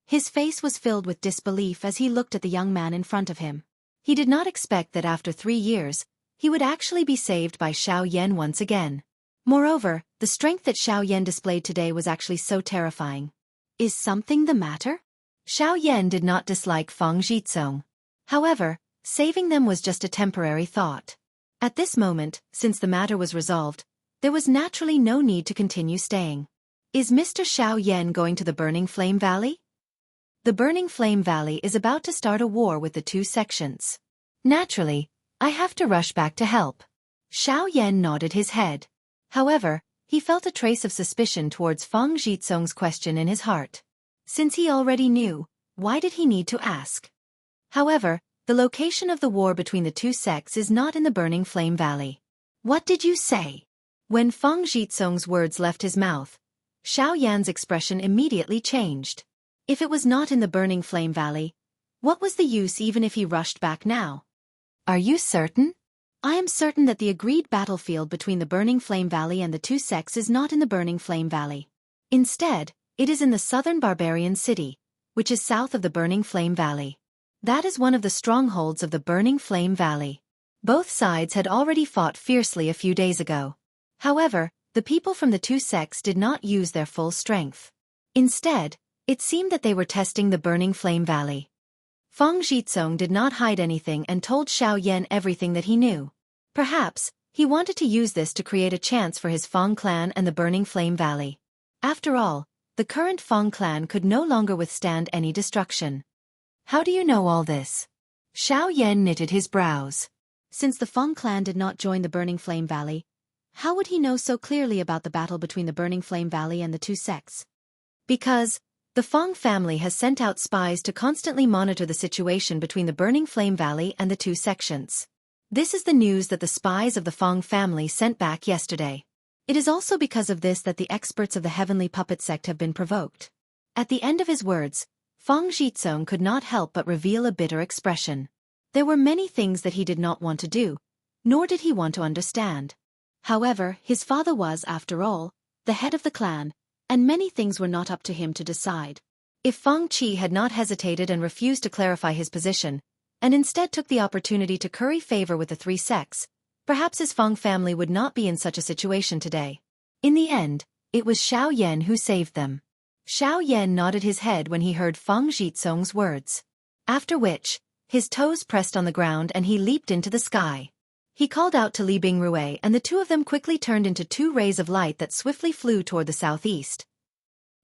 His face was filled with disbelief as he looked at the young man in front of him. He did not expect that after 3 years, he would actually be saved by Xiaoyan once again. Moreover, the strength that Xiaoyan displayed today was actually so terrifying. "Is something the matter?" Xiaoyan did not dislike Fang Zhizong. However, saving them was just a temporary thought. At this moment, since the matter was resolved, there was naturally no need to continue staying. "Is Mr. Xiaoyan going to the Burning Flame Valley?" The Burning Flame Valley is about to start a war with the 2 sections. Naturally, I have to rush back to help. Xiaoyan nodded his head. However, he felt a trace of suspicion towards Fang Zhizong's question in his heart. Since he already knew, why did he need to ask? However, the location of the war between the 2 sects is not in the Burning Flame Valley. "What did you say?" When Fang Zhizong's words left his mouth, Xiaoyan's expression immediately changed. If it was not in the Burning Flame Valley, what was the use even if he rushed back now? "Are you certain?" "I am certain that the agreed battlefield between the Burning Flame Valley and the 2 sects is not in the Burning Flame Valley. Instead, it is in the southern barbarian city, which is south of the Burning Flame Valley. That is one of the strongholds of the Burning Flame Valley." Both sides had already fought fiercely a few days ago. However, the people from the 2 sects did not use their full strength. Instead, it seemed that they were testing the Burning Flame Valley. Fang Zhizong did not hide anything and told Xiaoyan everything that he knew. Perhaps, he wanted to use this to create a chance for his Fang clan and the Burning Flame Valley. After all, the current Fang clan could no longer withstand any destruction. "How do you know all this?" Xiaoyan knitted his brows. Since the Fang clan did not join the Burning Flame Valley, how would he know so clearly about the battle between the Burning Flame Valley and the 2 sects? Because the Fang family has sent out spies to constantly monitor the situation between the Burning Flame Valley and the 2 sections. This is the news that the spies of the Fang family sent back yesterday. It is also because of this that the experts of the Heavenly Puppet Sect have been provoked. At the end of his words, Fang Zhizong could not help but reveal a bitter expression. There were many things that he did not want to do, nor did he want to understand. However, his father was, after all, the head of the clan, and many things were not up to him to decide. If Feng Qi had not hesitated and refused to clarify his position, and instead took the opportunity to curry favor with the three sects, perhaps his Feng family would not be in such a situation today. In the end, it was Xiao Yan who saved them. Xiao Yan nodded his head when he heard Feng Zhizong's words. After which, his toes pressed on the ground and he leaped into the sky. He called out to Li Bingrui and the two of them quickly turned into two rays of light that swiftly flew toward the southeast.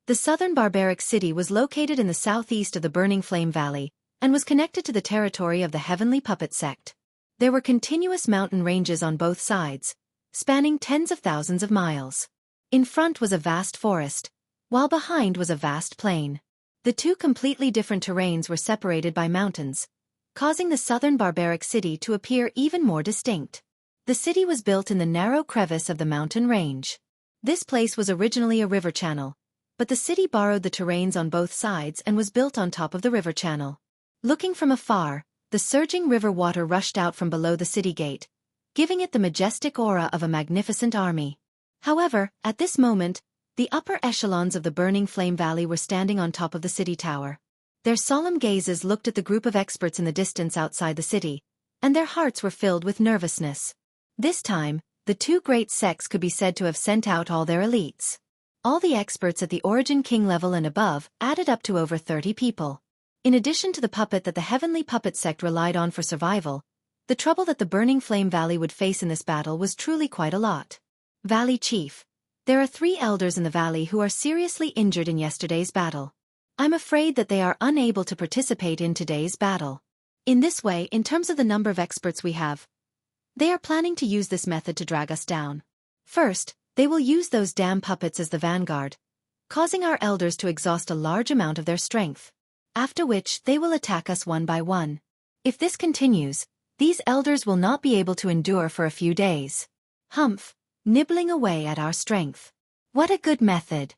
The southern barbaric city was located in the southeast of the Burning Flame Valley, and was connected to the territory of the Heavenly Puppet Sect. There were continuous mountain ranges on both sides, spanning tens of thousands of miles. In front was a vast forest, while behind was a vast plain. The two completely different terrains were separated by mountains, causing the southern barbaric city to appear even more distinct. The city was built in the narrow crevice of the mountain range. This place was originally a river channel, but the city borrowed the terrains on both sides and was built on top of the river channel. Looking from afar, the surging river water rushed out from below the city gate, giving it the majestic aura of a magnificent army. However, at this moment, the upper echelons of the Burning Flame Valley were standing on top of the city tower. Their solemn gazes looked at the group of experts in the distance outside the city, and their hearts were filled with nervousness. This time, the two great sects could be said to have sent out all their elites. All the experts at the Origin King level and above added up to over 30 people. In addition to the puppet that the Heavenly Puppet Sect relied on for survival, the trouble that the Burning Flame Valley would face in this battle was truly quite a lot. Valley Chief, there are 3 elders in the valley who are seriously injured in yesterday's battle. I'm afraid that they are unable to participate in today's battle. In this way, in terms of the number of experts we have, they are planning to use this method to drag us down. First, they will use those damn puppets as the vanguard, causing our elders to exhaust a large amount of their strength. After which, they will attack us one by one. If this continues, these elders will not be able to endure for a few days. Humph, nibbling away at our strength. What a good method.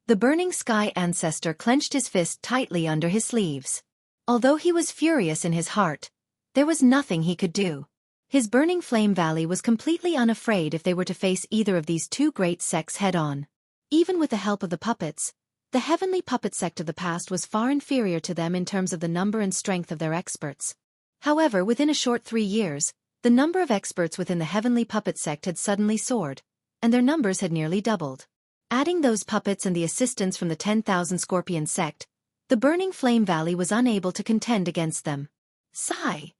The Burning Sky ancestor clenched his fist tightly under his sleeves. Although he was furious in his heart, there was nothing he could do. His Burning Flame Valley was completely unafraid if they were to face either of these two great sects head-on. Even with the help of the puppets, the Heavenly Puppet Sect of the past was far inferior to them in terms of the number and strength of their experts. However, within a short 3 years, the number of experts within the Heavenly Puppet Sect had suddenly soared, and their numbers had nearly doubled. Adding those puppets and the assistance from the 10,000 Scorpion Sect, the Burning Flame Valley was unable to contend against them. Sigh.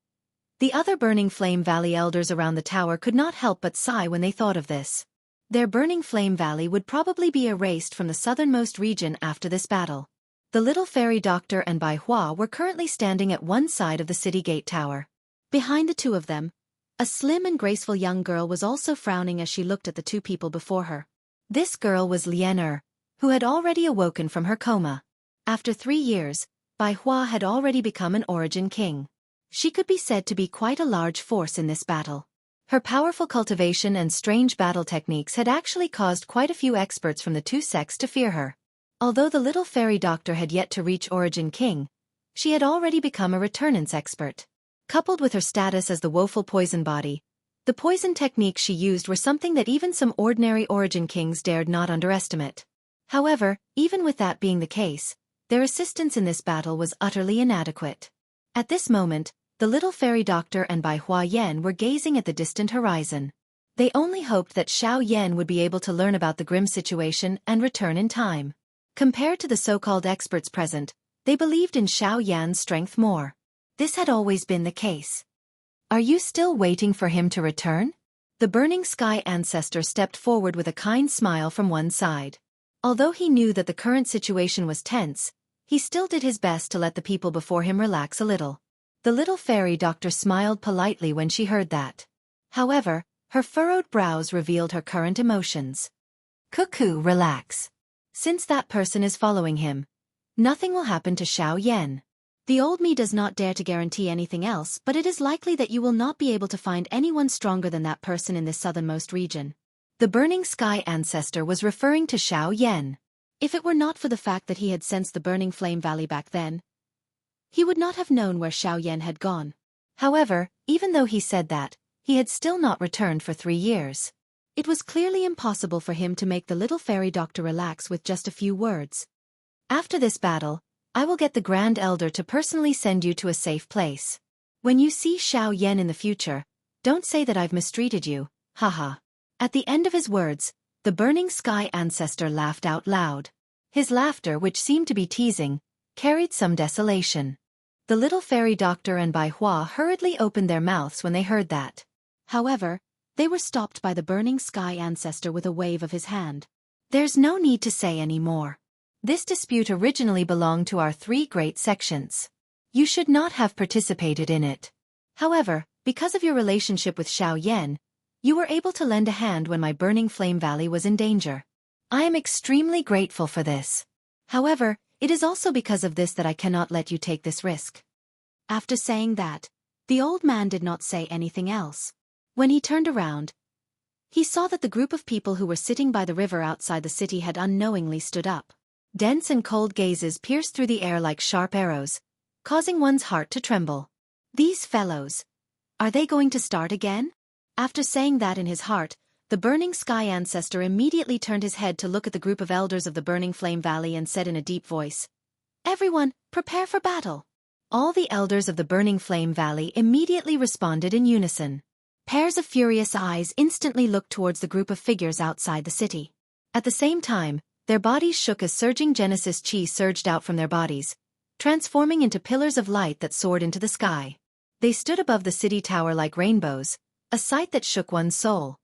The other Burning Flame Valley elders around the tower could not help but sigh when they thought of this. Their Burning Flame Valley would probably be erased from the southernmost region after this battle. The little fairy doctor and Bai Hua were currently standing at one side of the city gate tower. Behind the two of them, a slim and graceful young girl was also frowning as she looked at the two people before her. This girl was Lian who had already awoken from her coma. After 3 years, Bai Hua had already become an Origin King. She could be said to be quite a large force in this battle. Her powerful cultivation and strange battle techniques had actually caused quite a few experts from the two sects to fear her. Although the little fairy doctor had yet to reach Origin King, she had already become a returnance expert. Coupled with her status as the woeful poison body, the poison techniques she used were something that even some ordinary Origin Kings dared not underestimate. However, even with that being the case, their assistance in this battle was utterly inadequate. At this moment, the little fairy doctor and Bai Hua Yan were gazing at the distant horizon. They only hoped that Xiao Yan would be able to learn about the grim situation and return in time. Compared to the so-called experts present, they believed in Xiao Yan's strength more. This had always been the case. Are you still waiting for him to return? The Burning Sky ancestor stepped forward with a kind smile from one side. Although he knew that the current situation was tense, he still did his best to let the people before him relax a little. The little fairy doctor smiled politely when she heard that. However, her furrowed brows revealed her current emotions. Cuckoo, relax. Since that person is following him, nothing will happen to Xiao Yan. The old me does not dare to guarantee anything else, but it is likely that you will not be able to find anyone stronger than that person in this southernmost region. The Burning Sky ancestor was referring to Xiao Yan. If it were not for the fact that he had sensed the Burning Flame Valley back then, he would not have known where Xiao Yan had gone.
However, even though he said that, he had still not returned for 3 years.
It was clearly impossible for him to make the little fairy doctor relax with just a few words.
After this battle, I will get the Grand Elder to personally send you to a safe place. When you see Xiao Yan in the future, don't say that I've mistreated you, haha. At the end of his words, the Burning Sky ancestor laughed out loud. His laughter, which seemed to be teasing, carried some desolation. The little fairy doctor and Bai Hua hurriedly opened their mouths when they heard that.
However, they were stopped by the Burning Sky ancestor with a wave of his hand.
There's no need to say any more. This dispute originally belonged to our 3 great sections. You should not have participated in it. However, because of your relationship with Xiao Yan, you were able to lend a hand when my Burning Flame Valley was in danger. I am extremely grateful for this. However, it is also because of this that I cannot let you take this risk.
After saying that, the old man did not say anything else. When he turned around, he saw that the group of people who were sitting by the river outside the city had unknowingly stood up.
Dense and cold gazes pierced through the air like sharp arrows, causing one's heart to tremble. These fellows, are they going to start again? After saying that in his heart, the Burning Sky ancestor immediately turned his head to look at the group of elders of the Burning Flame Valley and said in a deep voice, "Everyone, prepare for battle." All the elders of the Burning Flame Valley immediately responded in unison. Pairs of furious eyes instantly looked towards the group of figures outside the city. At the same time, their bodies shook as surging Genesis chi surged out from their bodies, transforming into pillars of light that soared into the sky. They stood above the city tower like rainbows, a sight that shook one's soul.